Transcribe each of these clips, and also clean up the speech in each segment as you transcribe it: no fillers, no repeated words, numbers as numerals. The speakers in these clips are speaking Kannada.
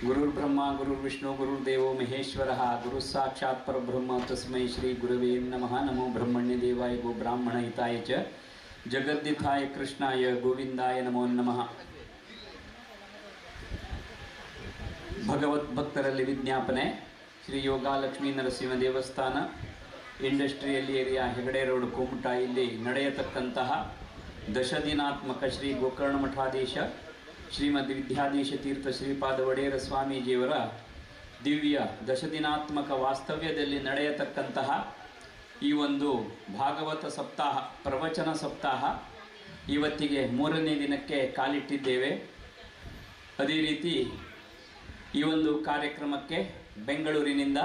गुरुर्ब्रह्मा गुरुर्विष्णु गुरुर्देवो महेश्वरः गुरु साक्षात् परब्रह्म तस्मै श्री गुरवे नमः। नमो ब्रह्मण्य देवाय गो ब्राह्मण हिताय च जगद्दिथाय कृष्णाय गोविंदाय नमो नमः। ಭಗವದ್ಭಕ್ತರಲ್ಲಿ ವಿಜ್ಞಾಪನೆ. ಶ್ರೀ ಯೋಗಾಲಕ್ಷ್ಮೀ ನರಸಿಂಹ ದೇವಸ್ಥಾನ, industrial area, Hegde road, Kumta ಇಲ್ಲಿ ನಡೆಯತಕ್ಕಂತಹ ದಶದಿನಾತ್ಮಕ ಶ್ರೀ ಗೋಕರ್ಣ ಮಠಾಧೀಶ ಶ್ರೀಮದ್ ವಿದ್ಯಾಧೀಶ ತೀರ್ಥ ಶ್ರೀಪಾದ ಒಡೆಯರ ಸ್ವಾಮೀಜಿಯವರ ದಿವ್ಯ ದಶದಿನಾತ್ಮಕ ವಾಸ್ತವ್ಯದಲ್ಲಿ ನಡೆಯತಕ್ಕಂತಹ ಈ ಒಂದು ಭಾಗವತ ಸಪ್ತಾಹ, ಪ್ರವಚನ ಸಪ್ತಾಹ ಇವತ್ತಿಗೆ 3ನೇ ದಿನಕ್ಕೆ ಕಾಲಿಟ್ಟಿದ್ದೇವೆ. ಅದೇ ರೀತಿ ಈ ಒಂದು ಕಾರ್ಯಕ್ರಮಕ್ಕೆ ಬೆಂಗಳೂರಿನಿಂದ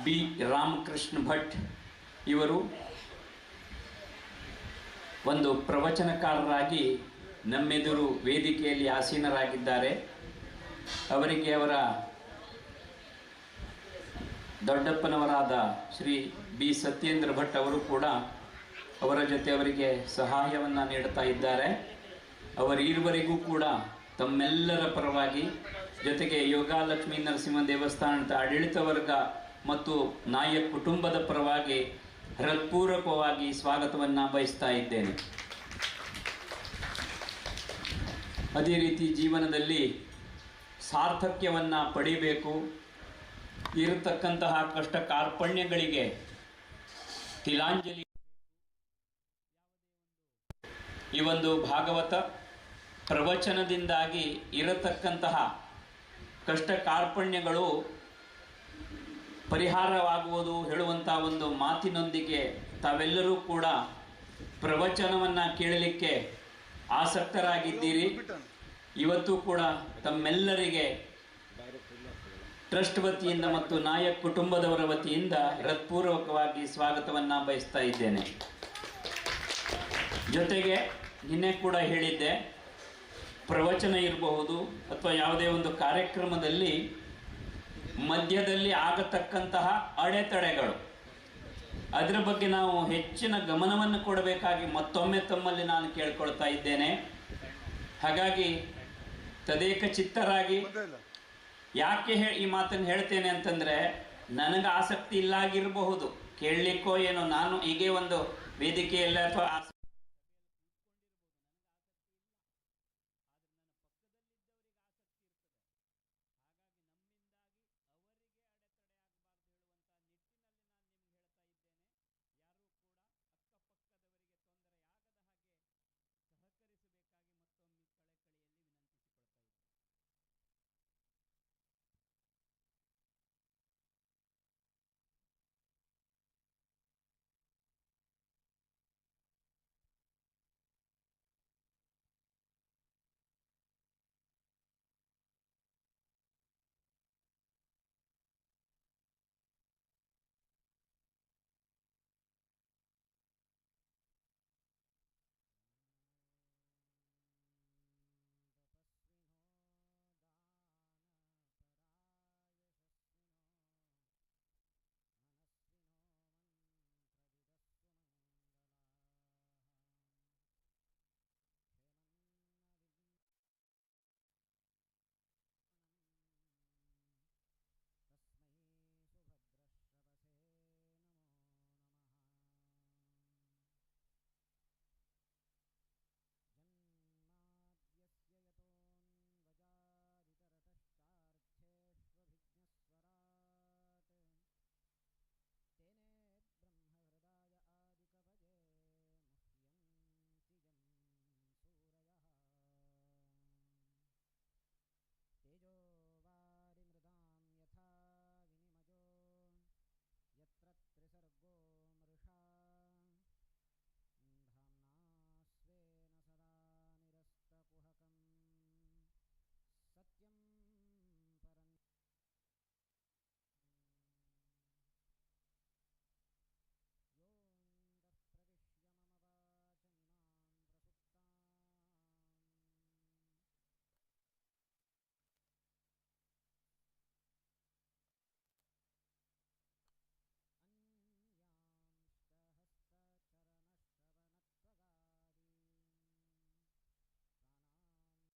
ಬಿ ರಾಮಕೃಷ್ಣ ಭಟ್ ಇವರು ಒಂದು ಪ್ರವಚನಕಾರರಾಗಿ ನಮ್ಮೆದುರು ವೇದಿಕೆಯಲ್ಲಿ ಆಸೀನರಾಗಿದ್ದಾರೆ. ಅವರಿಗೆ ಅವರ ದೊಡ್ಡಪ್ಪನವರಾದ ಶ್ರೀ ಬಿ ಸತ್ಯೇಂದ್ರ ಭಟ್ ಅವರು ಕೂಡ ಅವರ ಜೊತೆ ಅವರಿಗೆ ಸಹಾಯವನ್ನು ನೀಡುತ್ತಾ ಇದ್ದಾರೆ. ಅವರೀರುವರೆಗೂ ಕೂಡ ತಮ್ಮೆಲ್ಲರ ಪರವಾಗಿ, ಜೊತೆಗೆ ಯೋಗಾಲಕ್ಷ್ಮೀ ನರಸಿಂಹ ದೇವಸ್ಥಾನದ ಆಡಳಿತ ವರ್ಗ ಮತ್ತು ನಾಯಕ್ ಕುಟುಂಬದ ಪರವಾಗಿ ಹೃತ್ಪೂರ್ವಕವಾಗಿ ಸ್ವಾಗತವನ್ನು ಬಯಸ್ತಾ ಇದ್ದೇನೆ. ಅದೇ ರೀತಿ ಜೀವನದಲ್ಲಿ ಸಾರ್ಥಕ್ಯವನ್ನು ಪಡಿಬೇಕು, ಇರತಕ್ಕಂತಹ ಕಷ್ಟ ಕಾರ್ಪಣ್ಯಗಳಿಗೆ ತಿಲಾಂಜಲಿ ಈ ಒಂದು ಭಾಗವತ ಪ್ರವಚನದಿಂದಾಗಿ ಇರತಕ್ಕಂತಹ ಕಷ್ಟ ಕಾರ್ಪಣ್ಯಗಳು ಪರಿಹಾರವಾಗುವುದು ಹೇಳುವಂಥ ಒಂದು ಮಾತಿನೊಂದಿಗೆ ತಾವೆಲ್ಲರೂ ಕೂಡ ಪ್ರವಚನವನ್ನು ಕೇಳಲಿಕ್ಕೆ ಆಸಕ್ತರಾಗಿದ್ದೀರಿ. ಇವತ್ತು ಕೂಡ ತಮ್ಮೆಲ್ಲರಿಗೆ ಟ್ರಸ್ಟ್ ವತಿಯಿಂದ ಮತ್ತು ನಾಯಕ್ ಕುಟುಂಬದವರ ವತಿಯಿಂದ ಹೃತ್ಪೂರ್ವಕವಾಗಿ ಸ್ವಾಗತವನ್ನು ಬಯಸ್ತಾ ಇದ್ದೇನೆ. ಜೊತೆಗೆ ನಿನ್ನೆ ಕೂಡ ಹೇಳಿದ್ದೆ, ಪ್ರವಚನ ಇರಬಹುದು ಅಥವಾ ಯಾವುದೇ ಒಂದು ಕಾರ್ಯಕ್ರಮದಲ್ಲಿ ಮಧ್ಯದಲ್ಲಿ ಆಗತಕ್ಕಂತಹ ಅಡೆತಡೆಗಳು, ಅದರ ಬಗ್ಗೆ ನಾವು ಹೆಚ್ಚಿನ ಗಮನವನ್ನು ಕೊಡಬೇಕಾಗಿ ಮತ್ತೊಮ್ಮೆ ತಮ್ಮಲ್ಲಿ ನಾನು ಕೇಳ್ಕೊಳ್ತಾ ಇದ್ದೇನೆ. ಹಾಗಾಗಿ ತದೇಕ ಚಿತ್ತರಾಗಿ ಯಾಕೆ ಈ ಮಾತನ್ನು ಹೇಳ್ತೇನೆ ಅಂತಂದರೆ, ನನಗೆ ಆಸಕ್ತಿ ಇಲ್ಲಾಗಿರಬಹುದು ಕೇಳಲಿಕ್ಕೋ ಏನೋ, ನಾನು ಹೀಗೆ ಒಂದು ವೇದಿಕೆಯಲ್ಲಿ ಅಥವಾ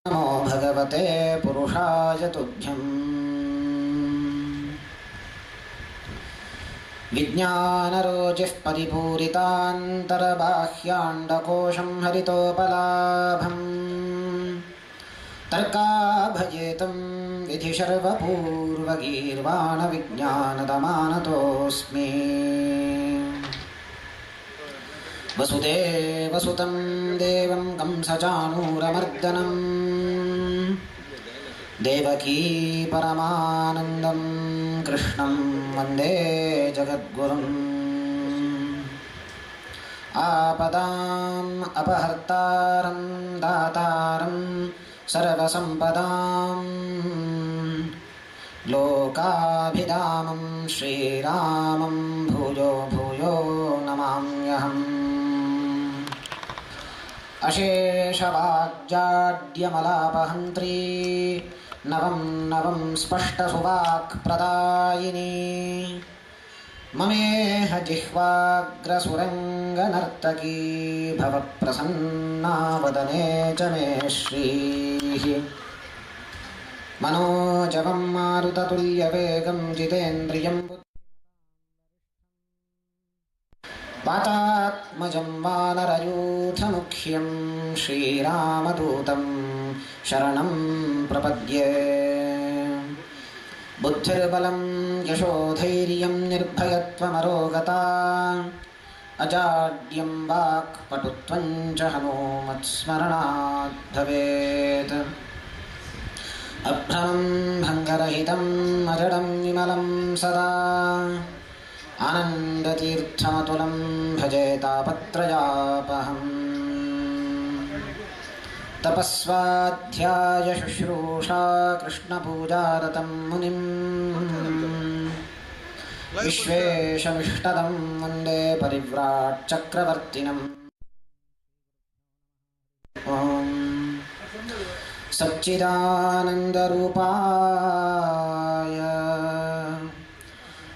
नमो भगवते पुरुषाय तुभ्यं विज्ञानरोचिः परिपूरितान्तरबाह्याण्डकोशं हरितोपलाभम् तर्काभयेतं विधिशर्वपूर्वगीर्वाणविज्ञानदमानतोऽस्मि वसुदेवसुतं देवं कंसचाणूरमर्दनं देवकी परमानन्दं कृष्णं वन्दे जगद्गुरुम् आपदाम् अपहर्तारं दातारं सर्वसम्पदां लोकाभिरामं श्रीरामं भूयो भूयो नमाम्यहम् अशेषवाग्जाड्यमलापहन्त्री नवं नवं स्पष्टसुवाक्प्रदायिनी ममेह जिह्वाग्रसुरङ्गनर्तकी भवप्रसन्ना वदने च मे श्रीः मनोजवं मारुततुल्यवेगं जितेन्द्रियं वातात्मजं वानरयूथमुख्यं श्रीरामदूतं शरणं प्रपद्ये बुद्धिर्बलं यशोधैर्यं निर्भयत्वमरोगता अजाड्यं वाक्पटुत्वं च हनूमत्स्मरणात् भवेत् अभ्रमं भङ्गरहितम् अजडं विमलं सदा आनन्दतीर्थमतुलं भजे तापत्रयापहम् तपस्वाध्यायशुश्रूषा कृष्णपूजारतं मुनिं विश्वेशमिष्टदं वन्दे परिव्राट् चक्रवर्तिनम् ॐ सच्चिदानन्दरूपाय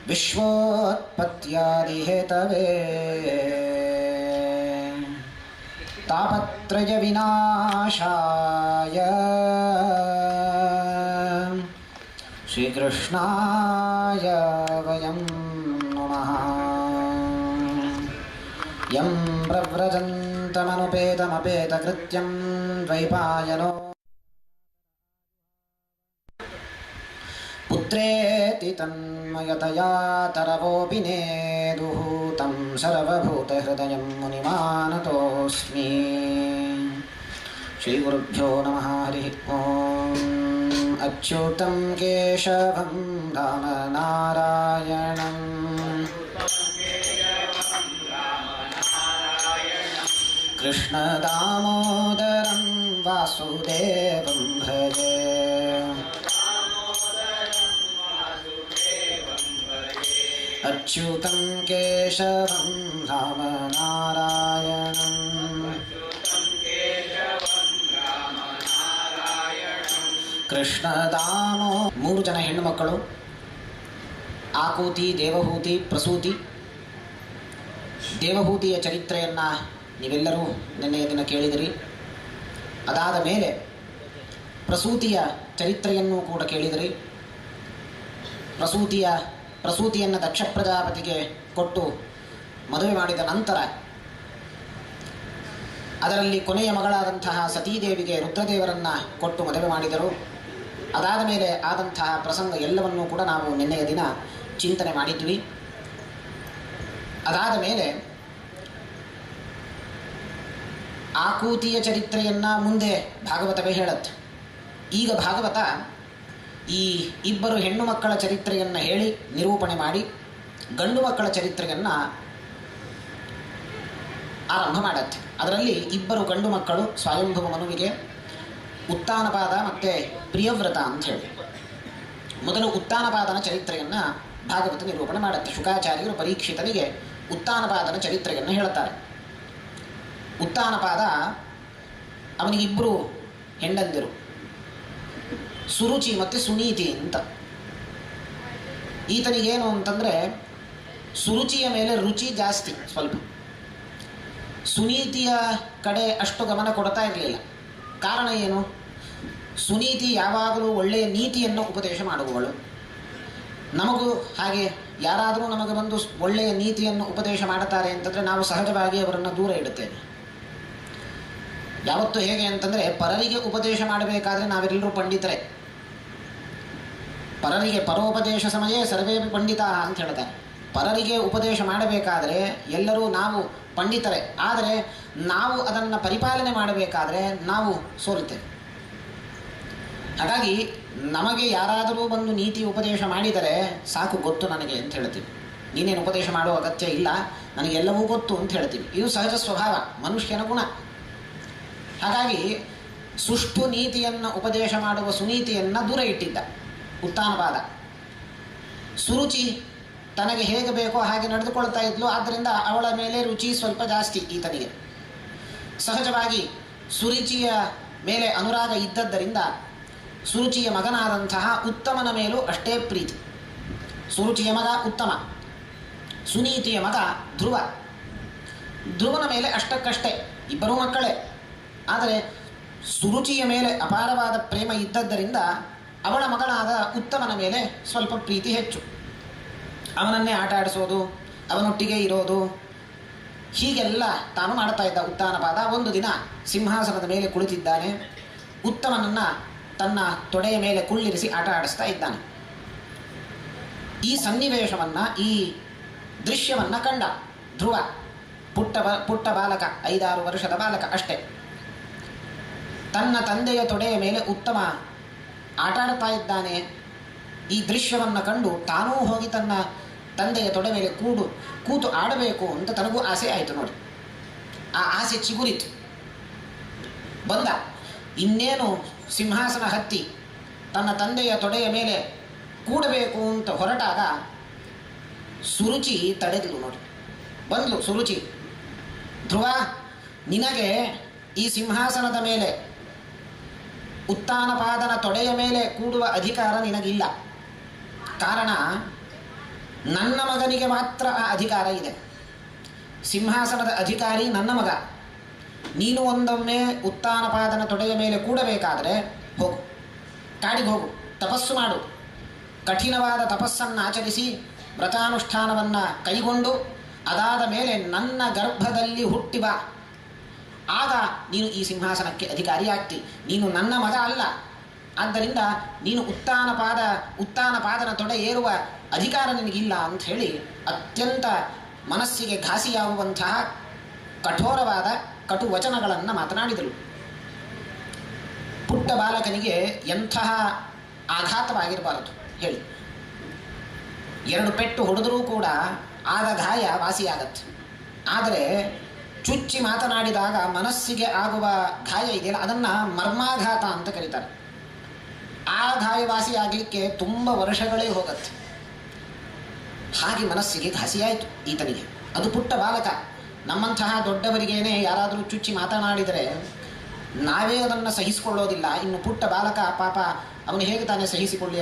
विश्वोत्पत्त्यादिहेतवे तापत्रयविनाशाय श्रीकृष्णाय वयं नमः। यं प्रव्रजन्तमनुपेतमपेतकृत्यं द्वैपायनो पुत्रेति तन्मयतया तरवोऽपि नेदुः तं सर्वभूतहृदयं मुनिमानतोऽस्मि। श्रीगुरुभ्यो नमः। हरिः ओम्। अच्युतं केशवं रामनारायणं कृष्णदामोदरं वासुदेवं भजे। अच्युतं केशवं रामनारायणं ಕೃಷ್ಣದಾಮೋ. 3 ಜನ ಹೆಣ್ಣು ಮಕ್ಕಳು, ಆಕೂತಿ, ದೇವಹೂತಿ, ಪ್ರಸೂತಿ. ದೇವಹೂತಿಯ ಚರಿತ್ರೆಯನ್ನು ನೀವೆಲ್ಲರೂ ನಿನ್ನೆಯ ದಿನ ಕೇಳಿದಿರಿ. ಅದಾದ ಮೇಲೆ ಪ್ರಸೂತಿಯ ಚರಿತ್ರೆಯನ್ನು ಕೂಡ ಕೇಳಿದಿರಿ. ಪ್ರಸೂತಿಯನ್ನು ದಕ್ಷ ಪ್ರಜಾಪತಿಗೆ ಕೊಟ್ಟು ಮದುವೆ ಮಾಡಿದ ನಂತರ ಅದರಲ್ಲಿ ಕೊನೆಯ ಮಗಳಾದಂತಹ ಸತೀದೇವಿಗೆ ರುದ್ರದೇವರನ್ನು ಕೊಟ್ಟು ಮದುವೆ ಮಾಡಿದರು. ಅದಾದ ಮೇಲೆ ಆದಂತಹ ಪ್ರಸಂಗ ಎಲ್ಲವನ್ನೂ ಕೂಡ ನಾವು ನಿನ್ನೆಯ ದಿನ ಚಿಂತನೆ ಮಾಡಿದ್ವಿ. ಅದಾದ ಮೇಲೆ ಆಕೂತಿಯ ಚರಿತ್ರೆಯನ್ನು ಮುಂದೆ ಭಾಗವತವೇ ಹೇಳುತ್ತೆ. ಈಗ ಭಾಗವತ ಈ ಇಬ್ಬರು ಹೆಣ್ಣು ಮಕ್ಕಳ ಚರಿತ್ರೆಯನ್ನು ಹೇಳಿ ನಿರೂಪಣೆ ಮಾಡಿ ಗಂಡು ಮಕ್ಕಳ ಚರಿತ್ರೆಯನ್ನು ಆರಂಭ ಮಾಡುತ್ತೆ. ಅದರಲ್ಲಿ ಇಬ್ಬರು ಗಂಡು ಮಕ್ಕಳು ಸ್ವಯಂಭುವ ಮನುವಿಗೆ ಉತ್ತಾನಪಾದ ಮತ್ತು ಪ್ರಿಯವ್ರತ ಅಂತ ಹೇಳಿ. ಮೊದಲು ಉತ್ತಾನಪಾದನ ಚರಿತ್ರೆಯನ್ನು ಭಾಗವತ ನಿರೂಪಣೆ ಮಾಡುತ್ತೆ. ಶುಕಾಚಾರ್ಯರು ಪರೀಕ್ಷಿತನಿಗೆ ಉತ್ತಾನಪಾದನ ಚರಿತ್ರೆಯನ್ನು ಹೇಳ್ತಾರೆ. ಉತ್ತಾನಪಾದ ಅವನಿಗಿಬ್ಬರು ಹೆಂಡಂದಿರು, ಸುರುಚಿ ಮತ್ತು ಸುನೀತಿ ಅಂತ. ಈತನಿಗೇನು ಅಂತಂದರೆ ಸುರುಚಿಯ ಮೇಲೆ ರುಚಿ ಜಾಸ್ತಿ, ಸ್ವಲ್ಪ ಸುನೀತಿಯ ಕಡೆ ಅಷ್ಟು ಗಮನ ಕೊಡ್ತಾ ಇರಲಿಲ್ಲ. ಕಾರಣ ಏನು? ಸುನೀತಿ ಯಾವಾಗಲೂ ಒಳ್ಳೆಯ ನೀತಿಯನ್ನು ಉಪದೇಶ ಮಾಡುವವಳು. ನಮಗೂ ಹಾಗೆ ಯಾರಾದರೂ ನಮಗೆ ಬಂದು ಒಳ್ಳೆಯ ನೀತಿಯನ್ನು ಉಪದೇಶ ಮಾಡುತ್ತಾರೆ ಅಂತಂದರೆ ನಾವು ಸಹಜವಾಗಿ ಅವರನ್ನು ದೂರ ಇಡುತ್ತೇವೆ. ಯಾವತ್ತು ಹೇಗೆ ಅಂತಂದರೆ, ಪರರಿಗೆ ಉಪದೇಶ ಮಾಡಬೇಕಾದ್ರೆ ನಾವೆಲ್ಲರೂ ಪಂಡಿತರೇ. ಪರರಿಗೆ ಪರೋಪದೇಶ ಸಮಯೇ ಸರ್ವೇ ಪಂಡಿತ ಅಂತ ಹೇಳ್ತಾರೆ. ಪರರಿಗೆ ಉಪದೇಶ ಮಾಡಬೇಕಾದ್ರೆ ಎಲ್ಲರೂ ನಾವು ಪಂಡಿತರೇ. ಆದರೆ ನಾವು ಅದನ್ನು ಪರಿಪಾಲನೆ ಮಾಡಬೇಕಾದ್ರೆ ನಾವು ಸೋಲುತ್ತೇವೆ. ಹಾಗಾಗಿ ನಮಗೆ ಯಾರಾದರೂ ಬಂದು ನೀತಿ ಉಪದೇಶ ಮಾಡಿದರೆ ಸಾಕು, ಗೊತ್ತು ನನಗೆ ಅಂತ ಹೇಳ್ತೀವಿ. ನೀನೇನು ಉಪದೇಶ ಮಾಡುವ ಅಗತ್ಯ ಇಲ್ಲ, ನನಗೆಲ್ಲವೂ ಗೊತ್ತು ಅಂತ ಹೇಳ್ತೀವಿ. ಇದು ಸಹಜ ಸ್ವಭಾವ, ಮನುಷ್ಯನ ಗುಣ. ಹಾಗಾಗಿ ಸುಷ್ಟು ನೀತಿಯನ್ನು ಉಪದೇಶ ಮಾಡುವ ಸುನೀತಿಯನ್ನು ದೂರ ಇಟ್ಟಿದ್ದ ಉತ್ತಾನಪಾದ. ಸುರುಚಿ ತನಗೆ ಹೇಗೆ ಬೇಕೋ ಹಾಗೆ ನಡೆದುಕೊಳ್ತಾ ಇದ್ಲು. ಆದ್ದರಿಂದ ಅವಳ ಮೇಲೆ ರುಚಿ ಸ್ವಲ್ಪ ಜಾಸ್ತಿ ಈತನಿಗೆ. ಸಹಜವಾಗಿ ಸುರುಚಿಯ ಮೇಲೆ ಅನುರಾಗ ಇದ್ದದ್ದರಿಂದ ಸುರುಚಿಯ ಮಗನಾದಂತಹ ಉತ್ತಮನ ಮೇಲೂ ಅಷ್ಟೇ ಪ್ರೀತಿ. ಸುರುಚಿಯ ಮಗ ಉತ್ತಮ, ಸುನೀತಿಯ ಮಗ ಧ್ರುವ. ಧ್ರುವನ ಮೇಲೆ ಅಷ್ಟಕ್ಕಷ್ಟೇ, ಇಬ್ಬರೂ ಮಕ್ಕಳೇ. ಆದರೆ ಸುರುಚಿಯ ಮೇಲೆ ಅಪಾರವಾದ ಪ್ರೇಮ ಇದ್ದದ್ದರಿಂದ ಅವಳ ಮಗಳಾದ ಉತ್ತಮನ ಮೇಲೆ ಸ್ವಲ್ಪ ಪ್ರೀತಿ ಹೆಚ್ಚು. ಅವನನ್ನೇ ಆಟ ಆಡಿಸೋದು, ಅವನೊಟ್ಟಿಗೆ ಇರೋದು, ಹೀಗೆಲ್ಲ ತಾನು ಮಾಡ್ತಾ ಇದ್ದ ಉತ್ತಾನಪಾದ. ಒಂದು ದಿನ ಸಿಂಹಾಸನದ ಮೇಲೆ ಕುಳಿತಿದ್ದಾನೆ. ಉತ್ತಮನನ್ನು ತನ್ನ ತೊಡೆಯ ಮೇಲೆ ಕುಳ್ಳಿರಿಸಿ ಆಟ ಆಡಿಸ್ತಾ ಇದ್ದಾನೆ. ಈ ಸನ್ನಿವೇಶವನ್ನು, ಈ ದೃಶ್ಯವನ್ನು ಕಂಡ ಧ್ರುವ. ಪುಟ್ಟ ಬಾಲಕ, 5-6 ವರ್ಷದ ಬಾಲಕ ಅಷ್ಟೇ. ತನ್ನ ತಂದೆಯ ತೊಡೆಯ ಮೇಲೆ ಉತ್ತಮ ಆಟ ಆಡ್ತಾ ಇದ್ದಾನೆ. ಈ ದೃಶ್ಯವನ್ನು ಕಂಡು ತಾನೂ ಹೋಗಿ ತನ್ನ ತಂದೆಯ ತೊಡೆ ಮೇಲೆ ಕೂತು ಆಡಬೇಕು ಅಂತ ತನಗೂ ಆಸೆ ಆಯಿತು. ನೋಡಿ, ಆ ಆಸೆ ಚಿಗುರಿತು. ಬಂದ, ಇನ್ನೇನು ಸಿಂಹಾಸನ ಹತ್ತಿ ತನ್ನ ತಂದೆಯ ತೊಡೆಯ ಮೇಲೆ ಕೂಡಬೇಕು ಅಂತ ಹೊರಟಾಗ ಸುರುಚಿ ತಡೆದಳು. ನೋಡಿ, ಬಂದ್ಲು ಸುರುಚಿ. ಧ್ರುವ, ನಿನಗೆ ಈ ಸಿಂಹಾಸನದ ಮೇಲೆ ಉತ್ತಾನಪಾದನ ತೊಡೆಯ ಮೇಲೆ ಕೂಡುವ ಅಧಿಕಾರ ನಿನಗಿಲ್ಲ. ಕಾರಣ, ನನ್ನ ಮಗನಿಗೆ ಮಾತ್ರ ಆ ಅಧಿಕಾರ ಇದೆ. ಸಿಂಹಾಸನದ ಅಧಿಕಾರಿ ನನ್ನ ಮಗ. ನೀನು ಒಂದೊಮ್ಮೆ ಉತ್ತಾನಪಾದನ ತೊಡೆಯ ಮೇಲೆ ಕೂಡಬೇಕಾದರೆ ಹೋಗು, ಕಾಡಿಗೆ ಹೋಗು, ತಪಸ್ಸು ಮಾಡು. ಕಠಿಣವಾದ ತಪಸ್ಸನ್ನು ಆಚರಿಸಿ ವ್ರತಾನುಷ್ಠಾನವನ್ನು ಕೈಗೊಂಡು ಅದಾದ ಮೇಲೆ ನನ್ನ ಗರ್ಭದಲ್ಲಿ ಹುಟ್ಟಿ ಬಾ. ಆಗ ನೀನು ಈ ಸಿಂಹಾಸನಕ್ಕೆ ಅಧಿಕಾರಿಯಾಗ್ತಿ. ನೀನು ನನ್ನ ಮಗ ಅಲ್ಲ. ಆದ್ದರಿಂದ ನೀನು ಉತ್ತಾನಪಾದನ ತೊಡೆ ಏರುವ ಅಧಿಕಾರ ನಿನಗಿಲ್ಲ ಅಂತ ಹೇಳಿ ಅತ್ಯಂತ ಮನಸ್ಸಿಗೆ ಘಾಸಿಯಾಗುವಂತಹ ಕಠೋರವಾದ ಕಟು ವಚನಗಳನ್ನು ಮಾತನಾಡಿದಳು. ಪುಟ್ಟ ಬಾಲಕನಿಗೆ ಎಂತಹ ಆಘಾತವಾಗಿರಬಾರದು ಹೇಳಿ. 2 ಪೆಟ್ಟು ಹೊಡೆದರೂ ಕೂಡ ಆಗ ಗಾಯ ವಾಸಿಯಾಗತ್ತೆ. ಆದರೆ ಚುಚ್ಚಿ ಮಾತನಾಡಿದಾಗ ಮನಸ್ಸಿಗೆ ಆಗುವ ಗಾಯ ಇದೆಯಲ್ಲ, ಅದನ್ನು ಮರ್ಮಾಘಾತ ಅಂತ ಕರೀತಾರೆ. ಆ ಗಾಯ ವಾಸಿಯಾಗಲಿಕ್ಕೆ ತುಂಬ ವರ್ಷಗಳೇ ಹೋಗತ್ತೆ. ಹಾಗೆ ಮನಸ್ಸಿಗೆ ಘಾಸಿಯಾಯಿತು ಈತನಿಗೆ. ಅದು ಪುಟ್ಟ ಬಾಲಕ. ನಮ್ಮಂತಹ ದೊಡ್ಡವರಿಗೇನೆ ಯಾರಾದರೂ ಚುಚ್ಚಿ ಮಾತನಾಡಿದರೆ ನಾವೇ ಅದನ್ನು ಸಹಿಸಿಕೊಳ್ಳೋದಿಲ್ಲ. ಇನ್ನು ಪುಟ್ಟ ಬಾಲಕ ಪಾಪ, ಅವನು ಹೇಗೆ ತಾನೇ ಸಹಿಸಿಕೊಳ್ಳಿ?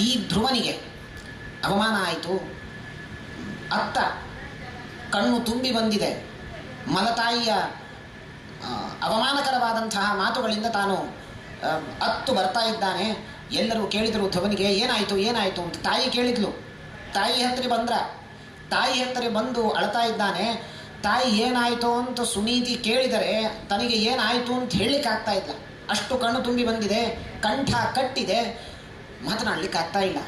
ಈ ಧ್ರುವನಿಗೆ ಅವಮಾನ ಆಯಿತು. ಅತ್ತ ಕಣ್ಣು ತುಂಬಿ ಬಂದಿದೆ. ಮಲತಾಯಿಯ ಅವಮಾನಕರವಾದಂತಹ ಮಾತುಗಳಿಂದ ತಾನು ಅತ್ತು ಬರ್ತಾ ಇದ್ದಾನೆ. ಎಲ್ಲರೂ ಕೇಳಿದರು ಧ್ರುವನಿಗೆ, ಏನಾಯಿತು ಏನಾಯಿತು ಅಂತ. ತಾಯಿ ಕೇಳಿದ್ಲು. ತಾಯಿ ಹತ್ತಿರ ಬಂದು ಅಳ್ತಾ ಇದ್ದಾನೆ. ತಾಯಿ ಏನಾಯಿತು ಅಂತ ಸುನೀತಿ ಕೇಳಿದರೆ ತನಗೆ ಏನಾಯಿತು ಅಂತ ಹೇಳಲಿಕ್ಕಾಗ್ತಾ ಇಲ್ಲ. ಅಷ್ಟು ಕಣ್ಣು ತುಂಬಿ ಬಂದಿದೆ, ಕಂಠ ಕಟ್ಟಿದೆ, ಮಾತನಾಡಲಿಕ್ಕಾಗ್ತಾ ಇಲ್ಲ.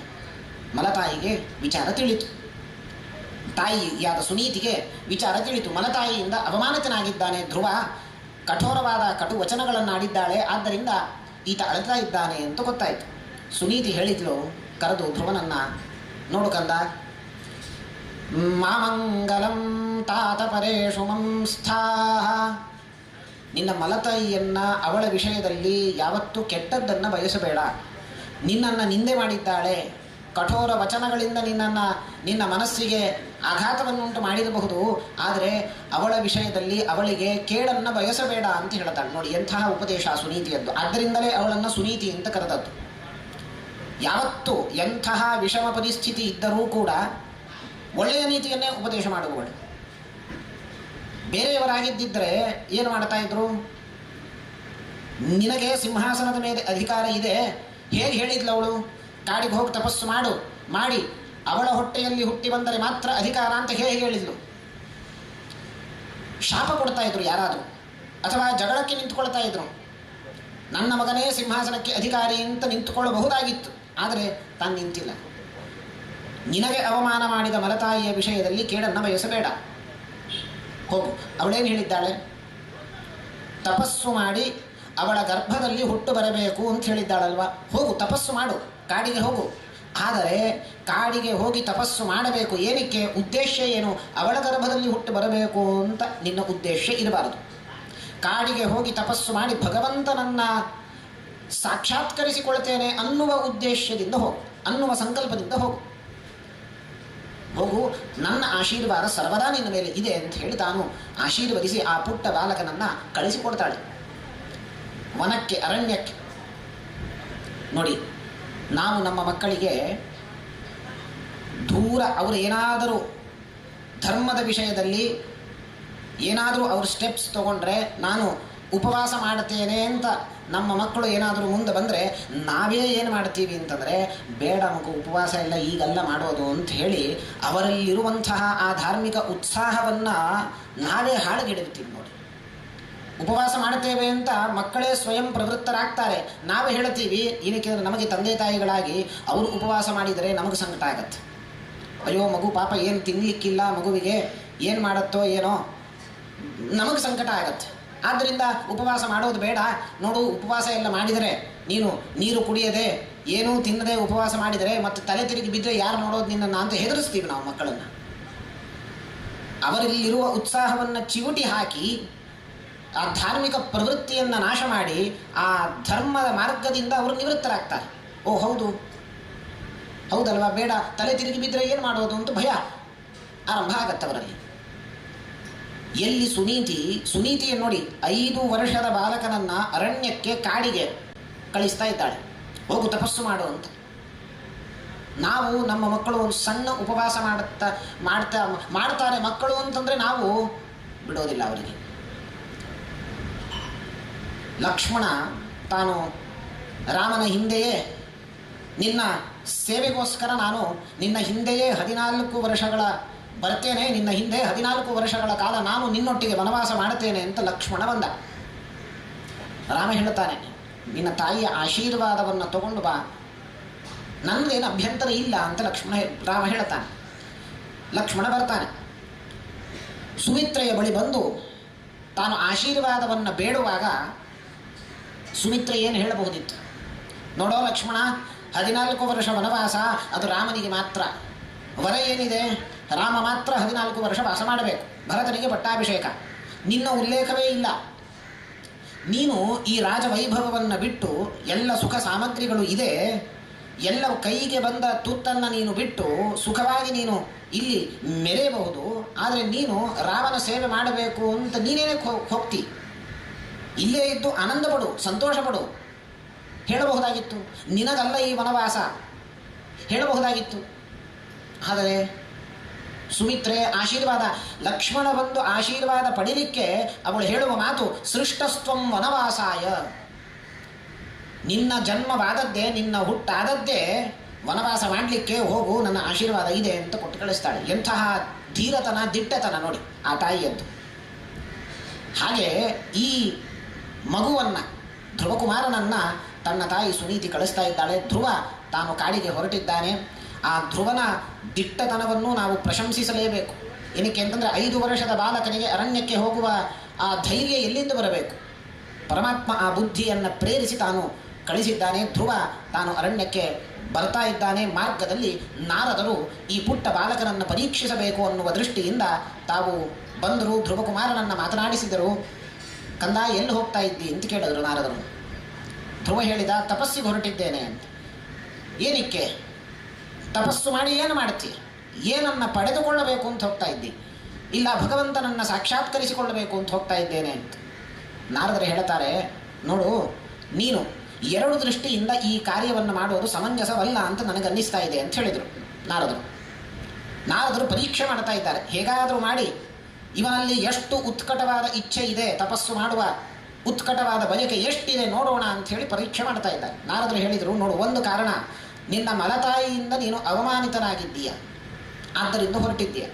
ಮಲತಾಯಿಗೆ ವಿಚಾರ ತಿಳಿತು. ತಾಯಿಯಾದ ಸುನೀತಿಗೆ ವಿಚಾರ ತಿಳಿತು. ಮಲತಾಯಿಯಿಂದ ಅವಮಾನಿತನಾಗಿದ್ದಾನೆ ಧ್ರುವ, ಕಠೋರವಾದ ಕಟು ವಚನಗಳನ್ನು ಆಡಿದ್ದಾಳೆ, ಆದ್ದರಿಂದ ಈತ ಅಳ್ತಾ ಇದ್ದಾನೆ ಅಂತ ಗೊತ್ತಾಯಿತು. ಸುನೀತಿ ಹೇಳಿದ್ಲು, ಕರೆದು ಧ್ರುವನನ್ನ, ನೋಡು ಕಂದ, ಮಾಮಂಗಲಂ ತಾತ ಪರೇಶು ಮಂಸ್ಥಾಹ. ನಿನ್ನ ಮಲತಾಯಿಯನ್ನು, ಅವಳ ವಿಷಯದಲ್ಲಿ ಯಾವತ್ತೂ ಕೆಟ್ಟದ್ದನ್ನು ಬಯಸಬೇಡ. ನಿನ್ನನ್ನು ನಿಂದೆ ಮಾಡಿದ್ದಾಳೆ, ಕಠೋರ ವಚನಗಳಿಂದ ನಿನ್ನ ಮನಸ್ಸಿಗೆ ಆಘಾತವನ್ನುಂಟು ಮಾಡಿರಬಹುದು. ಆದರೆ ಅವಳ ವಿಷಯದಲ್ಲಿ ಅವಳಿಗೆ ಕೇಡನ್ನು ಬಯಸಬೇಡ ಅಂತ ಹೇಳ್ತಾಳೆ. ನೋಡಿ ಎಂತಹ ಉಪದೇಶ ಸುನೀತಿಯದ್ದು. ಆದ್ದರಿಂದಲೇ ಅವಳನ್ನು ಸುನೀತಿ ಅಂತ ಕರೆದದ್ದು. ಯಾವತ್ತೂ ಎಂತಹ ವಿಷಮ ಪರಿಸ್ಥಿತಿ ಇದ್ದರೂ ಕೂಡ ಒಳ್ಳೆಯ ನೀತಿಯನ್ನೇ ಉಪದೇಶ ಮಾಡುವವಳು. ಬೇರೆಯವರಾಗಿದ್ದಿದ್ದರೆ ಏನು ಮಾಡ್ತಾ ಇದ್ರು? ನಿನಗೆ ಸಿಂಹಾಸನದ ಮೇಲೆ ಅಧಿಕಾರ ಇದೆ. ಹೇಗೆ ಹೇಳಿದ್ಲು ಅವಳು? ಕಾಡಿಗೆ ಹೋಗಿ ತಪಸ್ಸು ಮಾಡಿ ಅವಳ ಹೊಟ್ಟೆಯಲ್ಲಿ ಹುಟ್ಟಿ ಬಂದರೆ ಮಾತ್ರ ಅಧಿಕಾರ ಅಂತ ಹೇಗೆ ಹೇಳಿದ್ಲು? ಶಾಪ ಕೊಡ್ತಾ ಇದ್ರು ಯಾರಾದರೂ, ಅಥವಾ ಜಗಳಕ್ಕೆ ನಿಂತುಕೊಳ್ತಾ ಇದ್ರು. ನನ್ನ ಮಗನೇ ಸಿಂಹಾಸನಕ್ಕೆ ಅಧಿಕಾರಿ ಅಂತ ನಿಂತುಕೊಳ್ಳಬಹುದಾಗಿತ್ತು, ಆದರೆ ತಾನು ನಿಂತಿಲ್ಲ. ನಿನಗೆ ಅವಮಾನ ಮಾಡಿದ ಮಲತಾಯಿಯ ವಿಷಯದಲ್ಲಿ ಕೇಡನ್ನು ಬಯಸಬೇಡ, ಹೋಗು. ಅವಳೇನು ಹೇಳಿದ್ದಾಳೆ? ತಪಸ್ಸು ಮಾಡಿ ಅವಳ ಗರ್ಭದಲ್ಲಿ ಹುಟ್ಟು ಬರಬೇಕು ಅಂತ ಹೇಳಿದ್ದಾಳಲ್ವ? ಹೋಗು, ತಪಸ್ಸು ಮಾಡು, ಕಾಡಿಗೆ ಹೋಗು. ಆದರೆ ಕಾಡಿಗೆ ಹೋಗಿ ತಪಸ್ಸು ಮಾಡಬೇಕು. ಏನಕ್ಕೆ? ಉದ್ದೇಶ ಏನು? ಅವಳ ಗರ್ಭದಲ್ಲಿ ಹುಟ್ಟು ಬರಬೇಕು ಅಂತ ನಿನ್ನ ಉದ್ದೇಶ ಇರಬಾರದು. ಕಾಡಿಗೆ ಹೋಗಿ ತಪಸ್ಸು ಮಾಡಿ ಭಗವಂತನನ್ನ ಸಾಕ್ಷಾತ್ಕರಿಸಿಕೊಳ್ತೇನೆ ಅನ್ನುವ ಉದ್ದೇಶದಿಂದ ಹೋಗು, ಅನ್ನುವ ಸಂಕಲ್ಪದಿಂದ ಹೋಗು. ನನ್ನ ಆಶೀರ್ವಾದ ಸರ್ವದಾ ನಿನ್ನ ಮೇಲೆ ಇದೆ ಅಂತ ಹೇಳಿ ತಾನು ಆಶೀರ್ವದಿಸಿ ಆ ಪುಟ್ಟ ಬಾಲಕನನ್ನ ಕಳಿಸಿಕೊಡ್ತಾಳೆ ವನಕ್ಕೆ, ಅರಣ್ಯಕ್ಕೆ. ನೋಡಿ, ನಾವು ನಮ್ಮ ಮಕ್ಕಳಿಗೆ ದೂರ ಅವರು ಏನಾದರೂ ಧರ್ಮದ ವಿಷಯದಲ್ಲಿ ಏನಾದರೂ ಅವರು ಸ್ಟೆಪ್ಸ್ ತಗೊಂಡ್ರೆ, ನಾನು ಉಪವಾಸ ಮಾಡ್ತೇನೆ ಅಂತ ನಮ್ಮ ಮಕ್ಕಳು ಏನಾದರೂ ಮುಂದೆ ಬಂದರೆ ನಾವೇ ಏನು ಮಾಡ್ತೀವಿ ಅಂತಂದರೆ, ಬೇಡ ಮಗು, ಉಪವಾಸ ಎಲ್ಲ ಈಗೆಲ್ಲ ಮಾಡೋದು ಅಂತ ಹೇಳಿ ಅವರಲ್ಲಿರುವಂತಹ ಆ ಧಾರ್ಮಿಕ ಉತ್ಸಾಹವನ್ನು ನಾವೇ ಹಾಳುಗೆಡುತ್ತೀವಿ. ನೋಡಿ, ಉಪವಾಸ ಮಾಡ್ತೇವೆ ಅಂತ ಮಕ್ಕಳೇ ಸ್ವಯಂ ಪ್ರವೃತ್ತರಾಗ್ತಾರೆ. ನಾವೇ ಹೇಳ್ತೀವಿ, ಏನಕ್ಕೆ ನಮಗೆ ತಂದೆ ತಾಯಿಗಳಾಗಿ ಅವರು ಉಪವಾಸ ಮಾಡಿದರೆ ನಮಗೆ ಸಂಕಟ ಆಗತ್ತೆ. ಅಯ್ಯೋ ಮಗು ಪಾಪ ಏನು ತಿನ್ನಲಿಕ್ಕಿಲ್ಲ, ಮಗುವಿಗೆ ಏನು ಮಾಡುತ್ತೋ ಏನೋ, ನಮಗೆ ಸಂಕಟ ಆಗತ್ತೆ. ಆದ್ದರಿಂದ ಉಪವಾಸ ಮಾಡೋದು ಬೇಡ. ನೋಡು, ಉಪವಾಸ ಎಲ್ಲ ಮಾಡಿದರೆ, ನೀನು ನೀರು ಕುಡಿಯದೆ ಏನೂ ತಿನ್ನದೆ ಉಪವಾಸ ಮಾಡಿದರೆ ಮತ್ತೆ ತಲೆ ತಿರುಗಿ ಬಿದ್ದರೆ ಯಾರು ನೋಡೋದು ನಿನ್ನನ್ನು ಅಂತ ಹೆದರಿಸ್ತೀವಿ ನಾವು ಮಕ್ಕಳನ್ನು. ಅವರಲ್ಲಿರುವ ಉತ್ಸಾಹವನ್ನು ಚಿವುಟಿ ಹಾಕಿ ಆ ಧಾರ್ಮಿಕ ಪ್ರವೃತ್ತಿಯನ್ನು ನಾಶ ಮಾಡಿ ಆ ಧರ್ಮದ ಮಾರ್ಗದಿಂದ ಅವರು ನಿವೃತ್ತರಾಗ್ತಾರೆ. ಓ ಹೌದಲ್ವಾ, ಬೇಡ, ತಲೆ ತಿರುಗಿ ಬಿದ್ದರೆ ಏನು ಮಾಡೋದು ಅಂತ ಭಯ ಆರಂಭ ಆಗತ್ತೆ ಅವರಲ್ಲಿ. ಎಲ್ಲಿ ಸುನೀತಿಯನ್ನು ನೋಡಿ, 5 ವರ್ಷದ ಬಾಲಕನನ್ನ ಅರಣ್ಯಕ್ಕೆ, ಕಾಡಿಗೆ ಕಳಿಸ್ತಾ ಇದ್ದಾಳೆ, ಹೋಗು ತಪಸ್ಸು ಮಾಡು ಅಂತ. ನಾವು ನಮ್ಮ ಮಕ್ಕಳು ಒಂದು ಸಣ್ಣ ಉಪವಾಸ ಮಾಡ್ತಾರೆ ಮಕ್ಕಳು ಅಂತಂದರೆ ನಾವು ಬಿಡೋದಿಲ್ಲ ಅವರಿಗೆ. ಲಕ್ಷ್ಮಣ ತಾನು ರಾಮನ ಹಿಂದೆಯೇ, ನಿನ್ನ ಸೇವೆಗೋಸ್ಕರ ನಾನು ನಿನ್ನ ಹಿಂದೆಯೇ 14 ವರ್ಷಗಳ ಬರ್ತೇನೆ, ನಿನ್ನ ಹಿಂದೆ 14 ವರ್ಷಗಳ ಕಾಲ ನಾನು ನಿನ್ನೊಟ್ಟಿಗೆ ವನವಾಸ ಮಾಡುತ್ತೇನೆ ಅಂತ ಲಕ್ಷ್ಮಣ ಬಂದ. ರಾಮ ಹೇಳುತ್ತಾನೆ, ನಿನ್ನ ತಾಯಿಯ ಆಶೀರ್ವಾದವನ್ನು ತಗೊಂಡು ಬಾ, ನನ್ನದೇನು ಅಭ್ಯಂತರ ಇಲ್ಲ ಅಂತ ರಾಮ ಹೇಳುತ್ತಾನೆ. ಲಕ್ಷ್ಮಣ ಬರ್ತಾನೆ, ಸುಮಿತ್ರೆಯ ಬಳಿ ಬಂದು ತಾನು ಆಶೀರ್ವಾದವನ್ನು ಬೇಡುವಾಗ ಸುಮಿತ್ರೆ ಏನು ಹೇಳಬಹುದಿತ್ತು? ನೋಡೋ ಲಕ್ಷ್ಮಣ, 14 ವರ್ಷ ವನವಾಸ ಅದು ರಾಮನಿಗೆ ಮಾತ್ರ. ವರ ಏನಿದೆ? ರಾಮ ಮಾತ್ರ 14 ವರ್ಷ ವಾಸ ಮಾಡಬೇಕು, ಭರತನಿಗೆ ಪಟ್ಟಾಭಿಷೇಕ. ನಿನ್ನ ಉಲ್ಲೇಖವೇ ಇಲ್ಲ. ನೀನು ಈ ರಾಜವೈಭವವನ್ನು ಬಿಟ್ಟು, ಎಲ್ಲ ಸುಖ ಸಾಮಗ್ರಿಗಳು ಇದೆ, ಎಲ್ಲ ಕೈಗೆ ಬಂದ ತುತ್ತನ್ನು ನೀನು ಬಿಟ್ಟು ಸುಖವಾಗಿ ನೀನು ಇಲ್ಲಿ ಮೆರೆಯಬಹುದು. ಆದರೆ ನೀನು ರಾಮನ ಸೇವೆ ಮಾಡಬೇಕು ಅಂತ ನೀನೇನೇ ಹೋಗ್ತಿ. ಇಲ್ಲೇ ಇದ್ದು ಆನಂದ ಪಡು, ಸಂತೋಷ ಪಡು ಹೇಳಬಹುದಾಗಿತ್ತು. ನಿನಗಲ್ಲ ಈ ವನವಾಸ ಹೇಳಬಹುದಾಗಿತ್ತು. ಆದರೆ ಸುಮಿತ್ರೆ ಆಶೀರ್ವಾದ, ಲಕ್ಷ್ಮಣ ಬಂದು ಆಶೀರ್ವಾದ ಪಡೀಲಿಕ್ಕೆ ಅವಳು ಹೇಳುವ ಮಾತು, ಸೃಷ್ಟಸ್ತ್ವಂ ವನವಾಸಾಯ, ನಿನ್ನ ಜನ್ಮವಾದದ್ದೇ, ನಿನ್ನ ಹುಟ್ಟಾದದ್ದೇ ವನವಾಸ ಮಾಡಲಿಕ್ಕೆ, ಹೋಗು, ನನ್ನ ಆಶೀರ್ವಾದ ಇದೆ ಅಂತ ಕೊಟ್ಟು ಕಳಿಸ್ತಾಳೆ. ಎಂತಹ ಧೀರತನ, ದಿಟ್ಟತನ ನೋಡಿ ಆ ತಾಯಿಯದ್ದು. ಹಾಗೆ ಈ ಮಗುವನ್ನು, ಧ್ರುವಕುಮಾರನನ್ನು ತನ್ನ ತಾಯಿ ಸುನೀತಿ ಕಳಿಸ್ತಾ ಇದ್ದಾಳೆ. ಧ್ರುವ ತಾನು ಕಾಡಿಗೆ ಹೊರಟಿದ್ದಾನೆ. ಆ ಧ್ರುವನ ದಿಟ್ಟತನವನ್ನು ನಾವು ಪ್ರಶಂಸಿಸಲೇಬೇಕು. ಏನಕ್ಕೆ ಅಂತಂದರೆ 5 ವರ್ಷದ ಬಾಲಕನಿಗೆ ಅರಣ್ಯಕ್ಕೆ ಹೋಗುವ ಆ ಧೈರ್ಯ ಎಲ್ಲಿಂದ ಬರಬೇಕು? ಪರಮಾತ್ಮ ಆ ಬುದ್ಧಿಯನ್ನು ಪ್ರೇರಿಸಿ ತಾನು ಕಳಿಸಿದ್ದಾನೆ. ಧ್ರುವ ತಾನು ಅರಣ್ಯಕ್ಕೆ ಬರ್ತಾ ಇದ್ದಾನೆ. ಮಾರ್ಗದಲ್ಲಿ ನಾರದರು ಈ ಪುಟ್ಟ ಬಾಲಕನನ್ನು ಪರೀಕ್ಷಿಸಬೇಕು ಅನ್ನುವ ದೃಷ್ಟಿಯಿಂದ ತಾವು ಬಂದರು. ಧ್ರುವಕುಮಾರನನ್ನು ಮಾತನಾಡಿಸಿದರು. ಕಂದ, ಎಲ್ಲಿ ಹೋಗ್ತಾ ಇದ್ದಿ ಅಂತ ಕೇಳಿದರು ನಾರದರು. ಧ್ರುವ ಹೇಳಿದ, ತಪಸ್ಸಿಗೆ ಹೊರಟಿದ್ದೇನೆ ಅಂತ. ಏನಕ್ಕೆ? ತಪಸ್ಸು ಮಾಡಿ ಏನು ಮಾಡ್ತಿ? ಏನನ್ನು ಪಡೆದುಕೊಳ್ಳಬೇಕು ಅಂತ ಹೋಗ್ತಾ ಇದ್ದಿ? ಇಲ್ಲ, ಭಗವಂತನನ್ನು ಸಾಕ್ಷಾತ್ಕರಿಸಿಕೊಳ್ಳಬೇಕು ಅಂತ ಹೋಗ್ತಾ ಇದ್ದೇನೆ ಅಂತ. ನಾರದರು ಹೇಳ್ತಾರೆ, ನೋಡು, ನೀನು 2 ದೃಷ್ಟಿಯಿಂದ ಈ ಕಾರ್ಯವನ್ನು ಮಾಡೋದು ಸಮಂಜಸವಲ್ಲ ಅಂತ ನನಗನ್ನಿಸ್ತಾ ಇದೆ ಅಂತ ಹೇಳಿದರು ನಾರದರು ಪರೀಕ್ಷೆ ಮಾಡ್ತಾ ಇದ್ದಾರೆ. ಹೇಗಾದರೂ ಮಾಡಿ ಇವನಲ್ಲಿ ಎಷ್ಟು ಉತ್ಕಟವಾದ ಇಚ್ಛೆ ಇದೆ ತಪಸ್ಸು ಮಾಡುವ ಉತ್ಕಟವಾದ ಬಯಕೆ ಎಷ್ಟಿದೆ ನೋಡೋಣ ಅಂಥೇಳಿ ಪರೀಕ್ಷೆ ಮಾಡ್ತಾ ಇದ್ದಾರೆ. ನಾರದರು ಹೇಳಿದರು, ನೋಡು, ಒಂದು ಕಾರಣ, ನಿನ್ನ ಮಲತಾಯಿಯಿಂದ ನೀನು ಅವಮಾನಿತನಾಗಿದ್ದೀಯ, ಆದ್ದರಿಂದ ಹೊರಟಿದ್ದೀಯ.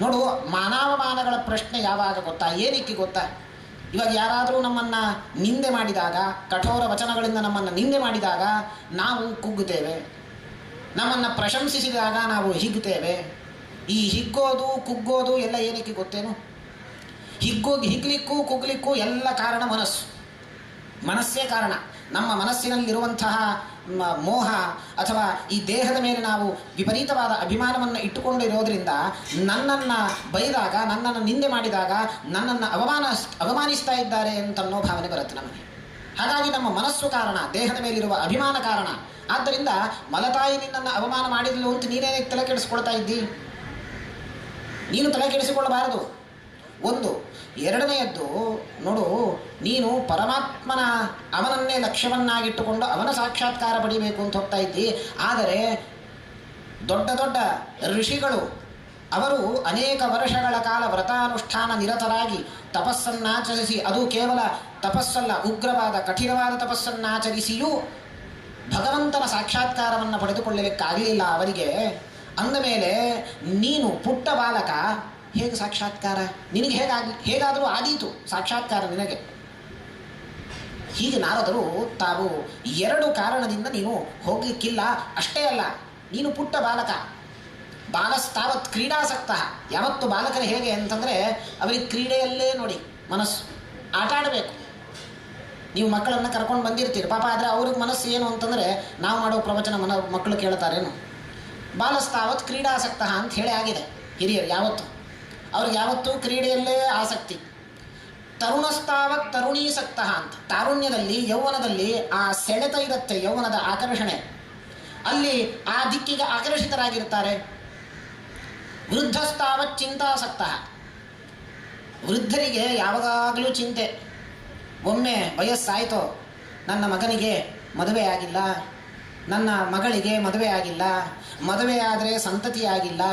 ನೋಡು, ಮಾನಾವಮಾನಗಳ ಪ್ರಶ್ನೆ ಯಾವಾಗ ಗೊತ್ತಾ, ಏನಕ್ಕೆ ಗೊತ್ತಾ? ಇವಾಗ ಯಾರಾದರೂ ನಮ್ಮನ್ನು ನಿಂದೆ ಮಾಡಿದಾಗ, ಕಠೋರ ವಚನಗಳಿಂದ ನಮ್ಮನ್ನು ನಿಂದೆ ಮಾಡಿದಾಗ ನಾವು ಕುಗ್ಗುತ್ತೇವೆ, ನಮ್ಮನ್ನು ಪ್ರಶಂಸಿಸಿದಾಗ ನಾವು ಹಿಗ್ಗುತ್ತೇವೆ. ಈ ಹಿಗ್ಗೋದು ಕುಗ್ಗೋದು ಎಲ್ಲ ಏನಕ್ಕೆ ಗೊತ್ತೇನು? ಹಿಗ್ಲಿಕ್ಕೂ ಕುಗ್ಲಿಕ್ಕೂ ಎಲ್ಲ ಕಾರಣ ಮನಸ್ಸೇ ಕಾರಣ. ನಮ್ಮ ಮನಸ್ಸಿನಲ್ಲಿರುವಂತಹ ಮೋಹ ಅಥವಾ ಈ ದೇಹದ ಮೇಲೆ ನಾವು ವಿಪರೀತವಾದ ಅಭಿಮಾನವನ್ನು ಇಟ್ಟುಕೊಂಡಿರೋದ್ರಿಂದ ನನ್ನನ್ನು ಬೈದಾಗ, ನನ್ನನ್ನು ನಿಂದೆ ಮಾಡಿದಾಗ ನನ್ನನ್ನು ಅವಮಾನಿಸ್ತಾ ಇದ್ದಾರೆ ಅಂತನ್ನೋ ಭಾವನೆ ಬರುತ್ತೆ ನಮಗೆ. ಹಾಗಾಗಿ ನಮ್ಮ ಮನಸ್ಸು ಕಾರಣ, ದೇಹದ ಮೇಲಿರುವ ಅಭಿಮಾನ ಕಾರಣ. ಆದ್ದರಿಂದ ಮಲತಾಯಿ ನಿನ್ನನ್ನು ಅವಮಾನ ಮಾಡಿದ್ಲು ಅಂತ ನೀನೇ ತಲೆ ಕೆಡಿಸ್ಕೊಳ್ತಾ ಇದ್ದಿ? ನೀನು ತಲೆ ಕೆಡಿಸಿಕೊಳ್ಳಬಾರದು. ಒಂದು. ಎರಡನೆಯದ್ದು, ನೋಡು, ನೀನು ಪರಮಾತ್ಮನ ಅವನನ್ನೇ ಲಕ್ಷ್ಯವನ್ನಾಗಿಟ್ಟುಕೊಂಡು ಅವನ ಸಾಕ್ಷಾತ್ಕಾರ ಪಡಿಬೇಕು ಅಂತ ಹೋಗ್ತಾ ಇದ್ದಿ. ಆದರೆ ದೊಡ್ಡ ದೊಡ್ಡ ಋಷಿಗಳು ಅವರು ಅನೇಕ ವರ್ಷಗಳ ಕಾಲ ವ್ರತಾನುಷ್ಠಾನ ನಿರತರಾಗಿ ತಪಸ್ಸನ್ನಾಚರಿಸಿ, ಅದು ಕೇವಲ ತಪಸ್ಸಲ್ಲ, ಉಗ್ರವಾದ ಕಠಿಣವಾದ ತಪಸ್ಸನ್ನಾಚರಿಸಿಯೂ ಭಗವಂತನ ಸಾಕ್ಷಾತ್ಕಾರವನ್ನು ಪಡೆದುಕೊಳ್ಳಲಿಕ್ಕಾಗಲಿಲ್ಲ ಅವರಿಗೆ. ಅಂದ ಮೇಲೆ ನೀನು ಪುಟ್ಟ ಬಾಲಕ, ಹೇಗೆ ಸಾಕ್ಷಾತ್ಕಾರ ನಿನಗೆ? ಹೇಗಾದರೂ ಆದೀತು ಸಾಕ್ಷಾತ್ಕಾರ ನಿನಗೆ. ಹೀಗೆ ನಾರದರು ತಾವು ಎರಡು ಕಾರಣದಿಂದ ನೀನು ಹೋಗಲಿಕ್ಕಿಲ್ಲ. ಅಷ್ಟೇ ಅಲ್ಲ, ನೀನು ಪುಟ್ಟ ಬಾಲಕ, ಬಾಲಸ್ತಾವತ್ ಕ್ರೀಡಾಸಕ್ತ. ಯಾವತ್ತು ಬಾಲಕರು ಹೇಗೆ ಅಂತಂದರೆ ಅವರಿಗೆ ಕ್ರೀಡೆಯಲ್ಲೇ ನೋಡಿ ಮನಸ್ಸು, ಆಟ ಆಡಬೇಕು. ನೀವು ಮಕ್ಕಳನ್ನು ಕರ್ಕೊಂಡು ಬಂದಿರ್ತೀರಿ ಪಾಪ, ಆದರೆ ಅವ್ರಿಗೆ ಮನಸ್ಸು ಏನು ಅಂತಂದರೆ ನಾವು ಮಾಡೋ ಪ್ರವಚನ ಮಕ್ಕಳು ಕೇಳ್ತಾರೇನು? ಬಾಲಸ್ತಾವತ್ ಕ್ರೀಡಾಸಕ್ತ ಅಂತ ಹೇಳಿ ಆಗಿದೆ ಹಿರಿಯರು. ಅವ್ರಿಗೆ ಯಾವತ್ತೂ ಕ್ರೀಡೆಯಲ್ಲೇ ಆಸಕ್ತಿ. ತರುಣಸ್ತಾವತ್ ತರುಣೀಸಕ್ತ ಅಂತ, ತಾರುಣ್ಯದಲ್ಲಿ ಯೌವನದಲ್ಲಿ ಆ ಸೆಳೆತ ಇರುತ್ತೆ, ಯೌವನದ ಆಕರ್ಷಣೆ, ಅಲ್ಲಿ ಆ ದಿಕ್ಕಿಗೆ ಆಕರ್ಷಿತರಾಗಿರ್ತಾರೆ. ವೃದ್ಧಸ್ತಾವತ್ ಚಿಂತಾಸಕ್ತ, ವೃದ್ಧರಿಗೆ ಯಾವಾಗಲೂ ಚಿಂತೆ. ಒಮ್ಮೆ ವಯಸ್ಸಾಯಿತೋ, ನನ್ನ ಮಗನಿಗೆ ಮದುವೆ ಆಗಿಲ್ಲ, ನನ್ನ ಮಗಳಿಗೆ ಮದುವೆ ಆಗಿಲ್ಲ, ಮದುವೆ ಆದರೆ ಸಂತತಿ ಆಗಿಲ್ಲ,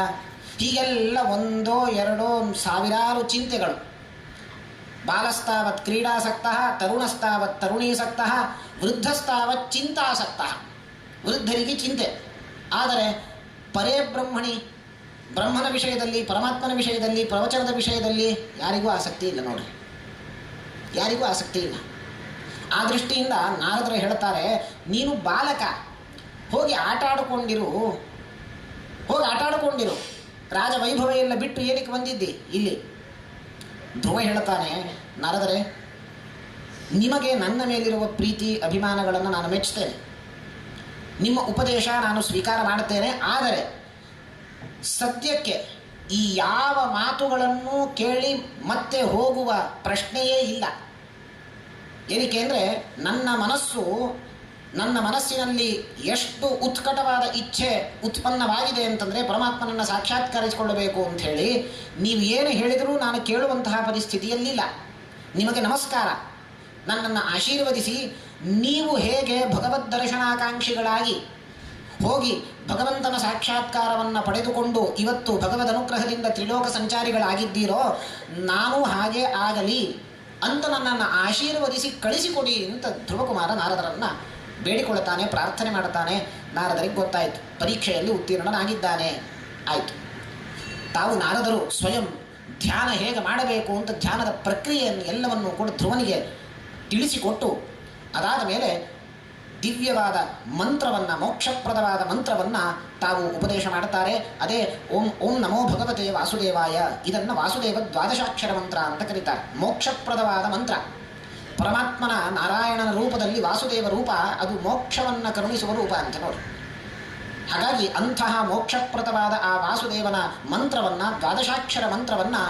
ಹೀಗೆಲ್ಲ ಒಂದೋ ಎರಡೋ ಸಾವಿರಾರು ಚಿಂತೆಗಳು. ಬಾಲಸ್ತಾವತ್ ಕ್ರೀಡಾಸಕ್ತ, ತರುಣಸ್ತಾವತ್ ತರುಣೀಸಕ್ತ, ವೃದ್ಧಸ್ತಾವತ್ ಚಿಂತಾಸಕ್ತ. ವೃದ್ಧರಿಗೆ ಚಿಂತೆ. ಆದರೆ ಪರೇ ಬ್ರಹ್ಮಣಿ, ಬ್ರಹ್ಮನ ವಿಷಯದಲ್ಲಿ, ಪರಮಾತ್ಮನ ವಿಷಯದಲ್ಲಿ, ಪ್ರವಚನದ ವಿಷಯದಲ್ಲಿ ಯಾರಿಗೂ ಆಸಕ್ತಿ ಇಲ್ಲ. ನೋಡ್ರಿ, ಯಾರಿಗೂ ಆಸಕ್ತಿ ಇಲ್ಲ. ಆ ದೃಷ್ಟಿಯಿಂದ ನಾರದರು ಹೇಳ್ತಾರೆ, ನೀನು ಬಾಲಕ, ಹೋಗಿ ಆಟ ಆಡಿಕೊಂಡಿರು. ರಾಜವೈಭವ ಎಲ್ಲ ಬಿಟ್ಟು ಏನಕ್ಕೆ ಬಂದಿದ್ದಿ ಇಲ್ಲಿ? ಧ್ರುವ ಹೇಳ್ತಾನೆ, ನಾರದರೆ, ನಿಮಗೆ ನನ್ನ ಮೇಲಿರುವ ಪ್ರೀತಿ ಅಭಿಮಾನಗಳನ್ನು ನಾನು ಮೆಚ್ಚುತ್ತೇನೆ, ನಿಮ್ಮ ಉಪದೇಶ ನಾನು ಸ್ವೀಕಾರ ಮಾಡುತ್ತೇನೆ. ಆದರೆ ಸದ್ಯಕ್ಕೆ ಈ ಯಾವ ಮಾತುಗಳನ್ನು ಕೇಳಿ ಮತ್ತೆ ಹೋಗುವ ಪ್ರಶ್ನೆಯೇ ಇಲ್ಲ. ಏನಕ್ಕೆ ಅಂದರೆ ನನ್ನ ಮನಸ್ಸಿನಲ್ಲಿ ಎಷ್ಟು ಉತ್ಕಟವಾದ ಇಚ್ಛೆ ಉತ್ಪನ್ನವಾಗಿದೆ ಅಂತಂದರೆ ಪರಮಾತ್ಮನನ್ನು ಸಾಕ್ಷಾತ್ಕರಿಸಿಕೊಳ್ಳಬೇಕು ಅಂಥೇಳಿ ನೀವು ಏನು ಹೇಳಿದರೂ ನಾನು ಕೇಳುವಂತಹ ಪರಿಸ್ಥಿತಿಯಲ್ಲಿಲ್ಲ. ನಿಮಗೆ ನಮಸ್ಕಾರ, ನನ್ನನ್ನು ಆಶೀರ್ವದಿಸಿ ನೀವು ಹೇಗೆ ಭಗವದ್ ದರ್ಶನಾಕಾಂಕ್ಷಿಗಳಾಗಿ ಹೋಗಿ ಭಗವಂತನ ಸಾಕ್ಷಾತ್ಕಾರವನ್ನು ಪಡೆದುಕೊಂಡು ಇವತ್ತು ಭಗವದ್ ಅನುಗ್ರಹದಿಂದ ತ್ರಿಲೋಕ ಸಂಚಾರಿಗಳಾಗಿದ್ದೀರೋ, ನಾನು ಹಾಗೆ ಆಗಲಿ ಅಂತ ನನ್ನನ್ನು ಆಶೀರ್ವದಿಸಿ ಕಳಿಸಿಕೊಡಿ ಅಂತ ಧ್ರುವಕುಮಾರ ನಾರದರನ್ನು ಬೇಡಿಕೊಳ್ಳುತ್ತಾನೆ, ಪ್ರಾರ್ಥನೆ ಮಾಡುತ್ತಾನೆ. ನಾರದರಿಗೆ ಗೊತ್ತಾಯಿತು, ಪರೀಕ್ಷೆಯಲ್ಲಿ ಉತ್ತೀರ್ಣನಾಗಿದ್ದಾನೆ. ಆಯಿತು. ತಾವು ನಾರದರು ಸ್ವಯಂ ಧ್ಯಾನ ಹೇಗೆ ಮಾಡಬೇಕು ಅಂತ ಧ್ಯಾನದ ಪ್ರಕ್ರಿಯೆಯನ್ನು ಎಲ್ಲವನ್ನೂ ಕೂಡ ಧ್ರುವನಿಗೆ ತಿಳಿಸಿಕೊಟ್ಟು, ಅದಾದ ಮೇಲೆ ದಿವ್ಯವಾದ ಮಂತ್ರವನ್ನು, ಮೋಕ್ಷಪ್ರದವಾದ ಮಂತ್ರವನ್ನು ತಾವು ಉಪದೇಶ ಮಾಡುತ್ತಾರೆ. ಅದೇ ಓಂ ನಮೋ ಭಗವತೆ ವಾಸುದೇವಾಯ. ಇದನ್ನು ವಾಸುದೇವ ದ್ವಾದಶಾಕ್ಷರ ಮಂತ್ರ ಅಂತ ಕರೀತಾರೆ. ಮೋಕ್ಷಪ್ರದವಾದ ಮಂತ್ರ. ಪರಮಾತ್ಮನ ನಾರಾಯಣನ ರೂಪದಲ್ಲಿ ವಾಸುದೇವ ರೂಪ, ಅದು ಮೋಕ್ಷವನ್ನು ಕರುಣಿಸುವ ರೂಪ ಅಂತ ನೋಡಿ. ಹಾಗಾಗಿ ಅಂತಹ ಮೋಕ್ಷಪ್ರದವಾದ ಆ ವಾಸುದೇವನ ಮಂತ್ರವನ್ನು, ದ್ವಾದಶಾಕ್ಷರ ಮಂತ್ರವನ್ನು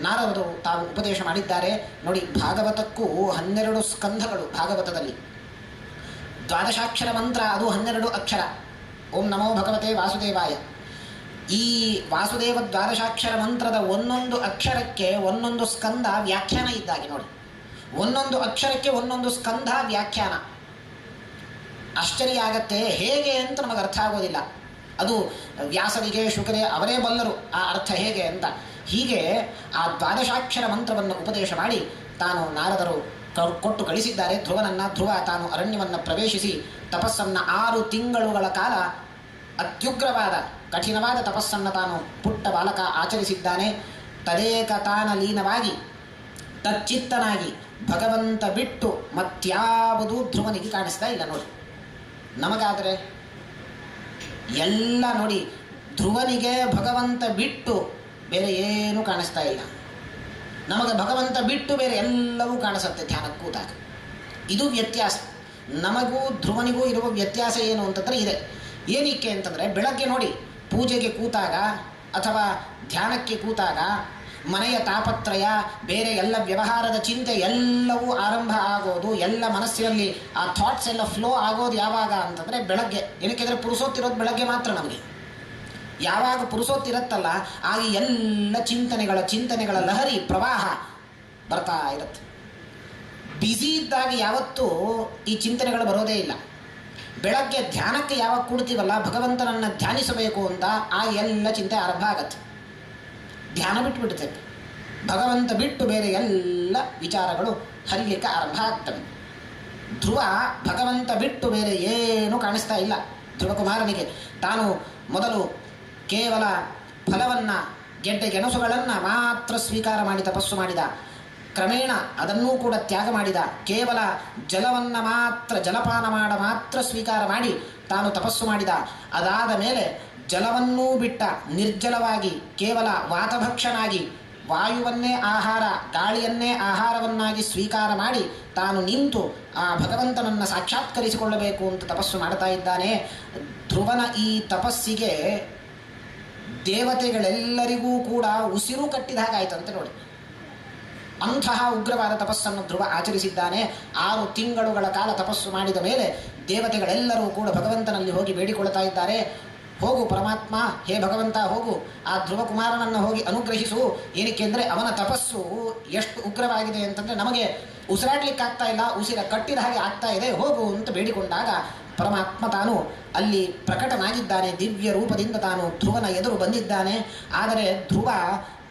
ನಾರದರು ತಾವು ಉಪದೇಶ ಮಾಡಿದ್ದಾರೆ. ನೋಡಿ, ಭಾಗವತಕ್ಕೂ 12 ಸ್ಕಂಧಗಳು ಭಾಗವತದಲ್ಲಿ. ದ್ವಾದಶಾಕ್ಷರ ಮಂತ್ರ ಅದು 12 ಅಕ್ಷರ. ಓಂ ನಮೋ ಭಗವತೆ ವಾಸುದೇವಾಯ. ಈ ವಾಸುದೇವ ದ್ವಾದಶಾಕ್ಷರ ಮಂತ್ರದ ಒಂದೊಂದು ಅಕ್ಷರಕ್ಕೆ ಒಂದೊಂದು ಸ್ಕಂದ ವ್ಯಾಖ್ಯಾನ ಇದ್ದಾಗೆ ನೋಡಿ. ಒಂದೊಂದು ಅಕ್ಷರಕ್ಕೆ ಒಂದೊಂದು ಸ್ಕಂಧ ವ್ಯಾಖ್ಯಾನ. ಆಶ್ಚರ್ಯ ಆಗತ್ತೆ, ಹೇಗೆ ಅಂತ ನಮಗೆ ಅರ್ಥ ಆಗೋದಿಲ್ಲ. ಅದು ವ್ಯಾಸರಿಗೆ, ಶುಕರೇ ಅವರೇ ಬಲ್ಲರು ಆ ಅರ್ಥ ಹೇಗೆ ಅಂತ. ಹೀಗೆ ಆ ದ್ವಾದಶಾಕ್ಷರ ಮಂತ್ರವನ್ನು ಉಪದೇಶ ಮಾಡಿ ತಾನು ನಾರದರು ಕೊಟ್ಟು ಕಳಿಸಿದ್ದಾರೆ ಧ್ರುವನನ್ನ. ಧ್ರುವ ತಾನು ಅರಣ್ಯವನ್ನು ಪ್ರವೇಶಿಸಿ ತಪಸ್ಸನ್ನು 6 ತಿಂಗಳುಗಳ ಕಾಲ ಅತ್ಯುಗ್ರವಾದ ಕಠಿಣವಾದ ತಪಸ್ಸನ್ನು ತಾನು ಪುಟ್ಟ ಬಾಲಕ ಆಚರಿಸಿದ್ದಾನೆ. ತದೇಕ ತಾನ ಲೀನವಾಗಿ ತಚ್ಚಿತ್ತನಾಗಿ ಭಗವಂತ ಬಿಟ್ಟು ಮತ್ಯಾವುದೂ ಧ್ರುವನಿಗೆ ಕಾಣಿಸ್ತಾ ಇಲ್ಲ ನೋಡಿ. ನಮಗಾದರೆ ಎಲ್ಲ ನೋಡಿ, ಧ್ರುವನಿಗೆ ಭಗವಂತ ಬಿಟ್ಟು ಬೇರೆ ಏನೂ ಕಾಣಿಸ್ತಾ ಇಲ್ಲ. ನಮಗೆ ಭಗವಂತ ಬಿಟ್ಟು ಬೇರೆ ಎಲ್ಲವೂ ಕಾಣಿಸುತ್ತೆ ಧ್ಯಾನಕ್ಕೆ ಕೂತಾಗ. ಇದು ವ್ಯತ್ಯಾಸ. ನಮಗೂ ಧ್ರುವನಿಗೂ ಇರುವ ವ್ಯತ್ಯಾಸ ಏನು ಅಂತಂದರೆ ಇದೆ. ಏನಕ್ಕೆ ಅಂತಂದರೆ, ಬೆಳಗ್ಗೆ ನೋಡಿ ಪೂಜೆಗೆ ಕೂತಾಗ ಅಥವಾ ಧ್ಯಾನಕ್ಕೆ ಕೂತಾಗ ಮನೆಯ ತಾಪತ್ರಯ, ಬೇರೆ ಎಲ್ಲ ವ್ಯವಹಾರದ ಚಿಂತೆ ಎಲ್ಲವೂ ಆರಂಭ ಆಗೋದು, ಎಲ್ಲ ಮನಸ್ಸಿನಲ್ಲಿ ಆ ಥಾಟ್ಸ್ ಎಲ್ಲ ಫ್ಲೋ ಆಗೋದು ಯಾವಾಗ ಅಂತಂದರೆ ಬೆಳಗ್ಗೆ. ಏನಕ್ಕೆಂದರೆ ಪುರುಸೊತ್ತಿರೋದು ಬೆಳಗ್ಗೆ ಮಾತ್ರ ನಮಗೆ. ಯಾವಾಗ ಪುರುಸೊತ್ತಿರುತ್ತಲ್ಲ ಆಗ ಎಲ್ಲ ಚಿಂತನೆಗಳ ಲಹರಿ ಪ್ರವಾಹ ಬರ್ತಾ ಇರುತ್ತೆ. ಬ್ಯುಸಿ ಇದ್ದಾಗ ಯಾವತ್ತೂ ಈ ಚಿಂತನೆಗಳು ಬರೋದೇ ಇಲ್ಲ. ಬೆಳಗ್ಗೆ ಧ್ಯಾನಕ್ಕೆ ಯಾವಾಗ ಕೂಡ್ತೀವಲ್ಲ, ಭಗವಂತನನ್ನು ಧ್ಯಾನಿಸಬೇಕು ಅಂತ, ಆ ಎಲ್ಲ ಚಿಂತೆ ಆರಂಭ ಆಗತ್ತೆ. ಧ್ಯಾನ ಬಿಟ್ಟುಬಿಡ್ತೇವೆ. ಭಗವಂತ ಬಿಟ್ಟು ಬೇರೆ ಎಲ್ಲ ವಿಚಾರಗಳು ಹರಿಲಿಕ್ಕೆ ಆರಂಭ ಆಗ್ತವೆ. ಧ್ರುವ ಭಗವಂತ ಬಿಟ್ಟು ಬೇರೆ ಏನೂ ಕಾಣಿಸ್ತಾ ಇಲ್ಲ ಧ್ರುವಕುಮಾರನಿಗೆ. ತಾನು ಮೊದಲು ಕೇವಲ ಫಲವನ್ನು, ಗೆಡ್ಡೆ ಗೆಣಸುಗಳನ್ನು ಮಾತ್ರ ಸ್ವೀಕಾರ ಮಾಡಿ ತಪಸ್ಸು ಮಾಡಿದ. ಕ್ರಮೇಣ ಅದನ್ನೂ ಕೂಡ ತ್ಯಾಗ ಮಾಡಿದ. ಕೇವಲ ಜಲವನ್ನು ಮಾತ್ರ, ಜಲಪಾನ ಮಾತ್ರ ಸ್ವೀಕಾರ ಮಾಡಿ ತಾನು ತಪಸ್ಸು ಮಾಡಿದ. ಅದಾದ ಮೇಲೆ ಜಲವನ್ನೂ ಬಿಟ್ಟ, ನಿರ್ಜಲವಾಗಿ ಕೇವಲ ವಾತಭಕ್ಷನಾಗಿ ವಾಯುವನ್ನೇ ಆಹಾರ, ಗಾಳಿಯನ್ನೇ ಆಹಾರವನ್ನಾಗಿ ಸ್ವೀಕಾರ ಮಾಡಿ ತಾನು ನಿಂತು ಆ ಭಗವಂತನನ್ನು ಸಾಕ್ಷಾತ್ಕರಿಸಿಕೊಳ್ಳಬೇಕು ಅಂತ ತಪಸ್ಸು ಮಾಡ್ತಾ ಇದ್ದಾನೆ. ಧ್ರುವನ ಈ ತಪಸ್ಸಿಗೆ ದೇವತೆಗಳೆಲ್ಲರಿಗೂ ಕೂಡ ಉಸಿರು ಕಟ್ಟಿದ ಹಾಗಾಯ್ತಂತೆ ನೋಡಿ. ಅಂತಹ ಉಗ್ರವಾದ ತಪಸ್ಸನ್ನು ಧ್ರುವ ಆಚರಿಸಿದ್ದಾನೆ. 6 ತಿಂಗಳುಗಳ ಕಾಲ ತಪಸ್ಸು ಮಾಡಿದ ಮೇಲೆ ದೇವತೆಗಳೆಲ್ಲರೂ ಕೂಡ ಭಗವಂತನಲ್ಲಿ ಹೋಗಿ ಬೇಡಿಕೊಳ್ತಾ ಇದ್ದಾರೆ. ಹೋಗು ಪರಮಾತ್ಮ, ಹೇ ಭಗವಂತ ಹೋಗು, ಆ ಧ್ರುವಕುಮಾರನನ್ನು ಹೋಗಿ ಅನುಗ್ರಹಿಸು. ಏನಕ್ಕೆ ಅಂದರೆ ಅವನ ತಪಸ್ಸು ಎಷ್ಟು ಉಗ್ರವಾಗಿದೆ ಅಂತಂದರೆ ನಮಗೆ ಉಸಿರಾಡ್ಲಿಕ್ಕಾಗ್ತಾ ಇಲ್ಲ, ಉಸಿರ ಕಟ್ಟಿದ ಹಾಗೆ ಆಗ್ತಾ ಇದೆ, ಹೋಗು ಅಂತ ಬೇಡಿಕೊಂಡಾಗ ಪರಮಾತ್ಮ ತಾನು ಅಲ್ಲಿ ಪ್ರಕಟನಾಗಿದ್ದಾನೆ. ದಿವ್ಯ ರೂಪದಿಂದ ತಾನು ಧ್ರುವನ ಎದುರು ಬಂದಿದ್ದಾನೆ. ಆದರೆ ಧ್ರುವ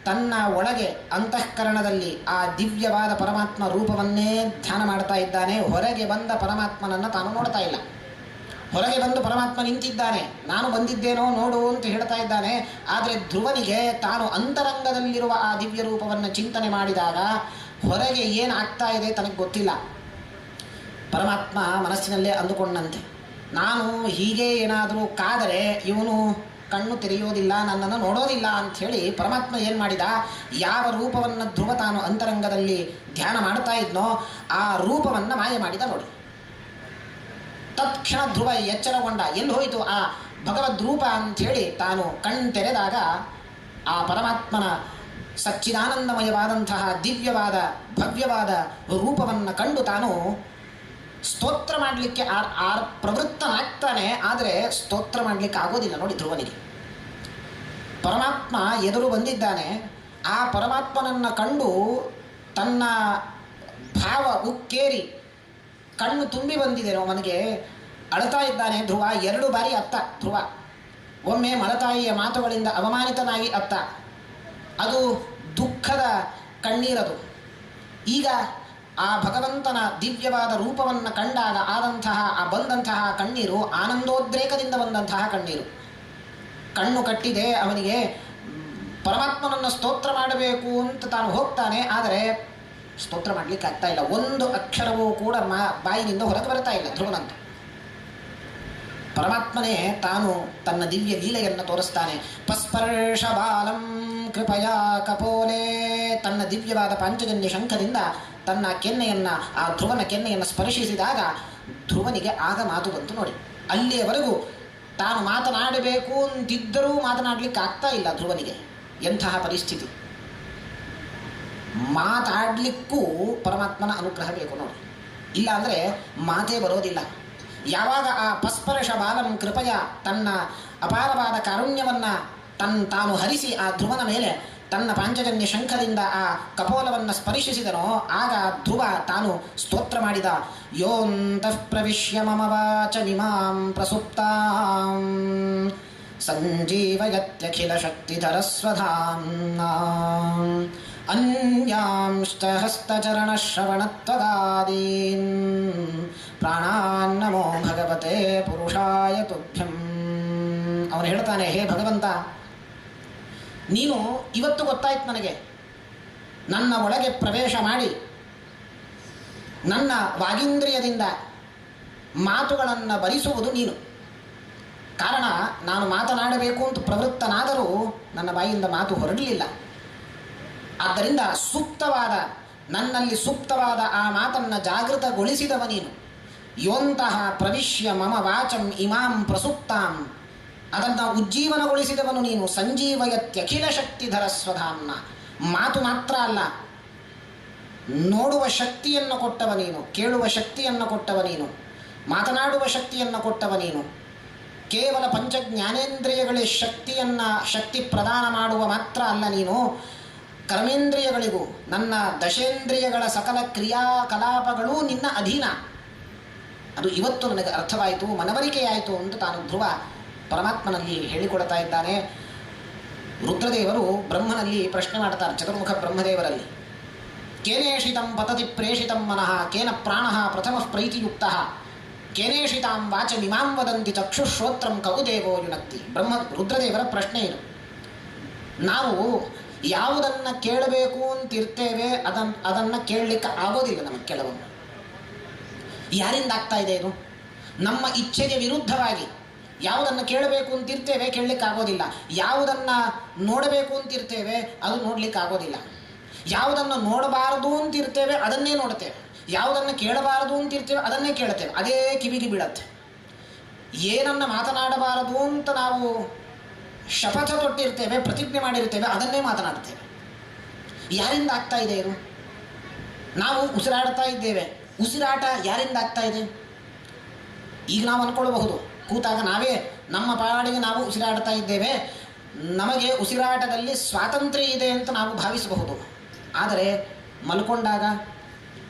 ತನ್ನ ಒಳಗೆ ಅಂತಃಕರಣದಲ್ಲಿ ಆ ದಿವ್ಯವಾದ ಪರಮಾತ್ಮ ರೂಪವನ್ನೇ ಧ್ಯಾನ ಮಾಡ್ತಾ ಇದ್ದಾನೆ. ಹೊರಗೆ ಬಂದ ಪರಮಾತ್ಮನನ್ನು ತಾನು ನೋಡ್ತಾ ಇಲ್ಲ. ಹೊರಗೆ ಬಂದು ಪರಮಾತ್ಮ ನಿಂತಿದ್ದಾನೆ, ನಾನು ಬಂದಿದ್ದೇನೋ ನೋಡು ಅಂತ ಹೇಳ್ತಾ ಇದ್ದಾನೆ. ಆದರೆ ಧ್ರುವನಿಗೆ ತಾನು ಅಂತರಂಗದಲ್ಲಿರುವ ಆ ದಿವ್ಯ ರೂಪವನ್ನು ಚಿಂತನೆ ಮಾಡಿದಾಗ ಹೊರಗೆ ಏನು ಆಗ್ತಾ ಇದೆ ತನಗೆ ಗೊತ್ತಿಲ್ಲ. ಪರಮಾತ್ಮ ಮನಸ್ಸಿನಲ್ಲೇ ಅಂದುಕೊಂಡಂತೆ, ನಾನು ಹೀಗೆ ಏನಾದರೂ ಕಾದರೆ ಇವನು ಕಣ್ಣು ತೆರೆಯೋದಿಲ್ಲ, ನನ್ನನ್ನು ನೋಡೋದಿಲ್ಲ ಅಂಥೇಳಿ ಪರಮಾತ್ಮ ಏನು ಮಾಡಿದ, ಯಾವ ರೂಪವನ್ನು ಧ್ರುವ ತಾನು ಅಂತರಂಗದಲ್ಲಿ ಧ್ಯಾನ ಮಾಡ್ತಾ ಇದ್ನೋ ಆ ರೂಪವನ್ನು ಮಾಯ ಮಾಡಿದ ನೋಡಿ. ತತ್ಕ್ಷಣ ಧ್ರುವ ಎಚ್ಚರಗೊಂಡ. ಎಲ್ಲಿ ಹೋಯಿತು ಆ ಭಗವದ್ ರೂಪ ಅಂಥೇಳಿ ತಾನು ಕಣ್ಣು ತೆರೆದಾಗ ಆ ಪರಮಾತ್ಮನ ಸಚ್ಚಿದಾನಂದಮಯವಾದಂತಹ ದಿವ್ಯವಾದ ಭವ್ಯವಾದ ರೂಪವನ್ನು ಕಂಡು ತಾನು ಸ್ತೋತ್ರ ಮಾಡಲಿಕ್ಕೆ ಪ್ರವೃತ್ತನಾಗ್ತಾನೆ. ಆದರೆ ಸ್ತೋತ್ರ ಮಾಡಲಿಕ್ಕೆ ಆಗೋದಿಲ್ಲ ನೋಡಿ ಧ್ರುವನಿಗೆ. ಪರಮಾತ್ಮ ಎದುರು ಬಂದಿದ್ದಾನೆ. ಆ ಪರಮಾತ್ಮನನ್ನು ಕಂಡು ತನ್ನ ಭಾವ ಉಕ್ಕೇರಿ ಕಣ್ಣು ತುಂಬಿ ಬಂದಿದೆ ಅವನಿಗೆ. ಅಳ್ತಾ ಇದ್ದಾನೆ ಧ್ರುವ. 2 ಬಾರಿ ಅತ್ತ ಧ್ರುವ. ಒಮ್ಮೆ ಮಲತಾಯಿಯ ಮಾತುಗಳಿಂದ ಅವಮಾನಿತನಾಗಿ ಅತ್ತ, ಅದು ದುಃಖದ ಕಣ್ಣೀರದು. ಈಗ ಆ ಭಗವಂತನ ದಿವ್ಯವಾದ ರೂಪವನ್ನು ಕಂಡಾಗ ಆದಂತಹ ಬಂದಂತಹ ಕಣ್ಣೀರು ಆನಂದೋದ್ರೇಕದಿಂದ ಬಂದಂತಹ ಕಣ್ಣೀರು. ಕಣ್ಣು ಕಟ್ಟಿದೆ ಅವನಿಗೆ. ಪರಮಾತ್ಮನನ್ನು ಸ್ತೋತ್ರ ಮಾಡಬೇಕು ಅಂತ ತಾನು ಹೋಗ್ತಾನೆ. ಆದರೆ ಸ್ತೋತ್ರ ಮಾಡಲಿಕ್ಕೆ ಆಗ್ತಾ ಇಲ್ಲ. ಒಂದು ಅಕ್ಷರವೂ ಕೂಡ ಬಾಯಿನಿಂದ ಹೊರಗೆ ಬರ್ತಾ ಇಲ್ಲ ಧ್ರುವನಂತ. ಪರಮಾತ್ಮನೇ ತಾನು ತನ್ನ ದಿವ್ಯ ಲೀಲೆಯನ್ನು ತೋರಿಸ್ತಾನೆ. ಪಸ್ಪರ್ಶ ಬಾಲಂ ಕೃಪಯಾ ಕಪೋಲೆ. ತನ್ನ ದಿವ್ಯವಾದ ಪಾಂಚಜನ್ಯ ಶಂಖದಿಂದ ತನ್ನ ಕೆನ್ನೆಯನ್ನು, ಆ ಧ್ರುವನ ಕೆನ್ನೆಯನ್ನು ಸ್ಪರ್ಶಿಸಿದಾಗ ಧ್ರುವನಿಗೆ ಆಗ ಮಾತು ಬಂತು ನೋಡಿ. ಅಲ್ಲಿಯವರೆಗೂ ತಾನು ಮಾತನಾಡಬೇಕು ಅಂತಿದ್ದರೂ ಮಾತನಾಡಲಿಕ್ಕೆ ಆಗ್ತಾ ಇಲ್ಲ ಧ್ರುವನಿಗೆ. ಎಂತಹ ಪರಿಸ್ಥಿತಿ! ಮಾತಾಡಲಿಕ್ಕೂ ಪರಮಾತ್ಮನ ಅನುಗ್ರಹ ಬೇಕು ನೋಡಿ, ಇಲ್ಲ ಅಂದರೆ ಮಾತೇ ಬರೋದಿಲ್ಲ. ಯಾವಾಗ ಆ ಪಸ್ಪರ್ಶ ಬಾಲಂ ಕೃಪಯ ತನ್ನ ಅಪಾರವಾದ ಕಾರುಣ್ಯವನ್ನು ತಾನು ಹರಿಸಿ ಆ ಧ್ರುವನ ಮೇಲೆ ತನ್ನ ಪಾಂಚಜನ್ಯ ಶಂಖದಿಂದ ಆ ಕಪೋಲವನ್ನು ಸ್ಪರ್ಶಿಸಿದನೋ ಆಗ ಧ್ರುವ ತಾನು ಸ್ತೋತ್ರ ಮಾಡಿದ. ಯೋಂತಃ ಪ್ರವಿಶ್ಯ ಮಮ ವಾಚಮಿಮಾಂ ಪ್ರಸುಪ್ತಾಂ ಸಂಜೀವಯತ್ಯಖಿಲ ಶಕ್ತಿಧರ ಸ್ವಧಾಮ್ನಾ ಅನ್ಯಾಂಶ್ಚ ಹಸ್ತಚರಣಶ್ರವಣತ್ವಗಾದೀನ್ ಪ್ರಾಣಾನ್ನಮೋ ಭಗವತೆ ಪುರುಷಾಯ ತುಭ್ಯಂ. ಅವನು ಹೇಳ್ತಾನೆ, ಹೇ ಭಗವಂತ, ನೀನು ಇವತ್ತು ಗೊತ್ತಾಯ್ತು ನನಗೆ, ನನ್ನ ಒಳಗೆ ಪ್ರವೇಶ ಮಾಡಿ ನನ್ನ ವಾಗೀಂದ್ರಿಯದಿಂದ ಮಾತುಗಳನ್ನು ಬರಿಸುವುದು ನೀನು. ಕಾರಣ, ನಾನು ಮಾತನಾಡಬೇಕು ಅಂತ ಪ್ರವೃತ್ತನಾದರೂ ನನ್ನ ಬಾಯಿಂದ ಮಾತು ಹೊರಡಲಿಲ್ಲ. ಆದ್ದರಿಂದ ನನ್ನಲ್ಲಿ ಸೂಕ್ತವಾದ ಆ ಮಾತನ್ನು ಜಾಗೃತಗೊಳಿಸಿದವ ನೀನು. ಯೋಂತಹ ಪ್ರವಿಶ್ಯ ಮಮ ವಾಚಂ ಇಮಾಂ ಪ್ರಸುಪ್ತಾಂ, ಅದನ್ನು ಉಜ್ಜೀವನಗೊಳಿಸಿದವನು ನೀನು. ಸಂಜೀವಯತ್ಯಖಿಲ ಶಕ್ತಿಧರ ಸ್ವಧಾಮ್ನ. ಮಾತು ಮಾತ್ರ ಅಲ್ಲ, ನೋಡುವ ಶಕ್ತಿಯನ್ನು ಕೊಟ್ಟವ ನೀನು, ಕೇಳುವ ಶಕ್ತಿಯನ್ನು ಕೊಟ್ಟವ ನೀನು, ಮಾತನಾಡುವ ಶಕ್ತಿಯನ್ನು ಕೊಟ್ಟವ ನೀನು. ಕೇವಲ ಪಂಚಜ್ಞಾನೇಂದ್ರಿಯಗಳ ಶಕ್ತಿ ಪ್ರದಾನ ಮಾಡುವ ಮಾತ್ರ ಅಲ್ಲ ನೀನು, ಕರ್ಮೇಂದ್ರಿಯಗಳಿಗೂ ನನ್ನ ದಶೇಂದ್ರಿಯಗಳ ಸಕಲ ಕ್ರಿಯಾಕಲಾಪಗಳೂ ನಿನ್ನ ಅಧೀನ. ಅದು ಇವತ್ತು ನನಗೆ ಅರ್ಥವಾಯಿತು, ಮನವರಿಕೆಯಾಯಿತು ಅಂತ ತಾನು ಧ್ರುವ ಪರಮಾತ್ಮನಲ್ಲಿ ಹೇಳಿಕೊಡ್ತಾ ಇದ್ದಾನೆ. ರುದ್ರದೇವರು ಬ್ರಹ್ಮನಲ್ಲಿ ಪ್ರಶ್ನೆ ಮಾಡ್ತಾರೆ, ಚತುರ್ಮುಖ ಬ್ರಹ್ಮದೇವರಲ್ಲಿ, ಕೇನೇಷಿತಂ ಪತತಿ ಪ್ರೇಷಿತಂ ಮನಃ ಕೇನ ಪ್ರಾಣಃ ಪ್ರಥಮ ಪ್ರೀತಿಯುಕ್ತಃ ಕೇನೇಷಿತಾಂ ವಾಚಮಿಮಾಂ ವದಂತಿ ಚಕ್ಷುಶ್ರೋತ್ರಂ ಕವು ದೇವೋ ಯುನಕ್ತಿ. ರುದ್ರದೇವರ ಪ್ರಶ್ನೆ ಇದು. ನಾವು ಯಾವುದನ್ನು ಕೇಳಬೇಕು ಅಂತಿರ್ತೇವೆ ಅದನ್ನು ಕೇಳಲಿಕ್ಕೆ ಆಗೋದಿಲ್ಲ ನಮಗೆ ಕೆಲವೊಮ್ಮೆ. ಯಾರಿಂದ ಆಗ್ತಾ ಇದೆ ಇದು? ನಮ್ಮ ಇಚ್ಛೆಗೆ ವಿರುದ್ಧವಾಗಿ ಯಾವುದನ್ನು ಕೇಳಬೇಕು ಅಂತಿರ್ತೇವೆ, ಕೇಳಲಿಕ್ಕೆ ಆಗೋದಿಲ್ಲ. ಯಾವುದನ್ನು ನೋಡಬೇಕು ಅಂತಿರ್ತೇವೆ, ಅದು ನೋಡ್ಲಿಕ್ಕೆ ಆಗೋದಿಲ್ಲ. ಯಾವುದನ್ನು ನೋಡಬಾರದು ಅಂತಿರ್ತೇವೆ, ಅದನ್ನೇ ನೋಡ್ತೇವೆ. ಯಾವುದನ್ನು ಕೇಳಬಾರದು ಅಂತಿರ್ತೇವೆ, ಅದನ್ನೇ ಕೇಳ್ತೇವೆ. ಅದೇ ಕಿವಿಗೆ ಬೀಳತ್ತೆ. ಏನನ್ನು ಮಾತನಾಡಬಾರದು ಅಂತ ನಾವು ಶಪಥ ತೊಟ್ಟಿರ್ತೇವೆ, ಪ್ರತಿಜ್ಞೆ ಮಾಡಿರ್ತೇವೆ, ಅದನ್ನೇ ಮಾತನಾಡ್ತೇವೆ. ಯಾರಿಂದ ಆಗ್ತಾ ಇದೆ ಇದು? ನಾವು ಉಸಿರಾಡ್ತಾ ಇದ್ದೇವೆ. ಉಸಿರಾಟ ಯಾರಿಂದ ಆಗ್ತಾ ಇದೆ? ಈಗ ನಾವು ಅಂದ್ಕೊಳ್ಬಹುದು, ಕೂತಾಗ ನಾವೇ ನಮ್ಮ ಪಾಡಿಗೆ ನಾವು ಉಸಿರಾಡ್ತಾ ಇದ್ದೇವೆ, ನಮಗೆ ಉಸಿರಾಟದಲ್ಲಿ ಸ್ವಾತಂತ್ರ್ಯ ಇದೆ ಅಂತ ನಾವು ಭಾವಿಸಬಹುದು. ಆದರೆ ಮಲ್ಕೊಂಡಾಗ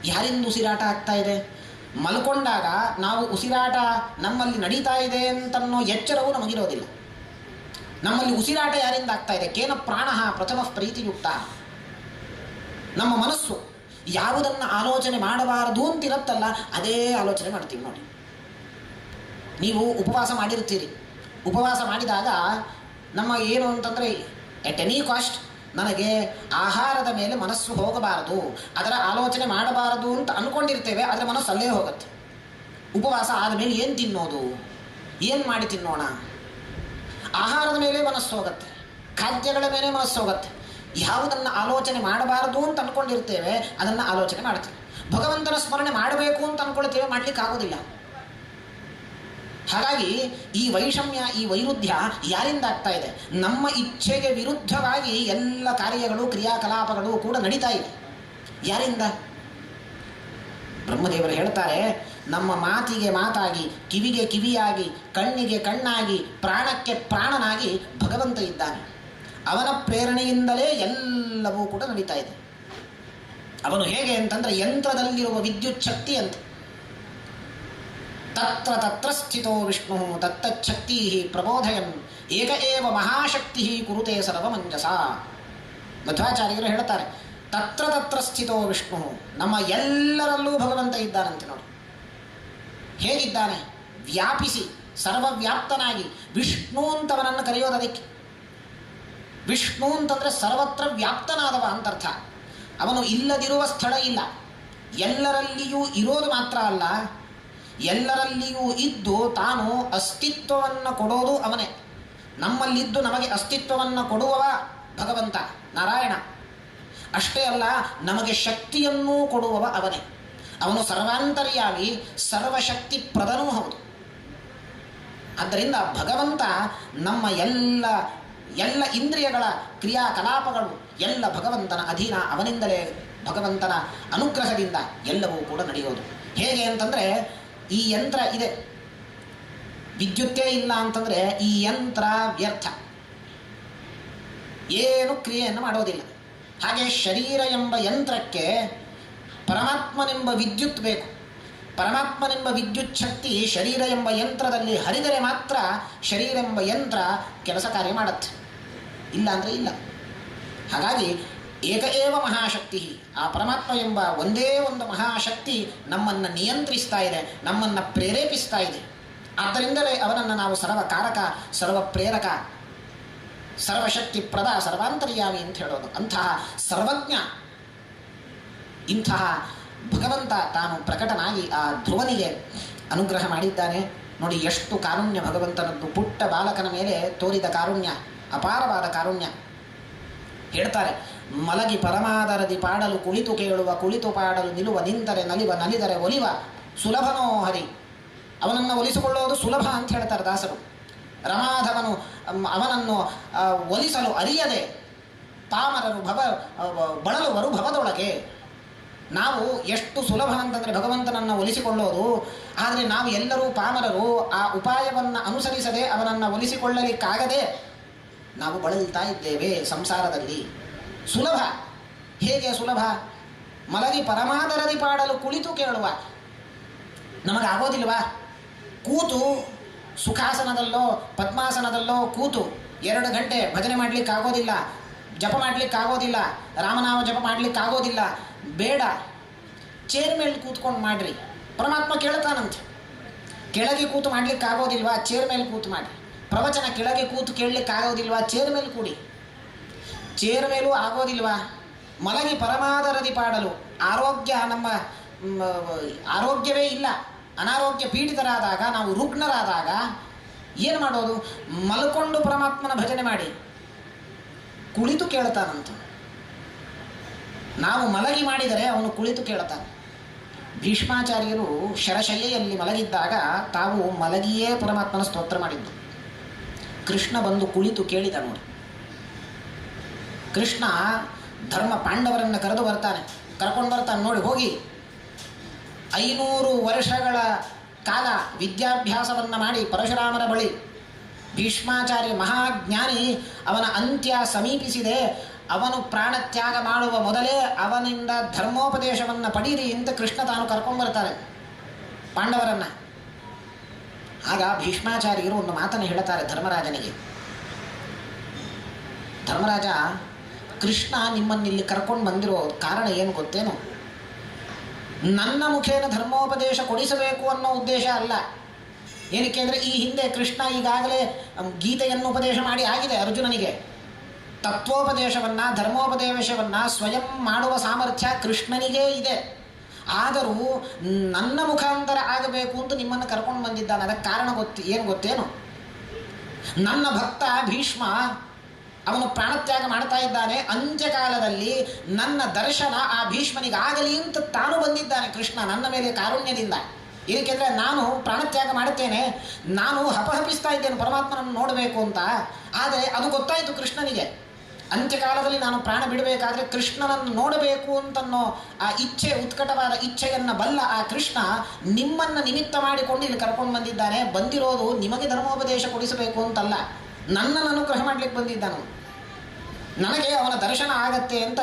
ಯಾರಿಂದ ಉಸಿರಾಟ ಆಗ್ತಾ ಇದೆ? ಮಲ್ಕೊಂಡಾಗ ನಾವು ಉಸಿರಾಟ ನಮ್ಮಲ್ಲಿ ನಡೀತಾ ಇದೆ ಅಂತನ್ನೋ ಎಚ್ಚರವೂ ನಮಗಿರೋದಿಲ್ಲ. ನಮ್ಮಲ್ಲಿ ಉಸಿರಾಟ ಯಾರಿಂದ ಆಗ್ತಾ ಇದೆ? ಕೇನ ಪ್ರಾಣಃ ಪ್ರಥಮ ಪ್ರೀತಿಯುಕ್ತ. ನಮ್ಮ ಮನಸ್ಸು ಯಾವುದನ್ನು ಆಲೋಚನೆ ಮಾಡಬಾರದು ಅಂತಿರತ್ತಲ್ಲ, ಅದೇ ಆಲೋಚನೆ ಮಾಡ್ತೀವಿ ನೋಡಿ. ನೀವು ಉಪವಾಸ ಮಾಡಿರ್ತೀರಿ. ಉಪವಾಸ ಮಾಡಿದಾಗ ನಮ್ಮ ಏನು ಅಂತಂದರೆ, ಎಟ್ ಎನಿ ಕಾಸ್ಟ್ ನನಗೆ ಆಹಾರದ ಮೇಲೆ ಮನಸ್ಸು ಹೋಗಬಾರದು, ಅದರ ಆಲೋಚನೆ ಮಾಡಬಾರದು ಅಂತ ಅಂದ್ಕೊಂಡಿರ್ತೇವೆ. ಆದರೆ ಮನಸ್ಸು ಅಲ್ಲೇ ಹೋಗುತ್ತೆ. ಉಪವಾಸ ಆದಮೇಲೆ ಏನು ತಿನ್ನೋದು, ಏನು ಮಾಡಿ ತಿನ್ನೋಣ, ಆಹಾರದ ಮೇಲೆ ಮನಸ್ಸು ಹೋಗುತ್ತೆ, ಖಾದ್ಯಗಳ ಮೇಲೆ ಮನಸ್ಸು ಹೋಗುತ್ತೆ. ಯಾವುದನ್ನು ಆಲೋಚನೆ ಮಾಡಬಾರದು ಅಂತ ಅಂದ್ಕೊಂಡಿರ್ತೇವೆ ಅದನ್ನು ಆಲೋಚನೆ ಮಾಡ್ತೇವೆ. ಭಗವಂತನ ಸ್ಮರಣೆ ಮಾಡಬೇಕು ಅಂತ ಅಂದ್ಕೊಳ್ತೇವೆ, ಮಾಡಲಿಕ್ಕೆ ಆಗೋದಿಲ್ಲ. ಹಾಗಾಗಿ ಈ ವೈಷಮ್ಯ, ಈ ವೈರುಧ್ಯ ಯಾರಿಂದ ಆಗ್ತಾ ಇದೆ? ನಮ್ಮ ಇಚ್ಛೆಗೆ ವಿರುದ್ಧವಾಗಿ ಎಲ್ಲ ಕಾರ್ಯಗಳು, ಕ್ರಿಯಾಕಲಾಪಗಳು ಕೂಡ ನಡೀತಾ ಇದೆ. ಯಾರಿಂದ? ಬ್ರಹ್ಮದೇವರು ಹೇಳ್ತಾರೆ, ನಮ್ಮ ಮಾತಿಗೆ ಮಾತಾಗಿ, ಕಿವಿಗೆ ಕಿವಿಯಾಗಿ, ಕಣ್ಣಿಗೆ ಕಣ್ಣಾಗಿ, ಪ್ರಾಣಕ್ಕೆ ಪ್ರಾಣನಾಗಿ ಭಗವಂತ ಇದ್ದಾನೆ. ಅವನ ಪ್ರೇರಣೆಯಿಂದಲೇ ಎಲ್ಲವೂ ಕೂಡ ನಡೀತಾ ಇದೆ. ಅವನು ಹೇಗೆ ಅಂತಂದ್ರೆ, ಯಂತ್ರದಲ್ಲಿರುವ ವಿದ್ಯುತ್ ಶಕ್ತಿ ಅಂತ. ತತ್ರ ತತ್ರ ಸ್ಥಿತೋ ವಿಷ್ಣು ತತ್ತಚ್ಛಕ್ತಿ ಪ್ರಬೋಧಯನ್ ಏಕ ಏವ ಮಹಾಶಕ್ತಿ ಕುರುತೆ ಸರ್ವಮಂಜಸ. ಮಧ್ವಾಚಾರ್ಯರು ಹೇಳ್ತಾರೆ, ತತ್ರ ತತ್ರ ಸ್ಥಿತೋ ವಿಷ್ಣು, ನಮ್ಮ ಎಲ್ಲರಲ್ಲೂ ಭಗವಂತ ಇದ್ದಾನಂತೆ ನೋಡಿ. ಹೇಗಿದ್ದಾನೆ? ವ್ಯಾಪಿಸಿ, ಸರ್ವವ್ಯಾಪ್ತನಾಗಿ. ವಿಷ್ಣು ಅಂತವನನ್ನು ಕರೆಯೋದು ಅದಕ್ಕೆ. ವಿಷ್ಣು ಅಂತಂದರೆ ಸರ್ವತ್ರ ವ್ಯಾಪ್ತನಾದವ ಅಂತರ್ಥ. ಅವನು ಇಲ್ಲದಿರುವ ಸ್ಥಳ ಇಲ್ಲ. ಎಲ್ಲರಲ್ಲಿಯೂ ಇರೋದು ಮಾತ್ರ ಅಲ್ಲ, ಎಲ್ಲರಲ್ಲಿಯೂ ಇದ್ದು ತಾನು ಅಸ್ತಿತ್ವವನ್ನು ಕೊಡೋದು ಅವನೇ. ನಮ್ಮಲ್ಲಿದ್ದು ನಮಗೆ ಅಸ್ತಿತ್ವವನ್ನು ಕೊಡುವವ ಭಗವಂತ ನಾರಾಯಣ. ಅಷ್ಟೇ ಅಲ್ಲ, ನಮಗೆ ಶಕ್ತಿಯನ್ನೂ ಕೊಡುವವ ಅವನೇ. ಅವನು ಸರ್ವಾಂತರ್ಯಾಮಿ, ಸರ್ವಶಕ್ತಿ ಪ್ರದನೂ ಹೌದು. ಆದ್ದರಿಂದ ಭಗವಂತ ನಮ್ಮ ಎಲ್ಲ ಇಂದ್ರಿಯಗಳ ಕ್ರಿಯಾಕಲಾಪಗಳು ಎಲ್ಲ ಭಗವಂತನ ಅಧೀನ. ಅವನಿಂದಲೇ, ಭಗವಂತನ ಅನುಗ್ರಹದಿಂದ ಎಲ್ಲವೂ ಕೂಡ ನಡೆಯೋದು. ಹೇಗೆ ಅಂತಂದರೆ, ಈ ಯಂತ್ರ ಇದೆ, ವಿದ್ಯುತ್ತೇ ಇಲ್ಲ ಅಂತಂದರೆ ಈ ಯಂತ್ರ ವ್ಯರ್ಥ, ಏನು ಕ್ರಿಯೆಯನ್ನು ಮಾಡೋದಿಲ್ಲ. ಹಾಗೆ ಶರೀರ ಎಂಬ ಯಂತ್ರಕ್ಕೆ ಪರಮಾತ್ಮನೆಂಬ ವಿದ್ಯುತ್ ಬೇಕು. ಪರಮಾತ್ಮನೆಂಬ ವಿದ್ಯುತ್ ಶಕ್ತಿ ಶರೀರ ಎಂಬ ಯಂತ್ರದಲ್ಲಿ ಹರಿದರೆ ಮಾತ್ರ ಶರೀರ ಎಂಬ ಯಂತ್ರ ಕೆಲಸ ಕಾರ್ಯ ಮಾಡುತ್ತೆ, ಇಲ್ಲ ಅಂದರೆ ಇಲ್ಲ. ಹಾಗಾಗಿ ಏಕ ಏವ ಮಹಾಶಕ್ತಿ, ಆ ಪರಮಾತ್ಮ ಎಂಬ ಒಂದೇ ಒಂದು ಮಹಾಶಕ್ತಿ ನಮ್ಮನ್ನು ನಿಯಂತ್ರಿಸ್ತಾ ಇದೆ, ನಮ್ಮನ್ನು ಪ್ರೇರೇಪಿಸ್ತಾ ಇದೆ. ಆದ್ದರಿಂದಲೇ ಅವನನ್ನು ನಾವು ಸರ್ವಕಾರಕ, ಸರ್ವ ಪ್ರೇರಕ, ಸರ್ವಶಕ್ತಿ ಪ್ರದ, ಸರ್ವಾಂತರ್ಯಾಮಿ ಅಂತ ಹೇಳೋದು. ಅಂತಹ ಸರ್ವಜ್ಞ, ಇಂತಹ ಭಗವಂತ ತಾನು ಪ್ರಕಟನಾಗಿ ಆ ಧ್ರುವನಿಗೆ ಅನುಗ್ರಹ ಮಾಡಿದ್ದಾನೆ. ನೋಡಿ ಎಷ್ಟು ಕಾರುಣ್ಯ ಭಗವಂತನದ್ದು. ಪುಟ್ಟ ಬಾಲಕನ ಮೇಲೆ ತೋರಿದ ಕಾರುಣ್ಯ, ಅಪಾರವಾದ ಕಾರುಣ್ಯ. ಹೇಳ್ತಾರೆ, ಮಲಗಿ ಪರಮಾದರದಿ ಪಾಡಲು ಕುಳಿತು ಕೇಳುವ, ಕುಳಿತು ಪಾಡಲು ನಿಲುವ, ನಿಂತರೆ ನಲಿವ, ನಲಿದರೆ ಒಲಿವ, ಸುಲಭನೋ ಹರಿ. ಅವನನ್ನು ಒಲಿಸಿಕೊಳ್ಳುವುದು ಸುಲಭ ಅಂತ ಹೇಳ್ತಾರೆ ದಾಸರು. ರಮಾಧವನು ಅವನನ್ನು ಒಲಿಸಲು ಅರಿಯದೆ ಪಾಮರರು ಬಳಲುವರು ಭವದೊಳಗೆ. ನಾವು ಎಷ್ಟು ಸುಲಭ ಅಂತಂದರೆ ಭಗವಂತನನ್ನು ಒಲಿಸಿಕೊಳ್ಳೋದು, ಆದರೆ ನಾವು ಎಲ್ಲರೂ ಪಾಮರರು. ಆ ಉಪಾಯವನ್ನು ಅನುಸರಿಸದೆ ಅವನನ್ನು ಒಲಿಸಿಕೊಳ್ಳಲಿಕ್ಕಾಗದೆ ನಾವು ಬಳಲ್ತಾ ಇದ್ದೇವೆ ಸಂಸಾರದಲ್ಲಿ. ಸುಲಭ ಹೇಗೆ ಸುಲಭ? ಮಲಗಿ ಪರಮಾದರದಿ ಪಾಡಲು ಕುಳಿತು ಕೇಳುವ. ನಮಗಾಗೋದಿಲ್ವಾ? ಕೂತು ಸುಖಾಸನದಲ್ಲೋ ಪದ್ಮಾಸನದಲ್ಲೋ ಕೂತು 2 ಗಂಟೆ ಭಜನೆ ಮಾಡಲಿಕ್ಕಾಗೋದಿಲ್ಲ, ಜಪ ಮಾಡಲಿಕ್ಕಾಗೋದಿಲ್ಲ, ರಾಮನಾಮ ಜಪ ಮಾಡಲಿಕ್ಕಾಗೋದಿಲ್ಲ. ಬೇಡ, ಚೇರ್ ಮೇಲೆ ಕೂತ್ಕೊಂಡು ಮಾಡ್ರಿ, ಪರಮಾತ್ಮ ಕೇಳ್ತಾನಂತೆ. ಕೆಳಗೆ ಕೂತು ಮಾಡಲಿಕ್ಕಾಗೋದಿಲ್ವಾ? ಚೇರ್ ಮೇಲೆ ಕೂತು ಮಾಡಿ. ಪ್ರವಚನ ಕೆಳಗೆ ಕೂತು ಕೇಳಲಿಕ್ಕಾಗೋದಿಲ್ವಾ? ಚೇರ್ ಮೇಲೆ ಕೂಡಿ. ಚೇರ್ ಮೇಲೂ ಆಗೋದಿಲ್ವಾ? ಮಲಗಿ ಪರಮಾದರದಿ ಪಾಡಲು. ನಮ್ಮ ಆರೋಗ್ಯವೇ ಇಲ್ಲ, ಅನಾರೋಗ್ಯ ಪೀಡಿತರಾದಾಗ, ನಾವು ರುಗ್ಣರಾದಾಗ ಏನು ಮಾಡೋದು? ಮಲ್ಕೊಂಡು ಪರಮಾತ್ಮನ ಭಜನೆ ಮಾಡಿ. ಕುಳಿತು ಕೇಳ್ತಾನಂತ. ನಾವು ಮಲಗಿ ಮಾಡಿದರೆ ಅವನು ಕುಳಿತು ಕೇಳ್ತಾನೆ. ಭೀಷ್ಮಾಚಾರ್ಯರು ಶರಶಯ್ಯೆಯಲ್ಲಿ ಮಲಗಿದ್ದಾಗ ತಾವು ಮಲಗಿಯೇ ಪರಮಾತ್ಮನ ಸ್ತೋತ್ರ ಮಾಡಿದ್ದು. ಕೃಷ್ಣ ಬಂದು ಕುಳಿತು ಕೇಳಿದ ನೋಡಿ. ಕೃಷ್ಣ ಧರ್ಮ ಪಾಂಡವರನ್ನು ಕರ್ಕೊಂಡು ಬರ್ತಾನೆ ನೋಡಿ. ಹೋಗಿ 500 ವರ್ಷಗಳ ಕಾಲ ವಿದ್ಯಾಭ್ಯಾಸವನ್ನು ಮಾಡಿ ಪರಶುರಾಮನ ಬಳಿ ಭೀಷ್ಮಾಚಾರ್ಯ ಮಹಾಜ್ಞಾನಿ, ಅವನ ಅಂತ್ಯ ಸಮೀಪಿಸಿದೆ, ಅವನು ಪ್ರಾಣತ್ಯಾಗ ಮಾಡುವ ಮೊದಲೇ ಅವನಿಂದ ಧರ್ಮೋಪದೇಶವನ್ನು ಪಡೀರಿ ಅಂತ ಕೃಷ್ಣ ತಾನು ಕರ್ಕೊಂಡ್ಬರ್ತಾರೆ ಪಾಂಡವರನ್ನು. ಆಗ ಭೀಷ್ಮಾಚಾರ್ಯರು ಒಂದು ಮಾತನ್ನು ಹೇಳ್ತಾರೆ ಧರ್ಮರಾಜನಿಗೆ. ಧರ್ಮರಾಜ, ಕೃಷ್ಣ ನಿಮ್ಮನ್ನಿಲ್ಲಿ ಕರ್ಕೊಂಡು ಬಂದಿರೋ ಕಾರಣ ಏನು ಗೊತ್ತೇನು? ನನ್ನ ಮುಖೇನ ಧರ್ಮೋಪದೇಶ ಕೊಡಿಸಬೇಕು ಅನ್ನೋ ಉದ್ದೇಶ ಅಲ್ಲ. ಏನಕ್ಕೆ ಅಂದರೆ ಈ ಹಿಂದೆ ಕೃಷ್ಣ ಈಗಾಗಲೇ ಗೀತೆಯನ್ನು ಉಪದೇಶ ಮಾಡಿ ಆಗಿದೆ ಅರ್ಜುನನಿಗೆ. ತತ್ವೋಪದೇಶವನ್ನು, ಧರ್ಮೋಪದೇಶವನ್ನು ಸ್ವಯಂ ಮಾಡುವ ಸಾಮರ್ಥ್ಯ ಕೃಷ್ಣನಿಗೇ ಇದೆ. ಆದರೂ ನನ್ನ ಮುಖಾಂತರ ಆಗಬೇಕು ಅಂತ ನಿಮ್ಮನ್ನು ಕರ್ಕೊಂಡು ಬಂದಿದ್ದಾನೆ. ಅದಕ್ಕೆ ಕಾರಣ ಏನು ಗೊತ್ತೇನು? ನನ್ನ ಭಕ್ತ ಭೀಷ್ಮ ಅವನು ಪ್ರಾಣತ್ಯಾಗ ಮಾಡ್ತಾ ಇದ್ದಾನೆ. ಅಂತ್ಯಕಾಲದಲ್ಲಿ ನನ್ನ ದರ್ಶನ ಆ ಭೀಷ್ಮನಿಗಾಗಲಿ ಅಂತ ತಾನು ಬಂದಿದ್ದಾನೆ ಕೃಷ್ಣ ನನ್ನ ಮೇಲೆ ಕಾರುಣ್ಯದಿಂದ. ಏಕೆಂದರೆ ನಾನು ಪ್ರಾಣತ್ಯಾಗ ಮಾಡುತ್ತೇನೆ, ನಾನು ಹಪಹಪಿಸ್ತಾ ಇದ್ದೇನೆ ಪರಮಾತ್ಮನನ್ನು ನೋಡಬೇಕು ಅಂತ. ಆದರೆ ಅದು ಗೊತ್ತಾಯಿತು ಕೃಷ್ಣನಿಗೆ. ಅಂತ್ಯಕಾಲದಲ್ಲಿ ನಾನು ಪ್ರಾಣ ಬಿಡಬೇಕಾದ್ರೆ ಕೃಷ್ಣನನ್ನು ನೋಡಬೇಕು ಅಂತನ್ನೋ ಆ ಇಚ್ಛೆ, ಉತ್ಕಟವಾದ ಇಚ್ಛೆಯನ್ನು ಬಲ್ಲ ಆ ಕೃಷ್ಣ ನಿಮ್ಮನ್ನು ನಿಮಿತ್ತ ಮಾಡಿಕೊಂಡು ಇಲ್ಲಿ ಕರ್ಕೊಂಡು ಬಂದಿದ್ದಾನೆ. ಬಂದಿರೋದು ನಿಮಗೆ ಧರ್ಮೋಪದೇಶ ಕೊಡಿಸಬೇಕು ಅಂತಲ್ಲ, ನನ್ನನ್ನು ಅನುಗ್ರಹ ಮಾಡಲಿಕ್ಕೆ ಬಂದಿದ್ದಾನು. ನನಗೆ ಅವನ ದರ್ಶನ ಆಗತ್ತೆ ಅಂತ,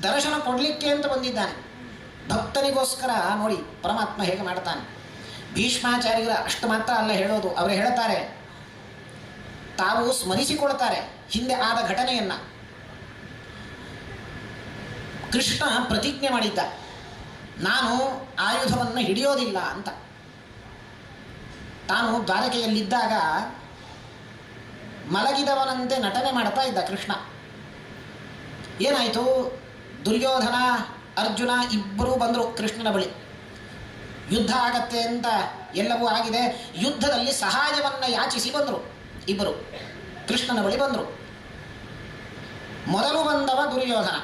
ದರ್ಶನ ಕೊಡಲಿಕ್ಕೆ ಅಂತ ಬಂದಿದ್ದಾನೆ. ಭಕ್ತನಿಗೋಸ್ಕರ ನೋಡಿ ಪರಮಾತ್ಮ ಹೇಗೆ ಮಾಡ್ತಾನೆ. ಭೀಷ್ಮಾಚಾರ್ಯರ ಅಷ್ಟು ಮಾತ್ರ ಅಲ್ಲ ಹೇಳೋದು, ಅವರು ಹೇಳ್ತಾರೆ, ತಾವು ಸ್ಮರಿಸಿಕೊಳ್ತಾರೆ ಹಿಂದೆ ಆದ ಘಟನೆಯನ್ನು. ಕೃಷ್ಣ ಪ್ರತಿಜ್ಞೆ ಮಾಡಿದ್ದ, ನಾನು ಆಯುಧವನ್ನು ಹಿಡಿಯೋದಿಲ್ಲ ಅಂತ. ತಾನು ದ್ವಾರಕೆಯಲ್ಲಿದ್ದಾಗ ಮಲಗಿದವನಂತೆ ನಟನೆ ಮಾಡ್ತಾ ಇದ್ದ ಕೃಷ್ಣ. ಏನಾಯಿತು? ದುರ್ಯೋಧನ, ಅರ್ಜುನ ಇಬ್ಬರೂ ಬಂದರು ಕೃಷ್ಣನ ಬಳಿ. ಯುದ್ಧ ಆಗತ್ತೆ ಅಂತ ಎಲ್ಲವೂ ಆಗಿದೆ. ಯುದ್ಧದಲ್ಲಿ ಸಹಾಯವನ್ನು ಯಾಚಿಸಿ ಬಂದರು ಇಬ್ಬರು, ಕೃಷ್ಣನ ಬಳಿ ಬಂದರು. ಮೊದಲು ಬಂದವ ದುರ್ಯೋಧನ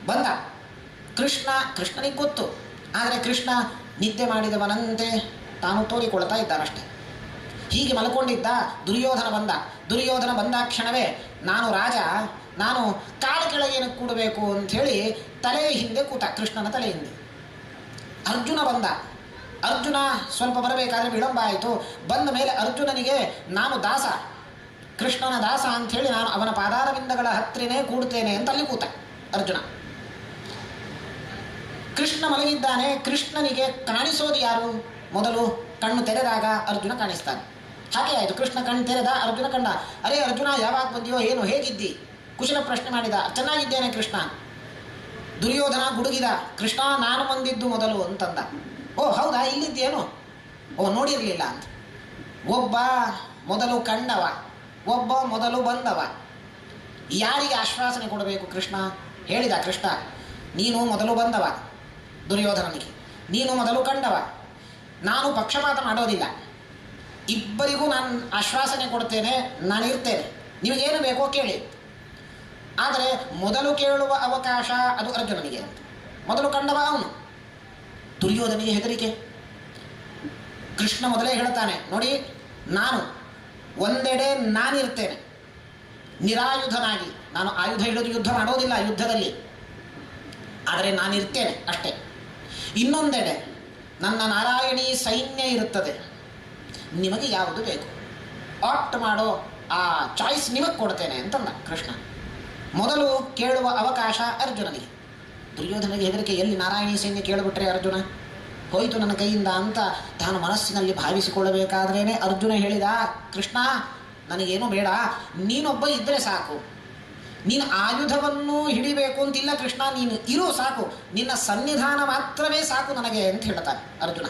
ಬಂದ. ಕೃಷ್ಣನಿಗೆ ಗೊತ್ತು. ಆದರೆ ಕೃಷ್ಣ ನಿದ್ದೆ ಮಾಡಿದವನಂತೆ ತಾನು ತೋರಿಕೊಳ್ತಾ ಇದ್ದಾನಷ್ಟೆ. ಹೀಗೆ ಮಲ್ಕೊಂಡಿದ್ದ. ದುರ್ಯೋಧನ ಬಂದ ಕ್ಷಣವೇ ನಾನು ರಾಜ, ನಾನು ಕಾಲು ಕೆಳಗೇನು ಕೂಡಬೇಕು ಅಂಥೇಳಿ ತಲೆಯ ಹಿಂದೆ ಕೂತ, ಕೃಷ್ಣನ ತಲೆ ಹಿಂದೆ. ಅರ್ಜುನ ಬಂದ. ಅರ್ಜುನ ಸ್ವಲ್ಪ ಬರಬೇಕಾದ್ರೆ ವಿಳಂಬ ಆಯಿತು. ಬಂದ ಮೇಲೆ ಅರ್ಜುನನಿಗೆ ನಾನು ದಾಸ, ಕೃಷ್ಣನ ದಾಸ ಅಂಥೇಳಿ ನಾನು ಅವನ ಪಾದಾರವಿಂದಗಳ ಹತ್ತಿರನೇ ಕೂಡ್ತೇನೆ ಅಂತ ಅಲ್ಲಿ ಕೂತ ಅರ್ಜುನ. ಕೃಷ್ಣ ಮಲಗಿದ್ದಾನೆ. ಕೃಷ್ಣನಿಗೆ ಕಾಣಿಸೋದು ಯಾರು? ಮೊದಲು ಕಣ್ಣು ತೆರೆದಾಗ ಅರ್ಜುನ ಕಾಣಿಸ್ತಾನೆ. ಹಾಗೆ ಆಯಿತು. ಕೃಷ್ಣ ಕಣ್ಣು ತೆರೆದ, ಅರ್ಜುನ ಕಂಡ. ಅರೇ ಅರ್ಜುನ, ಯಾವಾಗ ಬಂದಿಯೋ, ಏನು, ಹೇಗಿದ್ದಿ? ಕುಶಲ ಪ್ರಶ್ನೆ ಮಾಡಿದ. ಚೆನ್ನಾಗಿದ್ದೇನೆ ಕೃಷ್ಣ. ದುರ್ಯೋಧನ ಗುಡುಗಿದ, ಕೃಷ್ಣ ನಾನು ಬಂದಿದ್ದು ಮೊದಲು ಅಂತಂದ. ಓ ಹೌದಾ, ಇಲ್ಲಿದ್ದೇನು? ಓ ನೋಡಿರಲಿಲ್ಲ ಅಂತ. ಒಬ್ಬ ಮೊದಲು ಕಂಡವ, ಒಬ್ಬ ಮೊದಲು ಬಂದವ. ಯಾರಿಗೆ ಆಶ್ವಾಸನೆ ಕೊಡಬೇಕು ಕೃಷ್ಣ? ಹೇಳಿದ ಕೃಷ್ಣ, ನೀನು ಮೊದಲು ಬಂದವ ದುರ್ಯೋಧನನಿಗೆ, ನೀನು ಮೊದಲು ಕಂಡವ. ನಾನು ಪಕ್ಷಪಾತ ಮಾಡೋದಿಲ್ಲ, ಇಬ್ಬರಿಗೂ ನಾನು ಆಶ್ವಾಸನೆ ಕೊಡ್ತೇನೆ, ನಾನು ಇರ್ತೇನೆ, ನಿಮಗೇನು ಬೇಕೋ ಕೇಳಿ. ಆದರೆ ಮೊದಲು ಕೇಳುವ ಅವಕಾಶ ಅದು ಅರ್ಜುನನಿಗೆ. ಮೊದಲು ಕಂಡವ ಅವನು. ದುರ್ಯೋಧನಿಗೆ ಹೆದರಿಕೆ. ಕೃಷ್ಣ ಮೊದಲೇ ಹೇಳ್ತಾನೆ, ನೋಡಿ ನಾನು ಒಂದೆಡೆ ನಾನಿರ್ತೇನೆ ನಿರಾಯುಧನಾಗಿ, ನಾನು ಆಯುಧ ಹಿಡಿದು ಯುದ್ಧ ಮಾಡೋದಿಲ್ಲ ಯುದ್ಧದಲ್ಲಿ, ಆದರೆ ನಾನಿರ್ತೇನೆ ಅಷ್ಟೇ. ಇನ್ನೊಂದೆಡೆ ನನ್ನ ನಾರಾಯಣೀ ಸೈನ್ಯ ಇರುತ್ತದೆ, ನಿಮಗೆ ಯಾವುದು ಬೇಕು ಆಪ್ಟ್ ಮಾಡೋ ಆ ಚಾಯ್ಸ್ ನಿಮಗೆ ಕೊಡ್ತೇನೆ ಅಂತಂದ ಕೃಷ್ಣ. ಮೊದಲು ಕೇಳುವ ಅವಕಾಶ ಅರ್ಜುನನಿಗೆ. ದುರ್ಯೋಧನಿಗೆ ಹೆದರಿಕೆ, ಎಲ್ಲಿ ನಾರಾಯಣೀ ಸೈನ್ಯ ಕೇಳಿಬಿಟ್ರೆ ಅರ್ಜುನ ಹೋಯಿತು ನನ್ನ ಕೈಯಿಂದ ಅಂತ ತಾನು ಮನಸ್ಸಿನಲ್ಲಿ ಭಾವಿಸಿಕೊಳ್ಳಬೇಕಾದ್ರೇನೆ ಅರ್ಜುನ ಹೇಳಿದ, ಕೃಷ್ಣ ನನಗೇನು ಬೇಡ, ನೀನೊಬ್ಬ ಇದ್ದರೆ ಸಾಕು, ನೀನು ಆಯುಧವನ್ನು ಹಿಡಿಬೇಕು ಅಂತಿಲ್ಲ ಕೃಷ್ಣ, ನೀನು ಇರು ಸಾಕು, ನಿನ್ನ ಸನ್ನಿಧಾನ ಮಾತ್ರವೇ ಸಾಕು ನನಗೆ ಅಂತ ಹೇಳ್ತಾನೆ ಅರ್ಜುನ.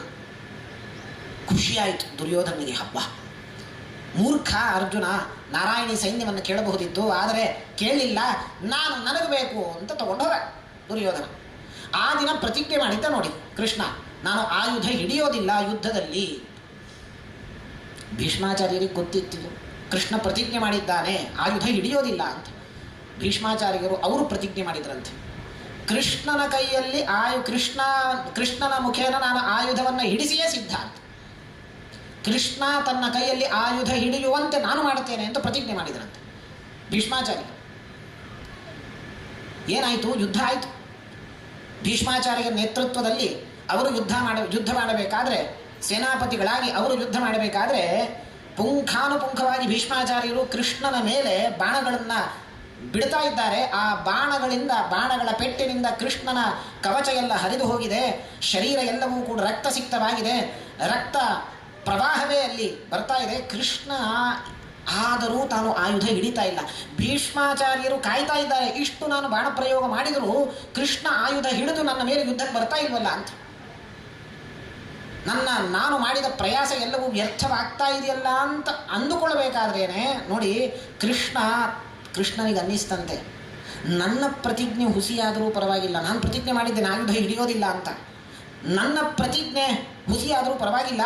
ಖುಷಿಯಾಯಿತು ದುರ್ಯೋಧನಿಗೆ. ಹಬ್ಬ, ಮೂರ್ಖ ಅರ್ಜುನ, ನಾರಾಯಣಿ ಸೈನ್ಯವನ್ನು ಕೇಳಬಹುದಿತ್ತು, ಆದರೆ ಕೇಳಲಿಲ್ಲ, ನನಗೆ ಬೇಕು ಅಂತ ತಗೊಂಡು ಹೋದ ದುರ್ಯೋಧನ. ಆ ದಿನ ಪ್ರತಿಜ್ಞೆ ಮಾಡಿದ್ದ ನೋಡಿ ಕೃಷ್ಣ, ನಾನು ಆಯುಧ ಹಿಡಿಯೋದಿಲ್ಲ ಯುದ್ಧದಲ್ಲಿ. ಭೀಷ್ಮಾಚಾರ್ಯರಿಗೆ ಗೊತ್ತಿತ್ತು ಕೃಷ್ಣ ಪ್ರತಿಜ್ಞೆ ಮಾಡಿದ್ದಾನೆ ಆಯುಧ ಹಿಡಿಯೋದಿಲ್ಲ ಅಂತ. ಭೀಷ್ಮಾಚಾರ್ಯರು ಅವರು ಪ್ರತಿಜ್ಞೆ ಮಾಡಿದ್ರಂತೆ, ಕೃಷ್ಣನ ಕೈಯಲ್ಲಿ ಕೃಷ್ಣನ ಮುಖೇನ ನಾನು ಆಯುಧವನ್ನು ಹಿಡಿಸಿಯೇ ಸಿದ್ಧ ಅಂತ. ಕೃಷ್ಣ ತನ್ನ ಕೈಯಲ್ಲಿ ಆಯುಧ ಹಿಡಿಯುವಂತೆ ನಾನು ಮಾಡುತ್ತೇನೆ ಅಂತ ಪ್ರತಿಜ್ಞೆ ಮಾಡಿದ್ರಂತೆ ಭೀಷ್ಮಾಚಾರ್ಯ. ಏನಾಯಿತು? ಯುದ್ಧ ಆಯಿತು. ಭೀಷ್ಮಾಚಾರ್ಯರ ನೇತೃತ್ವದಲ್ಲಿ ಅವರು ಯುದ್ಧ ಮಾಡಬೇಕಾದ್ರೆ, ಸೇನಾಪತಿಗಳಾಗಿ ಅವರು ಯುದ್ಧ ಮಾಡಬೇಕಾದ್ರೆ ಪುಂಖಾನುಪುಂಖವಾಗಿ ಭೀಷ್ಮಾಚಾರ್ಯರು ಕೃಷ್ಣನ ಮೇಲೆ ಬಾಣಗಳನ್ನು ಬಿಡ್ತಾ ಇದ್ದಾರೆ. ಆ ಬಾಣಗಳ ಪೆಟ್ಟಿನಿಂದ ಕೃಷ್ಣನ ಕವಚ ಎಲ್ಲ ಹರಿದು ಹೋಗಿದೆ, ಶರೀರ ಎಲ್ಲವೂ ಕೂಡ ರಕ್ತಸಿಕ್ತವಾಗಿದೆ, ರಕ್ತ ಪ್ರವಾಹವೇ ಅಲ್ಲಿ ಬರ್ತಾ ಇದೆ. ಕೃಷ್ಣ ಆದರೂ ತಾನು ಆಯುಧ ಹಿಡಿತಾ ಇಲ್ಲ. ಭೀಷ್ಮಾಚಾರ್ಯರು ಕಾಯ್ತಾ ಇದ್ದಾರೆ, ಇಷ್ಟು ನಾನು ಬಾಣ ಪ್ರಯೋಗ ಮಾಡಿದರೂ ಕೃಷ್ಣ ಆಯುಧ ಹಿಡಿದು ನನ್ನ ಮೇಲೆ ಯುದ್ಧಕ್ಕೆ ಬರ್ತಾ ಇಲ್ವಲ್ಲ ಅಂತ. ನಾನು ಮಾಡಿದ ಪ್ರಯಾಸ ಎಲ್ಲವೂ ವ್ಯರ್ಥವಾಗ್ತಾ ಇದೆಯಲ್ಲ ಅಂತ ಅಂದುಕೊಳ್ಬೇಕಾದ್ರೇನೆ ನೋಡಿ ಕೃಷ್ಣನಿಗೆ ಅನ್ನಿಸ್ತಂತೆ, ನನ್ನ ಪ್ರತಿಜ್ಞೆ ಹುಸಿಯಾದರೂ ಪರವಾಗಿಲ್ಲ, ನಾನು ಪ್ರತಿಜ್ಞೆ ಮಾಡಿದ್ದೇನೆ ಆಯುಧ ಹಿಡಿಯೋದಿಲ್ಲ ಅಂತ, ನನ್ನ ಪ್ರತಿಜ್ಞೆ ಹುಸಿಯಾದರೂ ಪರವಾಗಿಲ್ಲ,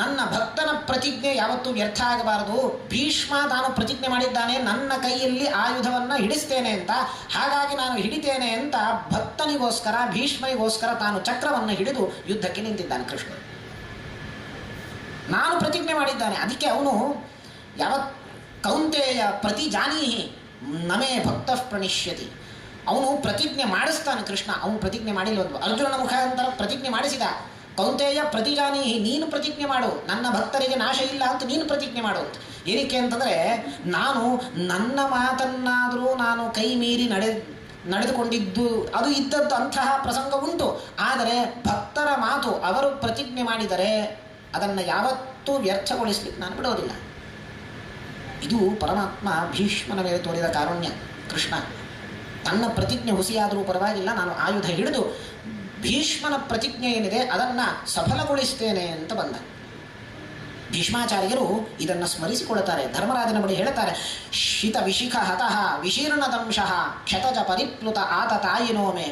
ನನ್ನ ಭಕ್ತನ ಪ್ರತಿಜ್ಞೆ ಯಾವತ್ತೂ ವ್ಯರ್ಥ ಆಗಬಾರದು. ಭೀಷ್ಮ ತಾನು ಪ್ರತಿಜ್ಞೆ ಮಾಡಿದ್ದಾನೆ ನನ್ನ ಕೈಯಲ್ಲಿ ಆಯುಧವನ್ನು ಹಿಡಿಸ್ತೇನೆ ಅಂತ, ಹಾಗಾಗಿ ನಾನು ಹಿಡಿತೇನೆ ಅಂತ ಭಕ್ತನಿಗೋಸ್ಕರ ಭೀಷ್ಮನಿಗೋಸ್ಕರ ತಾನು ಚಕ್ರವನ್ನು ಹಿಡಿದು ಯುದ್ಧಕ್ಕೆ ನಿಂತಿದ್ದಾನೆ ಕೃಷ್ಣ. ನಾನು ಪ್ರತಿಜ್ಞೆ ಮಾಡಿದ್ದಾನೆ, ಅದಕ್ಕೆ ಅವನು ಕೌಂತೆಯ ಪ್ರತಿ ಜಾನೀಹಿ ನಮೇ ಭಕ್ತ ಪ್ರಣಶ್ಯತಿ, ಅವನು ಪ್ರತಿಜ್ಞೆ ಮಾಡಿಸ್ತಾನೆ ಕೃಷ್ಣ. ಅವನು ಪ್ರತಿಜ್ಞೆ ಮಾಡಿಲ್ವೊಂದು ಅರ್ಜುನನ ಮುಖಾಂತರ ಪ್ರತಿಜ್ಞೆ ಮಾಡಿಸಿದ. ಕೌಂತೆಯ ಪ್ರತಿಜಾನೀಹಿ, ನೀನು ಪ್ರತಿಜ್ಞೆ ಮಾಡು, ನನ್ನ ಭಕ್ತರಿಗೆ ನಾಶ ಇಲ್ಲ ಅಂತ ನೀನು ಪ್ರತಿಜ್ಞೆ ಮಾಡು ಅಂತ. ಏನಕ್ಕೆ ಅಂತಂದರೆ, ನನ್ನ ಮಾತನ್ನಾದರೂ ನಾನು ಕೈ ಮೀರಿ ನಡೆದುಕೊಂಡಿದ್ದು ಅದು ಇದ್ದದ್ದು ಅಂತಹ ಪ್ರಸಂಗ ಉಂಟು. ಆದರೆ ಭಕ್ತರ ಮಾತು ಅವರು ಪ್ರತಿಜ್ಞೆ ಮಾಡಿದರೆ ಅದನ್ನು ಯಾವತ್ತೂ ವ್ಯರ್ಥಗೊಳಿಸ್ಲಿಕ್ಕೆ ನಾನು ಬಿಡೋದಿಲ್ಲ. ಇದು ಪರಮಾತ್ಮ ಭೀಷ್ಮನ ಮೇಲೆ ತೋರಿದ ಕಾರುಣ್ಯ. ಕೃಷ್ಣ ತನ್ನ ಪ್ರತಿಜ್ಞೆ ಹುಸಿಯಾದರೂ ಪರವಾಗಿಲ್ಲ, ನಾನು ಆಯುಧ ಹಿಡಿದು ಭೀಷ್ಮನ ಪ್ರತಿಜ್ಞೆ ಏನಿದೆ ಅದನ್ನು ಸಫಲಗೊಳಿಸ್ತೇನೆ ಅಂತ ಬಂದ. ಭೀಷ್ಮಾಚಾರ್ಯರು ಇದನ್ನು ಸ್ಮರಿಸಿಕೊಳ್ಳುತ್ತಾರೆ. ಧರ್ಮರಾಜನ ಬಳಿ ಹೇಳುತ್ತಾರೆ, ಶಿತ ವಿಶಿಖ ಹತಃ ವಿಶೀರ್ಣದಂಶಃ ಕ್ಷತಜ ಪರಿಪ್ಲುತ ಆತತಾಯಿನೋಮೆ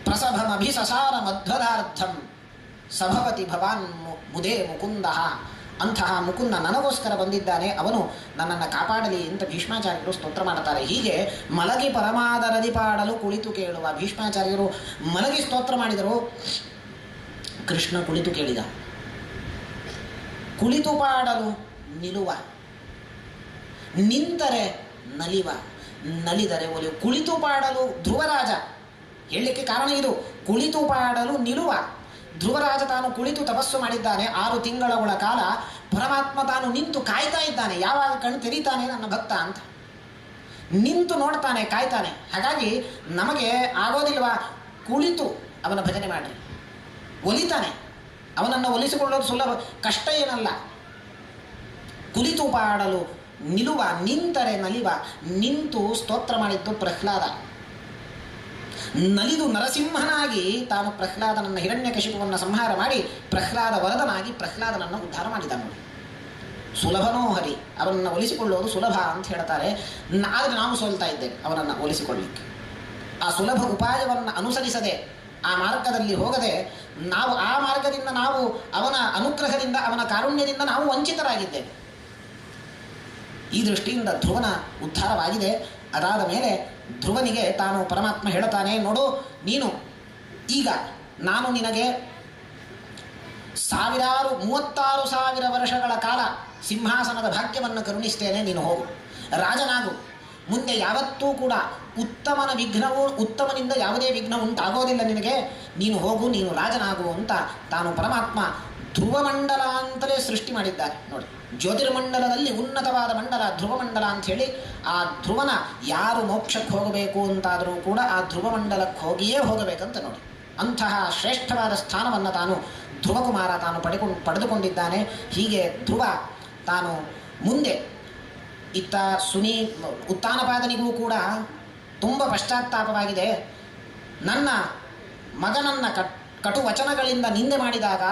ಪ್ರಸಭಮಭಿಸಸಾರ ಮಧ್ವದಾರ್ಥಂ ಸಭವತಿ ಭವಾನ್ ಮುದೇ ಮುಕುಂದ. ಅಂತಹ ಮುಕುಂದ ನನಗೋಸ್ಕರ ಬಂದಿದ್ದಾನೆ, ಅವನು ನನ್ನನ್ನು ಕಾಪಾಡಲಿ ಅಂತ ಭೀಷ್ಮಾಚಾರ್ಯರು ಸ್ತೋತ್ರ ಮಾಡುತ್ತಾರೆ. ಹೀಗೆ ಮಲಗಿ ಪರಮಾದರದಿ ಪಾಡಲು ಕುಳಿತು ಕೇಳುವ. ಭೀಷ್ಮಾಚಾರ್ಯರು ಮಲಗಿ ಸ್ತೋತ್ರ ಮಾಡಿದರು, ಕೃಷ್ಣ ಕುಳಿತು ಕೇಳಿದ. ಕುಳಿತು ಪಾಡಲು ನಿಲುವ, ನಿಂತರೆ ನಲಿವ, ನಲಿದರೆ ಒಲಿವು. ಕುಳಿತು ಪಾಡಲು ಧ್ರುವರಾಜ ಹೇಳಲಿಕ್ಕೆ ಕಾರಣ ಇದು. ಕುಳಿತು ಪಾಡಲು ನಿಲುವ. ಧ್ರುವರಾಜ ತಾನು ಕುಳಿತು ತಪಸ್ಸು ಮಾಡಿದ್ದಾನೆ 6 ತಿಂಗಳ ಕಾಲ. ಪರಮಾತ್ಮ ತಾನು ನಿಂತು ಕಾಯ್ತಾ ಇದ್ದಾನೆ, ಯಾವಾಗ ಕಣ್ಣು ತೆರೀತಾನೆ ನನ್ನ ಭಕ್ತ ಅಂತ ನಿಂತು ನೋಡ್ತಾನೆ, ಕಾಯ್ತಾನೆ. ಹಾಗಾಗಿ ನಮಗೆ ಆಗೋದಿಲ್ವಾ ಕುಳಿತು ಅವನ ಭಜನೆ ಮಾಡ್ರಿ, ಒಲಿತಾನೆ. ಅವನನ್ನು ಒಲಿಸಿಕೊಳ್ಳೋದು ಸುಲಭ, ಕಷ್ಟ ಏನಲ್ಲ. ಕುಳಿತು ಪಾಡಲು ನಿಲುವ, ನಿಂತರೆ ನಲಿವ. ನಿಂತು ಸ್ತೋತ್ರ ಮಾಡಿದ್ದು ಪ್ರಹ್ಲಾದ. ನಲಿದು ನರಸಿಂಹನಾಗಿ ತಾನು ಪ್ರಹ್ಲಾದನನ್ನು, ಹಿರಣ್ಯಕಶಿಪುವನ್ನು ಸಂಹಾರ ಮಾಡಿ ಪ್ರಹ್ಲಾದ ವರದನಾಗಿ ಪ್ರಹ್ಲಾದನನ್ನು ಉದ್ಧಾರ ಮಾಡಿದ ನೋಡಿ. ಸುಲಭನೋ ಹರಿ, ಅವನನ್ನು ಒಲಿಸಿಕೊಳ್ಳುವುದು ಸುಲಭ ಅಂತ ಹೇಳ್ತಾರೆ. ಆದರೆ ನಾವು ಸೋಲ್ತಾ ಇದ್ದೇವೆ ಅವನನ್ನು ಒಲಿಸಿಕೊಳ್ಳಿಕ್ಕೆ. ಆ ಸುಲಭ ಉಪಾಯವನ್ನು ಅನುಸರಿಸದೆ, ಆ ಮಾರ್ಗದಲ್ಲಿ ಹೋಗದೆ, ನಾವು ಆ ಮಾರ್ಗದಿಂದ, ನಾವು ಅವನ ಅನುಗ್ರಹದಿಂದ, ಅವನ ಕಾರುಣ್ಯದಿಂದ ನಾವು ವಂಚಿತರಾಗಿದ್ದೇವೆ. ಈ ದೃಷ್ಟಿಯಿಂದ ಧ್ರುವನ ಉದ್ಧಾರವಾಗಿದೆ. ಅದಾದ ಮೇಲೆ ಧ್ರುವನಿಗೆ ತಾನು ಪರಮಾತ್ಮ ಹೇಳುತ್ತಾನೆ, ನೋಡು, ನೀನು ಈಗ ನಾನು ನಿನಗೆ 36,000 ವರ್ಷಗಳ ಕಾಲ ಸಿಂಹಾಸನದ ಭಾಗ್ಯವನ್ನು ಕರುಣಿಸ್ತೇನೆ, ನೀನು ಹೋಗು, ರಾಜನಾಗು. ಮುಂದೆ ಯಾವತ್ತೂ ಕೂಡ ಉತ್ತಮನಿಂದ ಯಾವುದೇ ವಿಘ್ನ ಉಂಟಾಗೋದಿಲ್ಲ ನಿನಗೆ, ನೀನು ಹೋಗು, ನೀನು ರಾಜನಾಗು ಅಂತ ತಾನು ಪರಮಾತ್ಮ ಧ್ರುವಮಂಡಲ ಅಂತಲೇ ಸೃಷ್ಟಿ ಮಾಡಿದ್ದಾರೆ ನೋಡಿ. ಜ್ಯೋತಿರ್ಮಂಡಲದಲ್ಲಿ ಉನ್ನತವಾದ ಮಂಡಲ ಧ್ರುವಮಂಡಲ ಅಂಥೇಳಿ, ಆ ಧ್ರುವನ ಯಾರು ಮೋಕ್ಷಕ್ಕೆ ಹೋಗಬೇಕು ಅಂತಾದರೂ ಕೂಡ ಆ ಧ್ರುವಮಂಡಲಕ್ಕೆ ಹೋಗಿಯೇ ಹೋಗಬೇಕಂತ ನೋಡಿ. ಅಂತಹ ಶ್ರೇಷ್ಠವಾದ ಸ್ಥಾನವನ್ನು ತಾನು ಧ್ರುವಕುಮಾರ ತಾನು ಪಡೆದುಕೊಂಡಿದ್ದಾನೆ. ಹೀಗೆ ಧ್ರುವ ತಾನು ಮುಂದೆ ಇತ್ತ ಉತ್ತಾನಪಾದನಿಗೂ ಕೂಡ ತುಂಬ ಪಶ್ಚಾತ್ತಾಪವಾಗಿದೆ. ನನ್ನ ಮಗನನ್ನು ಕಟು ವಚನಗಳಿಂದ ನಿಂದೆ ಮಾಡಿದಾಗ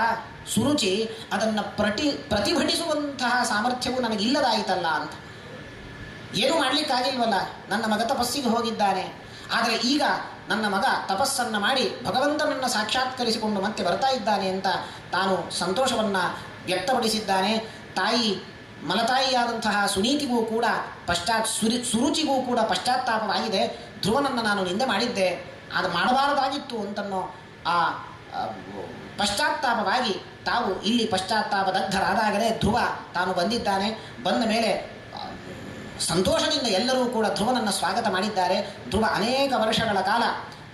ಸುರುಚಿ ಅದನ್ನು ಪ್ರತಿಭಟಿಸುವಂತಹ ಸಾಮರ್ಥ್ಯವು ನನಗಿಲ್ಲದಾಯಿತಲ್ಲ ಅಂತ. ಏನೂ ಮಾಡಲಿಕ್ಕಾಗಿಲ್ವಲ್ಲ, ನನ್ನ ಮಗ ತಪಸ್ಸಿಗೆ ಹೋಗಿದ್ದಾನೆ. ಆದರೆ ಈಗ ನನ್ನ ಮಗ ತಪಸ್ಸನ್ನು ಮಾಡಿ ಭಗವಂತನನ್ನು ಸಾಕ್ಷಾತ್ಕರಿಸಿಕೊಂಡು ಮತ್ತೆ ಬರ್ತಾ ಇದ್ದಾನೆ ಅಂತ ತಾನು ಸಂತೋಷವನ್ನು ವ್ಯಕ್ತಪಡಿಸಿದ್ದಾನೆ. ತಾಯಿ ಮಲತಾಯಿಯಾದಂತಹ ಸುನೀತಿಗೂ ಕೂಡ ಸುರುಚಿಗೂ ಕೂಡ ಪಶ್ಚಾತ್ತಾಪವಾಗಿದೆ. ಧ್ರುವನನ್ನು ನಾನು ನಿಂದೆ ಮಾಡಿದ್ದೆ, ಅದು ಮಾಡಬಾರದಾಗಿತ್ತು ಅಂತನ್ನೋ ಆ ಪಶ್ಚಾತ್ತಾಪವಾಗಿ ತಾವು ಇಲ್ಲಿ ಪಶ್ಚಾತ್ತಾಪದಗ್ಧರಾದಾಗಲೇ ಧ್ರುವ ತಾನು ಬಂದಿದ್ದಾನೆ. ಬಂದ ಮೇಲೆ ಸಂತೋಷದಿಂದ ಎಲ್ಲರೂ ಕೂಡ ಧ್ರುವನನ್ನು ಸ್ವಾಗತ ಮಾಡಿದ್ದಾರೆ. ಧ್ರುವ ಅನೇಕ ವರ್ಷಗಳ ಕಾಲ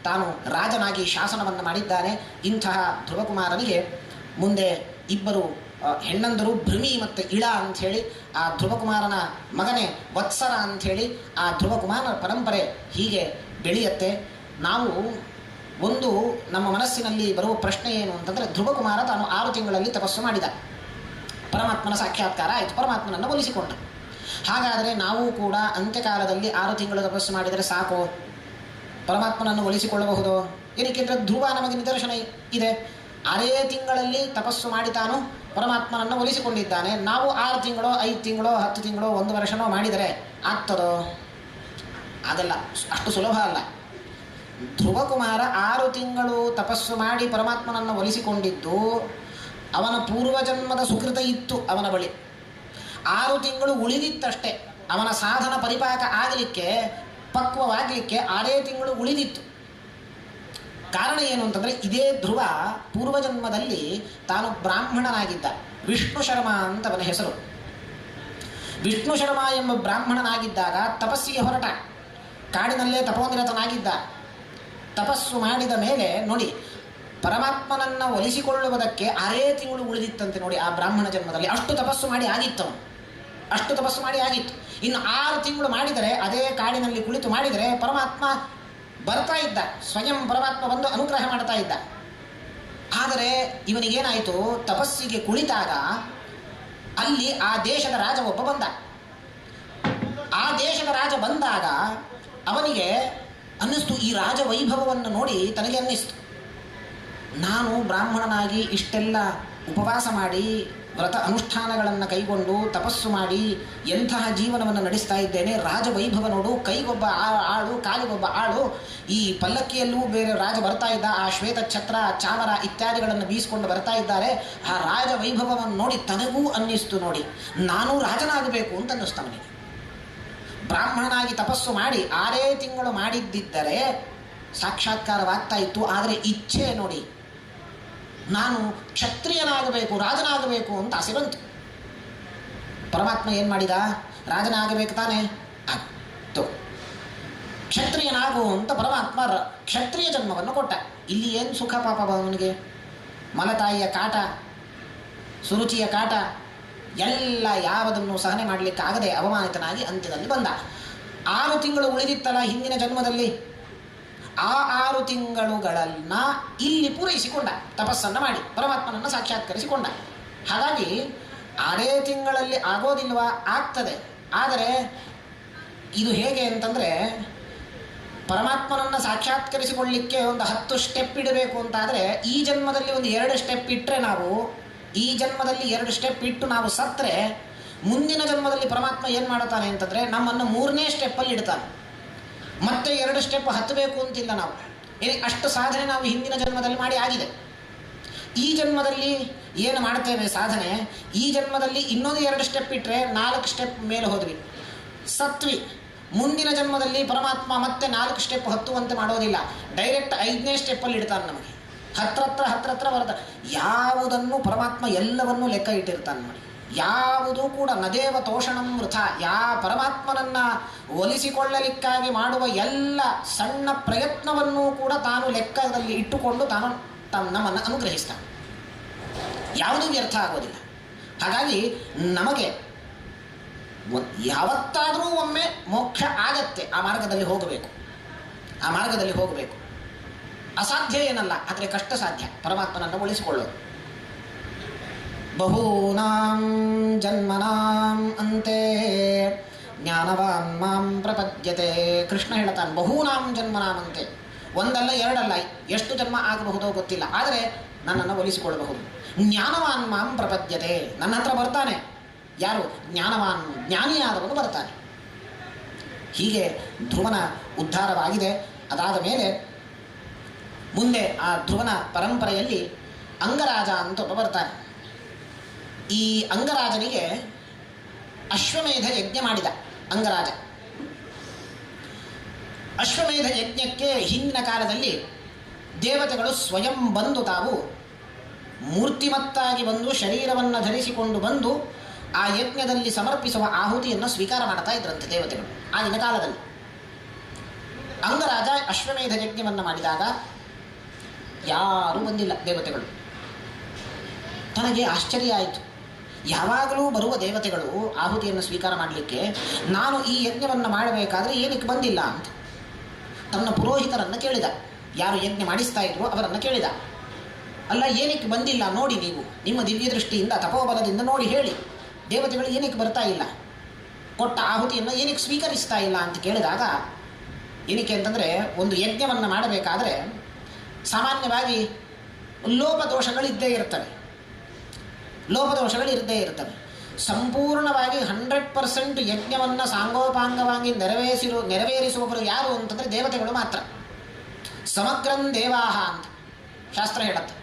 ತಾನು ರಾಜನಾಗಿ ಶಾಸನವನ್ನು ಮಾಡಿದ್ದಾನೆ. ಇಂತಹ ಧ್ರುವಕುಮಾರನಿಗೆ ಮುಂದೆ ಇಬ್ಬರು ಹೆಣ್ಣಂದರು, ಭೃಮಿ ಮತ್ತು ಇಳ ಅಂಥೇಳಿ, ಆ ಧ್ರುವಕುಮಾರನ ಮಗನೇ ವತ್ಸರ ಅಂಥೇಳಿ ಆ ಧ್ರುವಕುಮಾರನ ಪರಂಪರೆ ಹೀಗೆ ಬೆಳೆಯುತ್ತೆ. ನಾವು ಒಂದು ನಮ್ಮ ಮನಸ್ಸಿನಲ್ಲಿ ಬರುವ ಪ್ರಶ್ನೆ ಏನು ಅಂತಂದರೆ, ಧ್ರುವಕುಮಾರ ತಾನು 6 ತಿಂಗಳಲ್ಲಿ ತಪಸ್ಸು ಮಾಡಿದ, ಪರಮಾತ್ಮನ ಸಾಕ್ಷಾತ್ಕಾರ ಆಯಿತು, ಪರಮಾತ್ಮನನ್ನು ಒಲಿಸಿಕೊಂಡ. ಹಾಗಾದರೆ ನಾವು ಕೂಡ ಅಂತ್ಯಕಾಲದಲ್ಲಿ 6 ತಿಂಗಳು ತಪಸ್ಸು ಮಾಡಿದರೆ ಸಾಕು, ಪರಮಾತ್ಮನನ್ನು ಒಲಿಸಿಕೊಳ್ಳಬಹುದು? ಏನಕ್ಕೆಂದರೆ ಧ್ರುವ ನಮಗೆ ನಿದರ್ಶನ ಇದೆ. 6 ತಿಂಗಳಲ್ಲಿ ತಪಸ್ಸು ಮಾಡಿ ತಾನು ಪರಮಾತ್ಮನನ್ನು ಒಲಿಸಿಕೊಂಡಿದ್ದಾನೆ. ನಾವು 6 ತಿಂಗಳೋ 5 ತಿಂಗಳೋ 10 ತಿಂಗಳೋ 1 ವರ್ಷನೋ ಮಾಡಿದರೆ ಆಗ್ತದೋ? ಆಗಲ್ಲ, ಅಷ್ಟು ಸುಲಭ ಅಲ್ಲ. ಧ್ರುವಕುಮಾರ 6 ತಿಂಗಳು ತಪಸ್ಸು ಮಾಡಿ ಪರಮಾತ್ಮನನ್ನು ಒಲಿಸಿಕೊಂಡಿದ್ದು ಅವನ ಪೂರ್ವಜನ್ಮದ ಸುಕೃತ ಇತ್ತು ಅವನ ಬಳಿ. 6 ತಿಂಗಳು ಉಳಿದಿತ್ತಷ್ಟೇ. ಅವನ ಸಾಧನ ಪರಿಪಾಕ ಆಗಲಿಕ್ಕೆ, ಪಕ್ವವಾಗಲಿಕ್ಕೆ 6 ತಿಂಗಳು ಉಳಿದಿತ್ತು. ಕಾರಣ ಏನು ಅಂತಂದರೆ, ಇದೇ ಧ್ರುವ ಪೂರ್ವಜನ್ಮದಲ್ಲಿ ತಾನು ಬ್ರಾಹ್ಮಣನಾಗಿದ್ದ. ವಿಷ್ಣು ಶರ್ಮ ಅಂತ ಅವನ ಹೆಸರು. ವಿಷ್ಣು ಶರ್ಮ ಎಂಬ ಬ್ರಾಹ್ಮಣನಾಗಿದ್ದಾಗ ತಪಸ್ಸಿಗೆ ಹೊರಟ, ಕಾಡಿನಲ್ಲೇ ತಪೋನಿರತನಾಗಿದ್ದ. ತಪಸ್ಸು ಮಾಡಿದ ಮೇಲೆ ನೋಡಿ, ಪರಮಾತ್ಮನನ್ನು ಒಲಿಸಿಕೊಳ್ಳುವುದಕ್ಕೆ 6 ತಿಂಗಳು ಉಳಿದಿತ್ತಂತೆ ನೋಡಿ ಆ ಬ್ರಾಹ್ಮಣ ಜನ್ಮದಲ್ಲಿ. ಅಷ್ಟು ತಪಸ್ಸು ಮಾಡಿ ಆಗಿತ್ತು ಅವನು, ಅಷ್ಟು ತಪಸ್ಸು ಮಾಡಿ ಆಗಿತ್ತು. ಇನ್ನು 6 ತಿಂಗಳು ಮಾಡಿದರೆ, ಅದೇ ಕಾಡಿನಲ್ಲಿ ಕುಳಿತು ಮಾಡಿದರೆ ಪರಮಾತ್ಮ ಬರ್ತಾ ಇದ್ದ, ಸ್ವಯಂ ಪರಮಾತ್ಮ ಬಂದು ಅನುಗ್ರಹ ಮಾಡ್ತಾ ಇದ್ದ. ಆದರೆ ಇವನಿಗೇನಾಯಿತು, ತಪಸ್ಸಿಗೆ ಕುಳಿತಾಗ ಅಲ್ಲಿ ಆ ದೇಶದ ರಾಜ ಒಬ್ಬ ಬಂದ. ಆ ದೇಶದ ರಾಜ ಬಂದಾಗ ಅವನಿಗೆ ಅನ್ನಿಸ್ತು, ಈ ರಾಜ ವೈಭವವನ್ನು ನೋಡಿ ತನಗೆ ಅನ್ನಿಸ್ತು, ನಾನು ಬ್ರಾಹ್ಮಣನಾಗಿ ಇಷ್ಟೆಲ್ಲ ಉಪವಾಸ ಮಾಡಿ ವ್ರತ ಅನುಷ್ಠಾನಗಳನ್ನು ಕೈಗೊಂಡು ತಪಸ್ಸು ಮಾಡಿ ಎಂತಹ ಜೀವನವನ್ನು ನಡೆಸ್ತಾ ಇದ್ದೇನೆ, ರಾಜ ವೈಭವ ನೋಡು, ಕೈಗೊಬ್ಬ ಆಳು ಕಾಲಿಗೊಬ್ಬ ಆಳು, ಈ ಪಲ್ಲಕ್ಕಿಯಲ್ಲೂ ಬೇರೆ ರಾಜ ಬರ್ತಾ ಇದ್ದ, ಆ ಶ್ವೇತ ಛತ್ರ ಚಾಮರ ಇತ್ಯಾದಿಗಳನ್ನು ಬೀಸಿಕೊಂಡು ಬರ್ತಾ ಇದ್ದಾರೆ. ಆ ರಾಜ ವೈಭವವನ್ನು ನೋಡಿ ತನಗೂ ಅನ್ನಿಸ್ತು, ನೋಡಿ ನಾನು ರಾಜನಾಗಬೇಕು ಅಂತ ಅನ್ನಿಸ್ತಾವನಿಗೆ. ಬ್ರಾಹ್ಮಣನಾಗಿ ತಪಸ್ಸು ಮಾಡಿ 6 ತಿಂಗಳು ಮಾಡಿದ್ದಿದ್ದರೆ ಸಾಕ್ಷಾತ್ಕಾರವಾಗ್ತಾ ಇತ್ತು. ಆದರೆ ಇಚ್ಛೆ ನೋಡಿ, ನಾನು ಕ್ಷತ್ರಿಯನಾಗಬೇಕು, ರಾಜನಾಗಬೇಕು ಅಂತ ಆಸೆ ಬಂತು. ಪರಮಾತ್ಮ ಏನು ಮಾಡಿದ, ರಾಜನಾಗಬೇಕು ತಾನೇ, ಆಗ್ತು, ಕ್ಷತ್ರಿಯನಾಗು ಅಂತ ಪರಮಾತ್ಮ ಕ್ಷತ್ರಿಯ ಜನ್ಮವನ್ನು ಕೊಟ್ಟ. ಇಲ್ಲಿ ಏನು ಸುಖ ಪಾಪ ಅವನಿಗೆ, ಮಲತಾಯಿಯ ಕಾಟ, ಸುರುಚಿಯ ಕಾಟ ಎಲ್ಲ ಯಾವುದನ್ನು ಸಹನೆ ಮಾಡಲಿಕ್ಕಾಗದೆ ಅವಮಾನಿತನಾಗಿ ಅಂತ್ಯದಲ್ಲಿ ಬಂದ. 6 ತಿಂಗಳು ಉಳಿದಿತ್ತಲ್ಲ ಹಿಂದಿನ ಜನ್ಮದಲ್ಲಿ, ಆ 6 ತಿಂಗಳುಗಳನ್ನು ಇಲ್ಲಿ ಪೂರೈಸಿಕೊಂಡ, ತಪಸ್ಸನ್ನು ಮಾಡಿ ಪರಮಾತ್ಮನನ್ನು ಸಾಕ್ಷಾತ್ಕರಿಸಿಕೊಂಡ. ಹಾಗಾಗಿ 6 ತಿಂಗಳಲ್ಲಿ ಆಗೋದಿಲ್ವಾ, ಆಗ್ತದೆ. ಆದರೆ ಇದು ಹೇಗೆ ಅಂತಂದರೆ, ಪರಮಾತ್ಮನನ್ನು ಸಾಕ್ಷಾತ್ಕರಿಸಿಕೊಳ್ಳಿಕ್ಕೆ ಒಂದು 10 ಸ್ಟೆಪ್ ಇಡಬೇಕು ಅಂತಾದರೆ ಈ ಜನ್ಮದಲ್ಲಿ ಒಂದು 2 ಸ್ಟೆಪ್ ಇಟ್ಟರೆ, ನಾವು ಈ ಜನ್ಮದಲ್ಲಿ 2 ಸ್ಟೆಪ್ ಇಟ್ಟು ನಾವು ಸತ್ತರೆ, ಮುಂದಿನ ಜನ್ಮದಲ್ಲಿ ಪರಮಾತ್ಮ ಏನು ಮಾಡುತ್ತಾನೆ ಅಂತಂದರೆ ನಮ್ಮನ್ನು 3ನೇ ಸ್ಟೆಪ್ಪಲ್ಲಿ ಇಡ್ತಾನೆ. ಮತ್ತೆ 2 ಸ್ಟೆಪ್ ಹತ್ತಬೇಕು ಅಂತಿಲ್ಲ. ನಾವು ಅಷ್ಟು ಸಾಧನೆ ನಾವು ಹಿಂದಿನ ಜನ್ಮದಲ್ಲಿ ಮಾಡಿ ಆಗಿದೆ. ಈ ಜನ್ಮದಲ್ಲಿ ಏನು ಮಾಡ್ತೇವೆ ಸಾಧನೆ, ಈ ಜನ್ಮದಲ್ಲಿ ಇನ್ನೊಂದು 2 ಸ್ಟೆಪ್ ಇಟ್ಟರೆ 4 ಸ್ಟೆಪ್ ಮೇಲೆ ಹೋದ್ವಿ, ಸತ್ವಿ. ಮುಂದಿನ ಜನ್ಮದಲ್ಲಿ ಪರಮಾತ್ಮ ಮತ್ತೆ 4 ಸ್ಟೆಪ್ ಹತ್ತುವಂತೆ ಮಾಡೋದಿಲ್ಲ, ಡೈರೆಕ್ಟ್ 5ನೇ ಸ್ಟೆಪ್ಪಲ್ಲಿ ಇಡ್ತಾನೆ. ನಮಗೆ ಹತ್ರ ಬರ್ತಾನೆ. ಯಾವುದನ್ನು ಪರಮಾತ್ಮ ಎಲ್ಲವನ್ನೂ ಲೆಕ್ಕ ಇಟ್ಟಿರ್ತಾನೆ ನೋಡಿ. ಯಾವುದೂ ಕೂಡ ನದೇವ ತೋಷಣಂ ವೃಥ. ಪರಮಾತ್ಮನನ್ನು ಒಲಿಸಿಕೊಳ್ಳಲಿಕ್ಕಾಗಿ ಮಾಡುವ ಎಲ್ಲ ಸಣ್ಣ ಪ್ರಯತ್ನವನ್ನೂ ಕೂಡ ತಾನು ಲೆಕ್ಕದಲ್ಲಿ ಇಟ್ಟುಕೊಂಡು ತಾನು ನಮ್ಮನ್ನು ಅನುಗ್ರಹಿಸ್ತಾನೆ. ಯಾವುದೂ ವ್ಯರ್ಥ ಆಗೋದಿಲ್ಲ. ಹಾಗಾಗಿ ನಮಗೆ ಯಾವತ್ತಾದರೂ ಒಮ್ಮೆ ಮೋಕ್ಷ ಆಗತ್ತೆ. ಆ ಮಾರ್ಗದಲ್ಲಿ ಹೋಗಬೇಕು. ಅಸಾಧ್ಯ ಏನಲ್ಲ, ಆದರೆ ಕಷ್ಟ ಸಾಧ್ಯ ಪರಮಾತ್ಮನನ್ನು ಉಳಿಸಿಕೊಳ್ಳೋದು. ಬಹೂನಾಂ ಜನ್ಮನಾಂ ಅಂತೆ ಜ್ಞಾನವಾನ್ ಮಾಂ ಪ್ರಪದ್ಯತೆ. ಕೃಷ್ಣ ಹೇಳ್ತಾನೆ, ಬಹೂನಾಂ ಜನ್ಮನಾಂ ಅಂತೆ. ಒಂದಲ್ಲ ಎರಡಲ್ಲ, ಎಷ್ಟು ಜನ್ಮ ಆಗಬಹುದೋ ಗೊತ್ತಿಲ್ಲ, ಆದರೆ ನನ್ನನ್ನು ಒಲಿಸಿಕೊಳ್ಳಬಹುದು. ಜ್ಞಾನವಾನ್ ಮಾಂ ಪ್ರಪದ್ಯತೆ, ನನ್ನ ಹತ್ರ ಬರ್ತಾನೆ. ಯಾರು? ಜ್ಞಾನವಾನ್, ಜ್ಞಾನಿಯಾದವನು ಬರ್ತಾನೆ. ಹೀಗೆ ಧ್ರುವನ ಉದ್ಧಾರವಾಗಿದೆ. ಅದಾದ ಮೇಲೆ ಮುಂದೆ ಆ ಧ್ರುವನ ಪರಂಪರೆಯಲ್ಲಿ ಅಂಗರಾಜ ಅಂತ ಒಬ್ಬ ಬರ್ತಾನೆ. ಈ ಅಂಗರಾಜನಿಗೆ ಅಶ್ವಮೇಧ ಯಜ್ಞ ಮಾಡಿದ ಅಂಗರಾಜ. ಅಶ್ವಮೇಧ ಯಜ್ಞಕ್ಕೆ ಹಿಂದಿನ ಕಾಲದಲ್ಲಿ ದೇವತೆಗಳು ಸ್ವಯಂ ಬಂದು, ತಾವು ಮೂರ್ತಿಮತ್ತಾಗಿ ಬಂದು ಶರೀರವನ್ನು ಧರಿಸಿಕೊಂಡು ಬಂದು ಆ ಯಜ್ಞದಲ್ಲಿ ಸಮರ್ಪಿಸುವ ಆಹುತಿಯನ್ನು ಸ್ವೀಕಾರ ಮಾಡ್ತಾ ಇದ್ರಂತೆ ದೇವತೆಗಳು ಆಗಿನ ಕಾಲದಲ್ಲಿ. ಅಂಗರಾಜ ಅಶ್ವಮೇಧ ಯಜ್ಞವನ್ನು ಮಾಡಿದಾಗ ಯಾರೂ ಬಂದಿಲ್ಲ ದೇವತೆಗಳು. ತನಗೆ ಆಶ್ಚರ್ಯ ಆಯಿತು. ಯಾವಾಗಲೂ ಬರುವ ದೇವತೆಗಳು ಆಹುತಿಯನ್ನು ಸ್ವೀಕಾರ ಮಾಡಲಿಕ್ಕೆ ನಾನು ಈ ಯಜ್ಞವನ್ನು ಮಾಡಬೇಕಾದ್ರೆ ಏನಕ್ಕೆ ಬಂದಿಲ್ಲ ಅಂತ ತನ್ನ ಪುರೋಹಿತರನ್ನು ಕೇಳಿದ. ಯಾರು ಯಜ್ಞ ಮಾಡಿಸ್ತಾ ಇದ್ರು ಅವರನ್ನು ಕೇಳಿದ, ಅಲ್ಲ ಏನಕ್ಕೆ ಬಂದಿಲ್ಲ ನೋಡಿ, ನೀವು ನಿಮ್ಮ ದಿವ್ಯ ದೃಷ್ಟಿಯಿಂದ ತಪೋಬಲದಿಂದ ನೋಡಿ ಹೇಳಿ, ದೇವತೆಗಳು ಏನಕ್ಕೆ ಬರ್ತಾ ಇಲ್ಲ, ಕೊಟ್ಟ ಆಹುತಿಯನ್ನು ಏನಕ್ಕೆ ಸ್ವೀಕರಿಸ್ತಾ ಇಲ್ಲ ಅಂತ ಕೇಳಿದಾಗ, ಏನಕ್ಕೆ ಅಂತಂದರೆ ಒಂದು ಯಜ್ಞವನ್ನು ಮಾಡಬೇಕಾದ್ರೆ ಸಾಮಾನ್ಯವಾಗಿ ಲೋಪದೋಷಗಳಿದ್ದೇ ಇರ್ತವೆ. ಸಂಪೂರ್ಣವಾಗಿ 100% ಯಜ್ಞವನ್ನು ಸಾಂಗೋಪಾಂಗವಾಗಿ ನೆರವೇರಿಸುವವರು ಯಾರು ಅಂತಂದರೆ ದೇವತೆಗಳು ಮಾತ್ರ. ಸಮಗ್ರಂ ದೇವಾಹ ಅಂತ ಶಾಸ್ತ್ರ ಹೇಳುತ್ತೆ.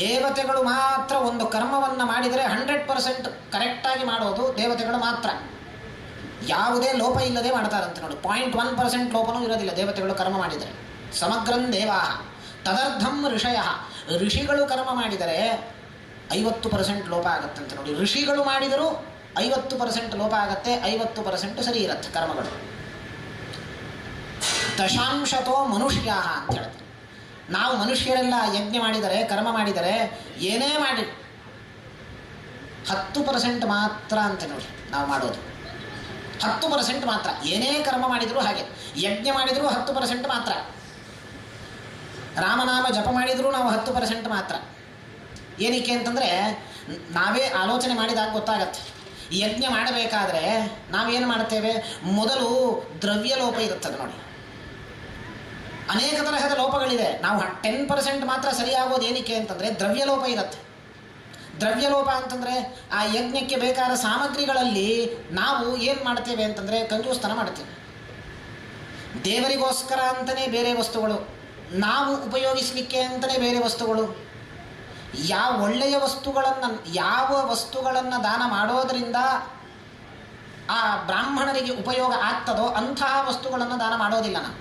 ದೇವತೆಗಳು ಮಾತ್ರ ಒಂದು ಕರ್ಮವನ್ನು ಮಾಡಿದರೆ 100% ಕರೆಕ್ಟಾಗಿ ಮಾಡೋದು ದೇವತೆಗಳು ಮಾತ್ರ. ಯಾವುದೇ ಲೋಪ ಇಲ್ಲದೆ ಮಾಡ್ತಾರಂತೆ ನೋಡಿ. 0.1% ಲೋಪನೂ ಇರೋದಿಲ್ಲ ದೇವತೆಗಳು ಕರ್ಮ ಮಾಡಿದರೆ. ಸಮಗ್ರಂ ದೇವಾಹ ತದರ್ಥಂ ಋಷಿಗಳು ಕರ್ಮ ಮಾಡಿದರೆ 50% ಲೋಪ ಆಗತ್ತಂತೆ ನೋಡಿ. ಋಷಿಗಳು ಮಾಡಿದರೂ 50% ಲೋಪ ಆಗತ್ತೆ, 50% ಸರಿ ಇರುತ್ತೆ ಕರ್ಮಗಳು. ದಶಾಂಶತೋ ಮನುಷ್ಯ ಅಂತ ಹೇಳ್ತಾರೆ. ನಾವು ಮನುಷ್ಯರೆಲ್ಲ ಯಜ್ಞ ಮಾಡಿದರೆ, ಕರ್ಮ ಮಾಡಿದರೆ, ಏನೇ ಮಾಡಿ 10% ಮಾತ್ರ ಅಂತ ನೋಡಿ ನಾವು ಮಾಡೋದು. 10% ಮಾತ್ರ. ಏನೇ ಕರ್ಮ ಮಾಡಿದರೂ ಹಾಗೆ. ಯಜ್ಞ ಮಾಡಿದರೂ 10% ಮಾತ್ರ. ರಾಮನಾಮ ಜಪ ಮಾಡಿದರೂ ನಾವು 10% ಮಾತ್ರ. ಏನಕ್ಕೆ ಅಂತಂದರೆ ನಾವೇ ಆಲೋಚನೆ ಮಾಡಿದಾಗ ಗೊತ್ತಾಗತ್ತೆ. ಯಜ್ಞ ಮಾಡಬೇಕಾದ್ರೆ ನಾವೇನು ಮಾಡ್ತೇವೆ, ಮೊದಲು ದ್ರವ್ಯ ಲೋಪ ಇರುತ್ತದೆ ನೋಡಿ. ಅನೇಕ ತರಹದ ಲೋಪಗಳಿದೆ. ನಾವು 10% ಮಾತ್ರ ಸರಿಯಾಗೋದು ಏನಕ್ಕೆ ಅಂತಂದರೆ ದ್ರವ್ಯ ಲೋಪ ಇರುತ್ತೆ. ದ್ರವ್ಯ ಲೋಪ ಅಂತಂದರೆ ಆ ಯಜ್ಞಕ್ಕೆ ಬೇಕಾದ ಸಾಮಗ್ರಿಗಳಲ್ಲಿ ನಾವು ಏನು ಮಾಡ್ತೇವೆ ಅಂತಂದರೆ ಕಂಜೂಸ್ತನ ಮಾಡ್ತೇವೆ. ದೇವರಿಗೋಸ್ಕರ ಅಂತಲೇ ಬೇರೆ ವಸ್ತುಗಳು, ನಾವು ಉಪಯೋಗಿಸಲಿಕ್ಕೆ ಅಂತಲೇ ಬೇರೆ ವಸ್ತುಗಳು. ಯಾವ ವಸ್ತುಗಳನ್ನು ದಾನ ಮಾಡೋದರಿಂದ ಆ ಬ್ರಾಹ್ಮಣರಿಗೆ ಉಪಯೋಗ ಆಗ್ತದೋ ಅಂತಹ ವಸ್ತುಗಳನ್ನು ದಾನ ಮಾಡೋದಿಲ್ಲ ನಾವು.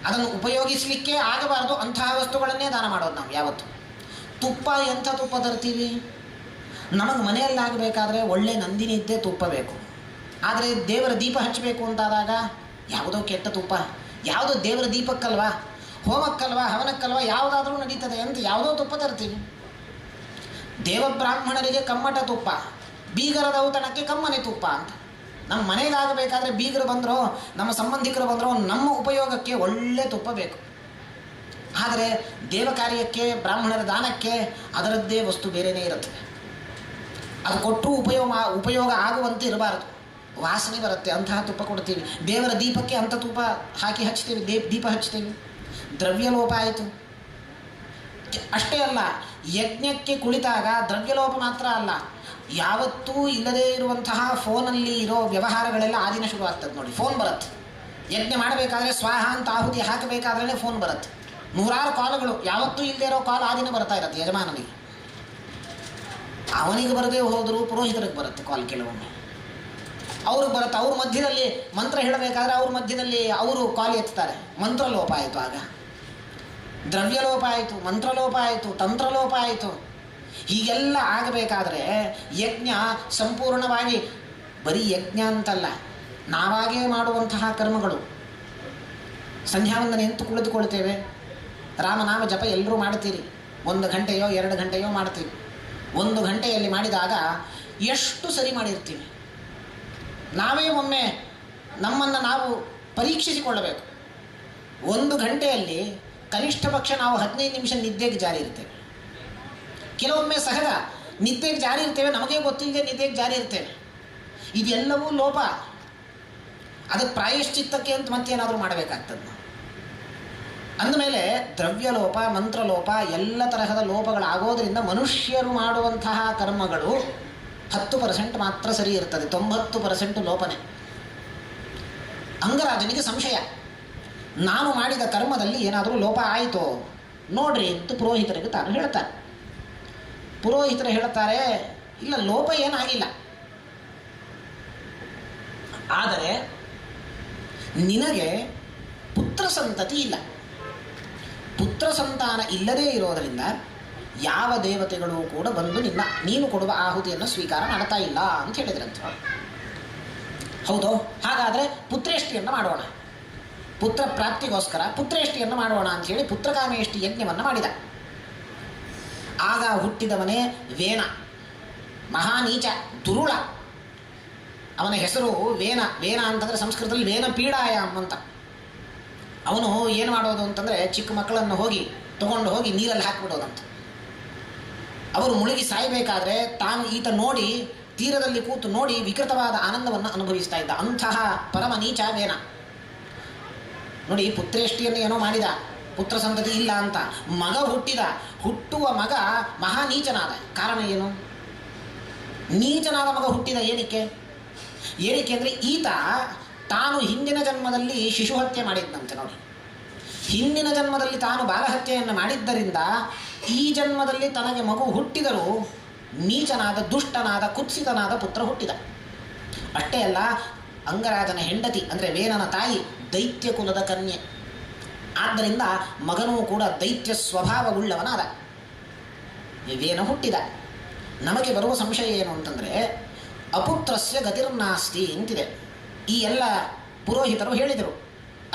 ಅದನ್ನು ಉಪಯೋಗಿಸಲಿಕ್ಕೆ ಆಗಬಾರ್ದು ಅಂತಹ ವಸ್ತುಗಳನ್ನೇ ದಾನ ಮಾಡೋದು ನಾವು ಯಾವತ್ತು. ತುಪ್ಪ ಎಂಥ ತುಪ್ಪ ತರ್ತೀವಿ? ನಮಗೆ ಮನೆಯಲ್ಲಾಗಬೇಕಾದ್ರೆ ಒಳ್ಳೆ ನಂದಿನಿ ಇದ್ದೇ ತುಪ್ಪ ಬೇಕು. ಆದರೆ ದೇವರ ದೀಪ ಹಚ್ಚಬೇಕು ಅಂತಾದಾಗ ಯಾವುದೋ ಕೆಟ್ಟ ತುಪ್ಪ, ಯಾವುದೋ ದೇವರ ದೀಪಕ್ಕಲ್ವಾ, ಹೋಮಕ್ಕಲ್ವಾ, ಹವನಕ್ಕಲ್ವಾ, ಯಾವುದಾದ್ರೂ ನಡೀತದೆ ಅಂತ ಯಾವುದೋ ತುಪ್ಪ ತರ್ತೀವಿ. ದೇವಬ್ರಾಹ್ಮಣರಿಗೆ ಕಮ್ಮಟ ತುಪ್ಪ, ಬೀಗರದ ಔತಣಕ್ಕೆ ಕಮ್ಮನೆ ತುಪ್ಪ ಅಂತ. ನಮ್ಮ ಮನೆಗಾಗಬೇಕಾದ್ರೆ ಬೀಗರು ಬಂದರೋ, ನಮ್ಮ ಸಂಬಂಧಿಕರು ಬಂದರೋ, ನಮ್ಮ ಉಪಯೋಗಕ್ಕೆ ಒಳ್ಳೆ ತುಪ್ಪ ಬೇಕು. ಆದರೆ ದೇವ ಕಾರ್ಯಕ್ಕೆ, ಬ್ರಾಹ್ಮಣರ ದಾನಕ್ಕೆ ಅದರದ್ದೇ ವಸ್ತು ಬೇರೆಯೇ ಇರುತ್ತೆ. ಅದು ಕೊಟ್ಟರೂ ಉಪಯೋಗ ಆಗುವಂತೆ ಇರಬಾರದು. ವಾಸನೆ ಬರುತ್ತೆ, ಅಂತಹ ತುಪ್ಪ ಕೊಡ್ತೀವಿ. ದೇವರ ದೀಪಕ್ಕೆ ಅಂಥ ತುಪ್ಪ ಹಾಕಿ ಹಚ್ತೀವಿ, ದೀಪ ಹಚ್ತೀವಿ. ದ್ರವ್ಯಲೋಪ ಆಯಿತು. ಅಷ್ಟೇ ಅಲ್ಲ, ಯಜ್ಞಕ್ಕೆ ಕುಳಿತಾಗ ದ್ರವ್ಯಲೋಪ ಮಾತ್ರ ಅಲ್ಲ, ಯಾವತ್ತೂ ಇಲ್ಲದೇ ಇರುವಂತಹ ಫೋನಲ್ಲಿ ಇರೋ ವ್ಯವಹಾರಗಳೆಲ್ಲ ಆ ದಿನ ಶುರು ಆಗ್ತದೆ ನೋಡಿ. ಫೋನ್ ಬರುತ್ತೆ, ಯಜ್ಞ ಮಾಡಬೇಕಾದ್ರೆ ಸ್ವಾಹ ಅಂತ ಆಹುತಿ ಹಾಕಬೇಕಾದ್ರೆ ಫೋನ್ ಬರುತ್ತೆ. ನೂರಾರು ಕಾಲುಗಳು, ಯಾವತ್ತೂ ಇಲ್ಲದೇ ಇರೋ ಕಾಲ್ ಆ ದಿನ ಬರ್ತಾ ಇರತ್ತೆ ಯಜಮಾನನಿಗೆ. ಅವನಿಗೆ ಬರದೇ ಹೋದರೂ ಪುರೋಹಿತರಿಗೆ ಬರುತ್ತೆ ಕಾಲ್ ಕೆಲವೊಮ್ಮೆ. ಅವ್ರಿಗೆ ಬರುತ್ತೆ, ಅವ್ರ ಮಧ್ಯದಲ್ಲಿ ಮಂತ್ರ ಹೇಳಬೇಕಾದ್ರೆ ಅವ್ರ ಮಧ್ಯದಲ್ಲಿ ಅವರು ಕಾಲು ಎತ್ತಾರೆ. ಮಂತ್ರಲೋಪ ಆಯಿತು. ಆಗ ದ್ರವ್ಯಲೋಪ ಆಯಿತು, ಮಂತ್ರಲೋಪ ಆಯಿತು, ತಂತ್ರಲೋಪ ಆಯಿತು. ಹೀಗೆಲ್ಲ ಆಗಬೇಕಾದ್ರೆ ಯಜ್ಞ ಸಂಪೂರ್ಣವಾಗಿ ಬರೀ ಯಜ್ಞ ಅಂತಲ್ಲ, ನಾವಾಗೇ ಮಾಡುವಂತಹ ಕರ್ಮಗಳು. ಸಂಧ್ಯಾವಂದನೆ ಎಂತೂ ಕುಳಿತುಕೊಳ್ತೇವೆ, ರಾಮನಾಮ ಜಪ ಎಲ್ಲರೂ ಮಾಡ್ತೀರಿ. 1 ಗಂಟೆಯೋ 2 ಗಂಟೆಯೋ ಮಾಡ್ತೀವಿ. 1 ಗಂಟೆಯಲ್ಲಿ ಮಾಡಿದಾಗ ಎಷ್ಟು ಸರಿ ಮಾಡಿರ್ತೀವಿ. ನಾವೇ ಒಮ್ಮೆ ನಮ್ಮನ್ನು ನಾವು ಪರೀಕ್ಷಿಸಿಕೊಳ್ಳಬೇಕು. 1 ಗಂಟೆಯಲ್ಲಿ ಕನಿಷ್ಠ ಪಕ್ಷ ನಾವು 15 ನಿಮಿಷ ನಿದ್ದೆಗೆ ಜಾರಿ ಇರ್ತೇವೆ. ಕೆಲವೊಮ್ಮೆ ಸಹಜ ನಿದ್ದೆಗೆ ಜಾರಿ ಇರ್ತೇವೆ, ನಮಗೆ ಗೊತ್ತಿಲ್ಲದೆ ನಿದ್ದೆಗೆ ಜಾರಿ ಇರ್ತೇವೆ. ಇದೆಲ್ಲವೂ ಲೋಪ. ಅದಕ್ಕೆ ಪ್ರಾಯಶ್ಚಿತ್ತಕ್ಕೆ ಅಂತ ಮತ್ತೇನಾದರೂ ಮಾಡಬೇಕಾಗ್ತದೆ. ಅಂದಮೇಲೆ ದ್ರವ್ಯಲೋಪ, ಮಂತ್ರಲೋಪ, ಎಲ್ಲ ತರಹದ ಲೋಪಗಳಾಗೋದ್ರಿಂದ ಮನುಷ್ಯರು ಮಾಡುವಂತಹ ಕರ್ಮಗಳು 10% ಮಾತ್ರ ಸರಿ ಇರ್ತದೆ, 90% ಲೋಪನೆ. ಅಂಗರಾಜನಿಗೆ ಸಂಶಯ, ನಾನು ಮಾಡಿದ ಕರ್ಮದಲ್ಲಿ ಏನಾದರೂ ಲೋಪ ಆಯಿತೋ ನೋಡ್ರಿ ಅಂತ ಪುರೋಹಿತರಿಗೆ ತಾನು ಹೇಳ್ತಾನೆ. ಪುರೋಹಿತರು ಹೇಳ್ತಾರೆ, ಇಲ್ಲ ಲೋಪ ಏನಾಗಿಲ್ಲ, ಆದರೆ ನಿನಗೆ ಪುತ್ರ ಸಂತತಿ ಇಲ್ಲ. ಪುತ್ರ ಸಂತಾನ ಇಲ್ಲದೇ ಇರೋದರಿಂದ ಯಾವ ದೇವತೆಗಳು ಕೂಡ ಬಂದು ನೀನು ಕೊಡುವ ಆಹುತಿಯನ್ನು ಸ್ವೀಕಾರ ಮಾಡ್ತಾ ಇಲ್ಲ ಅಂತ ಹೇಳಿದ್ರಂತ. ಹೌದೋ? ಹಾಗಾದರೆ ಪುತ್ರೇಷ್ಟಿಯನ್ನು ಮಾಡೋಣ, ಪುತ್ರ ಪ್ರಾಪ್ತಿಗೋಸ್ಕರ ಪುತ್ರೇಷ್ಟಿಯನ್ನು ಮಾಡೋಣ ಅಂಥೇಳಿ ಪುತ್ರಕಾಮೇಷ್ಟಿ ಯಜ್ಞವನ್ನು ಮಾಡಿದ. ಆಗ ಹುಟ್ಟಿದವನೇ ವೇನ, ಮಹಾನೀಚ, ದುರುಳ. ಅವನ ಹೆಸರು ವೇನ. ವೇನ ಅಂತಂದರೆ ಸಂಸ್ಕೃತದಲ್ಲಿ ವೇನ ಪೀಡಾಯಾಮ್ ಅಂತ. ಅವನು ಏನು ಮಾಡೋದು ಅಂತಂದರೆ, ಚಿಕ್ಕ ಮಕ್ಕಳನ್ನು ತಗೊಂಡು ಹೋಗಿ ನೀರಲ್ಲಿ ಹಾಕಿಬಿಡೋದಂತ. ಅವರು ಮುಳುಗಿ ಸಾಯಬೇಕಾದ್ರೆ ಈತ ನೋಡಿ, ತೀರದಲ್ಲಿ ಕೂತು ನೋಡಿ ವಿಕೃತವಾದ ಆನಂದವನ್ನು ಅನುಭವಿಸ್ತಾ ಇದ್ದ. ಅಂತಹ ಪರಮ ನೀಚ ವೇನ. ನೋಡಿ, ಪುತ್ರೇಷ್ಟಿಯನ್ನು ಏನೋ ಮಾಡಿದ, ಪುತ್ರ ಸಂತತಿ ಇಲ್ಲ ಅಂತ. ಮಗ ಹುಟ್ಟುವ ಮಗ ಮಹಾನೀಚನಾದ. ಕಾರಣ ಏನು? ನೀಚನಾದ ಮಗ ಹುಟ್ಟಿದ ಏನಕ್ಕೆ ಅಂದರೆ ಈತ ತಾನು ಹಿಂದಿನ ಜನ್ಮದಲ್ಲಿ ಶಿಶುಹತ್ಯೆ ಮಾಡಿದ್ದಂತೆ. ನೋಡಿ, ಹಿಂದಿನ ಜನ್ಮದಲ್ಲಿ ತಾನು ಬಾಲಹತ್ಯೆಯನ್ನು ಮಾಡಿದ್ದರಿಂದ ಈ ಜನ್ಮದಲ್ಲಿ ತನಗೆ ಮಗು ಹುಟ್ಟಿದರೂ ನೀಚನಾದ, ದುಷ್ಟನಾದ, ಕುತ್ಸಿತನಾದ ಪುತ್ರ ಹುಟ್ಟಿದ. ಅಷ್ಟೇ ಅಲ್ಲ, ಅಂಗರಾಜನ ಹೆಂಡತಿ ಅಂದರೆ ವೇನನ ತಾಯಿ ದೈತ್ಯ ಕುಲದ ಕನ್ಯೆ. ಆದ್ದರಿಂದ ಮಗನೂ ಕೂಡ ದೈತ್ಯ ಸ್ವಭಾವವುಳ್ಳವನಾದ. ವೇನ ಹುಟ್ಟಿದ. ನಮಗೆ ಬರುವ ಸಂಶಯ ಏನು ಅಂತಂದರೆ, ಅಪುತ್ರಸ್ಯ ಗತಿರ್ನಾಸ್ತಿ ಅಂತಿದೆ. ಈ ಎಲ್ಲ ಪುರೋಹಿತರು ಹೇಳಿದರು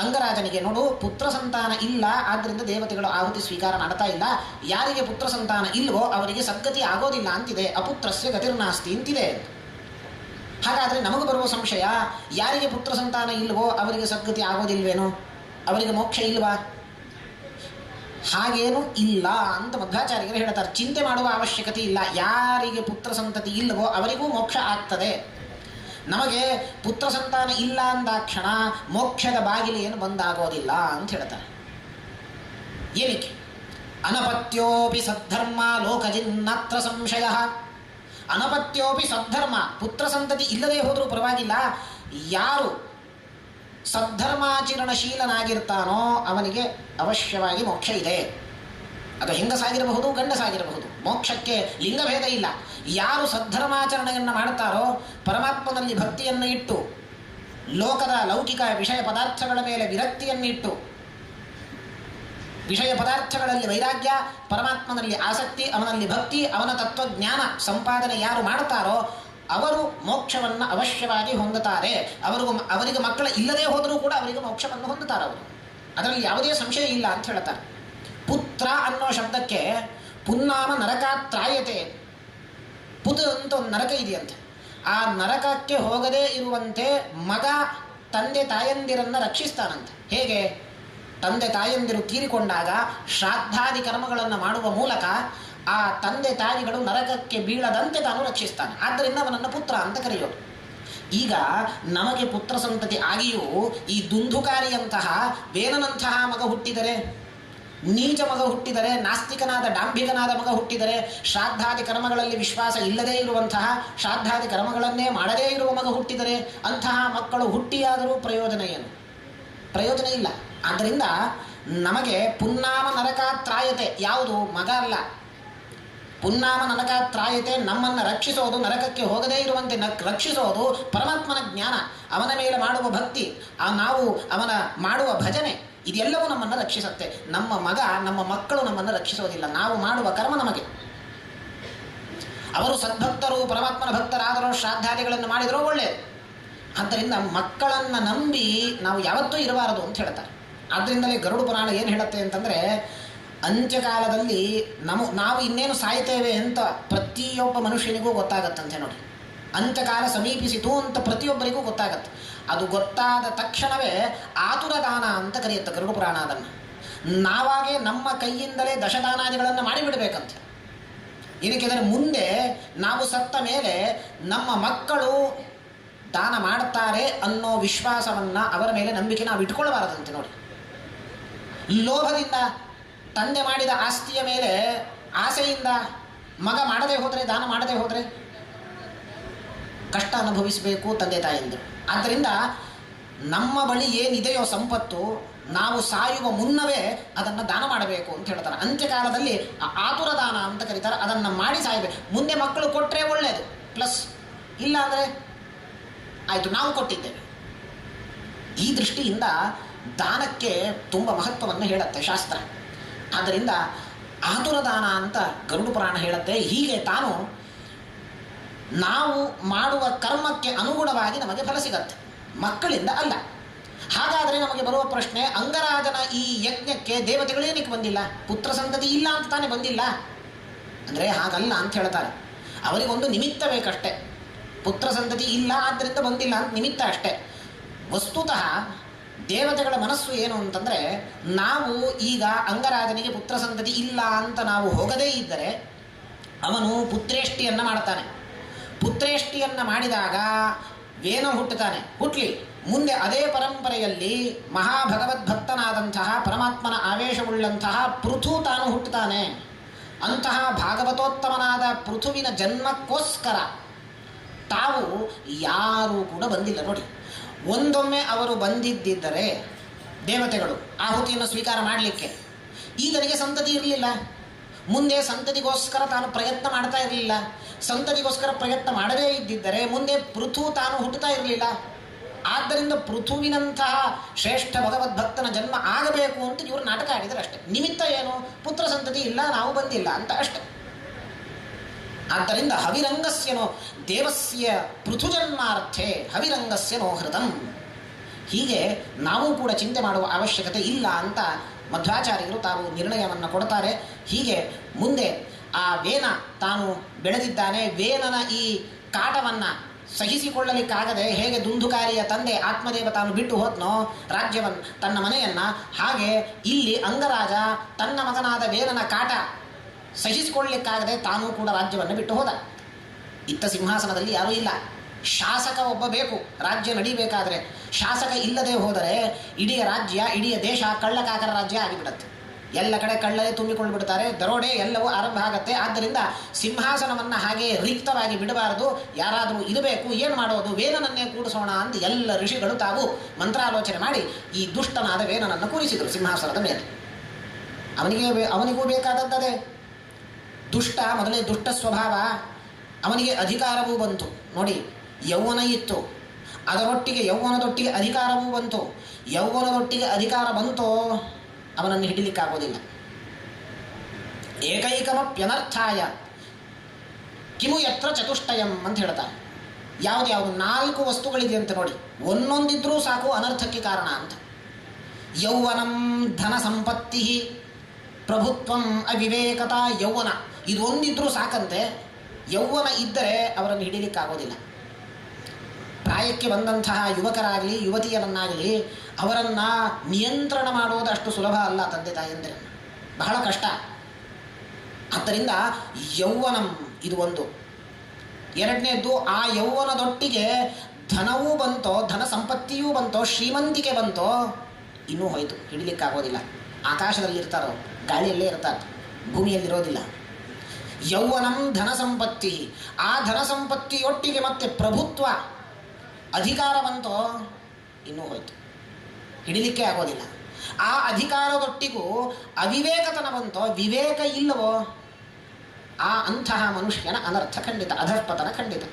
ಅಂಗರಾಜನಿಗೆ, ನೋಡು, ಪುತ್ರ ಸಂತಾನ ಇಲ್ಲ, ಆದ್ದರಿಂದ ದೇವತೆಗಳು ಆಹುತಿ ಸ್ವೀಕಾರ ಮಾಡ್ತಾ ಇಲ್ಲ. ಯಾರಿಗೆ ಪುತ್ರ ಸಂತಾನ ಇಲ್ವೋ ಅವರಿಗೆ ಸದ್ಗತಿ ಆಗೋದಿಲ್ಲ ಅಂತಿದೆ. ಅಪುತ್ರಸ್ಯ ಗತಿರ್ನಾಸ್ತಿ ಅಂತಿದೆ. ಹಾಗಾದರೆ ನಮಗೆ ಬರುವ ಸಂಶಯ, ಯಾರಿಗೆ ಪುತ್ರ ಸಂತಾನ ಇಲ್ವೋ ಅವರಿಗೆ ಸದ್ಗತಿ ಆಗೋದಿಲ್ವೇನೋ, ಅವರಿಗೆ ಮೋಕ್ಷ ಇಲ್ವಾ? ಹಾಗೇನೂ ಇಲ್ಲ ಅಂತ ಮಧ್ವಾಚಾರ್ಯರು ಹೇಳ್ತಾರೆ. ಚಿಂತೆ ಮಾಡುವ ಅವಶ್ಯಕತೆ ಇಲ್ಲ. ಯಾರಿಗೆ ಪುತ್ರ ಸಂತತಿ ಇಲ್ಲವೋ ಅವರಿಗೂ ಮೋಕ್ಷ ಆಗ್ತದೆ. ನಮಗೆ ಪುತ್ರ ಸಂತಾನ ಇಲ್ಲ ಅಂದಾಕ್ಷಣ ಮೋಕ್ಷದ ಬಾಗಿಲು ಏನು ಬಂದಾಗೋದಿಲ್ಲ ಅಂತ ಹೇಳ್ತಾರೆ. ಏನಕ್ಕೆ? ಅನಪತ್ಯೋಪಿ ಸದ್ಧರ್ಮ ಲೋಕಜಿನ್ನತ್ರ ಸಂಶಯ. ಅನಪತ್ಯೋಪಿ ಸದ್ಧರ್ಮ, ಪುತ್ರ ಸಂತತಿ ಇಲ್ಲದೆ ಹೋದರೂ ಪರವಾಗಿಲ್ಲ, ಯಾರು ಸದ್ಧರ್ಮಾಚರಣಶೀಲನಾಗಿರ್ತಾನೋ ಅವನಿಗೆ ಅವಶ್ಯವಾಗಿ ಮೋಕ್ಷ ಇದೆ. ಅದು ಹೆಂಗಸಾಗಿರಬಹುದು, ಗಂಡಸಾಗಿರಬಹುದು, ಮೋಕ್ಷಕ್ಕೆ ಲಿಂಗಭೇದ ಇಲ್ಲ. ಯಾರು ಸದ್ಧರ್ಮಾಚರಣೆಯನ್ನು ಮಾಡ್ತಾರೋ, ಪರಮಾತ್ಮನಲ್ಲಿ ಭಕ್ತಿಯನ್ನು ಇಟ್ಟು, ಲೋಕದ ಲೌಕಿಕ ವಿಷಯ ಪದಾರ್ಥಗಳ ಮೇಲೆ ವಿರಕ್ತಿಯನ್ನಿಟ್ಟು, ವಿಷಯ ಪದಾರ್ಥಗಳಲ್ಲಿ ವೈರಾಗ್ಯ, ಪರಮಾತ್ಮನಲ್ಲಿ ಆಸಕ್ತಿ, ಅವನಲ್ಲಿ ಭಕ್ತಿ, ಅವನ ತತ್ವಜ್ಞಾನ ಸಂಪಾದನೆ ಯಾರು ಮಾಡ್ತಾರೋ ಅವರು ಮೋಕ್ಷವನ್ನು ಅವಶ್ಯವಾಗಿ ಹೊಂದುತ್ತಾರೆ. ಅವರಿಗೆ ಮಕ್ಕಳ ಇಲ್ಲದೆ ಹೋದರೂ ಕೂಡ ಅವರಿಗೆ ಮೋಕ್ಷವನ್ನು ಹೊಂದುತ್ತಾರೆ ಅವರು. ಅದರಲ್ಲಿ ಯಾವುದೇ ಸಂಶಯ ಇಲ್ಲ ಅಂತ ಹೇಳ್ತಾರೆ. ಪುತ್ರ ಅನ್ನೋ ಶಬ್ದಕ್ಕೆ ಪುನ್ನಾಮ ನರಕಾತ್ರಾಯತೆ. ಪುತ್ ಅಂತ ಒಂದು ನರಕ ಇದೆಯಂತೆ. ಆ ನರಕಕ್ಕೆ ಹೋಗದೇ ಇರುವಂತೆ ಮಗ ತಂದೆ ತಾಯಂದಿರನ್ನು ರಕ್ಷಿಸ್ತಾನಂತೆ. ಹೇಗೆ? ತಂದೆ ತಾಯಂದಿರು ತೀರಿಕೊಂಡಾಗ ಶ್ರಾದ್ದಾದಿ ಕರ್ಮಗಳನ್ನು ಮಾಡುವ ಮೂಲಕ ಆ ತಂದೆ ತಾಯಿಗಳು ನರಕಕ್ಕೆ ಬೀಳದಂತೆ ತಾನು ರಕ್ಷಿಸ್ತಾನೆ. ಆದ್ದರಿಂದ ಅವನನ್ನು ಪುತ್ರ ಅಂತ ಕರೆಯೋದು. ಈಗ ನಮಗೆ ಪುತ್ರ ಸಂತತಿ ಆಗಿಯೂ ಈ ದುಂದುಕಾರಿಯಂತಹ ವೇನನಂತಹ ಮಗ ಹುಟ್ಟಿದರೆ, ನೀಚ ಮಗ ಹುಟ್ಟಿದರೆ, ನಾಸ್ತಿಕನಾದ ಡಾಂಭಿಕನಾದ ಮಗ ಹುಟ್ಟಿದರೆ, ಶ್ರಾದ್ದಾದಿ ಕರ್ಮಗಳಲ್ಲಿ ವಿಶ್ವಾಸ ಇಲ್ಲದೇ ಇರುವಂತಹ, ಶ್ರಾದ್ದಾದಿ ಕರ್ಮಗಳನ್ನೇ ಮಾಡದೇ ಇರುವ ಮಗ ಹುಟ್ಟಿದರೆ, ಅಂತಹ ಮಕ್ಕಳು ಹುಟ್ಟಿಯಾದರೂ ಪ್ರಯೋಜನ ಏನು? ಪ್ರಯೋಜನ ಇಲ್ಲ. ಆದ್ದರಿಂದ ನಮಗೆ ಪುನ್ನಾಮ ನರಕಾತ್ರಾಯತೆ ಯಾವುದು? ಮಗ ಅಲ್ಲ. ಪುನ್ನಾಮ ನರಕಾತ್ರಾಯತೆ ನಮ್ಮನ್ನು ರಕ್ಷಿಸೋದು, ನರಕಕ್ಕೆ ಹೋಗದೇ ಇರುವಂತೆ ರಕ್ಷಿಸೋದು ಪರಮಾತ್ಮನ ಜ್ಞಾನ, ಅವನ ಮೇಲೆ ಮಾಡುವ ಭಕ್ತಿ, ನಾವು ಅವನ ಮಾಡುವ ಭಜನೆ, ಇದೆಲ್ಲವೂ ನಮ್ಮನ್ನು ರಕ್ಷಿಸುತ್ತೆ. ನಮ್ಮ ಮಗ, ನಮ್ಮ ಮಕ್ಕಳು ನಮ್ಮನ್ನು ರಕ್ಷಿಸೋದಿಲ್ಲ. ನಾವು ಮಾಡುವ ಕರ್ಮ ನಮಗೆ. ಅವರು ಸದ್ಭಕ್ತರು, ಪರಮಾತ್ಮನ ಭಕ್ತರಾದರೂ ಶ್ರಾದ್ದಾದಿಗಳನ್ನು ಮಾಡಿದರೂ ಒಳ್ಳೆಯದು. ಆದ್ದರಿಂದ ಮಕ್ಕಳನ್ನು ನಂಬಿ ನಾವು ಯಾವತ್ತೂ ಇರಬಾರದು ಅಂತ ಹೇಳ್ತಾರೆ. ಆದ್ದರಿಂದಲೇ ಗರುಡ ಪುರಾಣ ಏನು ಹೇಳುತ್ತೆ ಅಂತಂದರೆ, ಅಂತ್ಯಕಾಲದಲ್ಲಿ ನಾವು ಇನ್ನೇನು ಸಾಯ್ತೇವೆ ಅಂತ ಪ್ರತಿಯೊಬ್ಬ ಮನುಷ್ಯನಿಗೂ ಗೊತ್ತಾಗತ್ತಂತೆ. ನೋಡಿ, ಅಂತ್ಯಕಾಲ ಸಮೀಪಿಸಿತು ಅಂತ ಪ್ರತಿಯೊಬ್ಬರಿಗೂ ಗೊತ್ತಾಗತ್ತೆ. ಅದು ಗೊತ್ತಾದ ತಕ್ಷಣವೇ ಆತುರದಾನ ಅಂತ ಕರೆಯುತ್ತೆ ಗರುಡ ಪುರಾಣ ಅದನ್ನು. ನಾವಾಗೇ ನಮ್ಮ ಕೈಯಿಂದಲೇ ದಶದಾನಾದಿಗಳನ್ನು ಮಾಡಿಬಿಡಬೇಕಂತೆ. ಏನಕ್ಕೆಂದರೆ ಮುಂದೆ ನಾವು ಸತ್ತ ಮೇಲೆ ನಮ್ಮ ಮಕ್ಕಳು ದಾನ ಮಾಡ್ತಾರೆ ಅನ್ನೋ ವಿಶ್ವಾಸವನ್ನು, ಅವರ ಮೇಲೆ ನಂಬಿಕೆ ನಾವು ಇಟ್ಕೊಳ್ಬಾರದಂತೆ. ನೋಡಿ, ಲೋಭದಿಂದ ತಂದೆ ಮಾಡಿದ ಆಸ್ತಿಯ ಮೇಲೆ ಆಸೆಯಿಂದ ಮಗ ಮಾಡದೆ ಹೋದರೆ, ದಾನ ಮಾಡದೆ ಹೋದರೆ ಕಷ್ಟ ಅನುಭವಿಸಬೇಕು ತಂದೆ ತಾಯಿಯಿಂದ. ಆದ್ದರಿಂದ ನಮ್ಮ ಬಳಿ ಏನಿದೆಯೋ ಸಂಪತ್ತು, ನಾವು ಸಾಯುವ ಮುನ್ನವೇ ಅದನ್ನು ದಾನ ಮಾಡಬೇಕು ಅಂತ ಹೇಳ್ತಾರೆ. ಅಂತ್ಯಕಾಲದಲ್ಲಿ ಆತುರ ದಾನ ಅಂತ ಕರೀತಾರೆ. ಅದನ್ನು ಮಾಡಿ ಸಾಯಬೇಕು. ಮುಂದೆ ಮಕ್ಕಳು ಕೊಟ್ಟರೆ ಒಳ್ಳೆಯದು, ಪ್ಲಸ್ ಇಲ್ಲ ಅಂದರೆ ಆಯಿತು ನಾವು ಕೊಟ್ಟಿದ್ದೇವೆ. ಈ ದೃಷ್ಟಿಯಿಂದ ದಾನಕ್ಕೆ ತುಂಬ ಮಹತ್ವವನ್ನು ಹೇಳುತ್ತೆ ಶಾಸ್ತ್ರ. ಆದ್ದರಿಂದ ಆತುರ ದಾನ ಅಂತ ಗರುಡ ಪುರಾಣ ಹೇಳುತ್ತೆ. ಹೀಗೆ ತಾನು ನಾವು ಮಾಡುವ ಕರ್ಮಕ್ಕೆ ಅನುಗುಣವಾಗಿ ನಮಗೆ ಫಲ ಸಿಗತ್ತೆ, ಮಕ್ಕಳಿಂದ ಅಲ್ಲ. ಹಾಗಾದರೆ ನಮಗೆ ಬರುವ ಪ್ರಶ್ನೆ, ಅಂಗರಾಜನ ಈ ಯಜ್ಞಕ್ಕೆ ದೇವತೆಗಳೇನಕ್ಕೆ ಬಂದಿಲ್ಲ? ಪುತ್ರ ಸಂತತಿ ಇಲ್ಲ ಅಂತ ತಾನೇ ಬಂದಿಲ್ಲ ಅಂದರೆ ಹಾಗಲ್ಲ ಅಂತ ಹೇಳ್ತಾರೆ. ಅವರಿಗೊಂದು ನಿಮಿತ್ತ ಬೇಕಷ್ಟೆ. ಪುತ್ರ ಸಂತತಿ ಇಲ್ಲ ಆದ್ದರಿಂದ ಬಂದಿಲ್ಲ ಅಂತ ನಿಮಿತ್ತ ಅಷ್ಟೇ. ವಸ್ತುತಃ ದೇವತೆಗಳ ಮನಸ್ಸು ಏನು ಅಂತಂದರೆ, ನಾವು ಈಗ ಅಂಗರಾಜನಿಗೆ ಪುತ್ರ ಸಂತತಿ ಇಲ್ಲ ಅಂತ ನಾವು ಹೋಗದೇ ಇದ್ದರೆ ಅವನು ಪುತ್ರೇಷ್ಟಿಯನ್ನು ಮಾಡ್ತಾನೆ. ಪುತ್ರೇಷ್ಟಿಯನ್ನು ಮಾಡಿದಾಗ ವೇನ ಹುಟ್ಟುತ್ತಾನೆ, ಹುಟ್ಟಲಿ. ಮುಂದೆ ಅದೇ ಪರಂಪರೆಯಲ್ಲಿ ಮಹಾಭಗವದ್ಭಕ್ತನಾದಂತಹ ಪರಮಾತ್ಮನ ಆವೇಶವುಳ್ಳಂತಹ ಪೃಥು ತಾನು ಹುಟ್ಟುತ್ತಾನೆ. ಅಂತಹ ಭಾಗವತೋತ್ತಮನಾದ ಪೃಥುವಿನ ಜನ್ಮಕ್ಕೋಸ್ಕರ ತಾವು ಯಾರೂ ಕೂಡ ಬಂದಿಲ್ಲ. ನೋಡಿ, ಒಂದೊಮ್ಮೆ ಅವರು ಬಂದಿದ್ದರೆ ದೇವತೆಗಳು ಆಹುತಿಯನ್ನು ಸ್ವೀಕಾರ ಮಾಡಲಿಕ್ಕೆ, ಈತನಿಗೆ ಸಂತತಿ ಇರಲಿಲ್ಲ. ಮುಂದೆ ಸಂತತಿಗೋಸ್ಕರ ತಾನು ಪ್ರಯತ್ನ ಮಾಡ್ತಾ ಇರಲಿಲ್ಲ. ಸಂತತಿಗೋಸ್ಕರ ಪ್ರಯತ್ನ ಮಾಡದೇ ಇದ್ದಿದ್ದರೆ ಮುಂದೆ ಪೃಥು ತಾನು ಹುಟ್ಟುತ್ತಾ ಇರಲಿಲ್ಲ. ಆದ್ದರಿಂದ ಪೃಥುವಿನಂತಹ ಶ್ರೇಷ್ಠ ಭಗವದ್ಭಕ್ತನ ಜನ್ಮ ಆಗಬೇಕು ಅಂತ ಇವರು ನಾಟಕ ಆಡಿದರೆ ಅಷ್ಟೇ. ನಿಮಿತ್ತ ಏನು? ಪುತ್ರ ಸಂತತಿ ಇಲ್ಲ, ನಾವು ಬಂದಿಲ್ಲ ಅಂತ ಅಷ್ಟೆ. ಆದ್ದರಿಂದ ಹವಿರಂಗಸ್ಯನೋ ದೇವಸ್ಯ ಪೃಥುಜನ್ಮಾರ್ಥೆ ಹವಿರಂಗಸ್ಯನೋ ಹೃದಂ. ಹೀಗೆ ನಾವು ಕೂಡ ಚಿಂತೆ ಮಾಡುವ ಅವಶ್ಯಕತೆ ಇಲ್ಲ ಅಂತ ಮಧ್ವಾಚಾರ್ಯರು ತಾವು ನಿರ್ಣಯವನ್ನು ಕೊಡ್ತಾರೆ. ಹೀಗೆ ಮುಂದೆ ಆ ವೇನ ತಾನು ಬೆಳೆದಿದ್ದಾನೆ. ವೇನನ ಈ ಕಾಟವನ್ನು ಸಹಿಸಿಕೊಳ್ಳಲಿಕ್ಕಾಗದೆ ಹೇಗೆ ದುಂದುಕಾರಿಯ ತಂದೆ ಆತ್ಮದೇವ ತಾನು ಬಿಟ್ಟು ಹೋದ್ನೋ ರಾಜ್ಯವನ್ನು, ತನ್ನ ಮನೆಯನ್ನು, ಹಾಗೆ ಇಲ್ಲಿ ಅಂಗರಾಜ ತನ್ನ ಮಗನಾದ ವೇನನ ಕಾಟ ಸಹಿಸಿಕೊಳ್ಳಲಿಕ್ಕಾಗದೆ ತಾನೂ ಕೂಡ ರಾಜ್ಯವನ್ನು ಬಿಟ್ಟು ಹೋದ. ಇತ್ತ ಸಿಂಹಾಸನದಲ್ಲಿ ಯಾರೂ ಇಲ್ಲ. ಶಾಸಕ ಒಬ್ಬ ಬೇಕು ರಾಜ್ಯ ನಡೀಬೇಕಾದ್ರೆ. ಶಾಸಕ ಇಲ್ಲದೆ ಹೋದರೆ ಇಡೀ ರಾಜ್ಯ, ಇಡೀ ದೇಶ ಕಳ್ಳಕಾಕರ ರಾಜ್ಯ ಆಗಿಬಿಡುತ್ತೆ. ಎಲ್ಲ ಕಡೆ ಕಳ್ಳರೇ ತುಂಬಿಕೊಂಡು ಬಿಡ್ತಾರೆ, ದರೋಡೆ ಎಲ್ಲವೂ ಆರಂಭ ಆಗುತ್ತೆ. ಆದ್ದರಿಂದ ಸಿಂಹಾಸನವನ್ನು ಹಾಗೆ ರಿಕ್ತವಾಗಿ ಬಿಡಬಾರದು, ಯಾರಾದರೂ ಇರಬೇಕು. ಏನು ಮಾಡೋದು? ವೇನನನ್ನೇ ಕೂಡಿಸೋಣ ಅಂತ ಎಲ್ಲ ಋಷಿಗಳು ತಾವು ಮಂತ್ರಾಲೋಚನೆ ಮಾಡಿ ಈ ದುಷ್ಟನಾದ ವೇನನನ್ನು ಕೂರಿಸಿದರು ಸಿಂಹಾಸನದ ಮೇಲೆ. ಅವನಿಗೂ ಬೇಕಾದದ್ದೇ ದುಷ್ಟ, ಮೊದಲೇ ದುಷ್ಟ ಸ್ವಭಾವ. ಅವನಿಗೆ ಅಧಿಕಾರವೂ ಬಂತು. ನೋಡಿ, ಯೌವನ ಇತ್ತು, ಅದರೊಟ್ಟಿಗೆ ಯೌವನದೊಟ್ಟಿಗೆ ಅಧಿಕಾರವೂ ಬಂತು. ಯೌವನದೊಟ್ಟಿಗೆ ಅಧಿಕಾರ ಬಂತೋ ಅವನನ್ನು ಹಿಡಿಲಿಕ್ಕಾಗೋದಿಲ್ಲ. ಏಕೈಕಮಪ್ಯನರ್ಥಾಯ ಕಿಮು ಯತ್ರ ಚತುಷ್ಟಯಂ ಅಂತ ಹೇಳ್ತಾರೆ. ಯಾವುದು 4 ವಸ್ತುಗಳಿದೆ ಅಂತ ನೋಡಿ, ಒಂದೊಂದಿದ್ರೂ ಸಾಕು ಅನರ್ಥಕ್ಕೆ ಕಾರಣ ಅಂತ. ಯೌವನಂ ಧನ ಸಂಪತ್ತಿ ಪ್ರಭುತ್ವಂ ಅವಿವೇಕತ. ಯೌವನ ಇದು ಒಂದಿದ್ರೂ ಸಾಕಂತೆ. ಯೌವನ ಇದ್ದರೆ ಅವರನ್ನು ಹಿಡಿಲಿಕ್ಕಾಗೋದಿಲ್ಲ. ಪ್ರಾಯಕ್ಕೆ ಬಂದಂತಹ ಯುವಕರಾಗಲಿ ಯುವತಿಯರನ್ನಾಗಲಿ ಅವರನ್ನು ನಿಯಂತ್ರಣ ಮಾಡುವುದು ಅಷ್ಟು ಸುಲಭ ಅಲ್ಲ. ತಂದೆ ತಾಯಿಯಂದಿರನ್ನು ಬಹಳ ಕಷ್ಟ. ಆದ್ದರಿಂದ ಯೌವನಂ ಇದು ಒಂದು. ಎರಡನೇದ್ದು, ಆ ಯೌವನದೊಟ್ಟಿಗೆ ಧನವೂ ಬಂತೋ, ಧನ ಸಂಪತ್ತಿಯೂ ಬಂತೋ, ಶ್ರೀಮಂತಿಕೆ ಬಂತೋ, ಇನ್ನೂ ಹೋಯಿತು, ಹಿಡಿಲಿಕ್ಕಾಗೋದಿಲ್ಲ. ಆಕಾಶದಲ್ಲಿ ಇರ್ತಾರೋ, ಗಾಳಿಯಲ್ಲೇ ಇರ್ತಾರೆ, ಭೂಮಿಯಲ್ಲಿರೋದಿಲ್ಲ. ಯೌವನಂ ಧನ ಸಂಪತ್ತಿ, ಆ ಧನ ಸಂಪತ್ತಿಯೊಟ್ಟಿಗೆ ಮತ್ತೆ ಪ್ರಭುತ್ವ ಅಧಿಕಾರ ಬಂತೋ, ಇನ್ನೂ ಹೋಯಿತು, ಹಿಡಿಲಿಕ್ಕೆ ಆಗೋದಿಲ್ಲ. ಆ ಅಧಿಕಾರದೊಟ್ಟಿಗೂ ಅವಿವೇಕತನ ಬಂತೋ, ವಿವೇಕ ಇಲ್ಲವೋ, ಆ ಅಂತಹ ಮನುಷ್ಯನ ಅನರ್ಥ ಖಂಡಿತ, ಅಧಃಪತನ ಖಂಡಿತ.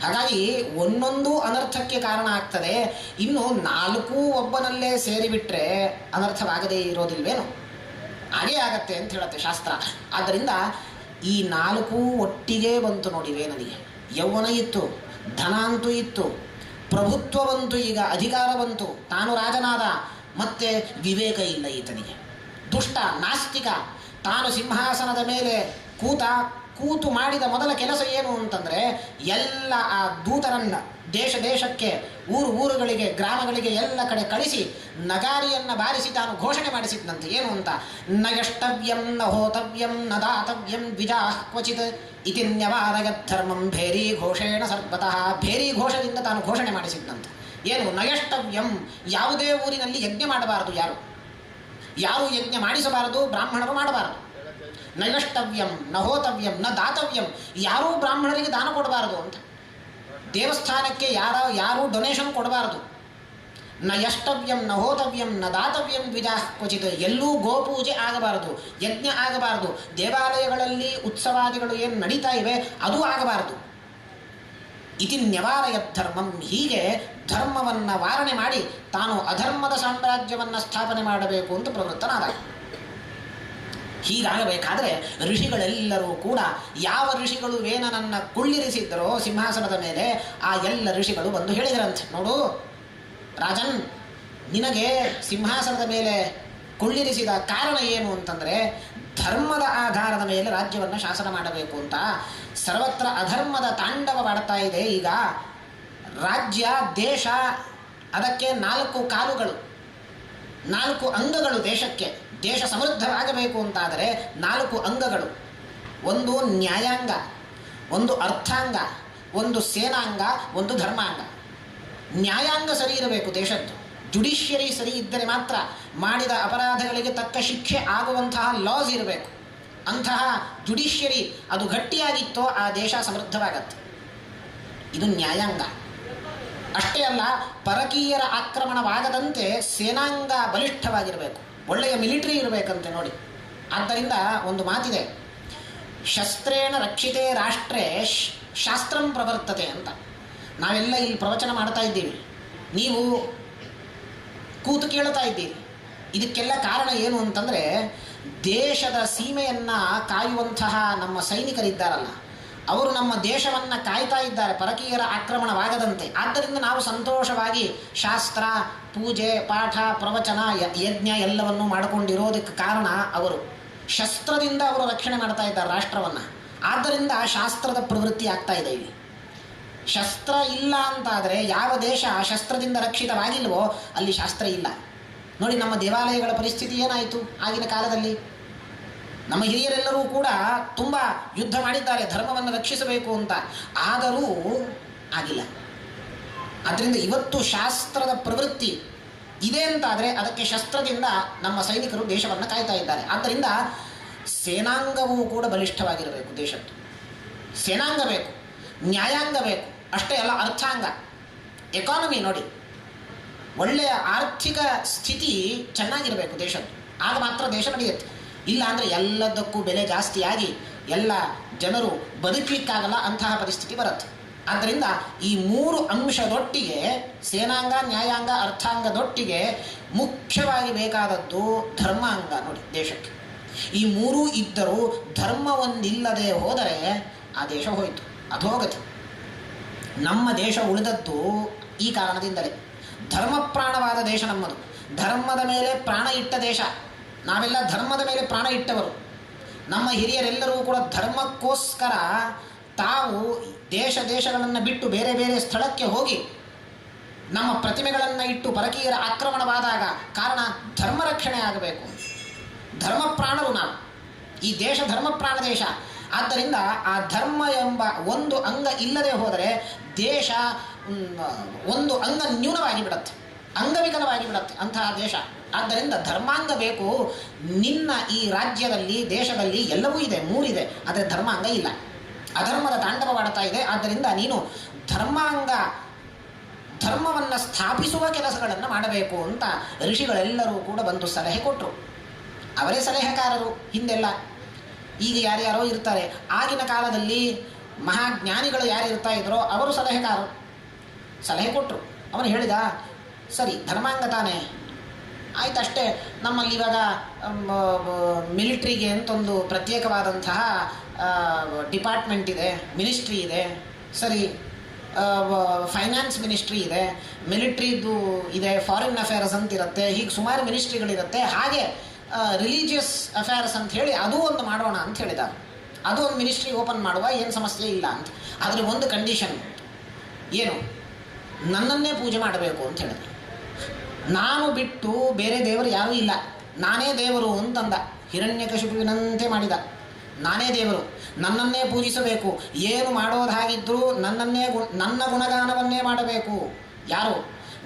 ಹಾಗಾಗಿ ಒಂದೊಂದು ಅನರ್ಥಕ್ಕೆ ಕಾರಣ ಆಗ್ತದೆ. ಇನ್ನು 4 ಒಬ್ಬನಲ್ಲೇ ಸೇರಿಬಿಟ್ರೆ ಅನರ್ಥವಾಗದೇ ಇರೋದಿಲ್ವೇನು? ಹಾಗೇ ಆಗತ್ತೆ ಅಂತ ಹೇಳುತ್ತೆ ಶಾಸ್ತ್ರ. ಆದ್ದರಿಂದ ಈ 4 ಒಟ್ಟಿಗೆ ಬಂತು ನೋಡಿ ವೇನನಿಗೆ. ಯೌವನ ಇತ್ತು, ಧನ ಅಂತೂ ಇತ್ತು, ಪ್ರಭುತ್ವ ಬಂತು, ಈಗ ಅಧಿಕಾರ ಬಂತು, ತಾನು ರಾಜನಾದ. ಮತ್ತೆ ವಿವೇಕ ಇಲ್ಲ ಈತನಿಗೆ. ದುಷ್ಟ ನಾಸ್ತಿಕ. ತಾನು ಸಿಂಹಾಸನದ ಮೇಲೆ ಕೂತು ಮಾಡಿದ ಮೊದಲ ಕೆಲಸ ಏನು ಅಂತಂದರೆ, ಎಲ್ಲ ಆ ದೂತರನ್ನ ದೇಶ ದೇಶಕ್ಕೆ, ಊರುಗಳಿಗೆ, ಗ್ರಾಮಗಳಿಗೆ ಎಲ್ಲ ಕಡೆ ಕಳಿಸಿ ನಗಾರಿಯನ್ನು ಬಾರಿಸಿ ತಾನು ಘೋಷಣೆ ಮಾಡಿಸಿದ್ನಂತೆ. ಏನು ಅಂತ? ನ ಯಷ್ಟವ್ಯಂ ನ ಹೋತವ್ಯಂ ನ ದಾತವ್ಯಂ ದ್ವಿಜಾ ಕ್ವಚಿತ್ ಇತಿ ನ್ಯವಾರಯದ್ಧರ್ಮಂ ಭೇರಿ ಘೋಷೇಣ ಸರ್ವತಃ. ಭೇರಿ ಘೋಷದಿಂದ ತಾನು ಘೋಷಣೆ ಮಾಡಿಸಿದ್ನಂತೆ. ಏನು? ನಯಷ್ಟವ್ಯಂ, ಯಾವುದೇ ಊರಿನಲ್ಲಿ ಯಜ್ಞ ಮಾಡಬಾರದು, ಯಾರು ಯಜ್ಞ ಮಾಡಿಸಬಾರದು, ಬ್ರಾಹ್ಮಣರು ಮಾಡಬಾರದು. ನಯಷ್ಟವ್ಯಂ ನ ಹೋತವ್ಯಂ ನ ದಾತವ್ಯಂ, ಯಾರೂ ಬ್ರಾಹ್ಮಣರಿಗೆ ದಾನ ಕೊಡಬಾರದು ಅಂತ. ದೇವಸ್ಥಾನಕ್ಕೆ ಯಾರೂ ಡೊನೇಷನ್ ಕೊಡಬಾರದು. ನ ಯಷ್ಟವ್ಯಂ ನ ಹೋತವ್ಯಂ ನ ದಾತವ್ಯಂ ದ್ವಿಜಾ ಕ್ವಚಿತ್, ಎಲ್ಲೂ ಗೋಪೂಜೆ ಆಗಬಾರದು, ಯಜ್ಞ ಆಗಬಾರದು, ದೇವಾಲಯಗಳಲ್ಲಿ ಉತ್ಸವಾದಿಗಳು ಏನು ನಡೀತಾ ಇವೆ ಅದು ಆಗಬಾರದು. ಇತಿ ನ್ಯವಾರಯತ್ ಧರ್ಮಂ, ಹೀಗೆ ಧರ್ಮವನ್ನು ವಾರಣೆ ಮಾಡಿ ತಾನು ಅಧರ್ಮದ ಸಾಮ್ರಾಜ್ಯವನ್ನು ಸ್ಥಾಪನೆ ಮಾಡಬೇಕು ಅಂತ ಪ್ರವೃತ್ತನಾದ. ಹೀಗಾಗಬೇಕಾದ್ರೆ ಋಷಿಗಳೆಲ್ಲರೂ ಕೂಡ, ಯಾವ ಋಷಿಗಳು ವೇನನನ್ನು ಕುಳ್ಳಿರಿಸಿದ್ದರೋ ಸಿಂಹಾಸನದ ಮೇಲೆ, ಆ ಎಲ್ಲ ಋಷಿಗಳು ಬಂದು ಹೇಳಿದರಂತೆ, ನೋಡು ರಾಜನ್, ನಿನಗೆ ಸಿಂಹಾಸನದ ಮೇಲೆ ಕುಳ್ಳಿರಿಸಿದ ಕಾರಣ ಏನು ಅಂತಂದರೆ, ಧರ್ಮದ ಆಧಾರದ ಮೇಲೆ ರಾಜ್ಯವನ್ನು ಶಾಸನ ಮಾಡಬೇಕು ಅಂತ. ಸರ್ವತ್ರ ಅಧರ್ಮದ ತಾಂಡವವಾಡ್ತಾ ಇದೆ ಈಗ. ರಾಜ್ಯ, ದೇಶ, ಅದಕ್ಕೆ 4 ಕಾಲುಗಳು, 4 ಅಂಗಗಳು ದೇಶಕ್ಕೆ. ದೇಶ ಸಮೃದ್ಧವಾಗಬೇಕು ಅಂತಾದರೆ 4 ಅಂಗಗಳು. ಒಂದು ನ್ಯಾಯಾಂಗ, ಒಂದು ಅರ್ಥಾಂಗ, ಒಂದು ಸೇನಾಂಗ, ಒಂದು ಧರ್ಮಾಂಗ. ನ್ಯಾಯಾಂಗ ಸರಿ ಇರಬೇಕು ದೇಶದ್ದು. ಜುಡಿಷಿಯರಿ ಸರಿ ಇದ್ದರೆ ಮಾತ್ರ ಮಾಡಿದ ಅಪರಾಧಗಳಿಗೆ ತಕ್ಕ ಶಿಕ್ಷೆ ಆಗುವಂತಹ ಲಾಸ್ ಇರಬೇಕು. ಅಂತಹ ಜುಡಿಷಿಯರಿ ಅದು ಗಟ್ಟಿಯಾಗಿತ್ತೋ ಆ ದೇಶ ಸಮೃದ್ಧವಾಗತ್ತೆ. ಇದು ನ್ಯಾಯಾಂಗ. ಅಷ್ಟೇ ಅಲ್ಲ, ಪರಕೀಯರ ಆಕ್ರಮಣವಾಗದಂತೆ ಸೇನಾಂಗ ಬಲಿಷ್ಠವಾಗಿರಬೇಕು, ಒಳ್ಳೆಯ ಮಿಲಿಟರಿ ಇರಬೇಕಂತೆ ನೋಡಿ. ಆದ್ದರಿಂದ ಒಂದು ಮಾತಿದೆ, ಶಸ್ತ್ರೇಣ ರಕ್ಷಿತೇ ರಾಷ್ಟ್ರೇ ಶಾಸ್ತ್ರಂ ಪ್ರವರ್ತತೆ ಅಂತ. ನಾವೆಲ್ಲ ಇಲ್ಲಿ ಪ್ರವಚನ ಮಾಡ್ತಾ ಇದ್ದೀವಿ, ನೀವು ಕೂತು ಕೇಳ್ತಾ ಇದ್ದೀರಿ. ಇದಕ್ಕೆಲ್ಲ ಕಾರಣ ಏನು ಅಂತಂದರೆ, ದೇಶದ ಸೀಮೆಯನ್ನು ಕಾಯುವಂತಹ ನಮ್ಮ ಸೈನಿಕರಿದ್ದಾರಲ್ಲ, ಅವರು ನಮ್ಮ ದೇಶವನ್ನು ಕಾಯ್ತಾ ಇದ್ದಾರೆ ಪರಕೀಯರ ಆಕ್ರಮಣವಾಗದಂತೆ. ಆದ್ದರಿಂದ ನಾವು ಸಂತೋಷವಾಗಿ ಶಾಸ್ತ್ರ, ಪೂಜೆ, ಪಾಠ, ಪ್ರವಚನ, ಯಜ್ಞ ಎಲ್ಲವನ್ನೂ ಮಾಡಿಕೊಂಡಿರೋದಕ್ಕೆ ಕಾರಣ ಅವರು. ಶಸ್ತ್ರದಿಂದ ಅವರು ರಕ್ಷಣೆ ಮಾಡ್ತಾ ಇದ್ದಾರೆ ರಾಷ್ಟ್ರವನ್ನು. ಆದ್ದರಿಂದ ಶಾಸ್ತ್ರದ ಪ್ರವೃತ್ತಿ ಆಗ್ತಾ ಇದೆ ಇಲ್ಲಿ. ಶಸ್ತ್ರ ಇಲ್ಲ ಅಂತಾದರೆ, ಯಾವ ದೇಶ ಶಸ್ತ್ರದಿಂದ ರಕ್ಷಿತವಾಗಿಲ್ವೋ ಅಲ್ಲಿ ಶಾಸ್ತ್ರ ಇಲ್ಲ. ನೋಡಿ ನಮ್ಮ ದೇವಾಲಯಗಳ ಪರಿಸ್ಥಿತಿ ಏನಾಯಿತು ಆಗಿನ ಕಾಲದಲ್ಲಿ. ನಮ್ಮ ಹಿರಿಯರೆಲ್ಲರೂ ಕೂಡ ತುಂಬ ಯುದ್ಧ ಮಾಡಿದ್ದಾರೆ ಧರ್ಮವನ್ನು ರಕ್ಷಿಸಬೇಕು ಅಂತ, ಆದರೂ ಆಗಿಲ್ಲ. ಆದ್ದರಿಂದ ಇವತ್ತು ಶಾಸ್ತ್ರದ ಪ್ರವೃತ್ತಿ ಇದೆ ಅಂತಾದರೆ ಅದಕ್ಕೆ ಶಸ್ತ್ರದಿಂದ ನಮ್ಮ ಸೈನಿಕರು ದೇಶವನ್ನು ಕಾಯ್ತಾ ಇದ್ದಾರೆ. ಆದ್ದರಿಂದ ಸೇನಾಂಗವೂ ಕೂಡ ಬಲಿಷ್ಠವಾಗಿರಬೇಕು ದೇಶದ್ದು. ಸೇನಾಂಗ ಬೇಕು, ನ್ಯಾಯಾಂಗ ಬೇಕು, ಅಷ್ಟೇ ಅಲ್ಲ ಅರ್ಥಾಂಗ, ಎಕಾನಮಿ ನೋಡಿ, ಒಳ್ಳೆಯ ಆರ್ಥಿಕ ಸ್ಥಿತಿ ಚೆನ್ನಾಗಿರಬೇಕು ದೇಶದ್ದು. ಆಗ ಮಾತ್ರ ದೇಶ ನಡೆಯುತ್ತೆ. ಇಲ್ಲ ಅಂದರೆ ಎಲ್ಲದಕ್ಕೂ ಬೆಲೆ ಜಾಸ್ತಿಯಾಗಿ ಎಲ್ಲ ಜನರು ಬದುಕಲಿಕ್ಕಾಗಲ್ಲ, ಅಂತಹ ಪರಿಸ್ಥಿತಿ ಬರುತ್ತೆ. ಆದ್ದರಿಂದ ಈ 3 ಅಂಶದೊಟ್ಟಿಗೆ, ಸೇನಾಂಗ, ನ್ಯಾಯಾಂಗ, ಅರ್ಥಾಂಗದೊಟ್ಟಿಗೆ ಮುಖ್ಯವಾಗಿ ಬೇಕಾದದ್ದು ಧರ್ಮಾಂಗ ನೋಡಿ ದೇಶಕ್ಕೆ. ಈ 3 ಇದ್ದರೂ ಧರ್ಮ ಒಂದಿಲ್ಲದೆ ಹೋದರೆ ಆ ದೇಶ ಹೋಯಿತು, ಅಧೋಗತಿ. ನಮ್ಮ ದೇಶ ಉಳಿದದ್ದು ಈ ಕಾರಣದಿಂದಲೇ. ಧರ್ಮಪ್ರಾಣವಾದ ದೇಶ ನಮ್ಮದು, ಧರ್ಮದ ಮೇಲೆ ಪ್ರಾಣ ಇಟ್ಟ ದೇಶ. ನಾವೆಲ್ಲ ಧರ್ಮದ ಮೇಲೆ ಪ್ರಾಣ ಇಟ್ಟವರು. ನಮ್ಮ ಹಿರಿಯರೆಲ್ಲರೂ ಕೂಡ ಧರ್ಮಕ್ಕೋಸ್ಕರ ತಾವು ದೇಶಗಳನ್ನು ಬಿಟ್ಟು ಬೇರೆ ಬೇರೆ ಸ್ಥಳಕ್ಕೆ ಹೋಗಿ ನಮ್ಮ ಪ್ರತಿಮೆಗಳನ್ನು ಇಟ್ಟು ಪರಕೀಯರ ಆಕ್ರಮಣವಾದಾಗ ಕಾರಣ ಧರ್ಮ ರಕ್ಷಣೆ ಆಗಬೇಕು. ಧರ್ಮಪ್ರಾಣರು ನಾವು. ಈ ದೇಶ ಧರ್ಮಪ್ರಾಣ ದೇಶ. ಆದ್ದರಿಂದ ಆ ಧರ್ಮ ಎಂಬ ಒಂದು ಅಂಗ ಇಲ್ಲದೆ ಹೋದರೆ ದೇಶ ಒಂದು ಅಂಗ ನ್ಯೂನವಾಗಿ ಬಿಡತ್ತೆ, ಅಂಗವಿಕಲವಾಗಿ ಬಿಡತ್ತೆ ಅಂತಹ ದೇಶ. ಆದ್ದರಿಂದ ಧರ್ಮಾಂಗ ಬೇಕು. ನಿನ್ನ ಈ ರಾಜ್ಯದಲ್ಲಿ ದೇಶದಲ್ಲಿ ಎಲ್ಲವೂ ಇದೆ, ಮೂರಿದೆ, ಆದರೆ ಧರ್ಮಾಂಗ ಇಲ್ಲ. ಅಧರ್ಮದ ತಾಂಡವವಾಡ್ತಾ ಇದೆ. ಆದ್ದರಿಂದ ನೀನು ಧರ್ಮವನ್ನು ಸ್ಥಾಪಿಸುವ ಕೆಲಸಗಳನ್ನು ಮಾಡಬೇಕು ಅಂತ ಋಷಿಗಳೆಲ್ಲರೂ ಕೂಡ ಬಂದು ಸಲಹೆ ಕೊಟ್ಟರು. ಅವರೇ ಸಲಹೆಕಾರರು ಹಿಂದೆಲ್ಲ. ಈಗ ಯಾರ್ಯಾರೋ ಇರ್ತಾರೆ. ಆಗಿನ ಕಾಲದಲ್ಲಿ ಮಹಾಜ್ಞಾನಿಗಳು ಯಾರು ಇರ್ತಾ ಇದ್ರೋ ಅವರು ಸಲಹೆಕಾರರು. ಸಲಹೆ ಕೊಟ್ಟರು. ಅವನು ಹೇಳಿದ, ಸರಿ ಧರ್ಮಾಂಗ ತಾನೇ ಆಯ್ತಷ್ಟೇ. ನಮ್ಮಲ್ಲಿ ಇವಾಗ ಮಿಲಿಟ್ರಿಗೆ ಅಂತೊಂದು ಪ್ರತ್ಯೇಕವಾದಂತಹ ಡಿಪಾರ್ಟ್ಮೆಂಟ್ ಇದೆ, ಮಿನಿಸ್ಟ್ರಿ ಇದೆ. ಸರಿ, ಫೈನಾನ್ಸ್ ಮಿನಿಸ್ಟ್ರಿ ಇದೆ, ಮಿಲಿಟ್ರಿದು ಇದೆ, ಫಾರಿನ್ ಅಫೇರ್ಸ್ ಅಂತ ಇರುತ್ತೆ, ಹೀಗೆ ಸುಮಾರು ಮಿನಿಸ್ಟ್ರಿಗಳಿರುತ್ತೆ. ಹಾಗೆ ರಿಲಿಜಿಯಸ್ ಅಫೇರ್ಸ್ ಅಂತ ಹೇಳಿ ಅದೂ ಒಂದು ಮಾಡೋಣ ಅಂತ ಹೇಳಿದ. ಅದು ಒಂದು ಮಿನಿಸ್ಟ್ರಿ ಓಪನ್ ಮಾಡುವ, ಏನು ಸಮಸ್ಯೆ ಇಲ್ಲ ಅಂತ. ಆದರೆ ಒಂದು ಕಂಡೀಷನ್ ಏನು, ನನ್ನನ್ನೇ ಪೂಜೆ ಮಾಡಬೇಕು ಅಂತ ಹೇಳಿದೆ. ನಾನು ಬಿಟ್ಟು ಬೇರೆ ದೇವರು ಯಾರೂ ಇಲ್ಲ, ನಾನೇ ದೇವರು ಅಂತಂದ. ಹಿರಣ್ಯಕಶಿಪುವಿನಂತೆ ಮಾಡಿದ. ನಾನೇ ದೇವರು, ನನ್ನನ್ನೇ ಪೂಜಿಸಬೇಕು, ಏನು ಮಾಡೋದಾಗಿದ್ದರೂ ನನ್ನ ಗುಣಗಾನವನ್ನೇ ಮಾಡಬೇಕು. ಯಾರು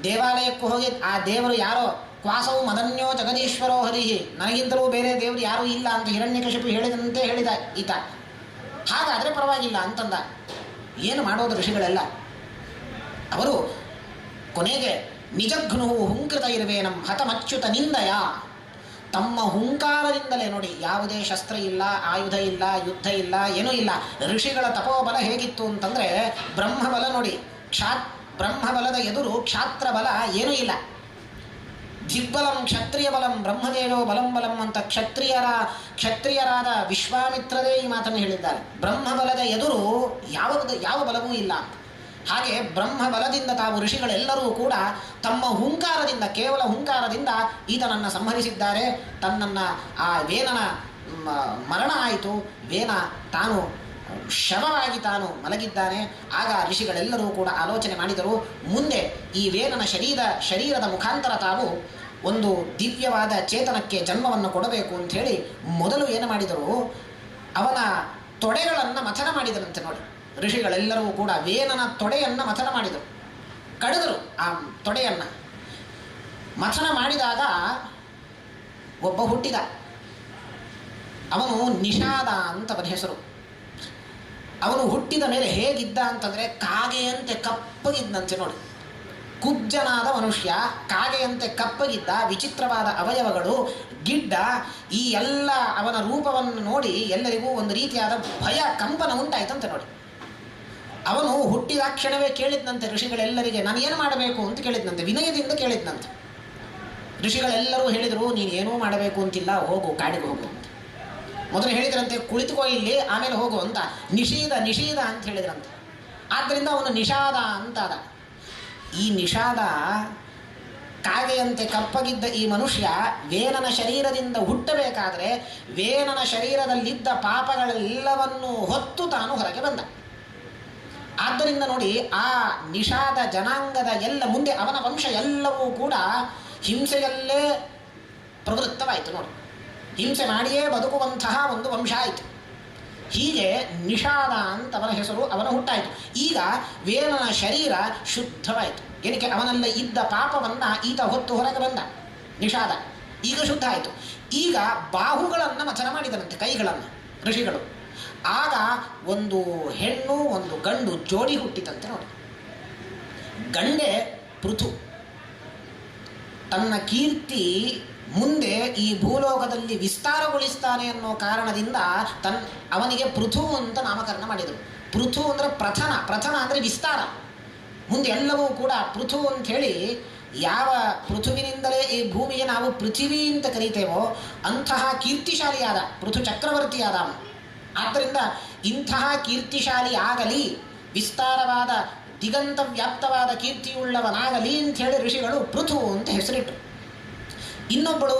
ದೇವಾಲಯಕ್ಕೂ ಹೋಗಿ ಆ ದೇವರು ಯಾರೋ ಕ್ವಾಸವು ಮದನ್ಯೋ ಜಗದೀಶ್ವರೋ ಹರಿಹಿ, ನನಗಿಂತಲೂ ಬೇರೆ ದೇವರು ಯಾರೂ ಇಲ್ಲ ಅಂತ ಹಿರಣ್ಯಕಶಿಪು ಹೇಳಿದಂತೆ ಹೇಳಿದ ಈತ. ಹಾಗಾದರೆ ಪರವಾಗಿಲ್ಲ ಅಂತಂದ. ಏನು ಮಾಡೋದು ಋಷಿಗಳೆಲ್ಲ? ಅವರು ಕೊನೆಗೆ ನಿಜಘ್ನು ಹುಂಕೃತ ಇರುವೇನಂ ಹತಮಚ್ಯುತ ನಿಂದಯ, ತಮ್ಮ ಹುಂಕಾರದಿಂದಲೇ, ನೋಡಿ ಯಾವುದೇ ಶಸ್ತ್ರ ಇಲ್ಲ, ಆಯುಧ ಇಲ್ಲ, ಯುದ್ಧ ಇಲ್ಲ, ಏನೂ ಇಲ್ಲ. ಋಷಿಗಳ ತಪೋಬಲ ಹೇಗಿತ್ತು ಅಂತಂದರೆ ಬ್ರಹ್ಮಬಲ ನೋಡಿ, ಬ್ರಹ್ಮಬಲದ ಎದುರು ಕ್ಷಾತ್ರ ಬಲ ಏನೂ ಇಲ್ಲ. ದಿಗ್ಬಲಂ ಕ್ಷತ್ರಿಯ ಬಲಂ ಬ್ರಹ್ಮದೇವೋ ಬಲಂ ಬಲಂ ಅಂತ ಕ್ಷತ್ರಿಯರಾದ ವಿಶ್ವಾಮಿತ್ರರೇ ಈ ಮಾತನ್ನು ಹೇಳಿದ್ದಾರೆ. ಬ್ರಹ್ಮಬಲದ ಎದುರು ಯಾವ ಬಲವೂ ಇಲ್ಲ. ಹಾಗೆ ಬ್ರಹ್ಮಬಲದಿಂದ ತಾವು ಋಷಿಗಳೆಲ್ಲರೂ ಕೂಡ ತಮ್ಮ ಹುಂಕಾರದಿಂದ, ಕೇವಲ ಹುಂಕಾರದಿಂದ ಈತನನ್ನು ಸಂಹರಿಸಿದ್ದಾರೆ. ತನ್ನನ್ನು ಆ ವೇನನ ಮರಣ ಆಯಿತು. ವೇನ ತಾನು ಶವವಾಗಿ ತಾನು ಮಲಗಿದ್ದಾನೆ. ಆಗ ಋಷಿಗಳೆಲ್ಲರೂ ಕೂಡ ಆಲೋಚನೆ ಮಾಡಿದರು, ಮುಂದೆ ಈ ವೇನನ ಶರೀರದ ಮುಖಾಂತರ ತಾವು ಒಂದು ದಿವ್ಯವಾದ ಚೇತನಕ್ಕೆ ಜನ್ಮವನ್ನು ಕೊಡಬೇಕು ಅಂಥೇಳಿ ಮೊದಲು ಏನು ಮಾಡಿದರು, ಅವನ ತೊಡೆಗಳನ್ನು ಮಥನ ಮಾಡಿದರಂತೆ. ನೋಡಿ, ಋಷಿಗಳೆಲ್ಲರೂ ಕೂಡ ವೇನನ ತೊಡೆಯನ್ನು ಮಥನ ಮಾಡಿದರು, ಕಡಿದರು. ಆ ತೊಡೆಯನ್ನು ಮಥನ ಮಾಡಿದಾಗ ಒಬ್ಬ ಹುಟ್ಟಿದ. ಅವನು ನಿಷಾದ ಅಂತ ಅವನ ಹೆಸರು. ಅವನು ಹುಟ್ಟಿದ ಮೇಲೆ ಹೇಗಿದ್ದ ಅಂತಂದರೆ ಕಾಗೆಯಂತೆ ಕಪ್ಪಗಿದ್ದಂತೆ. ನೋಡಿ, ಕುಬ್ಜನಾದ ಮನುಷ್ಯ, ಕಾಗೆಯಂತೆ ಕಪ್ಪಗಿದ್ದ, ವಿಚಿತ್ರವಾದ ಅವಯವಗಳು, ಗಿಡ್ಡ. ಈ ಎಲ್ಲ ಅವನ ರೂಪವನ್ನು ನೋಡಿ ಎಲ್ಲರಿಗೂ ಒಂದು ರೀತಿಯಾದ ಭಯ, ಕಂಪನ ಉಂಟಾಯ್ತಂತೆ. ನೋಡಿ, ಅವನು ಹುಟ್ಟಿದ ಕ್ಷಣವೇ ಕೇಳಿದ್ನಂತೆ ಋಷಿಗಳೆಲ್ಲರಿಗೆ, ನಾನು ಏನು ಮಾಡಬೇಕು ಅಂತ ಕೇಳಿದ್ನಂತೆ, ವಿನಯದಿಂದ ಕೇಳಿದ್ನಂತೆ. ಋಷಿಗಳೆಲ್ಲರೂ ಹೇಳಿದರು, ನೀನು ಏನೂ ಮಾಡಬೇಕು ಅಂತಿಲ್ಲ, ಹೋಗು, ಕಾಡಿಗೆ ಹೋಗು ಅಂತ. ಮೊದಲು ಹೇಳಿದ್ರಂತೆ, ಕುಳಿತುಕೋ ಇಲ್ಲಿ, ಆಮೇಲೆ ಹೋಗು ಅಂತ. ನಿಷೀದ ಅಂತ ಹೇಳಿದ್ರಂತೆ. ಆದ್ದರಿಂದ ಅವನು ನಿಷಾದ ಅಂತಾದ. ಈ ನಿಷಾದ, ಕಾಗೆಯಂತೆ ಕಪ್ಪಗಿದ್ದ ಈ ಮನುಷ್ಯ ವೇನನ ಶರೀರದಿಂದ ಹುಟ್ಟಬೇಕಾದ್ರೆ ವೇನನ ಶರೀರದಲ್ಲಿದ್ದ ಪಾಪಗಳೆಲ್ಲವನ್ನೂ ಹೊತ್ತು ತಾನು ಹೊರಗೆ ಬಂದ. ಆದ್ದರಿಂದ ನೋಡಿ, ಆ ನಿಷಾದ ಜನಾಂಗದ ಮುಂದೆ ಅವನ ವಂಶ ಎಲ್ಲವೂ ಕೂಡ ಹಿಂಸೆಯಲ್ಲೇ ಪ್ರವೃತ್ತವಾಯಿತು. ನೋಡಿ, ಹಿಂಸೆ ಮಾಡಿಯೇ ಬದುಕುವಂತಹ ಒಂದು ವಂಶ ಆಯಿತು. ಹೀಗೆ ನಿಷಾದ ಅಂತ ಅವನ ಹೆಸರು, ಅವನ ಹುಟ್ಟಾಯಿತು. ಈಗ ವೇನನ ಶರೀರ ಶುದ್ಧವಾಯಿತು. ಏನಕ್ಕೆ? ಅವನಲ್ಲಿ ಇದ್ದ ಪಾಪವನ್ನು ಈತ ಹೊತ್ತು ಹೊರಗೆ ಬಂದ. ನಿಷಾದ ಈಗ ಶುದ್ಧ ಆಯಿತು. ಈಗ ಬಾಹುಗಳನ್ನು ಮಥನ ಮಾಡಿದನಂತೆ, ಕೈಗಳನ್ನು, ಋಷಿಗಳು. ಆಗ ಒಂದು ಹೆಣ್ಣು ಒಂದು ಗಂಡು ಜೋಡಿ ಹುಟ್ಟಿತಂತೆ. ನೋಡಿ, ಗಂಡೆ ಪೃಥು. ತನ್ನ ಕೀರ್ತಿ ಮುಂದೆ ಈ ಭೂಲೋಕದಲ್ಲಿ ವಿಸ್ತಾರಗೊಳಿಸ್ತಾನೆ ಅನ್ನೋ ಕಾರಣದಿಂದ ಅವನಿಗೆ ಪೃಥು ಅಂತ ನಾಮಕರಣ ಮಾಡಿದರು. ಪೃಥು ಅಂದರೆ ಪ್ರಥನ ಅಂದರೆ ವಿಸ್ತಾರ. ಮುಂದೆ ಎಲ್ಲವೂ ಕೂಡ ಪೃಥು ಅಂಥೇಳಿ, ಯಾವ ಪೃಥುವಿನಿಂದಲೇ ಈ ಭೂಮಿಗೆ ನಾವು ಪೃಥಿವಿ ಅಂತ ಕರೀತೇವೋ ಅಂತಹ ಕೀರ್ತಿಶಾಲಿಯಾದ ಪೃಥು ಚಕ್ರವರ್ತಿಯಾದ ಅವನು. ಆದ್ದರಿಂದ ಇಂತಹ ಕೀರ್ತಿಶಾಲಿ ಆಗಲಿ, ವಿಸ್ತಾರವಾದ ದಿಗಂತ ವ್ಯಾಪ್ತವಾದ ಕೀರ್ತಿಯುಳ್ಳವನಾಗಲಿ ಅಂಥೇಳಿ ಋಷಿಗಳು ಪೃಥು ಅಂತ ಹೆಸರಿಟ್ಟರು. ಇನ್ನೊಬ್ಬಳು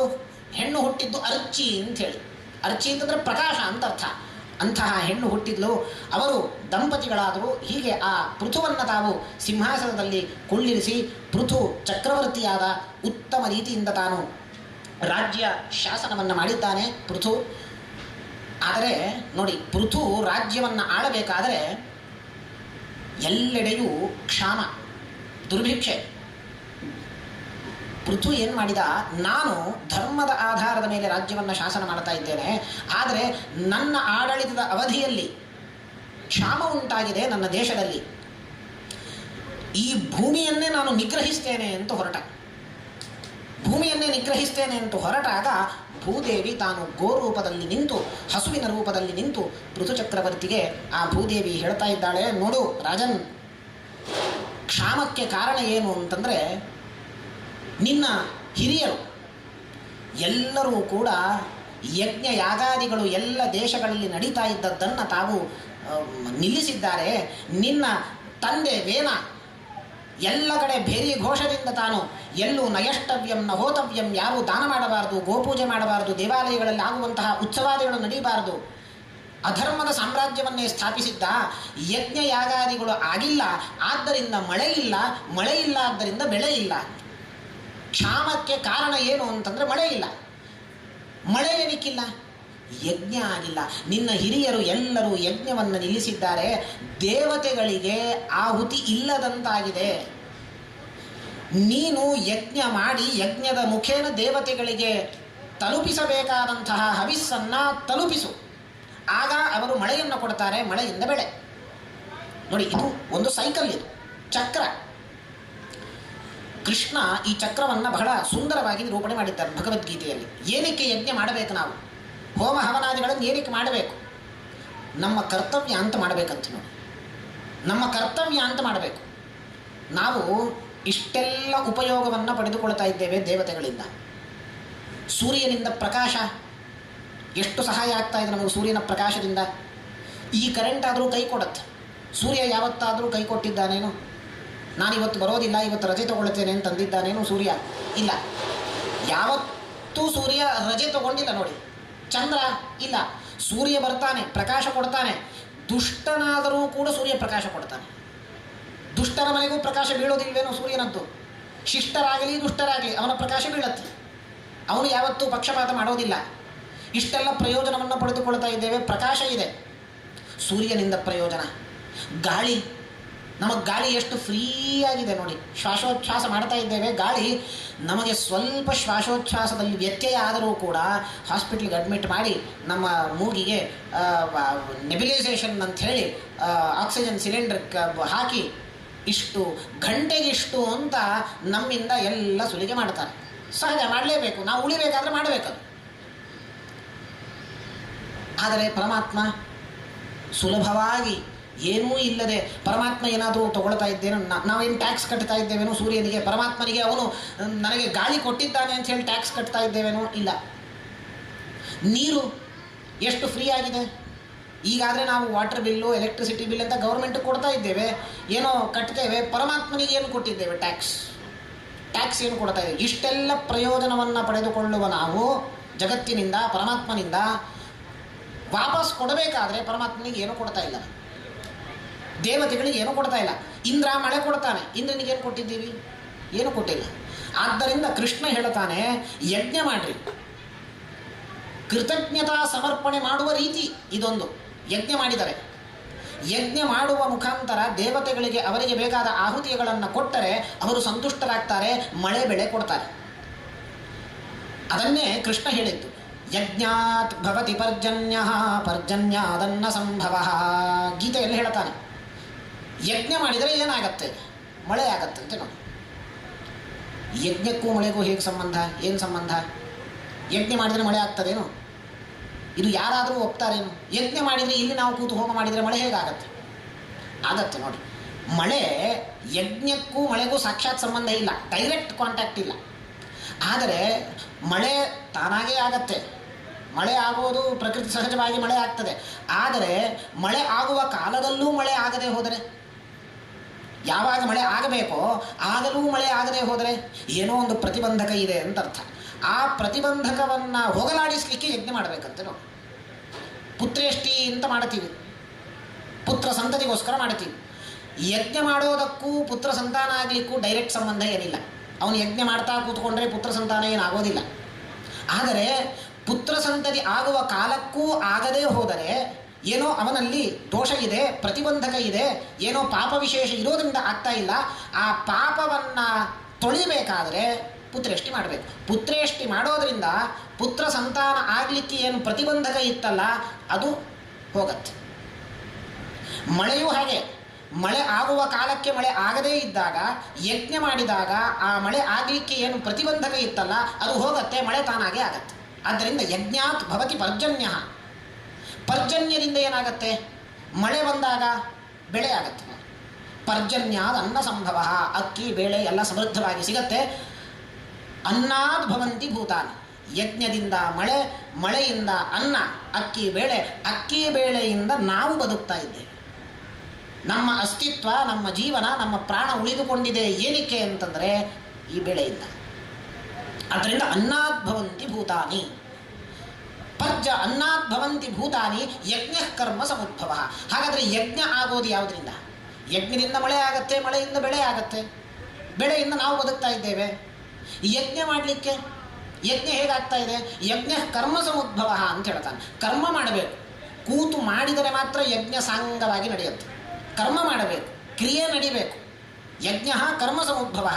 ಹೆಣ್ಣು ಹುಟ್ಟಿದ್ದು ಅರ್ಚಿ ಅಂಥೇಳಿ. ಅರ್ಚಿ ಅಂತಂದರೆ ಪ್ರಕಾಶ ಅಂತ ಅರ್ಥ. ಅಂತಹ ಹೆಣ್ಣು ಹುಟ್ಟಿದ್ಲು. ಅವರು ದಂಪತಿಗಳಾದರು. ಹೀಗೆ ಆ ಪೃಥುವನ್ನು ತಾವು ಸಿಂಹಾಸನದಲ್ಲಿ ಕುಳ್ಳಿರಿಸಿ ಪೃಥು ಚಕ್ರವರ್ತಿಯಾದ ಉತ್ತಮ ರೀತಿಯಿಂದ ತಾನು ರಾಜ್ಯ ಶಾಸನವನ್ನು ಮಾಡಿದ್ದಾನೆ ಪೃಥು. ಆದರೆ ನೋಡಿ, ಪೃಥು ರಾಜ್ಯವನ್ನು ಆಳಬೇಕಾದರೆ ಎಲ್ಲೆಡೆಯೂ ಕ್ಷಾಮ, ದುರ್ಭಿಕ್ಷೆ. ಪೃಥು ಏನು ಮಾಡಿದ, ನಾನು ಧರ್ಮದ ಆಧಾರದ ಮೇಲೆ ರಾಜ್ಯವನ್ನು ಶಾಸನ ಮಾಡ್ತಾ ಇದ್ದೇನೆ, ಆದರೆ ನನ್ನ ಆಡಳಿತದ ಅವಧಿಯಲ್ಲಿ ಕ್ಷಾಮ ಉಂಟಾಗಿದೆ ನನ್ನ ದೇಶದಲ್ಲಿ, ಈ ಭೂಮಿಯನ್ನೇ ನಾನು ನಿಗ್ರಹಿಸ್ತೇನೆ ಅಂತ ಹೊರಟ. ಭೂಮಿಯನ್ನೇ ನಿಗ್ರಹಿಸ್ತೇನೆ ಅಂತ ಹೊರಟಾಗ ಭೂದೇವಿ ತಾನು ಗೋರೂಪದಲ್ಲಿ ನಿಂತು, ಹಸುವಿನ ರೂಪದಲ್ಲಿ ನಿಂತು ಪೃಥು ಚಕ್ರವರ್ತಿಗೆ ಆ ಭೂದೇವಿ ಹೇಳ್ತಾ ಇದ್ದಾಳೆ, ನೋಡು ರಾಜನ್, ಕ್ಷಾಮಕ್ಕೆ ಕಾರಣ ಏನು ಅಂತಂದರೆ ನಿನ್ನ ಹಿರಿಯರು ಎಲ್ಲರೂ ಕೂಡ ಯಜ್ಞ ಯಾಗಾದಿಗಳು ಎಲ್ಲ ದೇಶಗಳಲ್ಲಿ ನಡೀತಾ ಇದ್ದದ್ದನ್ನು ತಾವು ನಿಲ್ಲಿಸಿದ್ದಾರೆ. ನಿನ್ನ ತಂದೆ ವೇನ ಎಲ್ಲ ಕಡೆ ಭೇರಿ ಘೋಷದಿಂದ ತಾನು ಎಲ್ಲೂ ನಯಷ್ಟವ್ಯಂ ನ ಹೋತವ್ಯಂ, ಯಾರೂ ದಾನ ಮಾಡಬಾರದು, ಗೋಪೂಜೆ ಮಾಡಬಾರದು, ದೇವಾಲಯಗಳಲ್ಲಿ ಆಗುವಂತಹ ಉತ್ಸವಾದಿಗಳು ನಡೀಬಾರದು, ಅಧರ್ಮದ ಸಾಮ್ರಾಜ್ಯವನ್ನೇ ಸ್ಥಾಪಿಸಿದ್ದ. ಯಜ್ಞ ಯಾಗಾದಿಗಳು ಆಗಿಲ್ಲ, ಆದ್ದರಿಂದ ಮಳೆ ಇಲ್ಲ, ಮಳೆ ಇಲ್ಲ ಆದ್ದರಿಂದ ಬೆಳೆ ಇಲ್ಲ. ಕ್ಷಾಮಕ್ಕೆ ಕಾರಣ ಏನು ಅಂತಂದರೆ ಮಳೆ ಇಲ್ಲ. ಮಳೆ ಏನಕ್ಕಿಲ್ಲ? ಯಜ್ಞ ಆಗಿಲ್ಲ. ನಿನ್ನ ಹಿರಿಯರು ಎಲ್ಲರೂ ಯಜ್ಞವನ್ನು ನಿಲ್ಲಿಸಿದ್ದಾರೆ, ದೇವತೆಗಳಿಗೆ ಆಹುತಿ ಇಲ್ಲದಂತಾಗಿದೆ. ನೀನು ಯಜ್ಞ ಮಾಡಿ ಯಜ್ಞದ ಮುಖೇನ ದೇವತೆಗಳಿಗೆ ತಲುಪಿಸಬೇಕಾದಂತಹ ಹವಿಸ್ಸನ್ನು ತಲುಪಿಸು, ಆಗ ಅವರು ಮಳೆಯನ್ನು ಕೊಡ್ತಾರೆ, ಮಳೆಯಿಂದ ಬೆಳೆ. ನೋಡಿ, ಇದು ಒಂದು ಸೈಕಲ್, ಇದು ಚಕ್ರ. ಕೃಷ್ಣ ಈ ಚಕ್ರವನ್ನು ಬಹಳ ಸುಂದರವಾಗಿ ನಿರೂಪಣೆ ಮಾಡಿದ್ದಾರೆ ಭಗವದ್ಗೀತೆಯಲ್ಲಿ. ಏನಕ್ಕೆ ಯಜ್ಞ ಮಾಡಬೇಕು? ನಾವು ಹೋಮ ಹವನಾದಿಗಳನ್ನು ಏನಕ್ಕೆ ಮಾಡಬೇಕು? ನಮ್ಮ ಕರ್ತವ್ಯ ಅಂತ ಮಾಡಬೇಕಂತ. ನೋಡಿ, ನಮ್ಮ ಕರ್ತವ್ಯ ಅಂತ ಮಾಡಬೇಕು. ನಾವು ಇಷ್ಟೆಲ್ಲ ಉಪಯೋಗವನ್ನು ಪಡೆದುಕೊಳ್ತಾ ಇದ್ದೇವೆ ದೇವತೆಗಳಿಂದ. ಸೂರ್ಯನಿಂದ ಪ್ರಕಾಶ ಎಷ್ಟು ಸಹಾಯ ಆಗ್ತಾ ಇದೆ ನಮಗೆ ಸೂರ್ಯನ ಪ್ರಕಾಶದಿಂದ. ಈ ಕರೆಂಟ್ ಆದರೂ ಕೈ ಕೊಡುತ್ತೆ. ಸೂರ್ಯ ಯಾವತ್ತಾದರೂ ಕೈ ಕೊಟ್ಟಿದ್ದಾನೇನು? ನಾನಿವತ್ತು ಬರೋದಿಲ್ಲ, ಇವತ್ತು ರಜೆ ತಗೊಳ್ತೇನೆ ಅಂತಂದಿದ್ದಾನೇನು ಸೂರ್ಯ? ಇಲ್ಲ, ಯಾವತ್ತೂ ಸೂರ್ಯ ರಜೆ ತಗೊಂಡಿಲ್ಲ. ನೋಡಿ, ಚಂದ್ರ ಇಲ್ಲ, ಸೂರ್ಯ ಬರ್ತಾನೆ, ಪ್ರಕಾಶ ಕೊಡ್ತಾನೆ. ದುಷ್ಟನಾದರೂ ಕೂಡ ಸೂರ್ಯ ಪ್ರಕಾಶ ಕೊಡ್ತಾನೆ. ದುಷ್ಟರ ಮನೆಗೂ ಪ್ರಕಾಶ ಬೀಳೋದಿಲ್ವೇನೋ ಸೂರ್ಯನದ್ದು? ಶಿಷ್ಟರಾಗಲಿ ದುಷ್ಟರಾಗಲಿ ಅವನ ಪ್ರಕಾಶ ಬೀಳತ್ತೆ. ಅವನು ಯಾವತ್ತೂ ಪಕ್ಷಪಾತ ಮಾಡೋದಿಲ್ಲ. ಇಷ್ಟೆಲ್ಲ ಪ್ರಯೋಜನವನ್ನು ಪಡೆದುಕೊಳ್ತಾ ಇದ್ದೇವೆ. ಪ್ರಕಾಶ ಇದೆ, ಸೂರ್ಯನಿಂದ ಪ್ರಯೋಜನ. ಗಾಳಿ, ನಮಗೆ ಗಾಳಿ ಎಷ್ಟು ಫ್ರೀಯಾಗಿದೆ ನೋಡಿ. ಶ್ವಾಸೋಚ್ಛ್ವಾಸ ಮಾಡ್ತಾ ಇದ್ದೇವೆ, ಗಾಳಿ ನಮಗೆ ಸ್ವಲ್ಪ ಶ್ವಾಸೋಚ್ಛ್ವಾಸದಲ್ಲಿ ವ್ಯತ್ಯಯ ಆದರೂ ಕೂಡ ಹಾಸ್ಪಿಟ್ಲಿಗೆ ಅಡ್ಮಿಟ್ ಮಾಡಿ ನಮ್ಮ ಮೂಗಿಗೆ ನೆಬ್ಯುಲೈಸೇಷನ್ ಅಂತ ಹೇಳಿ ಆಕ್ಸಿಜನ್ ಸಿಲಿಂಡರ್ ಹಾಕಿ ಇಷ್ಟು ಗಂಟೆಗಿಷ್ಟು ಅಂತ ನಮ್ಮಿಂದ ಎಲ್ಲ ಸುಲಿಗೆ ಮಾಡ್ತಾರೆ. ಸಹಜ, ಮಾಡಲೇಬೇಕು, ನಾವು ಉಳಿಬೇಕಾದ್ರೆ ಮಾಡಬೇಕದು. ಆದರೆ ಪರಮಾತ್ಮ ಸುಲಭವಾಗಿ ಏನೂ ಇಲ್ಲದೆ, ಪರಮಾತ್ಮ ಏನಾದರೂ ತಗೊಳ್ತಾ ಇದ್ದೇನೋ, ನಾವೇನು ಟ್ಯಾಕ್ಸ್ ಕಟ್ತಾ ಇದ್ದೇವೇನೋ ಸೂರ್ಯನಿಗೆ? ಪರಮಾತ್ಮನಿಗೆ ಅವನು ನನಗೆ ಗಾಳಿ ಕೊಟ್ಟಿದ್ದಾನೆ ಅಂತ ಹೇಳಿ ಟ್ಯಾಕ್ಸ್ ಕಟ್ತಾ ಇದ್ದೇವೇನೋ? ಇಲ್ಲ. ನೀರು ಎಷ್ಟು ಫ್ರೀ ಆಗಿದೆ. ಈಗಾದರೆ ನಾವು ವಾಟರ್ ಬಿಲ್ಲು, ಎಲೆಕ್ಟ್ರಿಸಿಟಿ ಬಿಲ್ ಅಂತ ಗೌರ್ಮೆಂಟ್ ಕೊಡ್ತಾ ಇದ್ದೇವೆ, ಏನೋ ಕಟ್ತೇವೆ. ಪರಮಾತ್ಮನಿಗೆ ಏನು ಕೊಟ್ಟಿದ್ದೇವೆ? ಟ್ಯಾಕ್ಸ್ ಏನು ಕೊಡ್ತಾ ಇದ್ದೇವೆ? ಇಷ್ಟೆಲ್ಲ ಪ್ರಯೋಜನವನ್ನು ಪಡೆದುಕೊಳ್ಳುವ ನಾವು ಜಗತ್ತಿನಿಂದ, ಪರಮಾತ್ಮನಿಂದ ವಾಪಸ್ ಕೊಡಬೇಕಾದ್ರೆ ಪರಮಾತ್ಮನಿಗೆ ಏನೂ ಕೊಡ್ತಾ ಇಲ್ಲ, ದೇವತೆಗಳಿಗೆ ಏನೂ ಕೊಡ್ತಾ ಇಲ್ಲ. ಇಂದ್ರ ಮಳೆ ಕೊಡ್ತಾನೆ, ಇಂದ್ರನಿಗೆ ಏನು ಕೊಟ್ಟಿದ್ದೀವಿ? ಏನು ಕೊಟ್ಟಿಲ್ಲ. ಆದ್ದರಿಂದ ಕೃಷ್ಣ ಹೇಳ್ತಾನೆ, ಯಜ್ಞ ಮಾಡ್ರಿ. ಕೃತಜ್ಞತಾ ಸಮರ್ಪಣೆ ಮಾಡುವ ರೀತಿ ಇದೊಂದು. ಯಜ್ಞ ಮಾಡಿದರೆ, ಯಜ್ಞ ಮಾಡುವ ಮುಖಾಂತರ ದೇವತೆಗಳಿಗೆ ಅವರಿಗೆ ಬೇಕಾದ ಆಹುತಿಗಳನ್ನು ಕೊಟ್ಟರೆ ಅವರು ಸಂತುಷ್ಟರಾಗ್ತಾರೆ, ಮಳೆ ಬೆಳೆ ಕೊಡ್ತಾರೆ. ಅದನ್ನೇ ಕೃಷ್ಣ ಹೇಳಿದ್ದು, ಯಜ್ಞಾತ್ ಭವತಿ ಪರ್ಜನ್ಯ ಪರ್ಜನ್ಯಾದನ್ನ ಸಂಭವ. ಗೀತೆಯಲ್ಲಿ ಹೇಳ್ತಾನೆ, ಯಜ್ಞ ಮಾಡಿದರೆ ಏನಾಗತ್ತೆ? ಮಳೆ ಆಗತ್ತಂತೆ. ನೋಡಿ, ಯಜ್ಞಕ್ಕೂ ಮಳೆಗೂ ಹೇಗೆ ಸಂಬಂಧ? ಏನು ಸಂಬಂಧ? ಯಜ್ಞ ಮಾಡಿದರೆ ಮಳೆ ಆಗ್ತದೇನು? ಇದು ಯಾರಾದರೂ ಒಪ್ತಾರೇನು? ಯಜ್ಞ ಮಾಡಿದರೆ ಇಲ್ಲಿ ನಾವು ಕೂತು ಹೋಮ ಮಾಡಿದರೆ ಮಳೆ ಹೇಗಾಗತ್ತೆ? ಆಗತ್ತೆ. ನೋಡಿ, ಮಳೆ ಯಜ್ಞಕ್ಕೂ ಮಳೆಗೂ ಸಾಕ್ಷಾತ್ ಸಂಬಂಧ ಇಲ್ಲ, ಡೈರೆಕ್ಟ್ ಕಾಂಟ್ಯಾಕ್ಟ್ ಇಲ್ಲ. ಆದರೆ ಮಳೆ ತಾನಾಗೇ ಆಗತ್ತೆ. ಮಳೆ ಆಗೋದು ಪ್ರಕೃತಿ ಸಹಜವಾಗಿ ಮಳೆ ಆಗ್ತದೆ. ಆದರೆ ಮಳೆ ಆಗುವ ಕಾಲದಲ್ಲೂ ಮಳೆ ಆಗದೆ ಹೋದರೆ, ಯಾವಾಗ ಮಳೆ ಆಗಬೇಕೋ ಆಗಲೂ ಮಳೆ ಆಗದೆ ಹೋದರೆ ಏನೋ ಒಂದು ಪ್ರತಿಬಂಧಕ ಇದೆ ಅಂತ ಅರ್ಥ. ಆ ಪ್ರತಿಬಂಧಕವನ್ನು ಹೋಗಲಾಡಿಸಲಿಕ್ಕೆ ಯಜ್ಞ ಮಾಡಬೇಕಂತೆ. ನಾವು ಪುತ್ರೇಷ್ಟಿ ಅಂತ ಮಾಡ್ತೀವಿ, ಪುತ್ರ ಸಂತತಿಗೋಸ್ಕರ ಮಾಡ್ತೀವಿ. ಯಜ್ಞ ಮಾಡೋದಕ್ಕೂ ಪುತ್ರ ಸಂತಾನ ಆಗಲಿಕ್ಕೂ ಡೈರೆಕ್ಟ್ ಸಂಬಂಧ ಏನಿಲ್ಲ. ಅವನು ಯಜ್ಞ ಮಾಡ್ತಾ ಕೂತ್ಕೊಂಡ್ರೆ ಪುತ್ರ ಸಂತಾನ ಏನಾಗೋದಿಲ್ಲ. ಆದರೆ ಪುತ್ರ ಸಂತತಿ ಆಗುವ ಕಾಲಕ್ಕೂ ಆಗದೇ ಹೋದರೆ ಏನೋ ಅವನಲ್ಲಿ ದೋಷ ಇದೆ, ಪ್ರತಿಬಂಧಕ ಇದೆ, ಏನೋ ಪಾಪ ವಿಶೇಷ ಇರೋದ್ರಿಂದ ಆಗ್ತಾ ಇಲ್ಲ. ಆ ಪಾಪವನ್ನು ತೊಳಿಬೇಕಾದ್ರೆ ಪುತ್ರೇಷ್ಟಿ ಮಾಡಬೇಕು. ಪುತ್ರೇಷ್ಟಿ ಮಾಡೋದ್ರಿಂದ ಪುತ್ರ ಸಂತಾನ ಆಗಲಿಕ್ಕೆ ಏನು ಪ್ರತಿಬಂಧಕ ಇತ್ತಲ್ಲ ಅದು ಹೋಗತ್ತೆ. ಮಳೆಯೂ ಹಾಗೆ, ಮಳೆ ಆಗುವ ಕಾಲಕ್ಕೆ ಮಳೆ ಆಗದೇ ಇದ್ದಾಗ ಯಜ್ಞ ಮಾಡಿದಾಗ ಆ ಮಳೆ ಆಗಲಿಕ್ಕೆ ಏನು ಪ್ರತಿಬಂಧಕ ಇತ್ತಲ್ಲ ಅದು ಹೋಗುತ್ತೆ, ಮಳೆ ತಾನಾಗೆ ಆಗತ್ತೆ. ಆದ್ದರಿಂದ ಯಜ್ಞಾತ್ ಭವತಿ ಪರ್ಜನ್ಯ. ಪರ್ಜನ್ಯದಿಂದ ಏನಾಗತ್ತೆ? ಮಳೆ ಬಂದಾಗ ಬೆಳೆ ಆಗತ್ತೆ. ಪರ್ಜನ್ಯಾದ ಅನ್ನ ಸಂಭವ, ಅಕ್ಕಿ ಬೇಳೆ ಎಲ್ಲ ಸಮೃದ್ಧವಾಗಿ ಸಿಗತ್ತೆ. ಅನ್ನಾದ್ ಭವಂತಿ ಭೂತಾನಿ. ಯಜ್ಞದಿಂದ ಮಳೆ, ಮಳೆಯಿಂದ ಅನ್ನ, ಅಕ್ಕಿ ಬೇಳೆ, ಅಕ್ಕಿ ಬೇಳೆಯಿಂದ ನಾವು ಬದುಕ್ತಾ ಇದ್ದೇವೆ. ನಮ್ಮ ಅಸ್ತಿತ್ವ, ನಮ್ಮ ಜೀವನ, ನಮ್ಮ ಪ್ರಾಣ ಉಳಿದುಕೊಂಡಿದೆ ಏನಕ್ಕೆ ಅಂತಂದರೆ ಈ ಬೆಳೆಯಿಂದ. ಆದ್ದರಿಂದ ಅನ್ನಾದ್ ಭವಂತಿ ಭೂತಾನಿ. ಪರ್ಜ ಅನ್ನಾದ್ ಭವಂತಿ ಭೂತಾನಿ ಯಜ್ಞ ಕರ್ಮ ಸಮುದ್ಭವ. ಹಾಗಾದರೆ ಯಜ್ಞ ಆಗೋದು ಯಾವುದರಿಂದ? ಯಜ್ಞದಿಂದ ಮಳೆ ಆಗತ್ತೆ, ಮಳೆಯಿಂದ ಬೆಳೆ ಆಗತ್ತೆ, ಬೆಳೆಯಿಂದ ನಾವು ಬದುಕ್ತಾ ಇದ್ದೇವೆ. ಯಜ್ಞ ಮಾಡಲಿಕ್ಕೆ ಯಜ್ಞ ಹೇಗಾಗ್ತಾ ಇದೆ? ಯಜ್ಞ ಕರ್ಮ ಸಮುದ್ಭವ ಅಂತ ಹೇಳ್ತಾನೆ. ಕರ್ಮ ಮಾಡಬೇಕು, ಕೂತು ಮಾಡಿದರೆ ಮಾತ್ರ ಯಜ್ಞ ಸಾಂಗವಾಗಿ ನಡೆಯುತ್ತೆ. ಕರ್ಮ ಮಾಡಬೇಕು, ಕ್ರಿಯೆ ನಡಿಬೇಕು. ಯಜ್ಞ ಕರ್ಮ ಸಮುದ್ಭವ.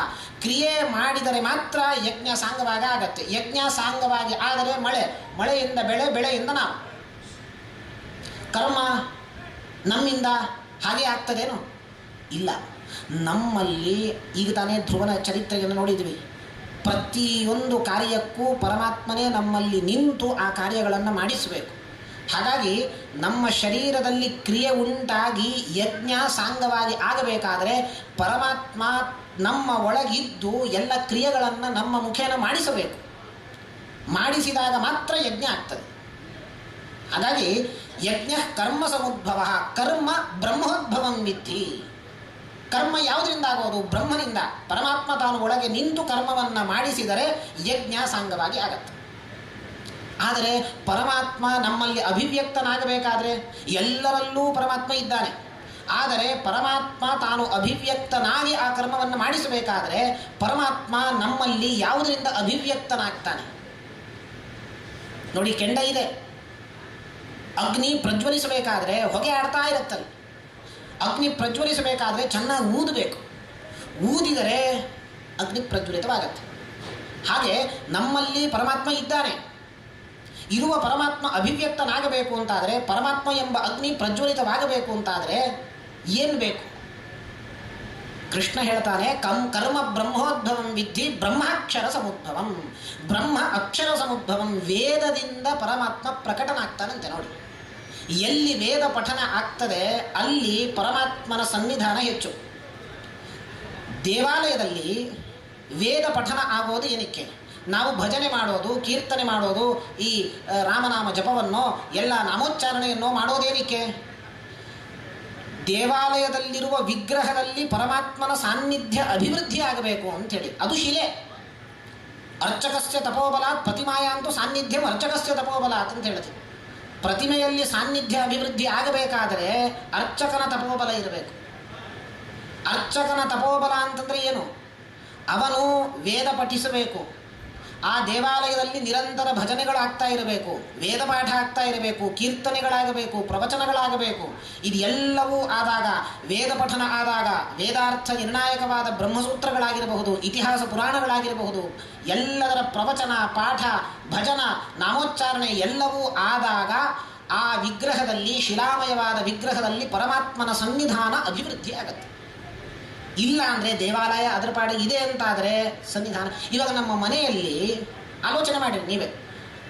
ಕ್ರಿಯೆ ಮಾಡಿದರೆ ಮಾತ್ರ ಯಜ್ಞ ಸಾಂಗವಾಗಿ ಆಗತ್ತೆ. ಯಜ್ಞ ಸಾಂಗವಾಗಿ ಆದರೆ ಮಳೆ, ಮಳೆಯಿಂದ ಬೆಳೆ, ಬೆಳೆಯಿಂದ ನಾವು. ಕರ್ಮ ನಮ್ಮಿಂದ ಹಾಗೆ ಆಗ್ತದೇನೋ? ಇಲ್ಲ. ನಮ್ಮಲ್ಲಿ ಈಗ ತಾನೇ ಧ್ರುವನ ಚರಿತ್ರೆಯನ್ನು ನೋಡಿದ್ವಿ. ಪ್ರತಿಯೊಂದು ಕಾರ್ಯಕ್ಕೂ ಪರಮಾತ್ಮನೇ ನಮ್ಮಲ್ಲಿ ನಿಂತು ಆ ಕಾರ್ಯಗಳನ್ನು ಮಾಡಿಸಬೇಕು. ಹಾಗಾಗಿ ನಮ್ಮ ಶರೀರದಲ್ಲಿ ಕ್ರಿಯೆ ಉಂಟಾಗಿ ಯಜ್ಞ ಸಾಂಗವಾಗಿ ಆಗಬೇಕಾದರೆ ಪರಮಾತ್ಮ ನಮ್ಮ ಒಳಗಿದ್ದು ಎಲ್ಲ ಕ್ರಿಯೆಗಳನ್ನು ನಮ್ಮ ಮುಖೇನ ಮಾಡಿಸಬೇಕು. ಮಾಡಿಸಿದಾಗ ಮಾತ್ರ ಯಜ್ಞ ಆಗ್ತದೆ. ಹಾಗಾಗಿ ಯಜ್ಞ ಕರ್ಮ ಸಮುದ್ಭವ. ಕರ್ಮ ಬ್ರಹ್ಮೋದ್ಭವಂ ವಿದ್ಧಿ. ಕರ್ಮ ಯಾವುದರಿಂದ ಆಗೋದು? ಬ್ರಹ್ಮನಿಂದ. ಪರಮಾತ್ಮ ತಾನು ಒಳಗೆ ನಿಂತು ಕರ್ಮವನ್ನು ಮಾಡಿಸಿದರೆ ಯಜ್ಞ ಸಾಂಗವಾಗಿ ಆಗತ್ತೆ. ಆದರೆ ಪರಮಾತ್ಮ ನಮ್ಮಲ್ಲಿ ಅಭಿವ್ಯಕ್ತನಾಗಬೇಕಾದ್ರೆ ಎಲ್ಲರಲ್ಲೂ ಪರಮಾತ್ಮ ಇದ್ದಾನೆ. ಆದರೆ ಪರಮಾತ್ಮ ತಾನು ಅಭಿವ್ಯಕ್ತನಾಗಿ ಆ ಕರ್ಮವನ್ನು ಮಾಡಿಸಬೇಕಾದರೆ ಪರಮಾತ್ಮ ನಮ್ಮಲ್ಲಿ ಯಾವುದರಿಂದ ಅಭಿವ್ಯಕ್ತನಾಗ್ತಾನೆ? ನೋಡಿ, ಕೆಂಡ ಇದೆ, ಅಗ್ನಿ ಪ್ರಜ್ವಲಿಸಬೇಕಾದ್ರೆ ಹೊಗೆ ಆಡ್ತಾ ಇರುತ್ತಲ್ಲ. ಅಗ್ನಿ ಪ್ರಜ್ವಲಿಸಬೇಕಾದ್ರೆ ಚೆನ್ನಾಗಿ ಊದಬೇಕು. ಊದಿದರೆ ಅಗ್ನಿ ಪ್ರಜ್ವಲಿತವಾಗತ್ತೆ. ಹಾಗೆ ನಮ್ಮಲ್ಲಿ ಪರಮಾತ್ಮ ಇದ್ದಾನೆ. ಇರುವ ಪರಮಾತ್ಮ ಅಭಿವ್ಯಕ್ತನಾಗಬೇಕು ಅಂತಾದರೆ, ಪರಮಾತ್ಮ ಎಂಬ ಅಗ್ನಿ ಪ್ರಜ್ವಲಿತವಾಗಬೇಕು ಅಂತಾದರೆ ಏನು ಬೇಕು? ಕೃಷ್ಣ ಹೇಳ್ತಾನೆ, ಕರ್ಮ ಬ್ರಹ್ಮೋದ್ಭವಂ ವಿದ್ಧಿ ಬ್ರಹ್ಮಾಕ್ಷರ ಸಮುದ್ಭವಂ. ಬ್ರಹ್ಮ ಅಕ್ಷರ ಸಮುದ್ಭವಂ. ವೇದದಿಂದ ಪರಮಾತ್ಮ ಪ್ರಕಟನಾಗ್ತಾನಂತೆ. ನೋಡಿ, ಎಲ್ಲಿ ವೇದ ಪಠನ ಆಗ್ತದೆ ಅಲ್ಲಿ ಪರಮಾತ್ಮನ ಸನ್ನಿಧಾನ ಹೆಚ್ಚು. ದೇವಾಲಯದಲ್ಲಿ ವೇದ ಪಠನ ಆಗೋದು ಏನಕ್ಕೆ? ನಾವು ಭಜನೆ ಮಾಡೋದು, ಕೀರ್ತನೆ ಮಾಡೋದು, ಈ ರಾಮನಾಮ ಜಪವನ್ನು, ಎಲ್ಲ ನಾಮೋಚ್ಚಾರಣೆಯನ್ನು ಮಾಡೋದೇನಕ್ಕೆ? ದೇವಾಲಯದಲ್ಲಿರುವ ವಿಗ್ರಹದಲ್ಲಿ ಪರಮಾತ್ಮನ ಸಾನ್ನಿಧ್ಯ ಅಭಿವೃದ್ಧಿ ಆಗಬೇಕು ಅಂಥೇಳಿ. ಅದು ಶಿಲೆ. ಅರ್ಚಕಸ್ಯ ತಪೋಬಲಾತ್ ಪ್ರತಿಮಾಯಾಂತೂ ಸಾನ್ನಿಧ್ಯಂ ಅರ್ಚಕಸ್ಯ ತಪೋಬಲಾತ್ ಅಂತ ಹೇಳ್ತೀವಿ. ಪ್ರತಿಮೆಯಲ್ಲಿ ಸಾನ್ನಿಧ್ಯ ಅಭಿವೃದ್ಧಿ ಆಗಬೇಕಾದರೆ ಅರ್ಚಕನ ತಪೋಬಲ ಇರಬೇಕು. ಅರ್ಚಕನ ತಪೋಬಲ ಅಂತಂದರೆ ಏನು? ಅವನು ವೇದ ಪಠಿಸಬೇಕು. ಆ ದೇವಾಲಯದಲ್ಲಿ ನಿರಂತರ ಭಜನೆಗಳಾಗ್ತಾ ಇರಬೇಕು, ವೇದ ಪಾಠ ಆಗ್ತಾ ಇರಬೇಕು, ಕೀರ್ತನೆಗಳಾಗಬೇಕು, ಪ್ರವಚನಗಳಾಗಬೇಕು. ಇದೆಲ್ಲವೂ ಆದಾಗ, ವೇದ ಪಠನ ಆದಾಗ, ವೇದಾರ್ಥ ನಿರ್ಣಾಯಕವಾದ ಬ್ರಹ್ಮಸೂತ್ರಗಳಾಗಿರಬಹುದು, ಇತಿಹಾಸ ಪುರಾಣಗಳಾಗಿರಬಹುದು, ಎಲ್ಲದರ ಪ್ರವಚನ, ಪಾಠ, ಭಜನ, ನಾಮೋಚ್ಚಾರಣೆ ಎಲ್ಲವೂ ಆದಾಗ ಆ ವಿಗ್ರಹದಲ್ಲಿ, ಶಿಲಾಮಯವಾದ ವಿಗ್ರಹದಲ್ಲಿ ಪರಮಾತ್ಮನ ಸನ್ನಿಧಾನ ಅಭಿವೃದ್ಧಿ ಆಗತ್ತೆ. ಇಲ್ಲ ಅಂದರೆ ದೇವಾಲಯ ಅದರ ಪಾಡು ಇದೆ ಅಂತಾದರೆ ಸನ್ನಿಧಾನ. ಇವಾಗ ನಮ್ಮ ಮನೆಯಲ್ಲಿ ಆಲೋಚನೆ ಮಾಡಿ ನೀವೇ,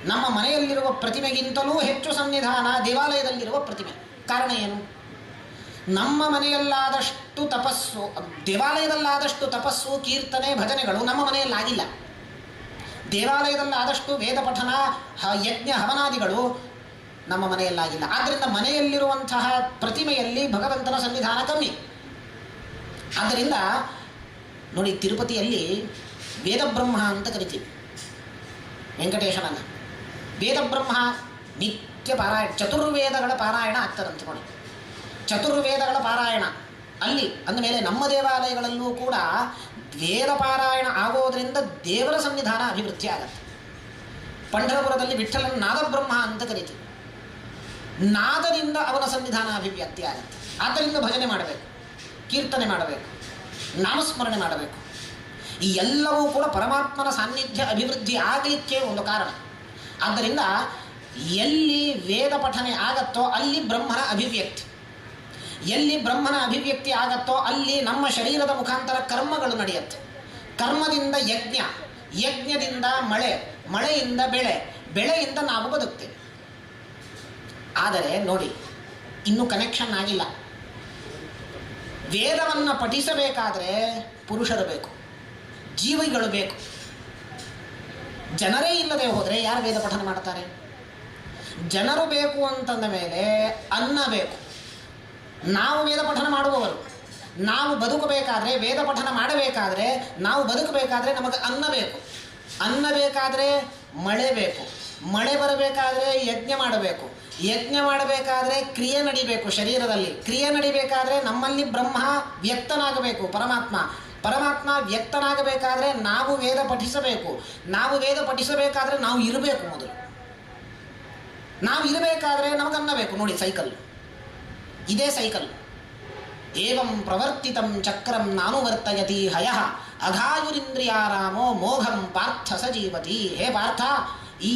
ನಮ್ಮ ಮನೆಯಲ್ಲಿರುವ ಪ್ರತಿಮೆಗಿಂತಲೂ ಹೆಚ್ಚು ಸನ್ನಿಧಾನ ದೇವಾಲಯದಲ್ಲಿರುವ ಪ್ರತಿಮೆ. ಕಾರಣ ಏನು? ನಮ್ಮ ಮನೆಯಲ್ಲಾದಷ್ಟು ತಪಸ್ಸು, ದೇವಾಲಯದಲ್ಲಾದಷ್ಟು ತಪಸ್ಸು, ಕೀರ್ತನೆ, ಭಜನೆಗಳು ನಮ್ಮ ಮನೆಯಲ್ಲಾಗಿಲ್ಲ. ದೇವಾಲಯದಲ್ಲಾದಷ್ಟು ವೇದ ಪಠನ, ಯಜ್ಞ ಹವನಾದಿಗಳು ನಮ್ಮ ಮನೆಯಲ್ಲಾಗಿಲ್ಲ. ಆದ್ದರಿಂದ ಮನೆಯಲ್ಲಿರುವಂತಹ ಪ್ರತಿಮೆಯಲ್ಲಿ ಭಗವಂತನ ಸನ್ನಿಧಾನ ಕಮ್ಮಿ. ಆದ್ದರಿಂದ ನೋಡಿ, ತಿರುಪತಿಯಲ್ಲಿ ವೇದಬ್ರಹ್ಮ ಅಂತ ಕರಿತೀವಿ ವೆಂಕಟೇಶನನ್ನು. ವೇದಬ್ರಹ್ಮ ನಿತ್ಯ ಪಾರಾಯಣ, ಚತುರ್ವೇದಗಳ ಪಾರಾಯಣ ಆಗ್ತದಂತೆ. ನೋಡಿ, ಚತುರ್ವೇದಗಳ ಪಾರಾಯಣ ಅಲ್ಲಿ ಅಂದಮೇಲೆ ನಮ್ಮ ದೇವಾಲಯಗಳಲ್ಲೂ ಕೂಡ ವೇದ ಪಾರಾಯಣ ಆಗೋದ್ರಿಂದ ದೇವರ ಸನ್ನಿಧಾನ ಅಭಿವೃದ್ಧಿ ಆಗತ್ತೆ. ಪಂಢರಪುರದಲ್ಲಿ ವಿಠ್ಠಲನ ನಾದಬ್ರಹ್ಮ ಅಂತ ಕರಿತೀವಿ. ನಾದದಿಂದ ಅವನ ಸನ್ನಿಧಾನ ಅಭಿವ್ಯಕ್ತಿ ಆಗುತ್ತೆ. ಆದ್ದರಿಂದ ಭಜನೆ ಮಾಡಬೇಕು, ಕೀರ್ತನೆ ಮಾಡಬೇಕು, ನಾಮಸ್ಮರಣೆ ಮಾಡಬೇಕು. ಈ ಎಲ್ಲವೂ ಕೂಡ ಪರಮಾತ್ಮನ ಸಾನ್ನಿಧ್ಯ ಅಭಿವೃದ್ಧಿ ಆಗಲಿಕ್ಕೆ ಒಂದು ಕಾರಣ. ಆದ್ದರಿಂದ ಎಲ್ಲಿ ವೇದ ಪಠನೆ ಆಗತ್ತೋ ಅಲ್ಲಿ ಬ್ರಹ್ಮನ ಅಭಿವ್ಯಕ್ತಿ, ಎಲ್ಲಿ ಬ್ರಹ್ಮನ ಅಭಿವ್ಯಕ್ತಿ ಆಗತ್ತೋ ಅಲ್ಲಿ ನಮ್ಮ ಶರೀರದ ಮುಖಾಂತರ ಕರ್ಮಗಳು ನಡೆಯುತ್ತೆ. ಕರ್ಮದಿಂದ ಯಜ್ಞ, ಯಜ್ಞದಿಂದ ಮಳೆ, ಮಳೆಯಿಂದ ಬೆಳೆ, ಬೆಳೆಯಿಂದ ನಾವು ಬದುಕ್ತೇವೆ. ಆದರೆ ನೋಡಿ, ಇನ್ನೂ ಕನೆಕ್ಷನ್ ಆಗಿಲ್ಲ. ವೇದವನ್ನು ಪಠಿಸಬೇಕಾದ್ರೆ ಪುರುಷರು ಬೇಕು, ಜೀವಿಗಳು ಬೇಕು. ಜನರೇ ಇಲ್ಲದೆ ಹೋದರೆ ಯಾರು ವೇದ ಪಠನ ಮಾಡ್ತಾರೆ? ಜನರು ಬೇಕು ಅಂತಂದ ಮೇಲೆ ಅನ್ನ ಬೇಕು. ನಾವು ವೇದ ಪಠನ ಮಾಡುವವರು, ನಾವು ಬದುಕಬೇಕಾದ್ರೆ, ವೇದ ಪಠನ ಮಾಡಬೇಕಾದ್ರೆ, ನಾವು ಬದುಕಬೇಕಾದ್ರೆ ನಮಗೆ ಅನ್ನ ಬೇಕು. ಅನ್ನ ಬೇಕಾದರೆ ಮಳೆ ಬೇಕು, ಮಳೆ ಬರಬೇಕಾದ್ರೆ ಯಜ್ಞ ಮಾಡಬೇಕು, ಯಜ್ಞ ಮಾಡಬೇಕಾದ್ರೆ ಕ್ರಿಯೆ ನಡಿಬೇಕು ಶರೀರದಲ್ಲಿ, ಕ್ರಿಯೆ ನಡಿಬೇಕಾದ್ರೆ ನಮ್ಮಲ್ಲಿ ಬ್ರಹ್ಮ ವ್ಯಕ್ತನಾಗಬೇಕು, ಪರಮಾತ್ಮ ವ್ಯಕ್ತನಾಗಬೇಕಾದ್ರೆ ನಾವು ವೇದ ಪಠಿಸಬೇಕು. ನಾವು ವೇದ ಪಠಿಸಬೇಕಾದ್ರೆ ನಾವು ಇರಬೇಕು. ಮೊದಲು ನಾವು ಇರಬೇಕಾದ್ರೆ ನಮಗನ್ನ ಬೇಕು. ನೋಡಿ, ಸೈಕಲ್, ಇದೇ ಸೈಕಲ್. ಏವಂ ಪ್ರವರ್ತಿತಂ ಚಕ್ರಂ ನಾನುವರ್ತಯತಿ ಹಯಃ ಅಘಾಯುರಿಂದ್ರಿಯಾರಾಮೋ ಮೋಘಂ ಪಾರ್ಥ ಸಜೀವತಿ. ಹೇ ಪಾರ್ಥ, ಈ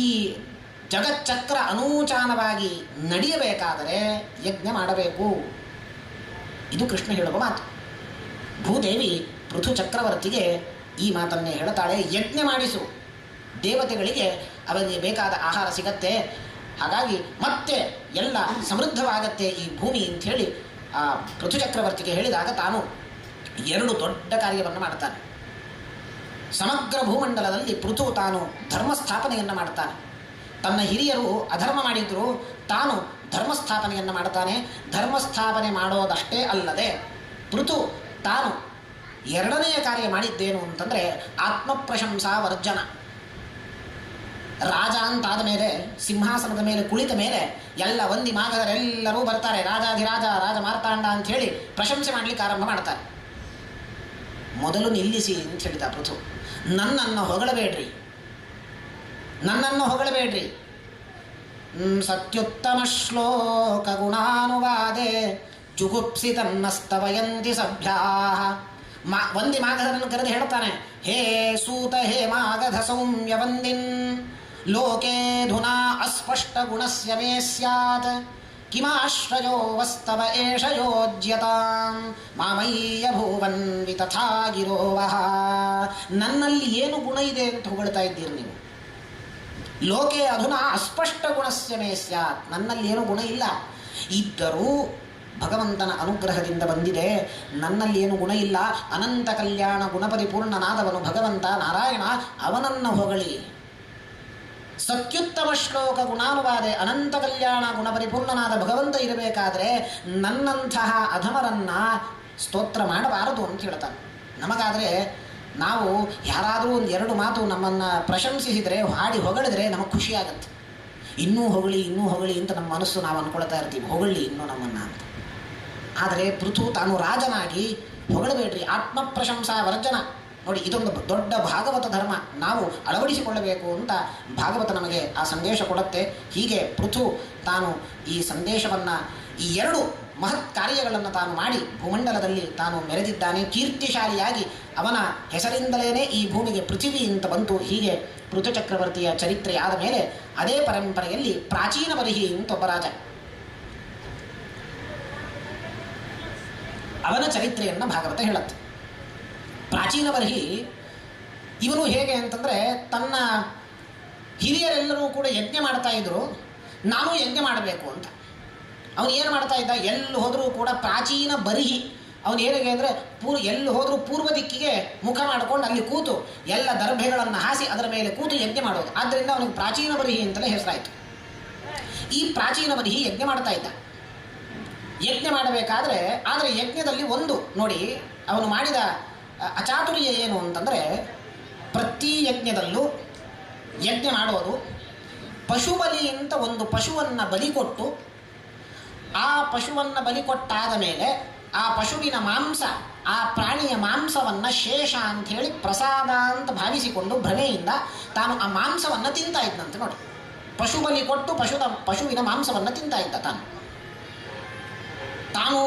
ಜಗಚ್ಚಕ್ರ ಅನೂಚಾನವಾಗಿ ನಡೆಯಬೇಕಾದರೆ ಯಜ್ಞ ಮಾಡಬೇಕು. ಇದು ಕೃಷ್ಣ ಹೇಳುವ ಮಾತು. ಭೂದೇವಿ ಪೃಥು ಚಕ್ರವರ್ತಿಗೆ ಈ ಮಾತನ್ನೇ ಹೇಳುತ್ತಾಳೆ, ಯಜ್ಞ ಮಾಡಿಸು, ದೇವತೆಗಳಿಗೆ ಅವರಿಗೆ ಬೇಕಾದ ಆಹಾರ ಸಿಗತ್ತೆ, ಹಾಗಾಗಿ ಮತ್ತೆ ಎಲ್ಲ ಸಮೃದ್ಧವಾಗತ್ತೆ ಈ ಭೂಮಿ ಅಂಥೇಳಿ ಆ ಪೃಥು ಚಕ್ರವರ್ತಿಗೆ ಹೇಳಿದಾಗ ತಾನು ಎರಡು ದೊಡ್ಡ ಕಾರ್ಯವನ್ನು ಮಾಡ್ತಾನೆ. ಸಮಗ್ರ ಭೂಮಂಡಲದಲ್ಲಿ ಪೃಥು ತಾನು ಧರ್ಮಸ್ಥಾಪನೆಯನ್ನು ಮಾಡ್ತಾನೆ. ತನ್ನ ಹಿರಿಯರು ಅಧರ್ಮ ಮಾಡಿದ್ರು, ತಾನು ಧರ್ಮಸ್ಥಾಪನೆಯನ್ನು ಮಾಡ್ತಾನೆ. ಧರ್ಮಸ್ಥಾಪನೆ ಮಾಡೋದಷ್ಟೇ ಅಲ್ಲದೆ ಪೃಥು ತಾನು ಎರಡನೆಯ ಕಾರ್ಯ ಮಾಡಿದ್ದೇನು ಅಂತಂದರೆ ಆತ್ಮಪ್ರಶಂಸಾ ವರ್ಜನ. ರಾಜ ಅಂತಾದ ಮೇಲೆ, ಸಿಂಹಾಸನದ ಮೇಲೆ ಕುಳಿತ ಮೇಲೆ ಎಲ್ಲ ವಂದಿ ಮಾಗಧರೆಲ್ಲರೂ ಬರ್ತಾರೆ. ರಾಜಾಧಿರಾಜ ರಾಜ ಮಾರ್ತಾಂಡ ಅಂಥೇಳಿ ಪ್ರಶಂಸೆ ಮಾಡಲಿಕ್ಕೆ ಆರಂಭ ಮಾಡ್ತಾರೆ. ಮೊದಲು ನಿಲ್ಲಿಸಿ ಅಂತ ಹೇಳಿದ ಪೃಥು, ನನ್ನನ್ನು ಹೊಗಳಬೇಡ್ರಿ, ನನ್ನನ್ನು ಹೊಗಳಬೇಡ್ರಿ. ಸತ್ಯುತ್ತಮ ಶ್ಲೋಕ ಗುಣಾನುವಾದೆ ಜುಗುಪ್ಸಿ ತನ್ನಸ್ತವಯಂತಿ ಸಭ್ಯಾ. ವಂದಿ ಮಾಗಧರನ್ನು ಕರೆದು ಹೇಳ್ತಾನೆ, ಹೇ ಸೂತ, ಹೇ ಮಾಗಧ ಸೌಮ್ಯ ವಂದಿನ್, ಲೋಕೇಧುನಾ ಅಸ್ಪಷ್ಟ ಗುಣಸ್ಯ ಮೇ ಸ್ಯಾತ್, ಕಿಮಾಶ್ರಯೋ ವಸ್ತವ ಏಷ ಯೋಜ್ಯತಾಂ ಮಾಮಯ್ಯ ಭುವನ್ವಿ ತಥಾ ಗಿರೋವಹ. ನನ್ನಲ್ಲಿ ಏನು ಗುಣ ಇದೆ ಅಂತ ಹೊಗಳ್ತಾ ಇದ್ದೀರಿ ನೀವು? ಲೋಕೆ ಅಧುನಾ ಅಸ್ಪಷ್ಟ ಗುಣಸ್ಯ ಮೇ ಸ್ಯಾತ್, ನನ್ನಲ್ಲಿ ಏನು ಗುಣ ಇಲ್ಲ. ಇದ್ದರೂ ಭಗವಂತನ ಅನುಗ್ರಹದಿಂದ ಬಂದಿದೆ. ನನ್ನಲ್ಲಿ ಏನು ಗುಣ ಇಲ್ಲ. ಅನಂತ ಕಲ್ಯಾಣ ಗುಣಪರಿಪೂರ್ಣನಾದವನು ಭಗವಂತ ನಾರಾಯಣ, ಅವನನ್ನು ಹೊಗಳಿ. ಸತ್ಯುತ್ತಮ ಶ್ಲೋಕ ಗುಣಾನುವಾದೆ, ಅನಂತ ಕಲ್ಯಾಣ ಗುಣಪರಿಪೂರ್ಣನಾದ ಭಗವಂತ ಇರಬೇಕಾದ್ರೆ ನನ್ನಂತಹ ಅಧಮರನ್ನ ಸ್ತೋತ್ರ ಮಾಡಬಾರದು ಅಂತ ಹೇಳ್ತಾನೆ. ನಮಗಾದರೆ ನಾವು ಯಾರಾದರೂ ಒಂದು ಎರಡು ಮಾತು ನಮ್ಮನ್ನು ಪ್ರಶಂಸಿಸಿದರೆ, ಹಾಡಿ ಹೊಗಳಿದ್ರೆ ನಮಗೆ ಖುಷಿಯಾಗತ್ತೆ. ಇನ್ನೂ ಹೊಗಳಿ, ಇನ್ನೂ ಹೊಗಳಿ ಅಂತ ನಮ್ಮ ಮನಸ್ಸು ನಾವು ಅಂದ್ಕೊಳ್ತಾ ಇರ್ತೀವಿ, ಹೊಗಳಿ ಇನ್ನೂ ನಮ್ಮನ್ನು ಅಂತ. ಆದರೆ ಪೃಥು ತಾನು ರಾಜನಾಗಿ ಹೊಗಳಬೇಡ್ರಿ, ಆತ್ಮ ಪ್ರಶಂಸಾ ವರ್ಜನ. ನೋಡಿ, ಇದೊಂದು ದೊಡ್ಡ ಭಾಗವತ ಧರ್ಮ, ನಾವು ಅಳವಡಿಸಿಕೊಳ್ಳಬೇಕು ಅಂತ ಭಾಗವತ ನಮಗೆ ಆ ಸಂದೇಶ ಕೊಡುತ್ತೆ. ಹೀಗೆ ಪೃಥು ತಾನು ಈ ಸಂದೇಶವನ್ನು, ಈ ಎರಡು ಮಹತ್ ಕಾರ್ಯಗಳನ್ನು ತಾನು ಮಾಡಿ ಭೂಮಂಡಲದಲ್ಲಿ ತಾನು ಮೆರೆದಿದ್ದಾನೆ. ಕೀರ್ತಿಶಾಲಿಯಾಗಿ ಅವನ ಹೆಸರಿಂದಲೇ ಈ ಭೂಮಿಗೆ ಪೃಥಿವಿ ಅಂತ ಬಂತು. ಹೀಗೆ ಪೃಥು ಚಕ್ರವರ್ತಿಯ ಚರಿತ್ರೆ ಆದ ಮೇಲೆ ಅದೇ ಪರಂಪರೆಯಲ್ಲಿ ಪ್ರಾಚೀನ ಬರಿಹಿ ಅಂತ ಒಬ್ಬ ರಾಜ, ಅವನ ಚರಿತ್ರೆಯನ್ನು ಭಾಗವತ ಹೇಳುತ್ತೆ. ಪ್ರಾಚೀನ ಬರಿಹಿ ಇವನು ಹೇಗೆ ಅಂತಂದರೆ, ತನ್ನ ಹಿರಿಯರೆಲ್ಲರೂ ಕೂಡ ಯಜ್ಞ ಮಾಡ್ತಾ ಇದ್ರು, ನಾನು ಯಜ್ಞ ಮಾಡಬೇಕು ಅಂತ ಅವನು ಏನು ಮಾಡ್ತಾ ಇದ್ದ, ಎಲ್ಲಿ ಹೋದರೂ ಕೂಡ ಪ್ರಾಚೀನ ಬರಿಹಿ. ಅವನು ಏನಿಗೆ ಅಂದರೆ ಎಲ್ಲಿ ಹೋದರೂ ಪೂರ್ವ ದಿಕ್ಕಿಗೆ ಮುಖ ಮಾಡಿಕೊಂಡು ಅಲ್ಲಿ ಕೂತು ಎಲ್ಲ ದರ್ಭೆಗಳನ್ನು ಹಾಸಿ ಅದರ ಮೇಲೆ ಕೂತು ಯಜ್ಞ ಮಾಡೋದು. ಆದ್ದರಿಂದ ಅವನಿಗೆ ಪ್ರಾಚೀನ ಬರಿಹಿ ಅಂತಲೇ ಹೆಸರಾಯಿತು. ಈ ಪ್ರಾಚೀನ ಬರಿಹಿ ಯಜ್ಞ ಮಾಡ್ತಾ ಇದ್ದ. ಯಜ್ಞ ಮಾಡಬೇಕಾದ್ರೆ, ಆದರೆ ಯಜ್ಞದಲ್ಲಿ ಒಂದು ನೋಡಿ, ಅವನು ಮಾಡಿದ ಅಚಾತುರ್ಯ ಏನು ಅಂತಂದರೆ, ಪ್ರತಿ ಯಜ್ಞದಲ್ಲೂ ಯಜ್ಞ ಮಾಡೋದು, ಪಶುಬಲಿ ಅಂತ ಒಂದು ಪಶುವನ್ನು ಬಲಿ ಕೊಟ್ಟು, ಆ ಪಶುವನ್ನು ಬಲಿ ಕೊಟ್ಟಾದ ಮೇಲೆ ಆ ಪಶುವಿನ ಮಾಂಸ, ಆ ಪ್ರಾಣಿಯ ಮಾಂಸವನ್ನು ಶೇಷ ಅಂಥೇಳಿ ಪ್ರಸಾದ ಅಂತ ಭಾವಿಸಿಕೊಂಡು ಭ್ರಮೆಯಿಂದ ತಾನು ಆ ಮಾಂಸವನ್ನು ತಿಂತಾ ಇದ್ದಂತೆ. ನೋಡಿ, ಪಶು ಬಲಿ ಕೊಟ್ಟು ಪಶುವಿನ ಮಾಂಸವನ್ನು ತಿಂತಾ ಇದ್ದ ತಾನು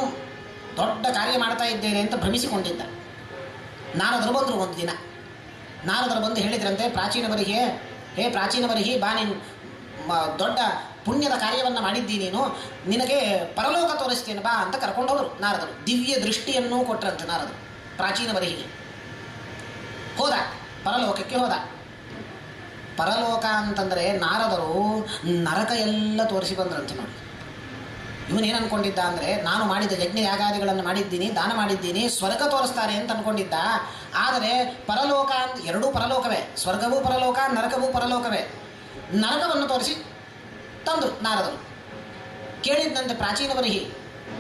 ದೊಡ್ಡ ಕಾರ್ಯ ಮಾಡ್ತಾ ಇದ್ದೇನೆ ಅಂತ ಭ್ರಮಿಸಿಕೊಂಡಿದ್ದ. ನಾರದರು ಬಂದರು ಒಂದು ದಿನ. ನಾರದರು ಬಂದು ಹೇಳಿದ್ರಂತೆ, ಪ್ರಾಚೀನವರಿಗೆ, ಹೇ ಪ್ರಾಚೀನವರಿಗೆ, ಬಾ, ನೀನು ದೊಡ್ಡ ಪುಣ್ಯದ ಕಾರ್ಯವನ್ನು ಮಾಡಿದ್ದೀನಿ, ನೀನು ನಿನಗೆ ಪರಲೋಕ ತೋರಿಸ್ತೇನೆ ಬಾ ಅಂತ ಕರ್ಕೊಂಡು ಹೋದರು ನಾರದರು. ದಿವ್ಯ ದೃಷ್ಟಿಯನ್ನು ಕೊಟ್ಟರಂತೆ ನಾರದರು ಪ್ರಾಚೀನವರಿಗೆ. ಹೋದ, ಪರಲೋಕಕ್ಕೆ ಹೋದ. ಪರಲೋಕ ಅಂತಂದರೆ ನಾರದರು ನರಕ ಎಲ್ಲ ತೋರಿಸಿ ಬಂದ್ರಂತೆ. ನೋಡಿ, ಇವನೇನು ಅನ್ಕೊಂಡಿದ್ದ ಅಂದರೆ, ನಾನು ಮಾಡಿದ ಯಜ್ಞ ಯಾಗಾದಿಗಳನ್ನು ಮಾಡಿದ್ದೀನಿ, ದಾನ ಮಾಡಿದ್ದೀನಿ, ಸ್ವರ್ಗ ತೋರಿಸ್ತಾರೆ ಅಂತ ಅನ್ಕೊಂಡಿದ್ದ. ಆದರೆ ಪರಲೋಕ ಅಂತ ಎರಡೂ ಪರಲೋಕವೇ, ಸ್ವರ್ಗವೂ ಪರಲೋಕ, ನರಕವೂ ಪರಲೋಕವೇ. ನರಕವನ್ನು ತೋರಿಸಿ ತಂದರು ನಾರದರು. ಕೇಳಿದ್ದಂತೆ ಪ್ರಾಚೀನವರಿಗೆ,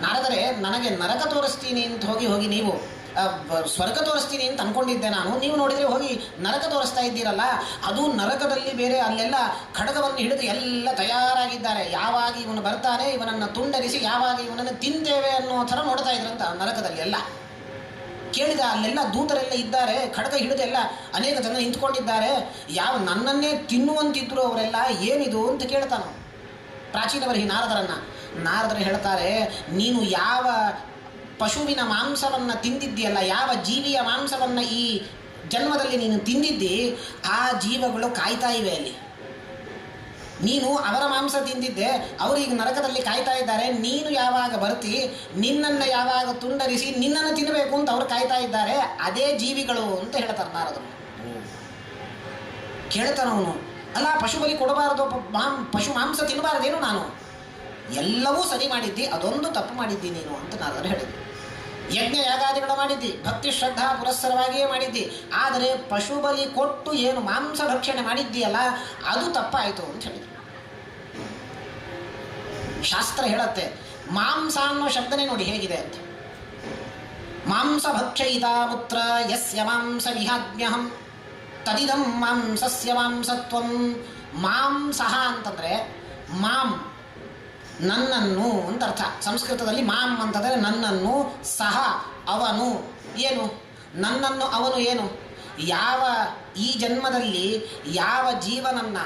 ನಾರದರೆ ನನಗೆ ನರಕ ತೋರಿಸ್ತೀನಿ ಅಂತ ಹೋಗಿ ನೀವು ಸ್ವರ್ಗ ತೋರಿಸ್ತೀನಿ ಅಂತ ಅಂದ್ಕೊಂಡಿದ್ದೆ ನಾನು, ನೀವು ನೋಡಿದರೆ ಹೋಗಿ ನರಕ ತೋರಿಸ್ತಾ ಇದ್ದೀರಲ್ಲ. ಅದು ನರಕದಲ್ಲಿ ಬೇರೆ, ಅಲ್ಲೆಲ್ಲ ಖಡ್ಗವನ್ನು ಹಿಡಿದು ಎಲ್ಲ ತಯಾರಾಗಿದ್ದಾರೆ. ಯಾವಾಗ ಇವನು ಬರ್ತಾನೆ, ಇವನನ್ನು ತುಂಡರಿಸಿ ಯಾವಾಗ ಇವನನ್ನು ತಿಂತೇವೆ ಅನ್ನೋ ಥರ ನೋಡ್ತಾ ಇದ್ರಂತ ನರಕದಲ್ಲಿ ಎಲ್ಲ. ಕೇಳಿದ, ಅಲ್ಲೆಲ್ಲ ದೂತರೆಲ್ಲ ಇದ್ದಾರೆ, ಖಡ್ಗ ಹಿಡಿದೆಲ್ಲ ಅನೇಕ ಜನ ನಿಂತ್ಕೊಂಡಿದ್ದಾರೆ, ನನ್ನನ್ನೇ ತಿನ್ನುವಂತಿದ್ರು ಅವರೆಲ್ಲ, ಏನಿದು ಅಂತ ಕೇಳ್ತಾನು ಪ್ರಾಚೀನವರಿಗೆ ನಾರದರು ಹೇಳ್ತಾರೆ, ನೀನು ಯಾವ ಪಶುವಿನ ಮಾಂಸವನ್ನು ತಿಂದಿದ್ದೀಯಲ್ಲ, ಯಾವ ಜೀವಿಯ ಮಾಂಸವನ್ನು ಈ ಜನ್ಮದಲ್ಲಿ ನೀನು ತಿಂದಿದ್ದಿ, ಆ ಜೀವಗಳು ಕಾಯ್ತಾ ಇವೆ ಅಲ್ಲಿ. ನೀನು ಅವರ ಮಾಂಸ ತಿಂದಿದ್ದೆ, ಅವರು ಈಗ ನರಕದಲ್ಲಿ ಕಾಯ್ತಾ ಇದ್ದಾರೆ. ನೀನು ಯಾವಾಗ ಬರ್ತಿ, ನಿನ್ನನ್ನು ಯಾವಾಗ ತುಂಡರಿಸಿ ನಿನ್ನನ್ನು ತಿನ್ನಬೇಕು ಅಂತ ಅವರು ಕಾಯ್ತಾ ಇದ್ದಾರೆ, ಅದೇ ಜೀವಿಗಳು ಅಂತ ಹೇಳ್ತಾರೆ ನಾರದರು. ಕೇಳ್ತಾನವನು, ಅಲ್ಲ ಪಶು ಬಲಿ ಕೊಡಬಾರದು, ಪಶು ಮಾಂಸ ತಿನ್ನಬಾರದೇನು, ನಾನು ಎಲ್ಲವೂ ಸರಿ ಮಾಡಿದ್ದಿ, ಅದೊಂದು ತಪ್ಪು ಮಾಡಿದ್ದಿ ನೀನು ಅಂತ ನಾರದರು ಹೇಳಿದ್ರು. ಯಜ್ಞ ಯಾಗಾದಿಗಳು ಮಾಡಿದ್ದಿ, ಭಕ್ತಿ ಶ್ರದ್ಧಾ ಪುರಸ್ಸರವಾಗಿಯೇ ಮಾಡಿದ್ದಿ, ಆದರೆ ಪಶು ಬಲಿ ಕೊಟ್ಟು ಏನು ಮಾಂಸ ಭಕ್ಷಣೆ ಮಾಡಿದ್ದೀಯಲ್ಲ, ಅದು ತಪ್ಪಾಯಿತು ಅಂತ ಹೇಳಿದ್ರು. ಶಾಸ್ತ್ರ ಹೇಳತ್ತೆ, ಮಾಂಸ ಅನ್ನೋ ಶಬ್ದನೇ ನೋಡಿ ಹೇಗಿದೆ ಅಂತ. ಮಾಂಸ ಭಕ್ಷಯಿತ ಪುತ್ರ ಯಸ್ಯ ಮಾಂಸ ವಿಹಾಜ್ಞಹಂ ತದಿದಂ ಮಾಂಸಸ್ಯ ಮಾಂಸತ್ವಂ. ಮಾಂಸಃ ಅಂತಂದರೆ ಮಾಂ, ನನ್ನನ್ನು ಅಂತ ಅರ್ಥ. ಸಂಸ್ಕೃತದಲ್ಲಿ ಮಾಂ ಅಂತಂದರೆ ನನ್ನನ್ನು, ಸಹ ಅವನು. ಏನು ನನ್ನನ್ನು ಅವನು? ಏನು ಯಾವ ಈ ಜನ್ಮದಲ್ಲಿ ಯಾವ ಜೀವನನ್ನು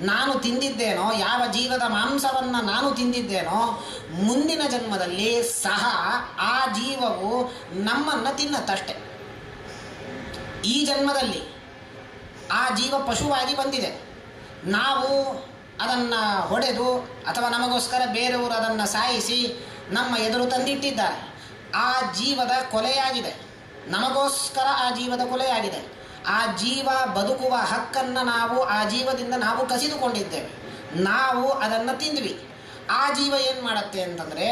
ನಾನು ತಿಂದಿದ್ದೇನೋ, ಯಾವ ಜೀವದ ಮಾಂಸವನ್ನು ನಾನು ತಿಂದಿದ್ದೇನೋ, ಮುಂದಿನ ಜನ್ಮದಲ್ಲಿ ಸಹ ಆ ಜೀವವು ನಮ್ಮನ್ನು ತಿನ್ನತ್ತಷ್ಟೆ. ಈ ಜನ್ಮದಲ್ಲಿ ಆ ಜೀವ ಪಶುವಾಗಿ ಬಂದಿದೆ, ನಾವು ಅದನ್ನು ಹೊಡೆದು ಅಥವಾ ನಮಗೋಸ್ಕರ ಬೇರೆಯವರು ಅದನ್ನು ಸಾಯಿಸಿ ನಮ್ಮ ಎದುರು ತಂದಿಟ್ಟಿದ್ದಾರೆ. ಆ ಜೀವದ ಕೊಲೆಯಾಗಿದೆ, ನಮಗೋಸ್ಕರ ಆ ಜೀವದ ಕೊಲೆಯಾಗಿದೆ. ಆ ಜೀವ ಬದುಕುವ ಹಕ್ಕನ್ನು ನಾವು ಆ ಜೀವದಿಂದ ನಾವು ಕಸಿದುಕೊಂಡಿದ್ದೇವೆ, ನಾವು ಅದನ್ನು ತಿಂದ್ವಿ. ಆ ಜೀವ ಏನು ಮಾಡುತ್ತೆ ಅಂತಂದರೆ,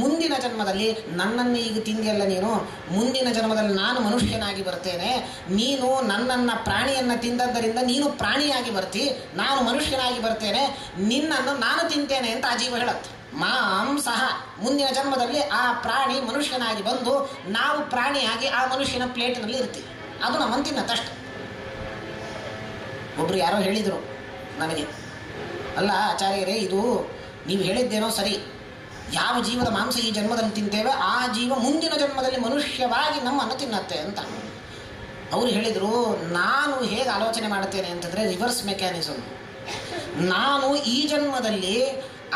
ಮುಂದಿನ ಜನ್ಮದಲ್ಲಿ ನನ್ನನ್ನು ಈಗ ತಿಂದಿಯಲ್ಲ ನೀನು, ಮುಂದಿನ ಜನ್ಮದಲ್ಲಿ ನಾನು ಮನುಷ್ಯನಾಗಿ ಬರ್ತೇನೆ, ನೀನು ನನ್ನನ್ನು ಪ್ರಾಣಿಯನ್ನು ತಿಂದದ್ದರಿಂದ ನೀನು ಪ್ರಾಣಿಯಾಗಿ ಬರ್ತಿ, ನಾನು ಮನುಷ್ಯನಾಗಿ ಬರ್ತೇನೆ, ನಿನ್ನನ್ನು ನಾನು ತಿಂತೇನೆ ಅಂತ ಆ ಜೀವ ಹೇಳುತ್ತೆ. ಮಾಂಸಃ, ಮುಂದಿನ ಜನ್ಮದಲ್ಲಿ ಆ ಪ್ರಾಣಿ ಮನುಷ್ಯನಾಗಿ ಬಂದು ನಾವು ಪ್ರಾಣಿಯಾಗಿ ಆ ಮನುಷ್ಯನ ಪ್ಲೇಟ್ನಲ್ಲಿ ಇರ್ತೀವಿ, ಅದು ನಮ್ಮನ್ನು ತಿನ್ನತ್ತಷ್ಟೆ. ಒಬ್ಬರು ಯಾರೋ ಹೇಳಿದರು ನನಗೆ, ಅಲ್ಲ ಆಚಾರ್ಯರೇ, ಇದು ನೀವು ಹೇಳಿದ್ದೇನೋ ಸರಿ, ಯಾವ ಜೀವದ ಮಾಂಸ ಈ ಜನ್ಮದಲ್ಲಿ ತಿಂತೇವೆ ಆ ಜೀವ ಮುಂದಿನ ಜನ್ಮದಲ್ಲಿ ಮನುಷ್ಯವಾಗಿ ನಮ್ಮನ್ನು ತಿನ್ನತ್ತೆ ಅಂತ. ಅವರು ಹೇಳಿದರು, ನಾನು ಹೇಗೆ ಆಲೋಚನೆ ಮಾಡ್ತೇನೆ ಅಂತಂದರೆ ರಿವರ್ಸ್ ಮೆಕ್ಯಾನಿಸಮ್. ನಾನು ಈ ಜನ್ಮದಲ್ಲಿ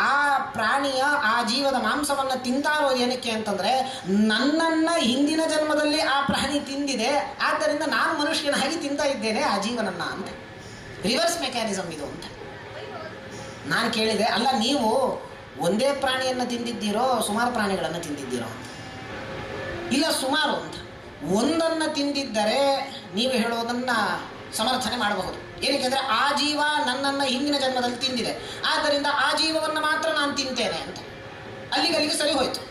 ಆ ಪ್ರಾಣಿಯ ಆ ಜೀವದ ಮಾಂಸವನ್ನು ತಿಂತಾ ಇರೋದು ಏನಕ್ಕೆ ಅಂತಂದರೆ, ನನ್ನನ್ನು ಹಿಂದಿನ ಜನ್ಮದಲ್ಲಿ ಆ ಪ್ರಾಣಿ ತಿಂದಿದೆ, ಆದ್ದರಿಂದ ನಾನು ಮನುಷ್ಯನಾಗಿ ತಿಂತಾ ಇದ್ದೇನೆ ಆ ಜೀವನನ್ನು ಅಂತ. ರಿವರ್ಸ್ ಮೆಕ್ಯಾನಿಸಮ್ ಇದು ಅಂತ. ನಾನು ಕೇಳಿದೆ, ಅಲ್ಲ ನೀವು ಒಂದೇ ಪ್ರಾಣಿಯನ್ನು ತಿಂದಿದ್ದೀರೋ ಸುಮಾರು ಪ್ರಾಣಿಗಳನ್ನು ತಿಂದಿದ್ದೀರೋ ಅಂತ. ಇಲ್ಲ, ಸುಮಾರು ಅಂತ. ಒಂದನ್ನು ತಿಂದಿದ್ದರೆ ನೀವು ಹೇಳೋದನ್ನು ಸಮರ್ಥನೆ ಮಾಡಬಹುದು. ಏನಕ್ಕೆ ಅಂದರೆ ಆ ಜೀವ ನನ್ನನ್ನು ಹಿಂದಿನ ಜನ್ಮದಲ್ಲಿ ತಿಂದಿದೆ, ಆದ್ದರಿಂದ ಆ ಜೀವವನ್ನು ಮಾತ್ರ ನಾನು ತಿಂತೇನೆ ಅಂತ. ಅಲ್ಲಿಗೆ ಸರಿ ಹೋಯಿತು,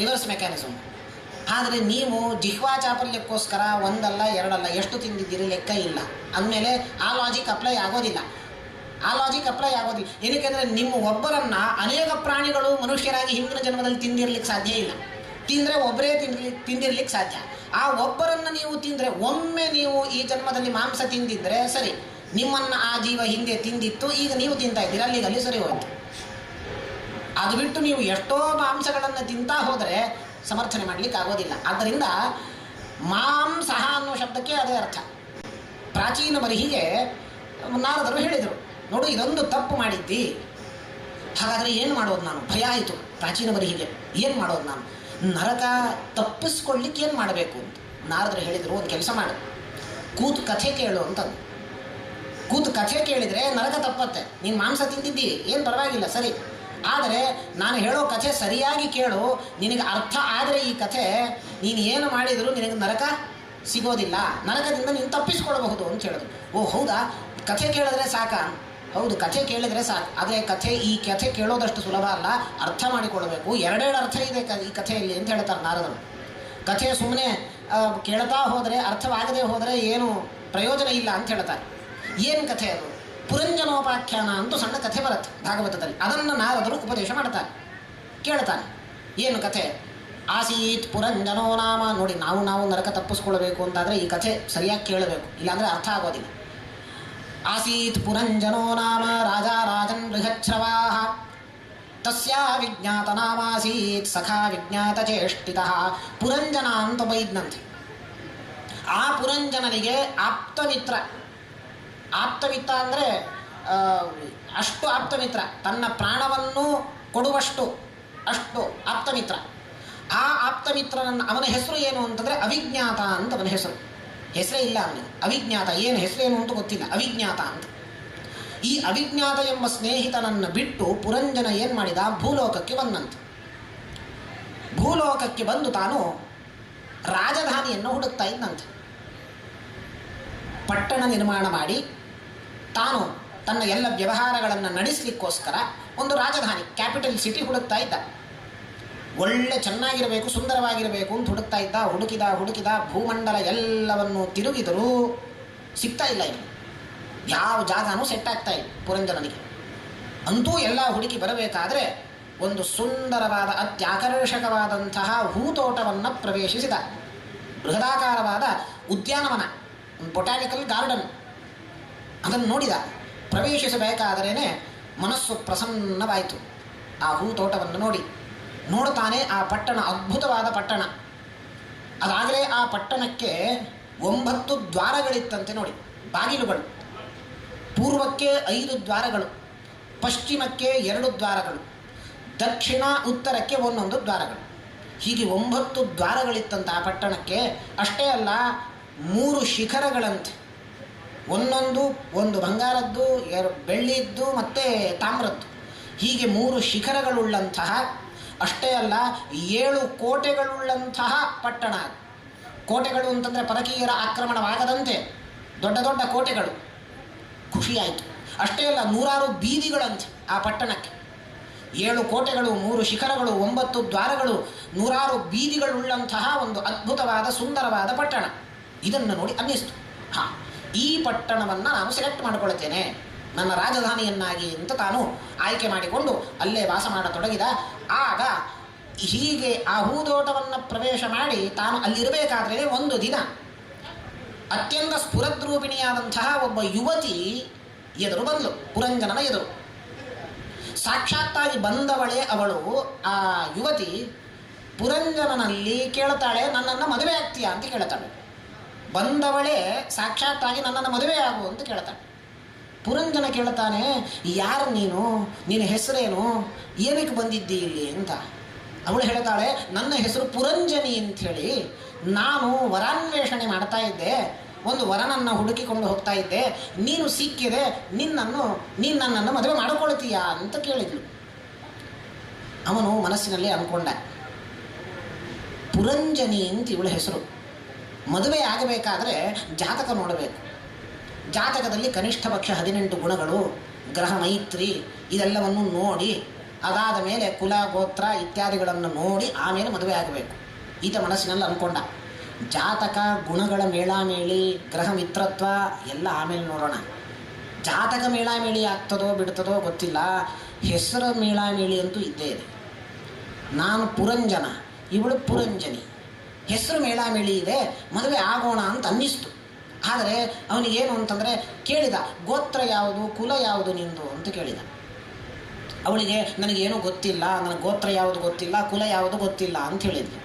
ರಿವರ್ಸ್ ಮೆಕ್ಯಾನಿಸಮ್. ಆದರೆ ನೀವು ಜಿಹ್ವಾ ಚಾಪಲ್ಯಕ್ಕೋಸ್ಕರ ಒಂದಲ್ಲ ಎರಡಲ್ಲ ಎಷ್ಟು ತಿಂದಿದ್ದೀರಿ ಲೆಕ್ಕ ಇಲ್ಲ ಅಂದಮೇಲೆ ಆ ಲಾಜಿಕ್ ಅಪ್ಲೈ ಆಗೋದಿಲ್ಲ. ಏನಕ್ಕೆ ಅಂದರೆ ನಿಮ್ಮ ಒಬ್ಬರನ್ನು ಅನೇಕ ಪ್ರಾಣಿಗಳು ಮನುಷ್ಯರಾಗಿ ಹಿಂದಿನ ಜನ್ಮದಲ್ಲಿ ತಿಂದಿರ್ಲಿಕ್ಕೆ ಸಾಧ್ಯ ಇಲ್ಲ. ತಿಂದರೆ ಒಬ್ಬರೇ ತಿಂದಿರ್ಲಿಕ್ಕೆ ಸಾಧ್ಯ. ಆ ಒಬ್ಬರನ್ನು ನೀವು ತಿಂದರೆ, ಒಮ್ಮೆ ನೀವು ಈ ಜನ್ಮದಲ್ಲಿ ಮಾಂಸ ತಿಂದಿದ್ದರೆ ಸರಿ, ನಿಮ್ಮನ್ನು ಆ ಜೀವ ಹಿಂದೆ ತಿಂದಿತ್ತು, ಈಗ ನೀವು ತಿಂತಾ ಇದ್ದೀರಿ, ಅಲ್ಲಿ ಸರಿ ಹೋಯ್ತು. ಅದು ಬಿಟ್ಟು ನೀವು ಎಷ್ಟೋ ಮಾಂಸಗಳನ್ನು ತಿಂತಾ ಹೋದರೆ ಸಮರ್ಥನೆ ಮಾಡಲಿಕ್ಕೆ ಆಗೋದಿಲ್ಲ. ಆದ್ದರಿಂದ ಮಾಂಸಃ ಅನ್ನೋ ಶಬ್ದಕ್ಕೆ ಅದೇ ಅರ್ಥ. ಪ್ರಾಚೀನ ಬರಿಹಿಗೆ ನಾರದರು ಹೇಳಿದರು, ನೋಡು ಇದೊಂದು ತಪ್ಪು ಮಾಡಿದ್ದಿ, ಹಾಗಾದರೆ ಏನು ಮಾಡೋದು ನಾನು? ಭಯ ಆಯಿತು ಪ್ರಾಚೀನ ಬರಿಹಿಗೆ. ಏನು ಮಾಡೋದು ನಾನು? ನರಕ ತಪ್ಪಿಸ್ಕೊಳ್ಳಿಕ್ಕೆ ಏನು ಮಾಡಬೇಕು ಅಂತ ನಾರದರು ಹೇಳಿದರು, ಒಂದು ಕೆಲಸ ಮಾಡು, ಕೂತು ಕಥೆ ಕೇಳು ಅಂತಂದು. ಕೂತು ಕಥೆ ಕೇಳಿದರೆ ನರಕ ತಪ್ಪತ್ತೆ. ನೀನು ಮಾಂಸ ತಿಂದಿದ್ದಿ ಏನು ಪರವಾಗಿಲ್ಲ ಸರಿ, ಆದರೆ ನಾನು ಹೇಳೋ ಕಥೆ ಸರಿಯಾಗಿ ಕೇಳು, ನಿನಗೆ ಅರ್ಥ ಆದರೆ ಈ ಕಥೆ ನೀನು ಏನು ಮಾಡಿದರೂ ನಿನಗೆ ನರಕ ಸಿಗೋದಿಲ್ಲ, ನರಕದಿಂದ ನೀನು ತಪ್ಪಿಸ್ಕೊಳ್ಬಹುದು ಅಂತ ಹೇಳಿದ್ರು. ಓ ಹೌದಾ, ಕಥೆ ಕೇಳಿದ್ರೆ ಸಾಕ? ಹೌದು, ಕಥೆ ಕೇಳಿದರೆ ಸಾಕು. ಆದರೆ ಈ ಕಥೆ ಕೇಳೋದಷ್ಟು ಸುಲಭ ಅಲ್ಲ, ಅರ್ಥ ಮಾಡಿಕೊಳ್ಬೇಕು. ಎರಡೆರಡು ಅರ್ಥ ಇದೆ ಈ ಕಥೆಯಲ್ಲಿ ಅಂತ ಹೇಳ್ತಾರೆ ನಾರದರು. ಕಥೆ ಸುಮ್ಮನೆ ಕೇಳ್ತಾ ಹೋದರೆ, ಅರ್ಥವಾಗದೆ ಹೋದರೆ ಏನು ಪ್ರಯೋಜನ ಇಲ್ಲ ಅಂತ ಹೇಳ್ತಾರೆ. ಏನು ಕಥೆ ಅದು? ಪುರಂಜನೋಪಾಖ್ಯಾನ ಅಂತೂ ಸಣ್ಣ ಕಥೆ ಬರುತ್ತೆ ಭಾಗವತದಲ್ಲಿ, ಅದನ್ನು ನಾರದರು ಉಪದೇಶ ಮಾಡ್ತಾರೆ. ಕೇಳ್ತಾನೆ, ಏನು ಕಥೆ? ಆಸೀತ್ ಪುರಂಜನೋ ನಾಮ. ನೋಡಿ, ನಾವು ನರಕ ತಪ್ಪಿಸ್ಕೊಳ್ಬೇಕು ಅಂತಾದರೆ ಈ ಕಥೆ ಸರಿಯಾಗಿ ಕೇಳಬೇಕು, ಇಲ್ಲಾಂದರೆ ಅರ್ಥ ಆಗೋದಿಲ್ಲ. ಆಸೀತ್ ಪುರಂಜನೋ ನಾಮ ರಾಜಾ ರಾಜನ್ ಬೃಹಚ್ಛ್ರವಾಃ ತಸ್ಯ ವಿಜ್ಞಾತ ನಾಮಾಸೀತ್ ಸಖಾ ವಿಜ್ಞಾತ ಚೇಷ್ಟಿತಃ. ಪುರಂಜನ ಅಂತ ಬೈದ್ನಂತೆ. ಆ ಪುರಂಜನನಿಗೆ ಆಪ್ತಮಿತ್ರ ಅಂದರೆ ಅಷ್ಟು ಆಪ್ತಮಿತ್ರ, ತನ್ನ ಪ್ರಾಣವನ್ನು ಕೊಡುವಷ್ಟು ಅಷ್ಟು ಆಪ್ತಮಿತ್ರ. ಆ ಆಪ್ತಮಿತ್ರನನ್ನು, ಅವನ ಹೆಸರು ಏನು ಅಂತಂದರೆ ಅವಿಜ್ಞಾತ ಅಂತ ಅವನ ಹೆಸರು. ಹೆಸರೇ ಇಲ್ಲ ಅವನಿಗೆ, ಅವಿಜ್ಞಾತ. ಏನು ಹೆಸರೇನು ಅಂತ ಗೊತ್ತಿಲ್ಲ, ಅವಿಜ್ಞಾತ ಅಂತ. ಈ ಅವಿಜ್ಞಾತ ಎಂಬ ಸ್ನೇಹಿತನನ್ನು ಬಿಟ್ಟು ಪುರಂಜನ ಏನು ಮಾಡಿದ? ಭೂಲೋಕಕ್ಕೆ ಬಂದಂತೆ. ಭೂಲೋಕಕ್ಕೆ ಬಂದು ತಾನು ರಾಜಧಾನಿಯನ್ನು ಹುಡುಕ್ತಾ ಇದ್ದಂತೆ. ಪಟ್ಟಣ ನಿರ್ಮಾಣ ಮಾಡಿ ತಾನು ತನ್ನ ಎಲ್ಲ ವ್ಯವಹಾರಗಳನ್ನು ನಡೆಸಲಿಕ್ಕೋಸ್ಕರ ಒಂದು ರಾಜಧಾನಿ, ಕ್ಯಾಪಿಟಲ್ ಸಿಟಿ ಹುಡುಕ್ತಾ ಇದ್ದ. ಒಳ್ಳೆ ಚೆನ್ನಾಗಿರಬೇಕು, ಸುಂದರವಾಗಿರಬೇಕು ಅಂತ ಹುಡುಕಿದ ಭೂಮಂಡಲ ಎಲ್ಲವನ್ನು ತಿರುಗಿದರೂ ಸಿಗ್ತಾ ಇಲ್ಲ. ಇನ್ನು ಯಾವ ಜಾಗನೂ ಸೆಟ್ ಆಗ್ತಾ ಇಲ್ಲ ಪುರಂಜನನಿಗೆ. ಅಂತೂ ಎಲ್ಲ ಹುಡುಕಿ ಬರಬೇಕಾದ್ರೆ ಒಂದು ಸುಂದರವಾದ ಅತ್ಯಾಕರ್ಷಕವಾದಂತಹ ಹೂತೋಟವನ್ನು ಪ್ರವೇಶಿಸಿದ. ಬೃಹದಾಕಾರವಾದ ಉದ್ಯಾನವನ, ಬೊಟಾನಿಕಲ್ ಗಾರ್ಡನ್, ಅದನ್ನು ನೋಡಿದ. ಪ್ರವೇಶಿಸಬೇಕಾದರೇನೆ ಮನಸ್ಸು ಪ್ರಸನ್ನವಾಯಿತು ಆ ಹೂತೋಟವನ್ನು ನೋಡುತ್ತಾನೆ. ಆ ಪಟ್ಟಣ ಅದ್ಭುತವಾದ ಪಟ್ಟಣ. ಅದಾಗಲೇ ಆ ಪಟ್ಟಣಕ್ಕೆ 9 ದ್ವಾರಗಳಿತ್ತಂತೆ. ನೋಡಿ, ಬಾಗಿಲುಗಳು. ಪೂರ್ವಕ್ಕೆ 5 ದ್ವಾರಗಳು, ಪಶ್ಚಿಮಕ್ಕೆ 2 ದ್ವಾರಗಳು, ದಕ್ಷಿಣ ಉತ್ತರಕ್ಕೆ 1 ದ್ವಾರಗಳು. ಹೀಗೆ 9 ದ್ವಾರಗಳಿತ್ತಂತೆ ಆ ಪಟ್ಟಣಕ್ಕೆ. ಅಷ್ಟೇ ಅಲ್ಲ, 3 ಶಿಖರಗಳಂತೆ. ಒಂದು ಬಂಗಾರದ್ದು, 2 ಬೆಳ್ಳಿದ್ದು ಮತ್ತು ತಾಮ್ರದ್ದು. ಹೀಗೆ 3 ಶಿಖರಗಳುಳ್ಳಂತಹ, ಅಷ್ಟೇ ಅಲ್ಲ 7 ಕೋಟೆಗಳುಳ್ಳಂತಹ ಪಟ್ಟಣ. ಕೋಟೆಗಳು ಅಂತಂದರೆ ಪರಕೀಯರ ಆಕ್ರಮಣವಾಗದಂತೆ ದೊಡ್ಡ ದೊಡ್ಡ ಕೋಟೆಗಳು. ಖುಷಿಯಾಯಿತು. ಅಷ್ಟೇ ಅಲ್ಲ, 100 ಬೀದಿಗಳಂತೆ ಆ ಪಟ್ಟಣಕ್ಕೆ. 7 ಕೋಟೆಗಳು, 3 ಶಿಖರಗಳು, 9 ದ್ವಾರಗಳು, 100 ಬೀದಿಗಳುಳ್ಳಂತಹ ಒಂದು ಅದ್ಭುತವಾದ ಸುಂದರವಾದ ಪಟ್ಟಣ. ಇದನ್ನು ನೋಡಿ ಅನ್ನಿಸ್ತು, ಈ ಪಟ್ಟಣವನ್ನು ನಾನು ಸೆಲೆಕ್ಟ್ ಮಾಡಿಕೊಳ್ಳುತ್ತೇನೆ ನನ್ನ ರಾಜಧಾನಿಯನ್ನಾಗಿ ಅಂತ ತಾನು ಆಯ್ಕೆ ಮಾಡಿಕೊಂಡು ಅಲ್ಲೇ ವಾಸ ಮಾಡತೊಡಗಿದ. ಆಗ ಹೀಗೆ ಆ ಹೂದೋಟವನ್ನು ಪ್ರವೇಶ ಮಾಡಿ ತಾನು ಅಲ್ಲಿರಬೇಕಾದ್ರೆ ಒಂದು ದಿನ ಅತ್ಯಂತ ಸ್ಫುರದ್ರೂಪಿಣಿಯಾದಂತಹ ಒಬ್ಬ ಯುವತಿ ಎದುರು ಬಂದಳು, ಪುರಂಜನನ ಎದುರು. ಸಾಕ್ಷಾತ್ತಾಗಿ ಬಂದವಳೇ ಅವಳು. ಆ ಯುವತಿ ಪುರಂಜನನಲ್ಲಿ ಕೇಳ್ತಾಳೆ, ನನ್ನನ್ನು ಮದುವೆ ಆಗ್ತೀಯಾ ಅಂತ ಕೇಳ್ತಾಳೆ. ಬಂದವಳೇ ಸಾಕ್ಷಾತ್ತಾಗಿ ನನ್ನನ್ನು ಮದುವೆ ಆಗು ಅಂತ ಕೇಳ್ತಾಳೆ. ಪುರಂಜನ ಕೇಳ್ತಾನೆ, ಯಾರು ನಿನ್ನ ಹೆಸರೇನು, ಏನಕ್ಕೆ ಬಂದಿದ್ದಿ ಇಲ್ಲಿ ಅಂತ. ಅವಳು ಹೇಳ್ತಾಳೆ, ನನ್ನ ಹೆಸರು ಪುರಂಜನಿ ಅಂಥೇಳಿ, ನಾನು ವರಾನ್ವೇಷಣೆ ಮಾಡ್ತಾ ಇದ್ದೆ, ಒಂದು ವರನನ್ನು ಹುಡುಕಿಕೊಂಡು ಹೋಗ್ತಾ ಇದ್ದೆ, ನೀನು ಸಿಕ್ಕಿದೆ, ನೀನು ನನ್ನನ್ನು ಮದುವೆ ಮಾಡಿಕೊಳ್ತೀಯಾ ಅಂತ ಕೇಳಿದ್ಳು. ಅವನು ಮನಸ್ಸಿನಲ್ಲಿ ಅಂದ್ಕೊಂಡ, ಪುರಂಜನಿ ಅಂತ ಇವಳ ಹೆಸರು, ಮದುವೆ ಆಗಬೇಕಾದ್ರೆ ಜಾತಕ ನೋಡಬೇಕು. ಜಾತಕದಲ್ಲಿ ಕನಿಷ್ಠ ಪಕ್ಷ 18 ಗುಣಗಳು, ಗ್ರಹ ಮೈತ್ರಿ ಇದೆಲ್ಲವನ್ನು ನೋಡಿ, ಅದಾದ ಮೇಲೆ ಕುಲ ಗೋತ್ರ ಇತ್ಯಾದಿಗಳನ್ನು ನೋಡಿ ಆಮೇಲೆ ಮದುವೆ ಆಗಬೇಕು. ಈತ ಮನಸ್ಸಿನಲ್ಲಿ ಅಂದ್ಕೊಂಡ. ಜಾತಕ, ಗುಣಗಳ ಮೇಳಾಮೇಳಿ, ಗ್ರಹ ಮಿತ್ರತ್ವ ಎಲ್ಲ ಆಮೇಲೆ ನೋಡೋಣ. ಜಾತಕ ಮೇಳಾಮೇಳಿ ಆಗ್ತದೋ ಬಿಡ್ತದೋ ಗೊತ್ತಿಲ್ಲ, ಹೆಸರು ಮೇಳಾಮೇಳಿ ಅಂತೂ ಇದ್ದೇ ಇದೆ. ನಾನು ಪುರಂಜನ, ಇವಳು ಪುರಂಜನಿ, ಹೆಸರು ಮೇಳಾಮೇಳಿ ಇದೆ, ಮದುವೆ ಆಗೋಣ ಅಂತ ಅನ್ನಿಸ್ತು. ಆದರೆ ಅವನಿಗೇನು ಅಂತಂದರೆ ಕೇಳಿದ, ಗೋತ್ರ ಯಾವುದು, ಕುಲ ಯಾವುದು ನಿಂದು ಅಂತ ಕೇಳಿದ. ಅವಳಿಗೆ ನನಗೇನು ಗೊತ್ತಿಲ್ಲ, ನನಗೆ ಗೋತ್ರ ಯಾವುದು ಗೊತ್ತಿಲ್ಲ, ಕುಲ ಯಾವುದು ಗೊತ್ತಿಲ್ಲ ಅಂತ ಹೇಳಿದ್ಲು.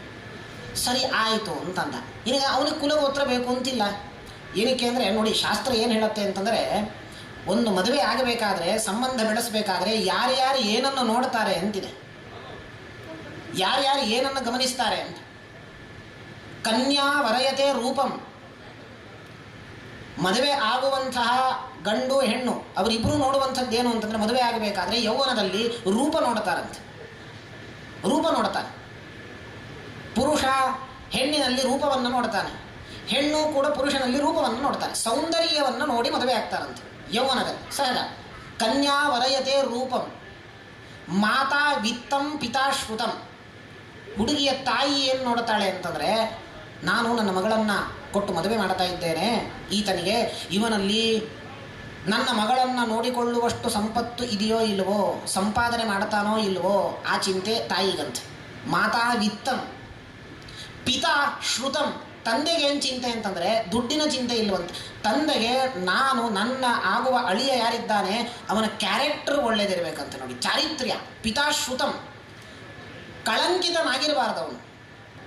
ಸರಿ ಆಯಿತು ಅಂತಂದ. ಈಗ ಅವನಿಗೆ ಕುಲ ಗೋತ್ರ ಬೇಕು ಅಂತಿಲ್ಲ. ಏನಕ್ಕೆ ಅಂದರೆ ನೋಡಿ, ಶಾಸ್ತ್ರ ಏನು ಹೇಳುತ್ತೆ ಅಂತಂದರೆ, ಒಂದು ಮದುವೆ ಆಗಬೇಕಾದ್ರೆ, ಸಂಬಂಧ ಬೆಳೆಸಬೇಕಾದ್ರೆ ಯಾರ್ಯಾರು ಏನನ್ನು ನೋಡ್ತಾರೆ ಅಂತಿದೆ, ಯಾರ್ಯಾರು ಏನನ್ನು ಗಮನಿಸ್ತಾರೆ ಅಂತ. ಕನ್ಯಾ ವರಯತೆ ರೂಪಂ, ಮದುವೆ ಆಗುವಂತಹ ಗಂಡು ಹೆಣ್ಣು ಅವರಿಬ್ಬರು ನೋಡುವಂಥದ್ದು ಏನು ಅಂತಂದ್ರೆ, ಮದುವೆ ಆಗಬೇಕಾದ್ರೆ ಯೌವನದಲ್ಲಿ ರೂಪ ನೋಡ್ತಾರಂತೆ, ರೂಪ ನೋಡ್ತಾನೆ. ಪುರುಷ ಹೆಣ್ಣಿನಲ್ಲಿ ರೂಪವನ್ನು ನೋಡ್ತಾನೆ, ಹೆಣ್ಣು ಕೂಡ ಪುರುಷನಲ್ಲಿ ರೂಪವನ್ನು ನೋಡ್ತಾನೆ, ಸೌಂದರ್ಯವನ್ನು ನೋಡಿ ಮದುವೆ ಆಗ್ತಾರಂತೆ ಯೌವನದಲ್ಲಿ ಸಹಜ. ಕನ್ಯಾ ವರಯತೆ ರೂಪಂ ಮಾತಾ ವಿತ್ತಂ ಪಿತಾ ಶ್ರುತಂ. ಹುಡುಗಿಯ ತಾಯಿ ಏನು ನೋಡ್ತಾಳೆ ಅಂತಂದರೆ, ನಾನು ನನ್ನ ಮಗಳನ್ನು ಕೊಟ್ಟು ಮದುವೆ ಮಾಡ್ತಾ ಇದ್ದೇನೆ ಈತನಿಗೆ, ಇವನಲ್ಲಿ ನನ್ನ ಮಗಳನ್ನು ನೋಡಿಕೊಳ್ಳುವಷ್ಟು ಸಂಪತ್ತು ಇದೆಯೋ ಇಲ್ವೋ, ಸಂಪಾದನೆ ಮಾಡ್ತಾನೋ ಇಲ್ವೋ, ಆ ಚಿಂತೆ ತಾಯಿಗಂತೆ. ಮಾತಾ ವಿತ್ತಂ ಪಿತಾ ಶ್ರುತಂ. ತಂದೆಗೆ ಏನು ಚಿಂತೆ ಅಂತಂದರೆ ದುಡ್ಡಿನ ಚಿಂತೆ ಇಲ್ವಂತೆ. ತಂದೆಗೆ ನಾನು ನನ್ನ ಆಗುವ ಅಳಿಯ ಯಾರಿದ್ದಾನೆ ಅವನ ಕ್ಯಾರೆಕ್ಟರ್ ಒಳ್ಳೇದಿರಬೇಕಂತ ನೋಡಿ, ಚಾರಿತ್ರ್ಯ. ಪಿತಾ ಶ್ರುತಂ, ಕಳಂಕಿತನಾಗಿರಬಾರ್ದು ಅವನು,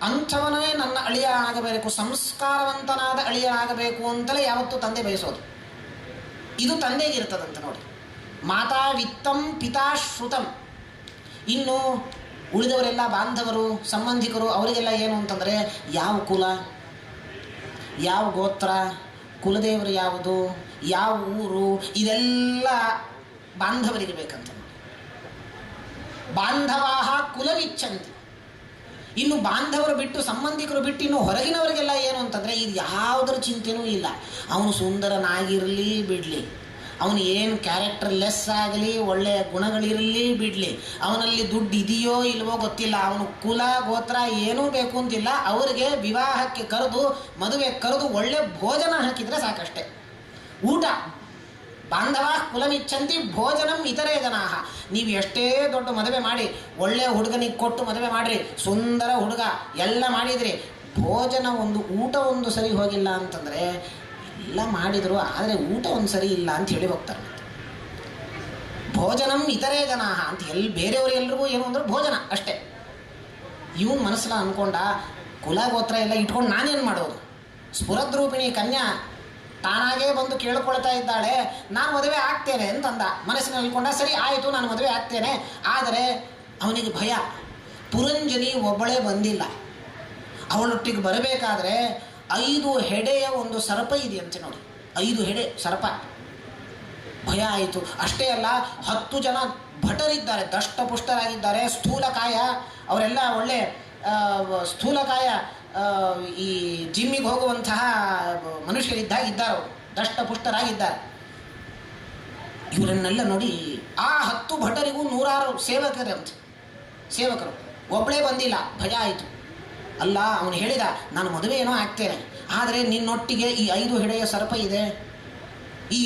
ಅಂಥವನೇ ನನ್ನ ಅಳಿಯ ಆಗಬೇಕು, ಸಂಸ್ಕಾರವಂತನಾದ ಅಳಿಯ ಆಗಬೇಕು ಅಂತಲೇ ಯಾವತ್ತೂ ತಂದೆ ಬಯಸೋದು. ಇದು ತಂದೆಗಿರ್ತದಂತ ನೋಡಿ. ಮಾತಾ ವಿತ್ತಂ ಪಿತಾ ಶ್ರುತಂ. ಇನ್ನು ಉಳಿದವರೆಲ್ಲ ಬಾಂಧವರು ಸಂಬಂಧಿಕರು ಅವರಿಗೆಲ್ಲ ಏನು ಅಂತಂದರೆ, ಯಾವ ಕುಲ, ಯಾವ ಗೋತ್ರ, ಕುಲದೇವರು ಯಾವುದು, ಯಾವ ಊರು, ಇದೆಲ್ಲ ಬಾಂಧವರಿಗೆ ಬೇಕಂತ. ಬಾಂಧವಾಹ ಕುಲವಿಚ್ಛಂತಿ. ಇನ್ನು ಬಾಂಧವರು ಬಿಟ್ಟು ಸಂಬಂಧಿಕರು ಬಿಟ್ಟು ಇನ್ನು ಹೊರಗಿನವರಿಗೆಲ್ಲ ಏನು ಅಂತಂದರೆ, ಇದು ಯಾವುದರ ಚಿಂತೆನೂ ಇಲ್ಲ. ಅವನು ಸುಂದರನಾಗಿರಲಿ ಬಿಡಲಿ, ಅವನು ಏನು ಕ್ಯಾರೆಕ್ಟರ್ ಲೆಸ್ ಆಗಲಿ, ಒಳ್ಳೆಯ ಗುಣಗಳಿರಲಿ ಬಿಡಲಿ, ಅವನಲ್ಲಿ ದುಡ್ಡು ಇದೆಯೋ ಇಲ್ವೋ ಗೊತ್ತಿಲ್ಲ, ಅವನು ಕುಲ ಗೋತ್ರ ಏನೂ ಬೇಕು ಅಂತಿಲ್ಲ. ಅವರಿಗೆ ವಿವಾಹಕ್ಕೆ ಕರೆದು ಮದುವೆ ಕರೆದು ಒಳ್ಳೆ ಭೋಜನ ಹಾಕಿದರೆ ಸಾಕಷ್ಟೆ. ಊಟ ಬಾಂಧವ ಕುಲಮಿಚ್ಛಂತಿ ಭೋಜನಂ ಇತರೇ ಜನಾಹ. ನೀವು ಎಷ್ಟೇ ದೊಡ್ಡ ಮದುವೆ ಮಾಡಿ ಒಳ್ಳೆಯ ಹುಡುಗನಿಗೆ ಕೊಟ್ಟು ಮದುವೆ ಮಾಡಿರಿ, ಸುಂದರ ಹುಡುಗ ಎಲ್ಲ ಮಾಡಿದ್ರಿ, ಭೋಜನ ಒಂದು ಊಟ ಒಂದು ಸರಿ ಹೋಗಿಲ್ಲ ಅಂತಂದರೆ ಎಲ್ಲ ಮಾಡಿದರು, ಆದರೆ ಊಟ ಒಂದು ಸರಿ ಇಲ್ಲ ಅಂತ ಹೇಳಿ ಹೋಗ್ತಾರೆ. ಭೋಜನಂ ಇತರೇ ಜನಾಹ ಅಂತ ಬೇರೆಯವರು ಎಲ್ರಿಗೂ ಏನು ಅಂದ್ರೆ ಭೋಜನ ಅಷ್ಟೇ. ಇವನು ಮನಸ್ಸಲ್ಲ ಅಂದ್ಕೊಂಡ ಕುಲ ಗೋತ್ರ ಎಲ್ಲ ಇಟ್ಕೊಂಡು ನಾನೇನು ಮಾಡೋದು. ಸ್ಫುರದ್ರೂಪಿಣಿ ಕನ್ಯಾ ತಾನಾಗೇ ಬಂದು ಕೇಳ್ಕೊಳ್ತಾ ಇದ್ದಾಳೆ, ನಾನು ಮದುವೆ ಆಗ್ತೇನೆ ಅಂತಂದ. ಮನಸ್ಸಿನಲ್ಲಿ ಅನ್ಕೊಂಡ, ಸರಿ ಆಯಿತು ನಾನು ಮದುವೆ ಆಗ್ತೇನೆ. ಆದರೆ ಅವನಿಗೆ ಭಯ, ಪುರಂಜನಿ ಒಬ್ಬಳೇ ಬಂದಿಲ್ಲ, ಅವಳೊಟ್ಟಿಗೆ ಬರಬೇಕಾದ್ರೆ 5 ಹೆಡೆಯ ಒಂದು ಸರ್ಪ ಇದೆಯಂತೆ ನೋಡಿ, 5 ಹೆಡೆ ಸರ್ಪ. ಭಯ ಆಯಿತು. ಅಷ್ಟೇ ಅಲ್ಲ, 10 ಜನ ಭಟರಿದ್ದಾರೆ, ದಷ್ಟಪುಷ್ಟರಾಗಿದ್ದಾರೆ, ಸ್ಥೂಲಕಾಯ, ಅವರೆಲ್ಲ ಒಳ್ಳೆ ಸ್ಥೂಲಕಾಯ, ಈ ಜಿಮ್ಮಿಗೆ ಹೋಗುವಂತಹ ಮನುಷ್ಯರಿದ್ದಾಗಿದ್ದಾರೆ, ದಷ್ಟಪುಷ್ಟರಾಗಿದ್ದಾರೆ. ಇವರನ್ನೆಲ್ಲ ನೋಡಿ ಆ 10 ಭಟರಿಗೂ 100 ಸೇವಕರಂತೆ, ಸೇವಕರು. ಒಬ್ಬಳೇ ಬಂದಿಲ್ಲ, ಭಯ ಆಯಿತು. ಅಲ್ಲ, ಅವನು ಹೇಳಿದ, ನಾನು ಮದುವೆ ಏನೋ ಆಗ್ತೇನೆ, ಆದರೆ ನಿನ್ನೊಟ್ಟಿಗೆ ಈ 5 ಹೆಡೆಯ ಸರ್ಪ ಇದೆ, ಈ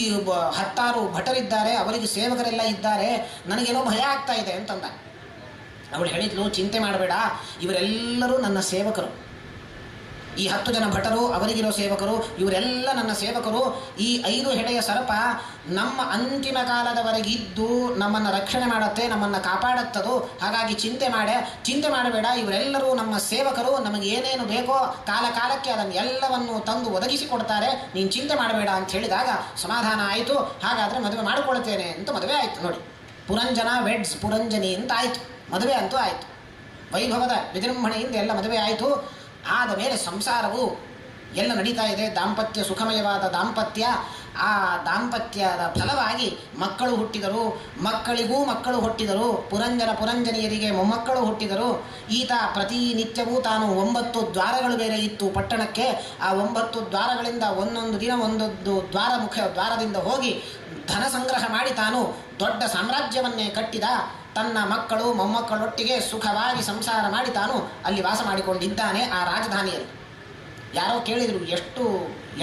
10 ಭಟರಿದ್ದಾರೆ, ಅವರಿಗೆ ಸೇವಕರೆಲ್ಲ ಇದ್ದಾರೆ, ನನಗೇನೋ ಭಯ ಆಗ್ತಾ ಇದೆ ಅಂತಂದ. ಅವಳು ಹೇಳಿದ್ಲು, ಚಿಂತೆ ಮಾಡಬೇಡ, ಇವರೆಲ್ಲರೂ ನನ್ನ ಸೇವಕರು. ಈ 10 ಜನ ಭಟರು ಅವರಿಗಿರೋ ಸೇವಕರು, ಇವರೆಲ್ಲ ನನ್ನ ಸೇವಕರು. ಈ 5 ಹೆಡೆಯ ಸರ್ಪ ನಮ್ಮ ಅಂತಿಮ ಕಾಲದವರೆಗಿದ್ದು ನಮ್ಮನ್ನು ರಕ್ಷಣೆ ಮಾಡುತ್ತೆ, ನಮ್ಮನ್ನು ಕಾಪಾಡುತ್ತದು. ಹಾಗಾಗಿ ಚಿಂತೆ ಮಾಡಬೇಡ, ಇವರೆಲ್ಲರೂ ನಮ್ಮ ಸೇವಕರು, ನಮಗೆ ಏನೇನು ಬೇಕೋ ಕಾಲ ಕಾಲಕ್ಕೆ ಅದನ್ನು ಎಲ್ಲವನ್ನು ತಂದು ಒದಗಿಸಿಕೊಡ್ತಾರೆ, ನೀನು ಚಿಂತೆ ಮಾಡಬೇಡ ಅಂತ ಹೇಳಿದಾಗ ಸಮಾಧಾನ ಆಯಿತು. ಹಾಗಾದರೆ ಮದುವೆ ಮಾಡಿಕೊಳ್ತೇನೆ ಅಂತ ಮದುವೆ ಆಯಿತು ನೋಡಿ. ಪುರಂಜನ ವೆಡ್ಸ್ ಪುರಂಜನಿ ಅಂತ ಆಯಿತು, ಮದುವೆ ಅಂತೂ ಆಯಿತು. ವೈಭವದ ವಿಜೃಂಭಣೆಯಿಂದ ಎಲ್ಲ ಮದುವೆ ಆಯಿತು. ಆದ ಮೇಲೆ ಸಂಸಾರವು ಎಲ್ಲ ನಡೀತಾ ಇದೆ, ದಾಂಪತ್ಯ ಸುಖಮಯವಾದ ದಾಂಪತ್ಯ. ಆ ದಾಂಪತ್ಯದ ಫಲವಾಗಿ ಮಕ್ಕಳು ಹುಟ್ಟಿದರು, ಮಕ್ಕಳಿಗೂ ಮಕ್ಕಳು ಹುಟ್ಟಿದರು, ಪುರಂಜನಿಯರಿಗೆ ಮೊಮ್ಮಕ್ಕಳು ಹುಟ್ಟಿದರು. ಈತ ಪ್ರತಿನಿತ್ಯವೂ ತಾನು 9 ದ್ವಾರಗಳು ಬೇರೆ ಇತ್ತು ಪಟ್ಟಣಕ್ಕೆ. ಆ 9 ದ್ವಾರಗಳಿಂದ ಒಂದೊಂದು ದಿನ ಒಂದೊಂದು ದ್ವಾರದಿಂದ ಹೋಗಿ ಧನ ಸಂಗ್ರಹ ಮಾಡಿ ತಾನು ದೊಡ್ಡ ಸಾಮ್ರಾಜ್ಯವನ್ನೇ ಕಟ್ಟಿದ. ತನ್ನ ಮಕ್ಕಳು ಮೊಮ್ಮಕ್ಕಳೊಟ್ಟಿಗೆ ಸುಖವಾಗಿ ಸಂಸಾರ ಮಾಡಿ ತಾನು ಅಲ್ಲಿ ವಾಸ ಮಾಡಿಕೊಂಡಿದ್ದಾನೆ ಆ ರಾಜಧಾನಿಯಲ್ಲಿ. ಯಾರೋ ಕೇಳಿದರು,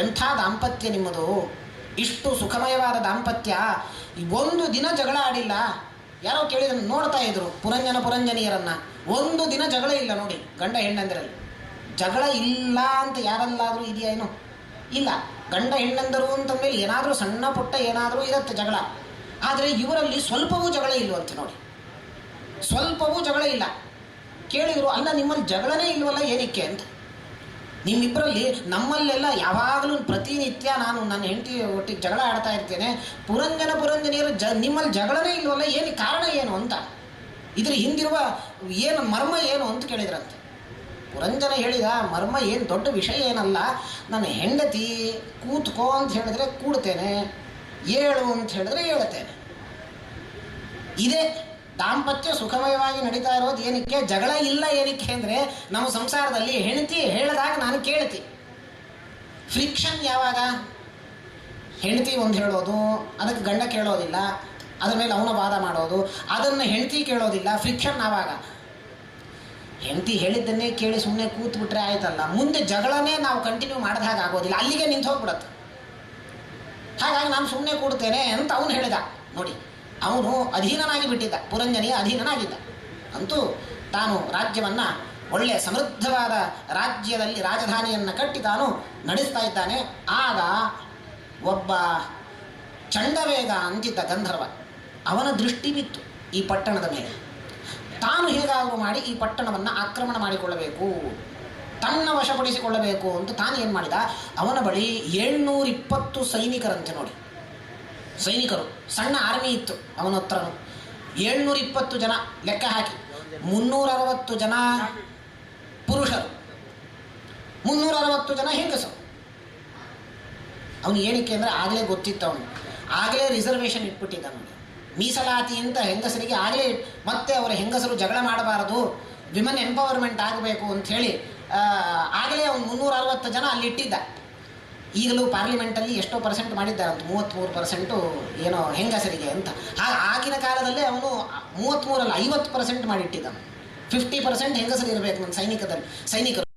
ಎಂಥ ದಾಂಪತ್ಯ ನಿಮ್ಮದು, ಇಷ್ಟು ಸುಖಮಯವಾದ ದಾಂಪತ್ಯ, ಒಂದು ದಿನ ಜಗಳ ಆಡಿಲ್ಲ. ಯಾರೋ ಕೇಳಿದ್ರು, ನೋಡ್ತಾ ಇದ್ರು ಪುರಂಜನಿಯರನ್ನು, ಒಂದು ದಿನ ಜಗಳ ಇಲ್ಲ ನೋಡಿ. ಗಂಡ ಹೆಣ್ಣಂದಿರಲ್ಲಿ ಜಗಳ ಇಲ್ಲ ಅಂತ ಯಾರಲ್ಲಾದರೂ ಇದೆಯೇನೋ? ಇಲ್ಲ. ಗಂಡ ಹೆಣ್ಣಂದರು ಅಂತಂದಮೇಲೆ ಏನಾದರೂ ಸಣ್ಣ ಪುಟ್ಟ ಏನಾದರೂ ಇರುತ್ತೆ ಜಗಳ, ಆದರೆ ಇವರಲ್ಲಿ ಸ್ವಲ್ಪವೂ ಜಗಳ ಇಲ್ವಂತೆ ನೋಡಿ, ಸ್ವಲ್ಪವೂ ಜಗಳ ಇಲ್ಲ. ಕೇಳಿದರು, ಅಲ್ಲ ನಿಮ್ಮಲ್ಲಿ ಜಗಳನೇ ಇಲ್ವಲ್ಲ ಏನಕ್ಕೆ ಅಂತ. ನಿಮ್ಮಿಬ್ಬರಲ್ಲಿ, ನಮ್ಮಲ್ಲೆಲ್ಲ ಯಾವಾಗಲೂ ಪ್ರತಿ ಪ್ರತಿನಿತ್ಯ ನಾನು ನನ್ನ ಹೆಂಡತಿ ಒಟ್ಟಿಗೆ ಜಗಳ ಆಡ್ತಾ ಇರ್ತೇನೆ, ಪುರಂಜನಿಯರು ನಿಮ್ಮಲ್ಲಿ ಜಗಳನೇ ಇಲ್ವಲ್ಲ, ಏನು ಕಾರಣ ಏನು ಅಂತ, ಇದ್ರ ಹಿಂದಿರುವ ಏನು ಮರ್ಮ ಏನು ಅಂತ ಕೇಳಿದ್ರಂತೆ. ಪುರಂಜನ ಹೇಳಿದ, ಮರ್ಮ ಏನು ದೊಡ್ಡ ವಿಷಯ ಏನಲ್ಲ, ನನ್ನ ಹೆಂಡತಿ ಕೂತ್ಕೋ ಅಂತ ಹೇಳಿದ್ರೆ ಕೂಡ್ತೇನೆ, ಏಳು ಅಂತ ಹೇಳಿದ್ರೆ ಹೇಳ್ತೇನೆ. ಇದೇ ದಾಂಪತ್ಯ ಸುಖಮಯವಾಗಿ ನಡೀತಾ ಇರೋದು. ಏನಕ್ಕೆ ಜಗಳ ಇಲ್ಲ? ಏನಕ್ಕೆ ಅಂದರೆ ನಮ್ಮ ಸಂಸಾರದಲ್ಲಿ ಹೆಂಡತಿ ಹೇಳಿದಾಗ ನಾನು ಕೇಳ್ತೀನಿ. ಫ್ರಿಕ್ಷನ್ ಯಾವಾಗ? ಹೆಂಡತಿ ಒಂದು ಹೇಳೋದು, ಅದಕ್ಕೆ ಗಂಡ ಕೇಳೋದಿಲ್ಲ, ಅದ್ರ ಮೇಲೆ ಅವನ ವಾದ ಮಾಡೋದು, ಅದನ್ನು ಹೆಂಡತಿ ಕೇಳೋದಿಲ್ಲ. ಫ್ರಿಕ್ಷನ್ ಆವಾಗ. ಹೆಂಡತಿ ಹೇಳಿದ್ದನ್ನೇ ಕೇಳಿ ಸುಮ್ಮನೆ ಕೂತ್ಬಿಟ್ರೆ ಆಯ್ತಲ್ಲ, ಮುಂದೆ ಜಗಳನೇ ನಾವು ಕಂಟಿನ್ಯೂ ಮಾಡಿದಾಗ ಆಗೋದಿಲ್ಲ, ಅಲ್ಲಿಗೆ ನಿಂತು ಹೋಗ್ಬಿಡತ್ತೆ. ಹಾಗಾಗಿ ನಾನು ಸುಮ್ಮನೆ ಕೂಡ್ತೇನೆ ಅಂತ ಅವನು ಹೇಳಿದ. ನೋಡಿ, ಅವನು ಅಧೀನನಾಗಿ ಬಿಟ್ಟಿದ್ದ, ಪುರಂಜನಿಯ ಅಧೀನನಾಗಿದ್ದ. ಅಂತೂ ತಾನು ರಾಜ್ಯವನ್ನು ಒಳ್ಳೆಯ ಸಮೃದ್ಧವಾದ ರಾಜ್ಯದಲ್ಲಿ ರಾಜಧಾನಿಯನ್ನು ಕಟ್ಟಿ ತಾನು ನಡೆಸ್ತಾ ಇದ್ದಾನೆ. ಆಗ ಒಬ್ಬ ಚಂಡವೇಗ ಅಂತಿದ್ದ ಗಂಧರ್ವ, ಅವನ ದೃಷ್ಟಿ ಬಿತ್ತು ಈ ಪಟ್ಟಣದ ಮೇಲೆ. ತಾನು ಹೇಗಾದರೂ ಮಾಡಿ ಈ ಪಟ್ಟಣವನ್ನು ಆಕ್ರಮಣ ಮಾಡಿಕೊಳ್ಳಬೇಕು, ತನ್ನ ವಶಪಡಿಸಿಕೊಳ್ಳಬೇಕು ಅಂತ ತಾನು ಏನು ಮಾಡಿದ, ಅವನ ಬಳಿ 720 ಸೈನಿಕರಂತೆ. ನೋಡಿ, ಸೈನಿಕರು, ಸಣ್ಣ ಆರ್ಮಿ ಇತ್ತು ಅವನ ಹತ್ರನು. 720 ಜನ ಲೆಕ್ಕ ಹಾಕಿ, 360 ಜನ ಪುರುಷರು, 360 ಜನ ಹೆಂಗಸರು. ಅವನು ಏನಕ್ಕೆ ಅಂದರೆ ಆಗಲೇ ಗೊತ್ತಿತ್ತು, ಅವನು ಆಗಲೇ ರಿಸರ್ವೇಷನ್ ಇಟ್ಬಿಟ್ಟಿದ್ದ. ನೋಡಿ, ಮೀಸಲಾತಿ ಅಂತ ಹೆಂಗಸರಿಗೆ ಆಗಲೇ, ಮತ್ತೆ ಅವರ ಹೆಂಗಸರು ಜಗಳ ಮಾಡಬಾರದು, ವಿಮೆನ್ ಎಂಪವರ್ಮೆಂಟ್ ಆಗಬೇಕು ಅಂಥೇಳಿ ಆಗಲೇ ಅವನು 360 ಜನ ಅಲ್ಲಿ ಇಟ್ಟಿದ್ದ. ಈಗಲೂ ಪಾರ್ಲಿಮೆಂಟಲ್ಲಿ ಎಷ್ಟೋ ಪರ್ಸೆಂಟ್ ಮಾಡಿದ್ದಾರಂತ, 33% ಏನೋ ಹೆಂಗಸರಿಗೆ ಅಂತ. ಆಗಿನ ಕಾಲದಲ್ಲೇ ಅವನು 33 ಅಲ್ಲ 50% ಮಾಡಿಟ್ಟಿದ್ದ. 50% ಹೆಂಗಸರು ಇರಬೇಕು ನನ್ನ ಸೈನಿಕರು.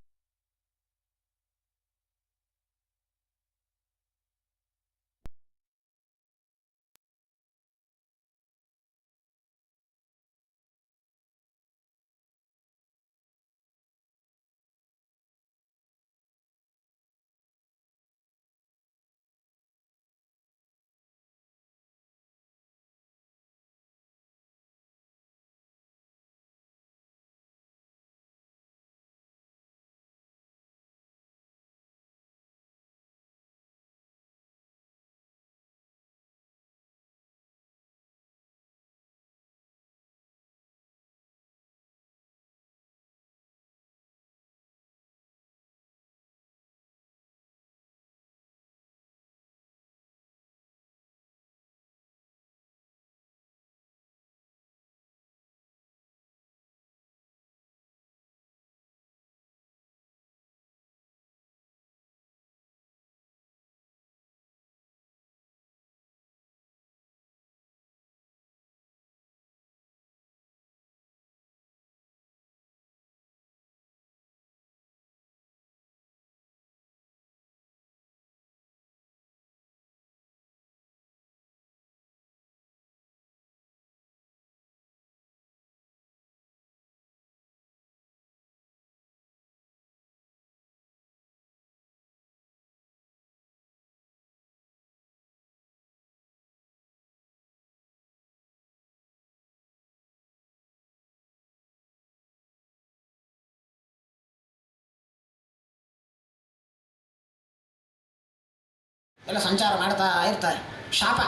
ಎಲ್ಲ ಸಂಚಾರ ಮಾಡ್ತಾ ಇರ್ತಾರೆ. ಶಾಪ,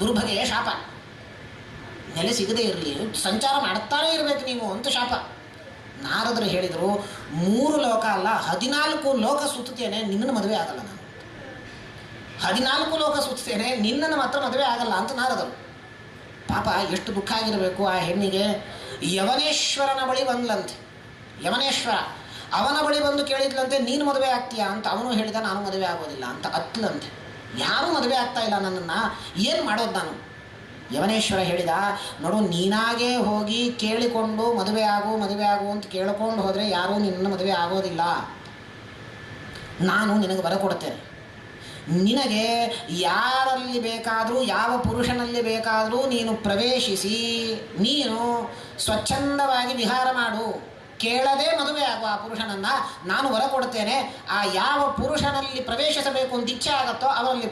ದುರ್ಭಗೆಯ ಶಾಪ, ನೆಲೆ ಸಿಗದೇ ಇರಲಿ, ಸಂಚಾರ ಮಾಡ್ತಾನೇ ಇರಬೇಕು ನೀವು ಅಂತ ಶಾಪ. ನಾರದರು ಹೇಳಿದರು, 3 ಲೋಕ ಅಲ್ಲ 14 ಲೋಕ ಸುತ್ತುತ್ತೇನೆ, ನಿನ್ನನ್ನು ಮದುವೆ ಆಗಲ್ಲ ನಾನು. 14 ಲೋಕ ಸುತ್ತುತ್ತೇನೆ, ನಿನ್ನನ್ನು ಮಾತ್ರ ಮದುವೆ ಆಗಲ್ಲ ಅಂತ ನಾರದರು. ಪಾಪ ಎಷ್ಟು ದುಃಖ ಆಗಿರಬೇಕು ಆ ಹೆಣ್ಣಿಗೆ. ಯವನೇಶ್ವರನ ಬಳಿ ಬಂದ್ಲಂತೆ. ಯವನೇಶ್ವರ ಅವನ ಬಳಿ ಬಂದು ಕೇಳಿದ್ಲಂತೆ, ನೀನು ಮದುವೆ ಆಗ್ತೀಯಾ ಅಂತ. ಅವನು ಹೇಳಿದ, ನಾನು ಮದುವೆ ಆಗೋದಿಲ್ಲ ಅಂತ ಅತ್ಲಂತೆ. ಯಾರೂ ಮದುವೆ ಆಗ್ತಾ ಇಲ್ಲ ನನ್ನನ್ನು, ಏನು ಮಾಡೋದು ನಾನು? ಯವನೇಶ್ವರ ಹೇಳಿದ, ನೋಡು, ನೀನಾಗೇ ಹೋಗಿ ಕೇಳಿಕೊಂಡು ಮದುವೆ ಆಗು ಅಂತ ಕೇಳಿಕೊಂಡು ಹೋದರೆ ಯಾರೂ ನಿನ್ನನ್ನು ಮದುವೆ ಆಗೋದಿಲ್ಲ. ನಾನು ನಿನಗೆ ವರ ಕೊಡ್ತೇನೆ. ನಿನಗೆ ಯಾರಲ್ಲಿ ಬೇಕಾದರೂ, ಯಾವ ಪುರುಷನಲ್ಲಿ ಬೇಕಾದರೂ ನೀನು ಪ್ರವೇಶಿಸಿ, ನೀನು ಸ್ವಚ್ಛಂದವಾಗಿ ವಿಹಾರ ಮಾಡು, ಕೇಳದೆ ಮದುವೆ ಆಗುವ ಆ ಪುರುಷನನ್ನು ನಾನು ವರ ಕೊಡ್ತೇನೆ. ಆ ಯಾವ ಪುರುಷನಲ್ಲಿ ಪ್ರವೇಶಿಸಬೇಕು ಅಂತ ಇಚ್ಛೆ ಆಗುತ್ತೋ ಅವರಲ್ಲಿ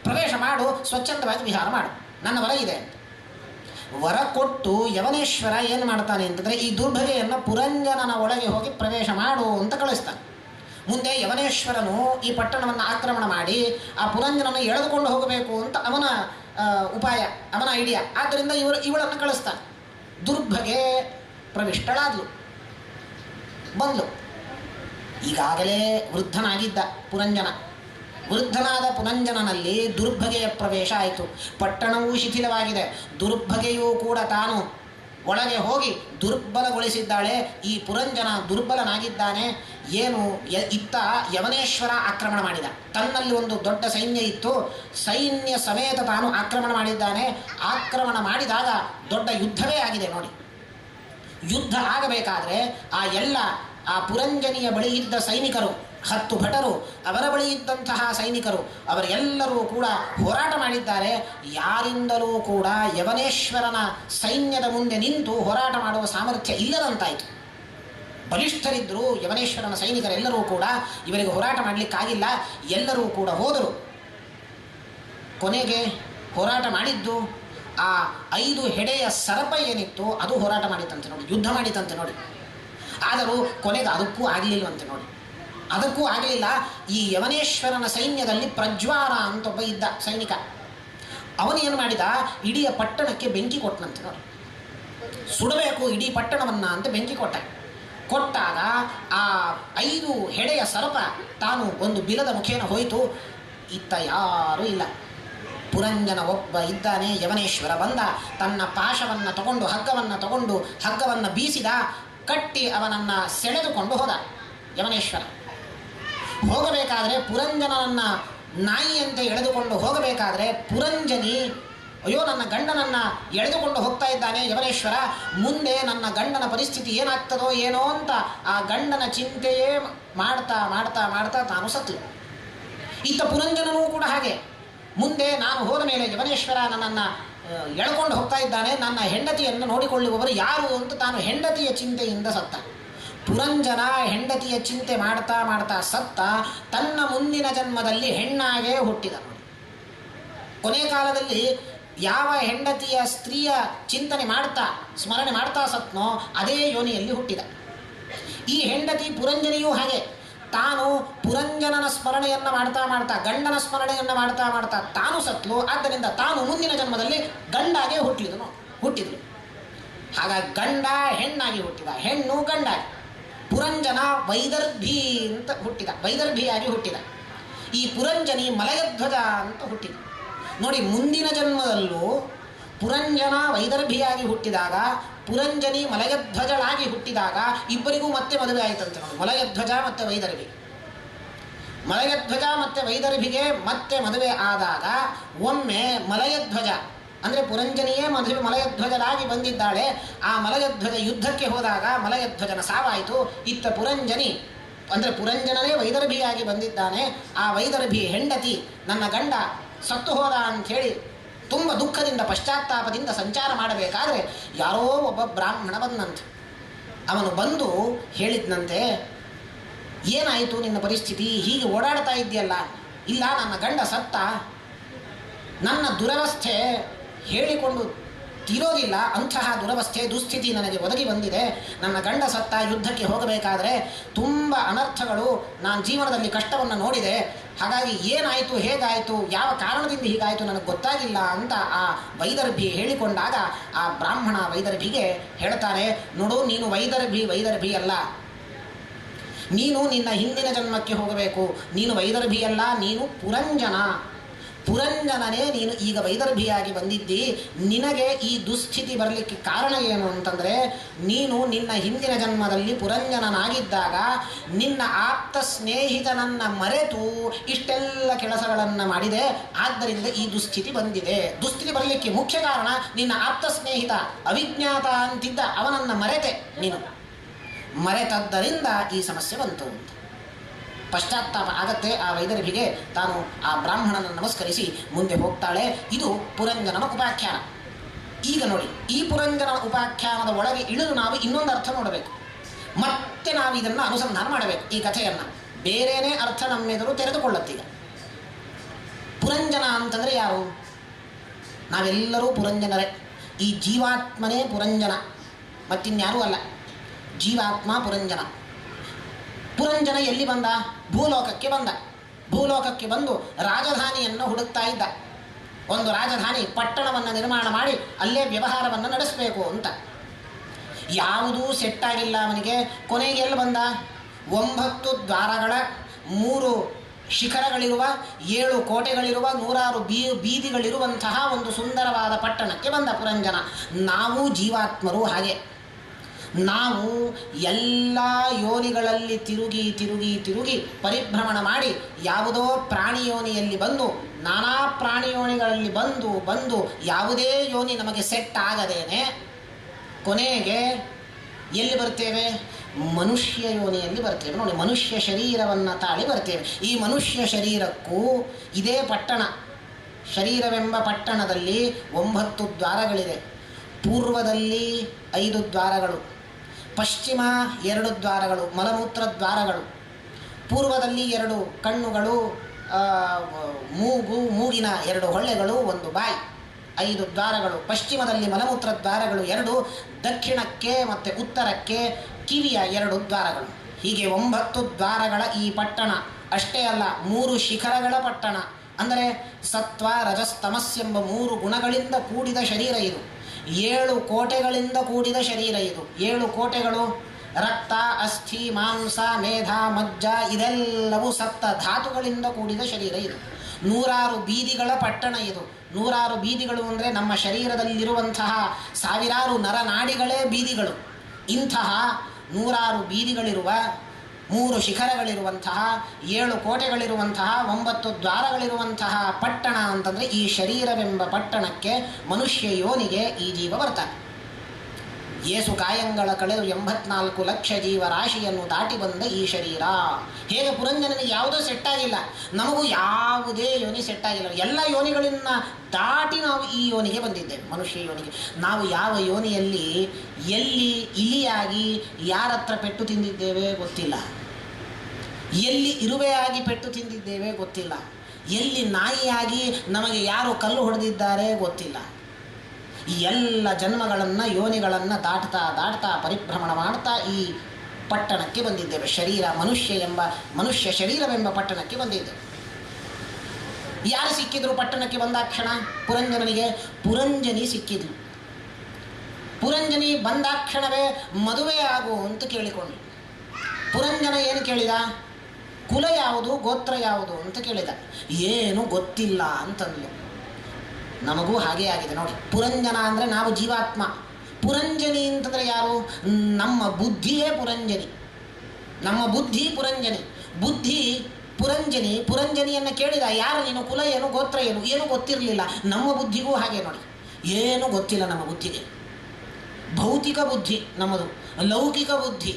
ಪ್ರವೇಶ ಮಾಡು, ಸ್ವಚ್ಛಂದವಾಗಿ ವಿಹಾರ ಮಾಡು, ನನ್ನ ವರ ಇದೆ. ವರ ಕೊಟ್ಟು ಯವನೇಶ್ವರ ಏನು ಮಾಡ್ತಾನೆ ಅಂತಂದರೆ, ಈ ದುರ್ಭಗೆಯನ್ನು ಪುರಂಜನನ ಒಳಗೆ ಹೋಗಿ ಪ್ರವೇಶ ಮಾಡು ಅಂತ ಕಳಿಸ್ತಾನೆ. ಮುಂದೆ ಯವನೇಶ್ವರನು ಈ ಪಟ್ಟಣವನ್ನು ಆಕ್ರಮಣ ಮಾಡಿ ಆ ಪುರಂಜನನ್ನು ಎಳೆದುಕೊಂಡು ಹೋಗಬೇಕು ಅಂತ ಅವನ ಉಪಾಯ, ಅವನ ಐಡಿಯಾ. ಆದ್ದರಿಂದ ಇವಳನ್ನು ಕಳಿಸ್ತಾನೆ. ದುರ್ಭಗೆ ಪ್ರವಿಷ್ಟಳಾದ್ಲು, ಬಂದ್ಲು. ಈಗಾಗಲೇ ವೃದ್ಧನಾಗಿದ್ದ ಪುರಂಜನ. ವೃದ್ಧನಾದ ಪುರಂಜನನಲ್ಲಿ ದುರ್ಭಗೆಯ ಪ್ರವೇಶ ಆಯಿತು. ಪಟ್ಟಣವೂ ಶಿಥಿಲವಾಗಿದೆ. ದುರ್ಭಗೆಯೂ ಕೂಡ ತಾನು ಒಳಗೆ ಹೋಗಿ ದುರ್ಬಲಗೊಳಿಸಿದ್ದಾಳೆ. ಈ ಪುರಂಜನ ದುರ್ಬಲನಾಗಿದ್ದಾನೆ. ಏನು ಇತ್ತ ಯವನೇಶ್ವರ ಆಕ್ರಮಣ ಮಾಡಿದ. ತನ್ನಲ್ಲಿ ಒಂದು ದೊಡ್ಡ ಸೈನ್ಯ ಇತ್ತು. ಸೈನ್ಯ ಸಮೇತ ತಾನು ಆಕ್ರಮಣ ಮಾಡಿದ್ದಾನೆ. ಆಕ್ರಮಣ ಮಾಡಿದಾಗ ದೊಡ್ಡ ಯುದ್ಧವೇ ಆಗಿದೆ ನೋಡಿ. ಯುದ್ಧ ಆಗಬೇಕಾದ್ರೆ ಆ ಪುರಂಜನಿಯ ಬಳಿ ಇದ್ದ ಸೈನಿಕರು, 10 ಭಟರು, ಅವರ ಬಳಿ ಇದ್ದಂತಹ ಸೈನಿಕರು, ಅವರೆಲ್ಲರೂ ಕೂಡ ಹೋರಾಟ ಮಾಡಿದ್ದಾರೆ. ಯಾರಿಂದಲೂ ಕೂಡ ಯವನೇಶ್ವರನ ಸೈನ್ಯದ ಮುಂದೆ ನಿಂತು ಹೋರಾಟ ಮಾಡುವ ಸಾಮರ್ಥ್ಯ ಇಲ್ಲದಂತಾಯಿತು. ಬಲಿಷ್ಠರಿದ್ದರು ಯವನೇಶ್ವರನ ಸೈನಿಕರೆಲ್ಲರೂ ಕೂಡ. ಇವರಿಗೆ ಹೋರಾಟ ಮಾಡಲಿಕ್ಕಾಗಿಲ್ಲ. ಎಲ್ಲರೂ ಕೂಡ ಹೋದರು. ಕೊನೆಗೆ ಹೋರಾಟ ಮಾಡಿದ್ದು ಆ 5 ಹೆಡೆಯ ಸರಪ ಏನಿತ್ತು ಅದು ಹೋರಾಟ ಮಾಡಿತಂತೆ ನೋಡಿ, ಯುದ್ಧ ಮಾಡಿತಂತೆ ನೋಡಿ. ಆದರೂ ಕೊನೆಗೆ ಅದಕ್ಕೂ ಆಗಲಿಲ್ವಂತೆ ನೋಡಿ. ಅದಕ್ಕೂ ಆಗಲಿಲ್ಲ. ಈ ಯವನೇಶ್ವರನ ಸೈನ್ಯದಲ್ಲಿ ಪ್ರಜ್ವಾರ ಅಂತ ಒಬ್ಬ ಇದ್ದ ಸೈನಿಕ. ಅವನು ಏನು ಮಾಡಿದ, ಇಡೀ ಪಟ್ಟಣಕ್ಕೆ ಬೆಂಕಿ ಕೊಟ್ಟನಂತೆ ನೋಡಿ. ಸುಡಬೇಕು ಇಡೀ ಪಟ್ಟಣವನ್ನು ಅಂತ ಬೆಂಕಿ ಕೊಟ್ಟಾಗ ಆ 5 ಹೆಡೆಯ ಸರಪ ತಾನು ಒಂದು ಬಿಲದ ಮುಖೇನ ಹೋಯಿತು. ಇತ್ತ ಯಾರೂ ಇಲ್ಲ. ಪುರಂಜನ ಒಬ್ಬ ಇದ್ದಾನೆ. ಯವನೇಶ್ವರ ಬಂದ, ತನ್ನ ಪಾಶವನ್ನು ತಗೊಂಡು ಹಗ್ಗವನ್ನು ಬೀಸಿದ, ಕಟ್ಟಿ ಅವನನ್ನು ಸೆಳೆದುಕೊಂಡು ಹೋದ. ಯವನೇಶ್ವರ ಹೋಗಬೇಕಾದ್ರೆ ಪುರಂಜನನನ್ನು ನಾಯಿಯಂತೆ ಎಳೆದುಕೊಂಡು ಹೋಗಬೇಕಾದ್ರೆ ಪುರಂಜನಿ, ಅಯ್ಯೋ ನನ್ನ ಗಂಡನನ್ನು ಎಳೆದುಕೊಂಡು ಹೋಗ್ತಾ ಇದ್ದಾನೆ ಯವನೇಶ್ವರ, ಮುಂದೆ ನನ್ನ ಗಂಡನ ಪರಿಸ್ಥಿತಿ ಏನಾಗ್ತದೋ ಏನೋ ಅಂತ ಆ ಗಂಡನ ಚಿಂತೆಯೇ ಮಾಡ್ತಾ ತಾನು ಸತ್ತು. ಇತ್ತ ಪುರಂಜನನೂ ಕೂಡ ಹಾಗೆ, ಮುಂದೆ ನಾನು ಹೋದ ಮೇಲೆ ಯವನೇಶ್ವರ ನನ್ನನ್ನು ಎಳ್ಕೊಂಡು ಹೋಗ್ತಾ ಇದ್ದಾನೆ, ನನ್ನ ಹೆಂಡತಿಯನ್ನು ನೋಡಿಕೊಳ್ಳುವವರು ಯಾರು ಅಂತ ತಾನು ಹೆಂಡತಿಯ ಚಿಂತೆಯಿಂದ ಸತ್ತ. ಪುರಂಜನ ಹೆಂಡತಿಯ ಚಿಂತೆ ಮಾಡ್ತಾ ಸತ್ತ. ತನ್ನ ಮುಂದಿನ ಜನ್ಮದಲ್ಲಿ ಹೆಣ್ಣಾಗೇ ಹುಟ್ಟಿದ ನೋಡಿ. ಕೊನೆ ಕಾಲದಲ್ಲಿ ಯಾವ ಹೆಂಡತಿಯ ಸ್ತ್ರೀಯ ಚಿಂತನೆ ಸ್ಮರಣೆ ಮಾಡ್ತಾ ಸತ್ನೋ ಅದೇ ಯೋನಿಯಲ್ಲಿ ಹುಟ್ಟಿದ. ಈ ಹೆಂಡತಿ ಪುರಂಜನಿಯೂ ಹಾಗೆ, ತಾನು ಪುರಂಜನನ ಸ್ಮರಣೆಯನ್ನು ಮಾಡ್ತಾ ಗಂಡನ ಸ್ಮರಣೆಯನ್ನು ಮಾಡ್ತಾ ತಾನು ಸತ್ಲು. ಆದ್ದರಿಂದ ತಾನು ಮುಂದಿನ ಜನ್ಮದಲ್ಲಿ ಗಂಡಾಗೆ ಹುಟ್ಟಿದಳು. ಹಾಗಾಗಿ ಗಂಡ ಹೆಣ್ಣಾಗಿ ಹುಟ್ಟಿದ, ಹೆಣ್ಣು ಗಂಡಾಗಿ. ಪುರಂಜನ ವೈದರ್ಭಿ ಅಂತ ಹುಟ್ಟಿದ, ವೈದರ್ಭಿಯಾಗಿ ಹುಟ್ಟಿದ. ಈ ಪುರಂಜನಿ ಮಲಯಧ್ವಜ ಅಂತ ಹುಟ್ಟಿದ ನೋಡಿ. ಮುಂದಿನ ಜನ್ಮದಲ್ಲೂ ಪುರಂಜನ ವೈದರ್ಭಿಯಾಗಿ ಹುಟ್ಟಿದಾಗ, ಪುರಂಜನಿ ಮಲಯಧ್ವಜಳಾಗಿ ಹುಟ್ಟಿದಾಗ ಇಬ್ಬರಿಗೂ ಮತ್ತೆ ಮದುವೆ ಆಯಿತಂತೆ ನೋಡಿ. ಮಲಯಧ್ವಜ ಮತ್ತು ವೈದರ್ಭಿ, ಮಲಯಧ್ವಜ ಮತ್ತು ವೈದರ್ಭಿಗೆ ಮತ್ತೆ ಮದುವೆ ಆದಾಗ ಒಮ್ಮೆ ಮಲಯಧ್ವಜ ಅಂದರೆ ಪುರಂಜನಿಯೇ ಮಲಯಧ್ವಜರಾಗಿ ಬಂದಿದ್ದಾಳೆ. ಆ ಮಲಯಧ್ವಜ ಯುದ್ಧಕ್ಕೆ ಹೋದಾಗ ಮಲಯಧ್ವಜನ ಸಾವಾಯಿತು. ಇತ್ತ ಪುರಂಜನಿ ಅಂದರೆ ಪುರಂಜನನೇ ವೈದರ್ಭಿಯಾಗಿ ಬಂದಿದ್ದಾನೆ. ಆ ವೈದರ್ಭಿ ಹೆಂಡತಿ ನನ್ನ ಗಂಡ ಸತ್ತು ಹೋದ ಅಂಥೇಳಿ ತುಂಬ ದುಃಖದಿಂದ ಪಶ್ಚಾತ್ತಾಪದಿಂದ ಸಂಚಾರ ಮಾಡಬೇಕಾದ್ರೆ ಯಾರೋ ಒಬ್ಬ ಬ್ರಾಹ್ಮಣ ಬಂದಂತೆ. ಅವನು ಬಂದು ಹೇಳಿದ್ನಂತೆ, ಏನಾಯಿತು ನಿನ್ನ ಪರಿಸ್ಥಿತಿ, ಹೀಗೆ ಓಡಾಡ್ತಾ ಇದೆಯಲ್ಲ. ಇಲ್ಲ, ನನ್ನ ಗಂಡ ಸತ್ತ, ನನ್ನ ದುರವಸ್ಥೆ ಹೇಳಿಕೊಂಡು ತೀರೋದಿಲ್ಲ, ಅಂತಹ ದುರವಸ್ಥೆ ದುಸ್ಥಿತಿ ನನಗೆ ಒದಗಿ ಬಂದಿದೆ. ನನ್ನ ಗಂಡ ಸತ್ತ, ಯುದ್ಧಕ್ಕೆ ಹೋಗಬೇಕಾದ್ರೆ ತುಂಬ ಅನರ್ಥಗಳು, ನಾನು ಜೀವನದಲ್ಲಿ ಕಷ್ಟವನ್ನು ನೋಡಿದೆ. ಹಾಗಾಗಿ ಏನಾಯಿತು, ಹೇಗಾಯಿತು, ಯಾವ ಕಾರಣದಿಂದ ಹೀಗಾಯಿತು ನನಗೆ ಗೊತ್ತಾಗಿಲ್ಲ ಅಂತ ಆ ವೈದರ್ಭಿ ಹೇಳಿಕೊಂಡಾಗ ಆ ಬ್ರಾಹ್ಮಣ ವೈದರ್ಭಿಗೆ ಹೇಳ್ತಾರೆ, ನೋಡು ನೀನು ವೈದರ್ಭಿ ಅಲ್ಲ, ನೀನು ನಿನ್ನ ಹಿಂದಿನ ಜನ್ಮಕ್ಕೆ ಹೋಗಬೇಕು. ನೀನು ವೈದರ್ಭಿ ಅಲ್ಲ, ನೀನು ಪುರಂಜನನೇ ನೀನು ಈಗ ವೈದರ್ಭಿಯಾಗಿ ಬಂದಿದ್ದಿ. ನಿನಗೆ ಈ ದುಸ್ಥಿತಿ ಬರಲಿಕ್ಕೆ ಕಾರಣ ಏನು ಅಂತಂದರೆ, ನೀನು ನಿನ್ನ ಹಿಂದಿನ ಜನ್ಮದಲ್ಲಿ ಪುರಂಜನನಾಗಿದ್ದಾಗ ನಿನ್ನ ಆಪ್ತ ಸ್ನೇಹಿತನನ್ನು ಮರೆತು ಇಷ್ಟೆಲ್ಲ ಕೆಲಸಗಳನ್ನು ಮಾಡಿದೆ. ಆದ್ದರಿಂದ ಈ ದುಸ್ಥಿತಿ ಬಂದಿದೆ. ದುಸ್ಥಿತಿ ಬರಲಿಕ್ಕೆ ಮುಖ್ಯ ಕಾರಣ ನಿನ್ನ ಆಪ್ತ ಸ್ನೇಹಿತ ಅವಿಜ್ಞಾತ ಅಂತಿದ್ದ ಅವನನ್ನು ನೀನು ಮರೆತದ್ದರಿಂದ ಈ ಸಮಸ್ಯೆ ಬಂತು ಅಂತ ಪಶ್ಚಾತ್ತಾಪ ಆಗತ್ತೆ ಆ ವೈದರ್ಭಿಗೆ. ತಾನು ಆ ಬ್ರಾಹ್ಮಣನನ್ನು ನಮಸ್ಕರಿಸಿ ಮುಂದೆ ಹೋಗ್ತಾಳೆ. ಇದು ಪುರಂಜನನ ಉಪಾಖ್ಯಾನ. ಈಗ ನೋಡಿ, ಈ ಪುರಂಜನ ಉಪಾಖ್ಯಾನದ ಒಳಗೆ ಇಳಿದು ನಾವು ಇನ್ನೊಂದು ಅರ್ಥ ನೋಡಬೇಕು. ಮತ್ತೆ ನಾವು ಇದನ್ನು ಅನುಸಂಧಾನ ಮಾಡಬೇಕು. ಈ ಕಥೆಯನ್ನು ಬೇರೆಯೇ ಅರ್ಥ ನಮ್ಮೆದುರು ತೆರೆದುಕೊಳ್ಳುತ್ತೀಗ. ಪುರಂಜನ ಅಂತಂದರೆ ಯಾರು? ನಾವೆಲ್ಲರೂ ಪುರಂಜನರೇ. ಈ ಜೀವಾತ್ಮನೇ ಪುರಂಜನ, ಮತ್ತಿನ್ಯಾರೂ ಅಲ್ಲ. ಜೀವಾತ್ಮ ಪುರಂಜನ. ಪುರಂಜನ ಎಲ್ಲಿ ಬಂದ? ಭೂಲೋಕಕ್ಕೆ ಬಂದ. ಭೂಲೋಕಕ್ಕೆ ಬಂದು ರಾಜಧಾನಿಯನ್ನು ಹುಡುಕ್ತಾ ಇದ್ದ. ಒಂದು ರಾಜಧಾನಿ ಪಟ್ಟಣವನ್ನು ನಿರ್ಮಾಣ ಮಾಡಿ ಅಲ್ಲೇ ವ್ಯವಹಾರವನ್ನು ನಡೆಸಬೇಕು ಅಂತ. ಯಾವುದೂ ಸೆಟ್ಟಾಗಿಲ್ಲ ಅವನಿಗೆ. ಕೊನೆಗೆ ಎಲ್ಲಿ ಬಂದ? 9 ದ್ವಾರಗಳ, 3 ಶಿಖರಗಳಿರುವ, 7 ಕೋಟೆಗಳಿರುವ, 106 ಬೀದಿಗಳಿರುವಂತಹ ಒಂದು ಸುಂದರವಾದ ಪಟ್ಟಣಕ್ಕೆ ಬಂದ ಪುರಂಜನ. ನಾವು ಜೀವಾತ್ಮರು ಹಾಗೆ. ನಾವು ಎಲ್ಲ ಯೋನಿಗಳಲ್ಲಿ ತಿರುಗಿ ತಿರುಗಿ ತಿರುಗಿ ಪರಿಭ್ರಮಣ ಮಾಡಿ ಯಾವುದೋ ಪ್ರಾಣಿ ಯೋನಿಯಲ್ಲಿ ಬಂದು, ನಾನಾ ಪ್ರಾಣಿ ಯೋನಿಗಳಲ್ಲಿ ಬಂದು ಬಂದು ಯಾವುದೇ ಯೋನಿ ನಮಗೆ ಸೆಟ್ ಆಗದೇನೆ ಕೊನೆಗೆ ಎಲ್ಲಿ ಬರ್ತೇವೆ? ಮನುಷ್ಯ ಯೋನಿಯಲ್ಲಿ ಬರ್ತೇವೆ. ನೋಡಿ, ಮನುಷ್ಯ ಶರೀರವನ್ನು ತಾಳಿ ಬರ್ತೇವೆ. ಈ ಮನುಷ್ಯ ಶರೀರಕ್ಕೂ ಇದೇ ಪಟ್ಟಣ, ಶರೀರವೆಂಬ ಪಟ್ಟಣದಲ್ಲಿ 9 ದ್ವಾರಗಳಿದೆ. ಪೂರ್ವದಲ್ಲಿ 5 ದ್ವಾರಗಳು, ಪಶ್ಚಿಮ 2 ದ್ವಾರಗಳು, ಮಲಮೂತ್ರ ದ್ವಾರಗಳು. ಪೂರ್ವದಲ್ಲಿ 2 ಕಣ್ಣುಗಳು, ಮೂಗಿನ 2 ಹೊಳ್ಳೆಗಳು, 1 ಬಾಯಿ, 5 ದ್ವಾರಗಳು. ಪಶ್ಚಿಮದಲ್ಲಿ ಮಲಮೂತ್ರ ದ್ವಾರಗಳು 2, ದಕ್ಷಿಣಕ್ಕೆ ಮತ್ತು ಉತ್ತರಕ್ಕೆ ಕಿವಿಯ 2 ದ್ವಾರಗಳು. ಹೀಗೆ 9 ದ್ವಾರಗಳ ಈ ಪಟ್ಟಣ. ಅಷ್ಟೇ ಅಲ್ಲ, 3 ಶಿಖರಗಳ ಪಟ್ಟಣ. ಅಂದರೆ ಸತ್ವ, ರಜಸ್, ತಮಸ್ಸೆಂಬ 3 ಗುಣಗಳಿಂದ ಕೂಡಿದ ಶರೀರ ಇದು. 7 ಕೋಟೆಗಳಿಂದ ಕೂಡಿದ ಶರೀರ ಇದು. 7 ಕೋಟೆಗಳು ರಕ್ತ, ಅಸ್ಥಿ, ಮಾಂಸ, ಮೇಧ, ಮಜ್ಜ ಇದೆಲ್ಲವೂ ಸಪ್ತ ಧಾತುಗಳಿಂದ ಕೂಡಿದ ಶರೀರ ಇದು. 106 ಬೀದಿಗಳ ಪಟ್ಟಣ ಇದು. 106 ಬೀದಿಗಳು ಅಂದರೆ ನಮ್ಮ ಶರೀರದಲ್ಲಿರುವಂತಹ ಸಾವಿರಾರು ನರನಾಡಿಗಳೇ ಬೀದಿಗಳು. ಇಂತಹ 106 ಬೀದಿಗಳಿರುವ, 3 ಶಿಖರಗಳಿರುವಂತಹ, 7 ಕೋಟೆಗಳಿರುವಂತಹ, 9 ದ್ವಾರಗಳಿರುವಂತಹ ಪಟ್ಟಣ ಅಂತಂದರೆ ಈ ಶರೀರವೆಂಬ ಪಟ್ಟಣಕ್ಕೆ, ಮನುಷ್ಯ ಯೋನಿಗೆ ಈ ಜೀವ ಬರ್ತಾನೆ. ಏಸು ಕಾಯಂಗಳ ಕಳೆದು 84 ಲಕ್ಷ ಜೀವರಾಶಿಯನ್ನು ದಾಟಿ ಬಂದ ಈ ಶರೀರ. ಹೇಗೆ ಪುರಂಜನನಿಗೆ ಯಾವುದೂ ಸೆಟ್ಟಾಗಿಲ್ಲ, ನಮಗೂ ಯಾವುದೇ ಯೋನಿ ಸೆಟ್ಟಾಗಿಲ್ಲ. ಎಲ್ಲ ಯೋನಿಗಳನ್ನು ದಾಟಿ ನಾವು ಈ ಯೋನಿಗೆ ಬಂದಿದ್ದೇವೆ, ಮನುಷ್ಯ ಯೋನಿಗೆ. ನಾವು ಯಾವ ಯೋನಿಯಲ್ಲಿ ಎಲ್ಲಿ ಇಲಿಯಾಗಿ ಯಾರತ್ರ ಪೆಟ್ಟು ತಿಂದಿದ್ದೇವೆ ಗೊತ್ತಿಲ್ಲ, ಎಲ್ಲಿ ಇರುವೆಯಾಗಿ ಪೆಟ್ಟು ತಿಂದಿದ್ದೇವೆ ಗೊತ್ತಿಲ್ಲ, ಎಲ್ಲಿ ನಾಯಿಯಾಗಿ ನಮಗೆ ಯಾರು ಕಲ್ಲು ಹೊಡೆದಿದ್ದಾರೆ ಗೊತ್ತಿಲ್ಲ. ಈ ಎಲ್ಲ ಜನ್ಮಗಳನ್ನು, ಯೋನಿಗಳನ್ನು ದಾಟ್ತಾ ದಾಟ್ತಾ ಪರಿಭ್ರಮಣ ಮಾಡ್ತಾ ಈ ಪಟ್ಟಣಕ್ಕೆ ಬಂದಿದ್ದೇವೆ. ಮನುಷ್ಯ ಶರೀರವೆಂಬ ಪಟ್ಟಣಕ್ಕೆ ಬಂದಿದ್ದೇವೆ. ಯಾರು ಸಿಕ್ಕಿದ್ರು ಪಟ್ಟಣಕ್ಕೆ ಬಂದಾಕ್ಷಣ? ಪುರಂಜನಿಗೆ ಪುರಂಜನಿ ಸಿಕ್ಕಿದ್ರು. ಪುರಂಜನಿ ಬಂದಾಕ್ಷಣವೇ ಮದುವೆ ಆಗು ಅಂತ ಕೇಳಿಕೊಂಡು. ಪುರಂಜನ ಏನು ಕೇಳಿದ? ಕುಲ ಯಾವುದು, ಗೋತ್ರ ಯಾವುದು ಅಂತ ಕೇಳಿದ. ಏನು ಗೊತ್ತಿಲ್ಲ ಅಂತಂದ್ಲು. ನಮಗೂ ಹಾಗೇ ಆಗಿದೆ ನೋಡಿ. ಪುರಂಜನ ಅಂದರೆ ನಾವು ಜೀವಾತ್ಮ. ಪುರಂಜನಿ ಅಂತಂದರೆ ಯಾರು? ನಮ್ಮ ಬುದ್ಧಿಯೇ ಪುರಂಜನಿ. ನಮ್ಮ ಬುದ್ಧಿ ಪುರಂಜನಿ. ಬುದ್ಧಿ ಪುರಂಜನಿ. ಪುರಂಜನಿಯನ್ನು ಕೇಳಿದ, ಯಾರು ನೀನು, ಕುಲ ಏನು, ಗೋತ್ರ ಏನು? ಏನೂ ಗೊತ್ತಿರಲಿಲ್ಲ. ನಮ್ಮ ಬುದ್ಧಿಗೂ ಹಾಗೆ ನೋಡಿ, ಏನೂ ಗೊತ್ತಿಲ್ಲ ನಮ್ಮ ಬುದ್ಧಿಗೆ. ಭೌತಿಕ ಬುದ್ಧಿ ನಮ್ಮದು, ಲೌಕಿಕ ಬುದ್ಧಿ,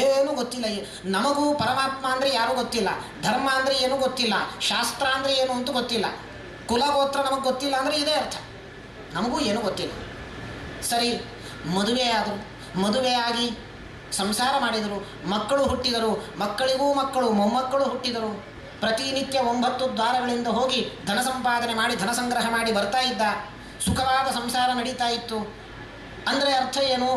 ಏನೂ ಗೊತ್ತಿಲ್ಲ. ನಮಗೂ ಪರಮಾತ್ಮ ಅಂದರೆ ಯಾರೂ ಗೊತ್ತಿಲ್ಲ, ಧರ್ಮ ಅಂದರೆ ಏನೂ ಗೊತ್ತಿಲ್ಲ, ಶಾಸ್ತ್ರ ಅಂದರೆ ಏನು ಅಂತ ಗೊತ್ತಿಲ್ಲ, ಕುಲಗೋತ್ರ ನಮಗೆ ಗೊತ್ತಿಲ್ಲ ಅಂದರೆ ಇದೇ ಅರ್ಥ. ನಮಗೂ ಏನೂ ಗೊತ್ತಿಲ್ಲ. ಸರಿ, ಮದುವೆಯಾದರು, ಮದುವೆಯಾಗಿ ಸಂಸಾರ ಮಾಡಿದರು, ಮಕ್ಕಳು ಹುಟ್ಟಿದರು, ಮಕ್ಕಳಿಗೂ ಮಕ್ಕಳು, ಮೊಮ್ಮಕ್ಕಳು ಹುಟ್ಟಿದರು. ಪ್ರತಿನಿತ್ಯ 9 ದ್ವಾರಗಳಿಂದ ಹೋಗಿ ಧನ ಸಂಪಾದನೆ ಮಾಡಿ, ಧನ ಸಂಗ್ರಹ ಮಾಡಿ ಬರ್ತಾ ಇದ್ದ. ಸುಖವಾದ ಸಂಸಾರ ನಡೀತಾ ಇತ್ತು. ಅಂದರೆ ಅರ್ಥ ಏನು?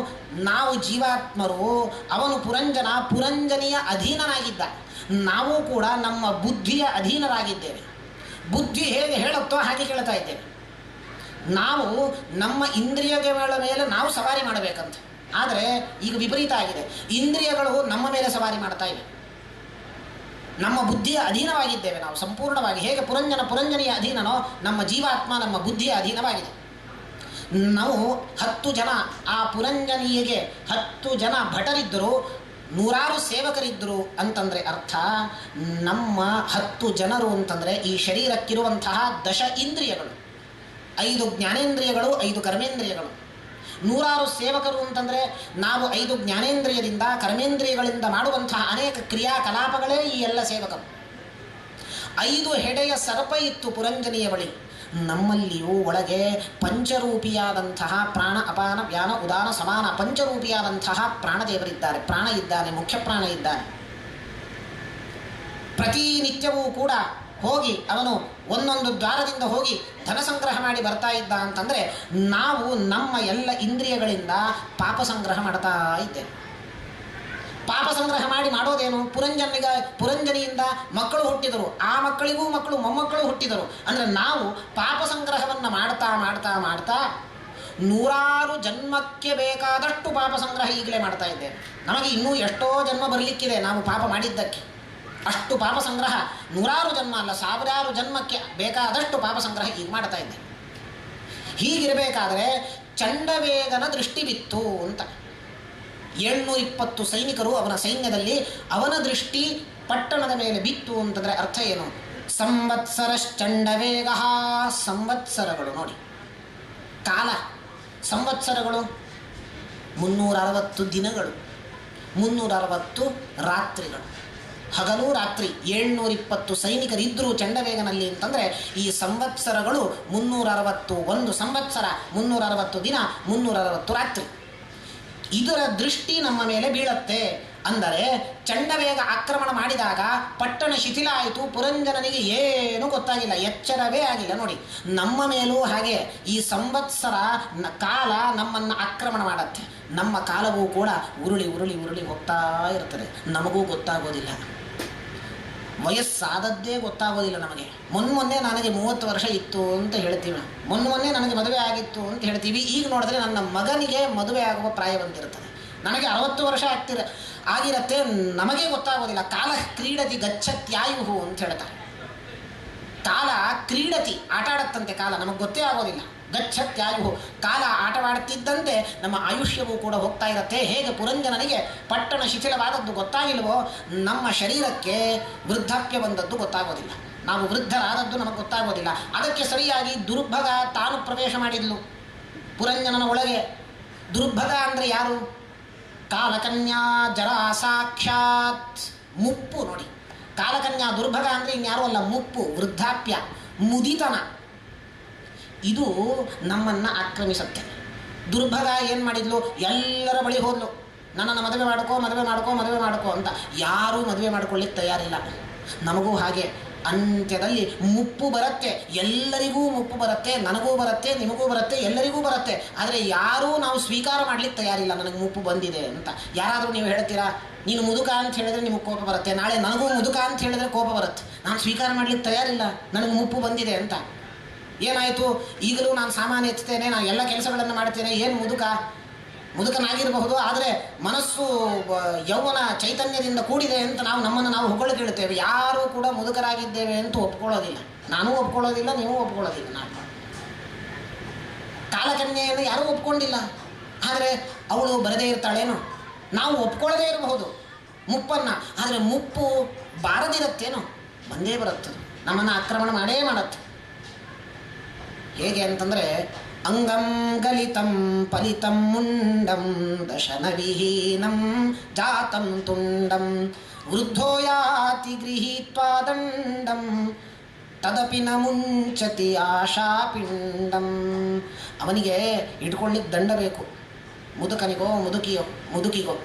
ನಾವು ಜೀವಾತ್ಮರು, ಅವನು ಪುರಂಜನ, ಪುರಂಜನಿಯ ಅಧೀನನಾಗಿದ್ದ. ನಾವು ಕೂಡ ನಮ್ಮ ಬುದ್ಧಿಯ ಅಧೀನರಾಗಿದ್ದೇವೆ. ಬುದ್ಧಿ ಹೇಗೆ ಹೇಳುತ್ತೋ ಹಾಗೆ ಕೇಳ್ತಾ ಇದ್ದೇವೆ. ನಾವು ನಮ್ಮ ಇಂದ್ರಿಯಗಳ ಮೇಲೆ ನಾವು ಸವಾರಿ ಮಾಡಬೇಕಂತ. ಆದರೆ ಈಗ ವಿಪರೀತ ಆಗಿದೆ. ಇಂದ್ರಿಯಗಳು ನಮ್ಮ ಮೇಲೆ ಸವಾರಿ ಮಾಡ್ತಾ ಇವೆ. ನಮ್ಮ ಬುದ್ಧಿಯ ಅಧೀನವಾಗಿದ್ದೇವೆ ನಾವು ಸಂಪೂರ್ಣವಾಗಿ. ಹೇಗೆ ಪುರಂಜನಿಯ ಅಧೀನನೋ, ನಮ್ಮ ಜೀವಾತ್ಮ ನಮ್ಮ ಬುದ್ಧಿಯ ಅಧೀನವಾಗಿದೆ. ನಾವು 10 ಜನ, ಆ ಪುರಂಜನಿಗೆ 10 ಜನ ಭಟರಿದ್ದರು, 106 ಸೇವಕರಿದ್ದರು ಅಂತಂದರೆ ಅರ್ಥ ನಮ್ಮ 10 ಜನರು ಅಂತಂದರೆ ಈ ಶರೀರಕ್ಕಿರುವಂತಹ 10 ಇಂದ್ರಿಯಗಳು, 5 ಜ್ಞಾನೇಂದ್ರಿಯಗಳು, 5 ಕರ್ಮೇಂದ್ರಿಯಗಳು. 106 ಸೇವಕರು ಅಂತಂದರೆ ನಾವು 5 ಜ್ಞಾನೇಂದ್ರಿಯದಿಂದ, ಕರ್ಮೇಂದ್ರಿಯಗಳಿಂದ ಮಾಡುವಂತಹ ಅನೇಕ ಕ್ರಿಯಾಕಲಾಪಗಳೇ ಈ ಎಲ್ಲ ಸೇವಕರು. 5 ಹೆಡೆಯ ಸರ್ಪ ಇತ್ತು ಪುರಂಜನಿಯ ಬಳಿ. ನಮ್ಮಲ್ಲಿಯೂ ಒಳಗೆ ಪಂಚರೂಪಿಯಾದಂತಹ ಪ್ರಾಣ, ಅಪಾನ, ವ್ಯಾನ, ಉದಾನ, ಸಮಾನ ಪಂಚರೂಪಿಯಾದಂತಹ ಪ್ರಾಣದೇವರಿದ್ದಾರೆ. ಪ್ರಾಣ ಇದ್ದಾನೆ, ಮುಖ್ಯ ಪ್ರಾಣ ಇದ್ದಾನೆ. ಪ್ರತಿನಿತ್ಯವೂ ಕೂಡ ಹೋಗಿ ಅವನು ಒಂದೊಂದು ದ್ವಾರದಿಂದ ಹೋಗಿ ಧನ ಸಂಗ್ರಹ ಮಾಡಿ ಬರ್ತಾ ಇದ್ದ ಅಂತಂದರೆ ನಾವು ನಮ್ಮ ಎಲ್ಲ ಇಂದ್ರಿಯಗಳಿಂದ ಪಾಪ ಸಂಗ್ರಹ ಮಾಡ್ತಾ ಇದ್ದೇವೆ. ಪಾಪ ಸಂಗ್ರಹ ಮಾಡಿ ಮಾಡೋದೇನು? ಪುರಂಜನಿಯಿಂದ ಮಕ್ಕಳು ಹುಟ್ಟಿದರು, ಆ ಮಕ್ಕಳಿಗೂ ಮಕ್ಕಳು ಮೊಮ್ಮಕ್ಕಳು ಹುಟ್ಟಿದರು. ಅಂದರೆ ನಾವು ಪಾಪ ಸಂಗ್ರಹವನ್ನು ಮಾಡ್ತಾ ಮಾಡ್ತಾ ಮಾಡ್ತಾ ನೂರಾರು ಜನ್ಮಕ್ಕೆ ಬೇಕಾದಷ್ಟು ಪಾಪ ಸಂಗ್ರಹ ಈಗಲೇ ಮಾಡ್ತಾ ಇದ್ದೇವೆ. ನಮಗೆ ಇನ್ನೂ ಎಷ್ಟೋ ಜನ್ಮ ಬರಲಿಕ್ಕಿದೆ ನಾವು ಪಾಪ ಮಾಡಿದ್ದಕ್ಕೆ. ಅಷ್ಟು ಪಾಪ ಸಂಗ್ರಹ, ನೂರಾರು ಜನ್ಮ ಅಲ್ಲ, ಸಾವಿರಾರು ಜನ್ಮಕ್ಕೆ ಬೇಕಾದಷ್ಟು ಪಾಪ ಸಂಗ್ರಹ ಈಗ ಮಾಡ್ತಾ ಇದ್ದೆ. ಹೀಗಿರಬೇಕಾದ್ರೆ ಚಂಡವೇಗನ ದೃಷ್ಟಿ ಬಿತ್ತು ಅಂತ. 720 ಸೈನಿಕರು ಅವನ ಸೈನ್ಯದಲ್ಲಿ, ಅವನ ದೃಷ್ಟಿ ಪಟ್ಟಣದ ಮೇಲೆ ಬಿತ್ತು ಅಂತಂದರೆ ಅರ್ಥ ಏನು? ಸಂವತ್ಸರಶ್ಚಂಡವೇಗ, ಸಂವತ್ಸರಗಳು ನೋಡಿ, ಕಾಲ ಸಂವತ್ಸರಗಳು 360 ದಿನಗಳು, 360 ರಾತ್ರಿಗಳು, ಹಗಲು ರಾತ್ರಿ. 720 ಸೈನಿಕರಿದ್ದರು ಚಂಡವೇಗನಲ್ಲಿ ಅಂತಂದರೆ ಈ ಸಂವತ್ಸರಗಳು 360, ಒಂದು ಸಂವತ್ಸರ 360 ದಿನ, 360 ರಾತ್ರಿ. ಇದರ ದೃಷ್ಟಿ ನಮ್ಮ ಮೇಲೆ ಬೀಳತ್ತೆ. ಅಂದರೆ ಚಂಡವೇಗ ಆಕ್ರಮಣ ಮಾಡಿದಾಗ ಪಟ್ಟಣ ಶಿಥಿಲ ಆಯಿತು, ಪುರಂಜನನಿಗೆ ಏನೂ ಗೊತ್ತಾಗಿಲ್ಲ, ಎಚ್ಚರವೇ ಆಗಿಲ್ಲ. ನೋಡಿ, ನಮ್ಮ ಮೇಲೂ ಹಾಗೆ ಈ ಸಂವತ್ಸರ ಕಾಲ ನಮ್ಮನ್ನು ಆಕ್ರಮಣ ಮಾಡತ್ತೆ. ನಮ್ಮ ಕಾಲವೂ ಕೂಡ ಉರುಳಿ ಉರುಳಿ ಉರುಳಿ ಹೋಗ್ತಾ ಇರ್ತದೆ, ನಮಗೂ ಗೊತ್ತಾಗೋದಿಲ್ಲ. ವಯಸ್ಸಾದದ್ದೇ ಗೊತ್ತಾಗೋದಿಲ್ಲ ನಮಗೆ. ಮೊನ್ನೆ ನನಗೆ 30 ವರ್ಷ ಇತ್ತು ಅಂತ ಹೇಳ್ತೀವಿ, ಮೊನ್ನೆ ನನಗೆ ಮದುವೆ ಆಗಿತ್ತು ಅಂತ ಹೇಳ್ತೀವಿ. ಈಗ ನೋಡಿದ್ರೆ ನನ್ನ ಮಗನಿಗೆ ಮದುವೆ ಆಗುವ ಪ್ರಾಯ ಬಂದಿರ್ತದೆ, ನನಗೆ 60 ವರ್ಷ ಆಗಿರತ್ತೆ, ನಮಗೆ ಗೊತ್ತಾಗೋದಿಲ್ಲ. ಕಾಲ ಕ್ರೀಡತಿ ಗಚ್ಚತ್ಯಾಯುಹು ಅಂತ ಹೇಳ್ತಾರೆ. ಕಾಲ ಕ್ರೀಡತಿ, ಆಟ ಆಡತ್ತಂತೆ ಕಾಲ, ನಮಗೆ ಗೊತ್ತೇ ಆಗೋದಿಲ್ಲ. ಗಚ್ಚತ್ಯಾಯುಹು, ಕಾಲ ಆಟವಾಡುತ್ತಿದ್ದಂತೆ ನಮ್ಮ ಆಯುಷ್ಯವೂ ಕೂಡ ಹೋಗ್ತಾ ಇರುತ್ತೆ. ಹೇಗೆ ಪುರಂಜನನಿಗೆ ಪಟ್ಟಣ ಶಿಥಿಲವಾದದ್ದು ಗೊತ್ತಾಗಿಲ್ವೋ, ನಮ್ಮ ಶರೀರಕ್ಕೆ ವೃದ್ಧಾಪ್ಯ ಬಂದದ್ದು ಗೊತ್ತಾಗೋದಿಲ್ಲ, ನಾವು ವೃದ್ಧರಾದದ್ದು ನಮಗೆ ಗೊತ್ತಾಗೋದಿಲ್ಲ. ಅದಕ್ಕೆ ಸರಿಯಾಗಿ ದುರ್ಭಗ ತಾನು ಪ್ರವೇಶ ಮಾಡಿದ್ಲು ಪುರಂಜನನ ಒಳಗೆ. ದುರ್ಭಗ ಅಂದರೆ ಯಾರು? ಕಾಲಕನ್ಯಾ ಜರಾ ಸಾಕ್ಷಾತ್, ಮುಪ್ಪು. ನೋಡಿ, ಕಾಲಕನ್ಯಾ ದುರ್ಭಗ ಅಂದರೆ ಇನ್ಯಾರೂ ಅಲ್ಲ, ಮುಪ್ಪು, ವೃದ್ಧಾಪ್ಯ, ಮುದಿತನ. ಇದು ನಮ್ಮನ್ನು ಆಕ್ರಮಿಸುತ್ತೆ. ದುರ್ಭಗ ಏನು ಮಾಡಿದ್ಲು? ಎಲ್ಲರ ಬಳಿ ಹೋದ್ಲು, ನನ್ನನ್ನು ಮದುವೆ ಮಾಡ್ಕೋ ಮದುವೆ ಮಾಡ್ಕೋ ಮದುವೆ ಮಾಡ್ಕೋ ಅಂತ. ಯಾರೂ ಮದುವೆ ಮಾಡ್ಕೊಳ್ಳಿಕ್ಕೆ ತಯಾರಿಲ್ಲ. ನಮಗೂ ಹಾಗೆ ಅಂತ್ಯದಲ್ಲಿ ಮುಪ್ಪು ಬರುತ್ತೆ, ಎಲ್ಲರಿಗೂ ಮುಪ್ಪು ಬರುತ್ತೆ, ನನಗೂ ಬರುತ್ತೆ, ನಿಮಗೂ ಬರುತ್ತೆ, ಎಲ್ಲರಿಗೂ ಬರುತ್ತೆ. ಆದರೆ ಯಾರೂ ನಾವು ಸ್ವೀಕಾರ ಮಾಡಲಿಕ್ಕೆ ತಯಾರಿಲ್ಲ, ನನಗೆ ಮುಪ್ಪು ಬಂದಿದೆ ಅಂತ. ಯಾರಾದರೂ ನೀವು ಹೇಳ್ತೀರಾ, ನೀನು ಮುದುಕ ಅಂತ ಹೇಳಿದ್ರೆ ನಿಮಗೆ ಕೋಪ ಬರುತ್ತೆ, ನಾಳೆ ನನಗೂ ಮುದುಕ ಅಂತ ಹೇಳಿದ್ರೆ ಕೋಪ ಬರುತ್ತೆ. ನಾನು ಸ್ವೀಕಾರ ಮಾಡಲಿಕ್ಕೆ ತಯಾರಿಲ್ಲ, ನನಗೆ ಮುಪ್ಪು ಬಂದಿದೆ ಅಂತ. ಏನಾಯಿತು? ಈಗಲೂ ನಾನು ಸಾಮಾನು ಎತ್ತುತ್ತೇನೆ, ನಾನು ಎಲ್ಲ ಕೆಲಸಗಳನ್ನು ಮಾಡ್ತೇನೆ, ಏನು ಮುದುಕನಾಗಿರಬಹುದು, ಆದರೆ ಮನಸ್ಸು ಯೌವನ ಚೈತನ್ಯದಿಂದ ಕೂಡಿದೆ ಅಂತ ನಮ್ಮನ್ನು ನಾವು ಹೊಗಳು ಕೇಳುತ್ತೇವೆ. ಯಾರೂ ಕೂಡ ಮುದುಕರಾಗಿದ್ದೇವೆ ಅಂತ ಒಪ್ಕೊಳ್ಳೋದಿಲ್ಲ, ನಾನೂ ಒಪ್ಕೊಳ್ಳೋದಿಲ್ಲ, ನೀವು ಒಪ್ಕೊಳ್ಳೋದಿಲ್ಲ. ನಾನು ಕಾಲಕನ್ಯೆಯನ್ನು ಯಾರೂ ಒಪ್ಕೊಂಡಿಲ್ಲ, ಆದರೆ ಅವಳು ಬರದೇ ಇರ್ತಾಳೇನು? ನಾವು ಒಪ್ಕೊಳ್ಳದೇ ಇರಬಹುದು ಮುಪ್ಪನ್ನು, ಆದರೆ ಮುಪ್ಪು ಬಾರದಿರತ್ತೇನು? ಬಂದೇ ಬರುತ್ತೆ, ನಮ್ಮನ್ನು ಆಕ್ರಮಣ ಮಾಡೇ ಮಾಡತ್ತೆ. ಹೇಗೆ ಅಂತಂದರೆ, ಅಂಗಂ ಗಲಿತಂ ಫಲಿತಂ ಮುಂಡಂ ದಶನವಿಹೀನಂ ಜಾತಂ ತುಂಡಂ ವೃದ್ಧೋ ಯಾತಿ ಗೃಹೀತ್ವಾ ದಂಡಂ ತದಪಿ ನ ಮುಂಚತಿ ಆಶಾಪಿಂಡಂ. ಅವನಿಗೆ ಇಟ್ಕೊಳ್ಳಿಕ್ಕೆ ದಂಡ ಬೇಕು, ಮುದುಕನಿಗೋ ಮುದುಕಿಗೋ.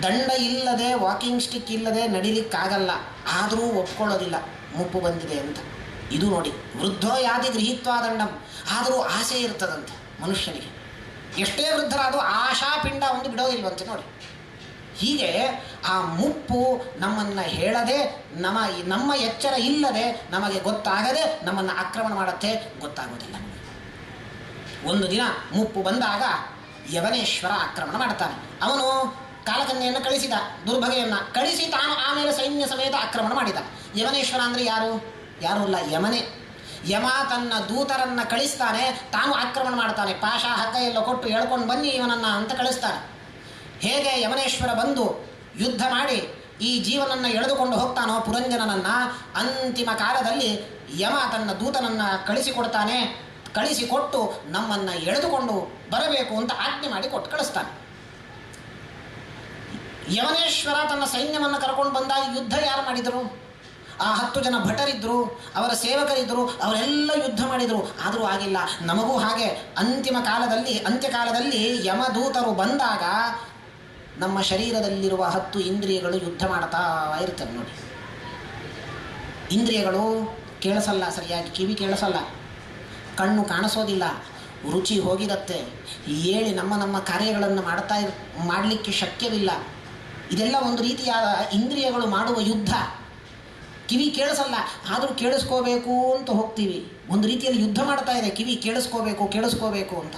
ದಂಡ ಇಲ್ಲದೆ, ವಾಕಿಂಗ್ ಸ್ಟಿಕ್ ಇಲ್ಲದೆ ನಡಿಲಿಕ್ಕಾಗಲ್ಲ, ಆದರೂ ಒಪ್ಕೊಳ್ಳೋದಿಲ್ಲ ಮುಪ್ಪು ಬಂದಿದೆ ಅಂತ. ಇದು ನೋಡಿ, ವೃದ್ಧೋ ಯಾತಿ ಗೃಹೀತ್ವಾ ದಂಡಂ. ಆದರೂ ಆಸೆ ಇರ್ತದಂತೆ ಮನುಷ್ಯನಿಗೆ, ಎಷ್ಟೇ ವೃದ್ಧರಾದರೂ ಆಶಾಪಿಂಡ ಒಂದು ಬಿಡೋದಿಲ್ವಂತೆ. ನೋಡಿ, ಹೀಗೆ ಆ ಮುಪ್ಪು ನಮ್ಮನ್ನು ಹೇಳದೆ, ನಮ್ಮ ಎಚ್ಚರ ಇಲ್ಲದೆ, ನಮಗೆ ಗೊತ್ತಾಗದೆ ನಮ್ಮನ್ನು ಆಕ್ರಮಣ ಮಾಡುತ್ತೆ, ಗೊತ್ತಾಗೋದಿಲ್ಲ. ಒಂದು ದಿನ ಮುಪ್ಪು ಬಂದಾಗ ಯವನೇಶ್ವರ ಆಕ್ರಮಣ ಮಾಡ್ತಾನೆ. ಅವನು ಕಾಲಕನ್ಯೆಯನ್ನು ಕಳಿಸಿದ, ದುರ್ಭಗೆಯನ್ನು ಕಳಿಸಿ ತಾನು ಆಮೇಲೆ ಸೈನ್ಯ ಸಮೇತ ಆಕ್ರಮಣ ಮಾಡಿದ. ಯವನೇಶ್ವರ ಅಂದರೆ ಯಾರು ಅಲ್ಲ, ಯಮನೇ. ಯಮ ತನ್ನ ದೂತರನ್ನು ಕಳಿಸ್ತಾನೆ, ತಾನು ಆಕ್ರಮಣ ಮಾಡ್ತಾನೆ. ಪಾಶ ಹಗ್ಗ ಎಲ್ಲ ಕೊಟ್ಟು ಹೇಳ್ಕೊಂಡು ಬನ್ನಿ ಇವನನ್ನು ಅಂತ ಕಳಿಸ್ತಾನೆ. ಹೇಗೆ ಯವನೇಶ್ವರ ಬಂದು ಯುದ್ಧ ಮಾಡಿ ಈ ಜೀವನನ್ನು ಎಳೆದುಕೊಂಡು ಹೋಗ್ತಾನೋ ಪುರಂಜನನನ್ನು, ಅಂತಿಮ ಕಾಲದಲ್ಲಿ ಯಮ ತನ್ನ ದೂತನನ್ನು ಕಳಿಸಿಕೊಡ್ತಾನೆ. ಕಳಿಸಿಕೊಟ್ಟು ನಮ್ಮನ್ನು ಎಳೆದುಕೊಂಡು ಬರಬೇಕು ಅಂತ ಆಜ್ಞೆ ಮಾಡಿ ಕೊಟ್ಟು ಕಳಿಸ್ತಾನೆ. ಯವನೇಶ್ವರ ತನ್ನ ಸೈನ್ಯವನ್ನು ಕರ್ಕೊಂಡು ಬಂದಾಗ ಯುದ್ಧ ಯಾರು ಮಾಡಿದರು? ಆ 10 ಜನ ಭಟರಿದ್ದರು, ಅವರ ಸೇವಕರಿದ್ದರು, ಅವರೆಲ್ಲ ಯುದ್ಧ ಮಾಡಿದರು, ಆದರೂ ಆಗಿಲ್ಲ. ನಮಗೂ ಹಾಗೆ ಅಂತ್ಯಕಾಲದಲ್ಲಿ ಯಮದೂತರು ಬಂದಾಗ ನಮ್ಮ ಶರೀರದಲ್ಲಿರುವ 10 ಇಂದ್ರಿಯಗಳು ಯುದ್ಧ ಮಾಡ್ತಾ ಇರ್ತವೆ. ನೋಡಿ, ಇಂದ್ರಿಯಗಳು ಕೇಳಿಸಲ್ಲ, ಸರಿಯಾಗಿ ಕಿವಿ ಕೇಳಿಸಲ್ಲ, ಕಣ್ಣು ಕಾಣಿಸೋದಿಲ್ಲ, ರುಚಿ ಹೋಗಿರುತ್ತೆ, ಹೇಳಿ ನಮ್ಮ ಕಾರ್ಯಗಳನ್ನು ಮಾಡಲಿಕ್ಕೆ ಶಕ್ಯವಿಲ್ಲ. ಇದೆಲ್ಲ ಒಂದು ರೀತಿಯಾದ ಇಂದ್ರಿಯಗಳು ಮಾಡುವ ಯುದ್ಧ. ಕಿವಿ ಕೇಳಿಸಲ್ಲ, ಆದರೂ ಕೇಳಿಸ್ಕೋಬೇಕು ಅಂತ ಹೋಗ್ತೀವಿ. ಒಂದು ರೀತಿಯಲ್ಲಿ ಯುದ್ಧ ಮಾಡ್ತಾ ಇದೆ, ಕಿವಿ ಕೇಳಿಸ್ಕೋಬೇಕು ಅಂತ.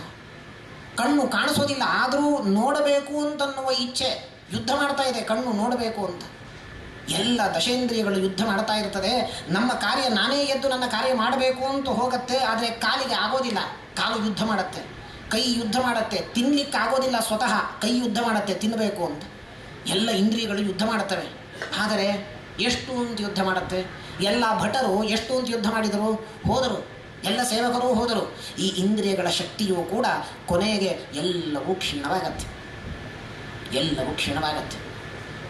ಕಣ್ಣು ಕಾಣಿಸೋದಿಲ್ಲ, ಆದರೂ ನೋಡಬೇಕು ಅಂತನ್ನುವ ಇಚ್ಛೆ ಯುದ್ಧ ಮಾಡ್ತಾ ಇದೆ, ಕಣ್ಣು ನೋಡಬೇಕು ಅಂತ. ಎಲ್ಲ ದಶೇಂದ್ರಿಯಗಳು ಯುದ್ಧ ಮಾಡ್ತಾ ಇರ್ತದೆ. ನಮ್ಮ ಕಾರ್ಯ ನಾನೇ ಎದ್ದು ನನ್ನ ಕಾರ್ಯ ಮಾಡಬೇಕು ಅಂತ ಹೋಗುತ್ತೆ, ಆದರೆ ಕಾಲಿಗೆ ಆಗೋದಿಲ್ಲ, ಕಾಲು ಯುದ್ಧ ಮಾಡುತ್ತೆ. ಕೈ ಯುದ್ಧ ಮಾಡುತ್ತೆ, ತಿನ್ನಲಿಕ್ಕೆ ಆಗೋದಿಲ್ಲ, ಸ್ವತಃ ಕೈ ಯುದ್ಧ ಮಾಡುತ್ತೆ ತಿನ್ನಬೇಕು ಅಂತ. ಎಲ್ಲ ಇಂದ್ರಿಯಗಳು ಯುದ್ಧ ಮಾಡುತ್ತವೆ. ಆದರೆ ಎಷ್ಟು ಅಂತ ಯುದ್ಧ ಮಾಡುತ್ತೆ? ಎಲ್ಲ ಭಟರು ಎಷ್ಟು ಅಂತ ಯುದ್ಧ ಮಾಡಿದರು? ಹೋದರು. ಎಲ್ಲ ಸೇವಕರು ಹೋದರು. ಈ ಇಂದ್ರಿಯಗಳ ಶಕ್ತಿಯೂ ಕೂಡ ಕೊನೆಗೆ ಎಲ್ಲವೂ ಕ್ಷೀಣವಾಗತ್ತೆ.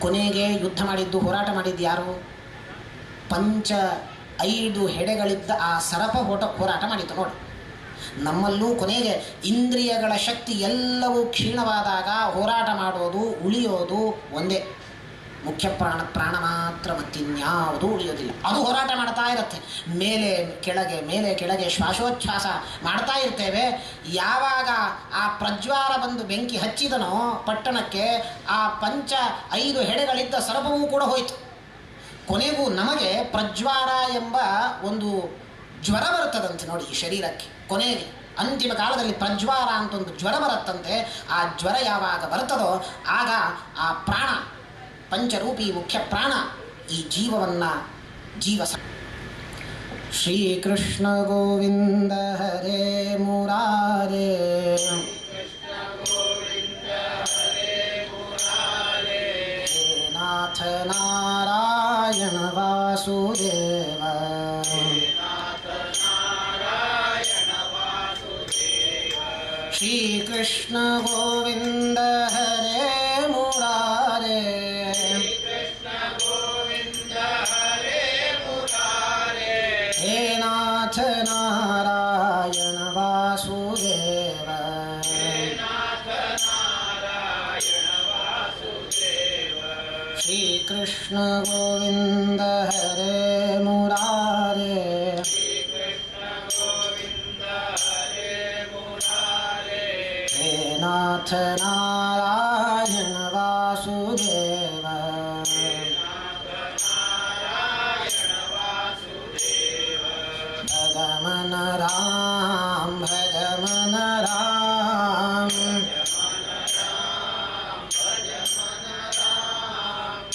ಕೊನೆಗೆ ಯುದ್ಧ ಮಾಡಿದ್ದು, ಹೋರಾಟ ಮಾಡಿದ್ದು ಯಾರು? 5 ಹೆಡೆಗಳಿದ್ದ ಆ ಸರಪ ಹೋರಾಟ ಮಾಡಿತ್ತು ನೋಡಿ. ನಮ್ಮಲ್ಲೂ ಕೊನೆಗೆ ಇಂದ್ರಿಯಗಳ ಶಕ್ತಿ ಎಲ್ಲವೂ ಕ್ಷೀಣವಾದಾಗ ಹೋರಾಟ ಮಾಡೋದು, ಉಳಿಯೋದು ಒಂದೇ, ಮುಖ್ಯ ಪ್ರಾಣ ಮಾತ್ರ, ಮತ್ತಿನ್ಯಾವುದೂ ಉಳಿಯೋದಿಲ್ಲ. ಅದು ಹೋರಾಟ ಮಾಡ್ತಾ ಇರುತ್ತೆ. ಮೇಲೆ ಕೆಳಗೆ ಶ್ವಾಸೋಚ್ಛ್ವಾಸ ಮಾಡ್ತಾ ಇರ್ತೇವೆ. ಯಾವಾಗ ಆ ಪ್ರಜ್ವಾಲ ಬಂದು ಬೆಂಕಿ ಹಚ್ಚಿದನೋ ಪಟ್ಟಣಕ್ಕೆ, ಆ 5 ಹೆಡೆಗಳಿದ್ದ ಸರಪವೂ ಕೂಡ ಹೋಯಿತು. ಕೊನೆಗೂ ನಮಗೆ ಪ್ರಜ್ವಾಲ ಎಂಬ ಒಂದು ಜ್ವರ ಬರುತ್ತದಂತೆ ನೋಡಿ ಈ ಶರೀರಕ್ಕೆ. ಕೊನೆಗೆ ಅಂತಿಮ ಕಾಲದಲ್ಲಿ ಪ್ರಜ್ವಾಲ ಅಂತ ಒಂದು ಜ್ವರ ಬರುತ್ತಂತೆ. ಆ ಜ್ವರ ಯಾವಾಗ ಬರುತ್ತದೋ ಆಗ ಆ ಪ್ರಾಣ, ಪಂಚರೂಪಿ ಮುಖ್ಯ ಪ್ರಾಣ, ಈ ಜೀವ ಶ್ರೀಕೃಷ್ಣ ಗೋವಿಂದ ಹರೇ ಮುರಾರೇ, ಹೇ ನಾಥ ನಾರಾಯಣ ವಾಸುದೇವ, ಶ್ರೀಕೃಷ್ಣ ಗೋವಿಂದ ಹರೇ ಮುರಾರೇ, ಹೇ ನಾಥ ನಾರಾಯಣ ವಾಸುದೇವ, ಶ್ರೀಕೃಷ್ಣ ಗೋವಿಂದ ಹರೇ ಮುರಾರೇ, ಹೇ ನಾಥ ನಾರಾಯಣ ವಾಸುದೇವ, ಭಜಮನ ರಾಮ ಭಜಮನ ರಾಮ,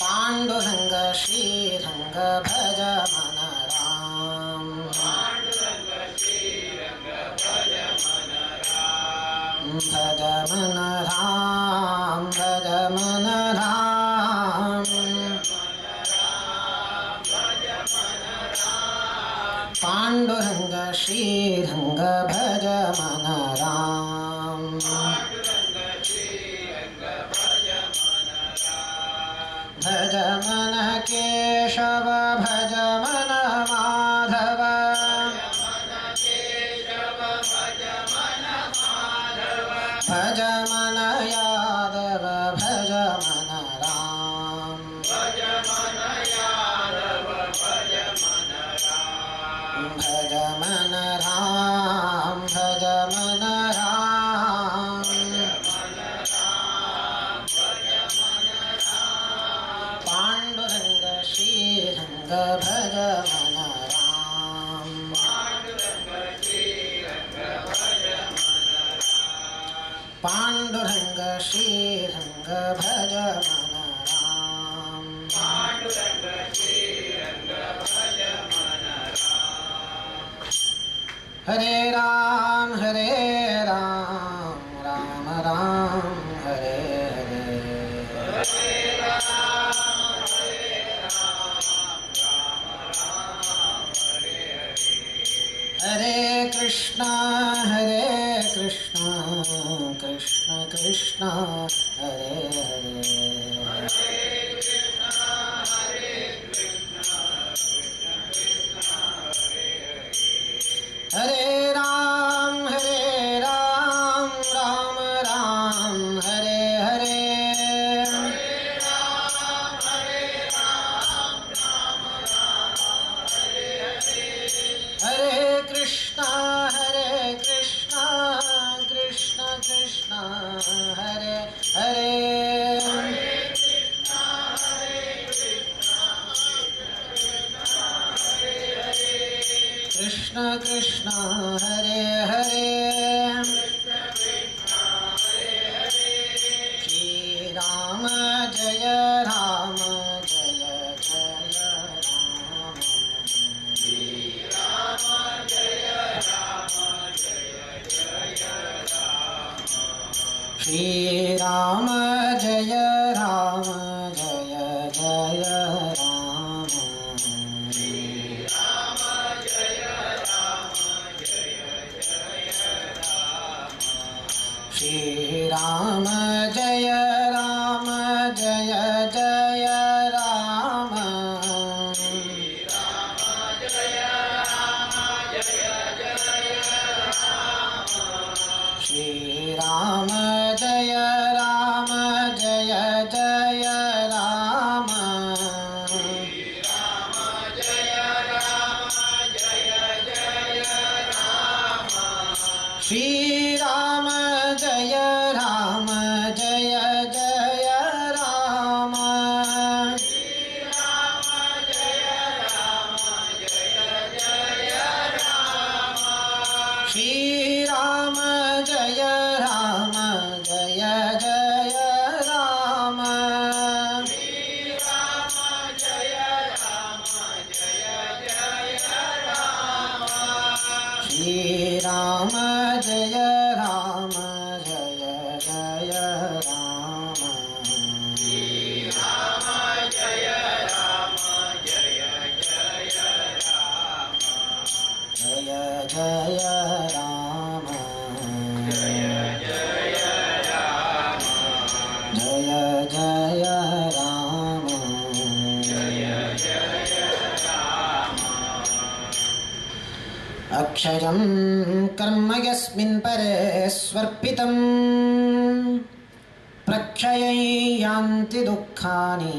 ಪಾಂಡುರಂಗ ಶ್ರೀರಂಗ ಭಜಮನ ರಾಮ, ಭಜಮನ ರಾಮ ಭಜಮನ ರಾಮ, ಪಾಂಡುರಂಗ ಶ್ರೀರಂಗ ಭಜಮನ ರಾಮ, ಭಜಮನ ಕೇಶವ ಭಜಮನ ಮಾಧವ, ಭಜಮನ ಯಾದವ ಭಜಮನ ರಾಮ, ಭಜಮನ ರಾಮ ಭಜಮನ ರಾಮ, ಪಾಂಡುರಂಗ ಶ್ರೀರಂಗ ಭಜಮನ ರಾಮ, ಪಾಂಡುರಂಗ ಶ್ರೀರಂಗ ಭಜಮನ ರಾಮ, ಹರೇ ರಾಮ ರಾಮ ರಾಮ ಹರೇ ಹರೇ, ಹರೇ ಕೃಷ್ಣ ಕೃಷ್ಣ ಕೃಷ್ಣ ಹರೇ ಹರೇ, ಹರೇ ರಾಮ ರಾಮ ರಾಮ ಹರೇ ಹರೇ, ಹರೇ ಕೃಷ್ಣ ಕೃಷ್ಣ ಕೃಷ್ಣ ಹರೇ ಹರೇ, कृष्ण कृष्ण हरे हरे श्री राम जय राम जय जय राम श्री राम जय राम जय जय राम श्री राम जय राम जय जय राम श्री राम जय राम जय जय राम श्री राम जय राम जय जय राम श्री राम जय राम जय जय राम श्री राम जय राम जय जय राम श्री राम जय राम जय जय राम जय जय राम जय जय राम अक्षयं कर्म यस्मिन् परे स्वर्पितं प्रक्षयै यान्ति दुःखानि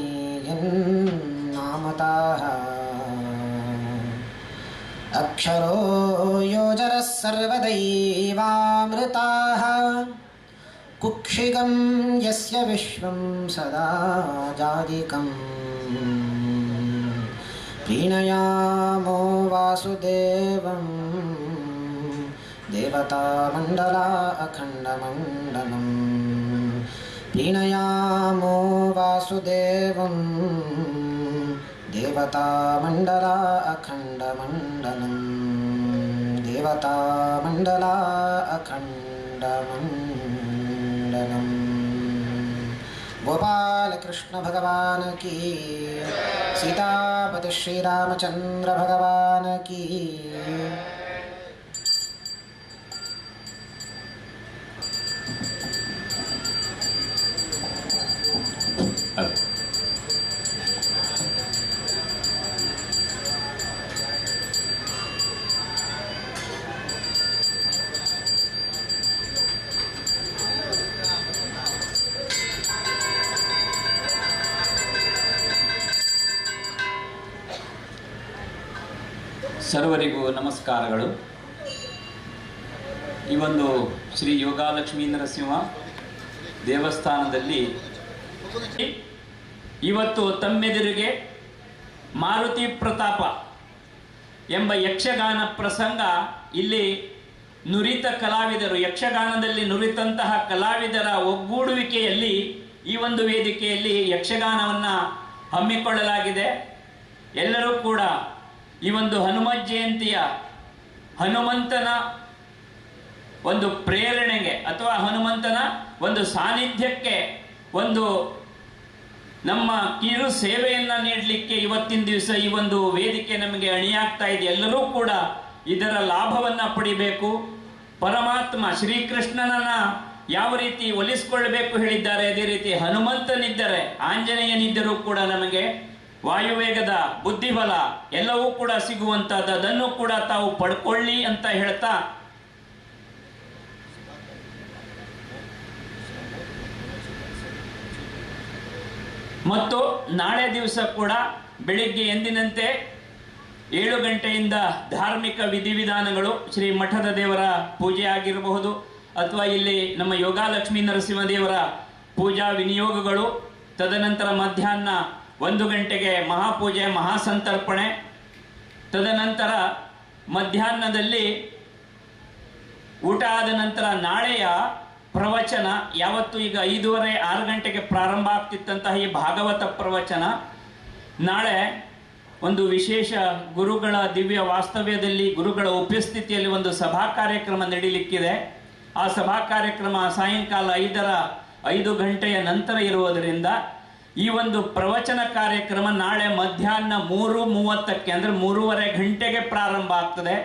यन्नामताः अक्षरो योजरः सर्वदैवामृताः कुक्षिगं यस्य विश्वं सदा जादिकम् प्रीणयामो वासुदेवं देवतामण्डला अखण्डमण्डलम् प्रीणयामो वासुदेवं देवतामण्डला अखण्डमण्डलम् देवतामण्डला अखण्डमण्डलम् गोपाल कृष्ण भगवान की सीतापति श्री रामचंद्र भगवान की ಸರ್ವರಿಗೂ ನಮಸ್ಕಾರಗಳು. ಈ ಒಂದು ಶ್ರೀ ಯೋಗಾಲಕ್ಷ್ಮೀ ನರಸಿಂಹ ದೇವಸ್ಥಾನದಲ್ಲಿ ಇವತ್ತು ತಮ್ಮೆದುರಿಗೆ ಮಾರುತಿ ಪ್ರತಾಪ ಎಂಬ ಯಕ್ಷಗಾನ ಪ್ರಸಂಗ ಇಲ್ಲಿ ನುರಿತ ಕಲಾವಿದರು, ಯಕ್ಷಗಾನದಲ್ಲಿ ನುರಿತಂತಹ ಕಲಾವಿದರ ಒಗ್ಗೂಡುವಿಕೆಯಲ್ಲಿ ಈ ಒಂದು ವೇದಿಕೆಯಲ್ಲಿ ಯಕ್ಷಗಾನವನ್ನು ಹಮ್ಮಿಕೊಳ್ಳಲಾಗಿದೆ. ಎಲ್ಲರೂ ಕೂಡ ಈ ಒಂದು ಹನುಮ ಜಯಂತಿಯ ಹನುಮಂತನ ಒಂದು ಪ್ರೇರಣೆಗೆ ಅಥವಾ ಹನುಮಂತನ ಒಂದು ಸಾನ್ನಿಧ್ಯಕ್ಕೆ ಒಂದು ನಮ್ಮ ಕಿರು ಸೇವೆಯನ್ನು ನೀಡಲಿಕ್ಕೆ ಇವತ್ತಿನ ದಿವಸ ಈ ಒಂದು ವೇದಿಕೆ ನಮಗೆ ಅಣಿಯಾಗ್ತಾ ಇದೆ. ಎಲ್ಲರೂ ಕೂಡ ಇದರ ಲಾಭವನ್ನು ಪಡಿಬೇಕು. ಪರಮಾತ್ಮ ಶ್ರೀಕೃಷ್ಣನನ್ನ ಯಾವ ರೀತಿ ಒಲಿಸಿಕೊಳ್ಳಬೇಕು ಹೇಳಿದ್ದಾರೆ, ಅದೇ ರೀತಿ ಹನುಮಂತನಿದ್ದರೆ ಆಂಜನೇಯನಿದ್ದರೂ ಕೂಡ ನಮಗೆ ವಾಯುವೇಗದ ಬುದ್ಧಿಬಲ ಎಲ್ಲವೂ ಕೂಡ ಸಿಗುವಂತಹದ್ದು, ಅದನ್ನು ಕೂಡ ತಾವು ಪಡ್ಕೊಳ್ಳಿ ಅಂತ ಹೇಳ್ತಾ ಮತ್ತು ನಾಳೆ ದಿವಸ ಕೂಡ ಬೆಳಿಗ್ಗೆ ಎಂದಿನಂತೆ 7 ಗಂಟೆಯಿಂದ ಧಾರ್ಮಿಕ ವಿಧಿವಿಧಾನಗಳು, ಶ್ರೀ ಮಠದ ದೇವರ ಪೂಜೆ ಆಗಿರಬಹುದು ಅಥವಾ ಇಲ್ಲಿ ನಮ್ಮ ಯೋಗಾಲಕ್ಷ್ಮೀ ನರಸಿಂಹ ದೇವರ ಪೂಜಾ ವಿನಿಯೋಗಗಳು, ತದನಂತರ ಮಧ್ಯಾಹ್ನ 1 ಗಂಟೆಗೆ ಮಹಾಪೂಜೆ ಮಹಾಸಂತರ್ಪಣೆ, ತದನಂತರ ಮಧ್ಯಾಹ್ನದಲ್ಲಿ ಊಟ ಆದ ನಂತರ ನಾಳೆಯ ಪ್ರವಚನ ಯಾವತ್ತು ಈಗ 5:30 6 ಗಂಟೆಗೆ ಪ್ರಾರಂಭ ಆಗ್ತಿತ್ತಂತಹ ಈ ಭಾಗವತ ಪ್ರವಚನ ನಾಳೆ ಒಂದು ವಿಶೇಷ ಗುರುಗಳ ದಿವ್ಯ ವಾಸ್ತವ್ಯದಲ್ಲಿ ಗುರುಗಳ ಉಪಸ್ಥಿತಿಯಲ್ಲಿ ಒಂದು ಸಭಾ ಕಾರ್ಯಕ್ರಮ ನಡೀಲಿಕ್ಕಿದೆ. ಆ ಸಭಾ ಕಾರ್ಯಕ್ರಮ ಸಾಯಂಕಾಲ 5 ಗಂಟೆಯ ನಂತರ ಇರುವುದರಿಂದ ಈ ಒಂದು ಪ್ರವಚನ ಕಾರ್ಯಕ್ರಮ ನಾಳೆ ಮಧ್ಯಾಹ್ನ 3:30ಕ್ಕೆ ಅಂದರೆ 3:30 ಗಂಟೆಗೆ ಪ್ರಾರಂಭ ಆಗ್ತದೆ.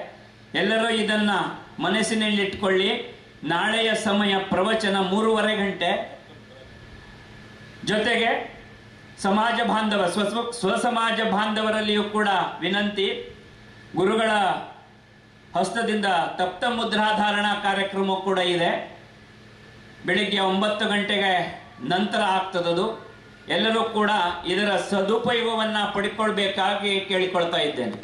ಎಲ್ಲರೂ ಇದನ್ನ ಮನಸ್ಸಿನಲ್ಲಿಟ್ಕೊಳ್ಳಿ. ನಾಳೆಯ ಸಮಯ ಪ್ರವಚನ 3:30 ಗಂಟೆ. ಜೊತೆಗೆ ಸಮಾಜ ಬಾಂಧವ ಸ್ವಸಮಾಜ ಬಾಂಧವರಲ್ಲಿಯೂ ಕೂಡ ವಿನಂತಿ, ಗುರುಗಳ ಹಸ್ತದಿಂದ ತಪ್ತ ಮುದ್ರಾಧಾರಣ ಕಾರ್ಯಕ್ರಮ ಕೂಡ ಇದೆ. ಬೆಳಿಗ್ಗೆ 9 ಗಂಟೆಗೆ ನಂತರ ಆಗ್ತದದು. ಎಲ್ಲರೂ ಕೂಡ ಇದರ ಸದುಪಯೋಗವನ್ನ ಪಡ್ಕೊಳ್ಬೇಕಾಗಿ ಕೇಳಿಕೊಳ್ತಾ ಇದ್ದೇನೆ.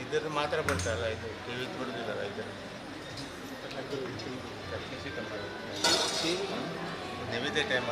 ಇದರ ಮಾತ್ರ ಬರ್ತಾರಲ್ಲ, ಇದು ಟಿವಿ ಬರೋದಿಲ್ಲ ಇದರ ನೈವೇದ್ಯ ಟೈಮ್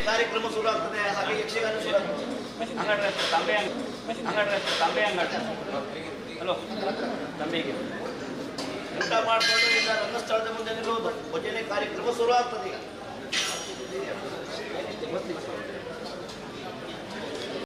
ಕಾರ್ಯಕ್ರಮ ಶುರು ಆಗ್ತದೆ. ಹಾಗೆ ಯಕ್ಷಗಾನ ಶುರು ಆಗ್ತದೆ. ಹಲೋ ತಂಬೆಗೆ ಊಟ ಮಾಡಿಕೊಂಡು ಈಗ ರಂಗಸ್ಥಳದ ಮುಂದೆ ನಿಲ್ಲುವುದು. ಭಜನೆ ಕಾರ್ಯಕ್ರಮ ಶುರು ಆಗ್ತದೆ ಈಗ.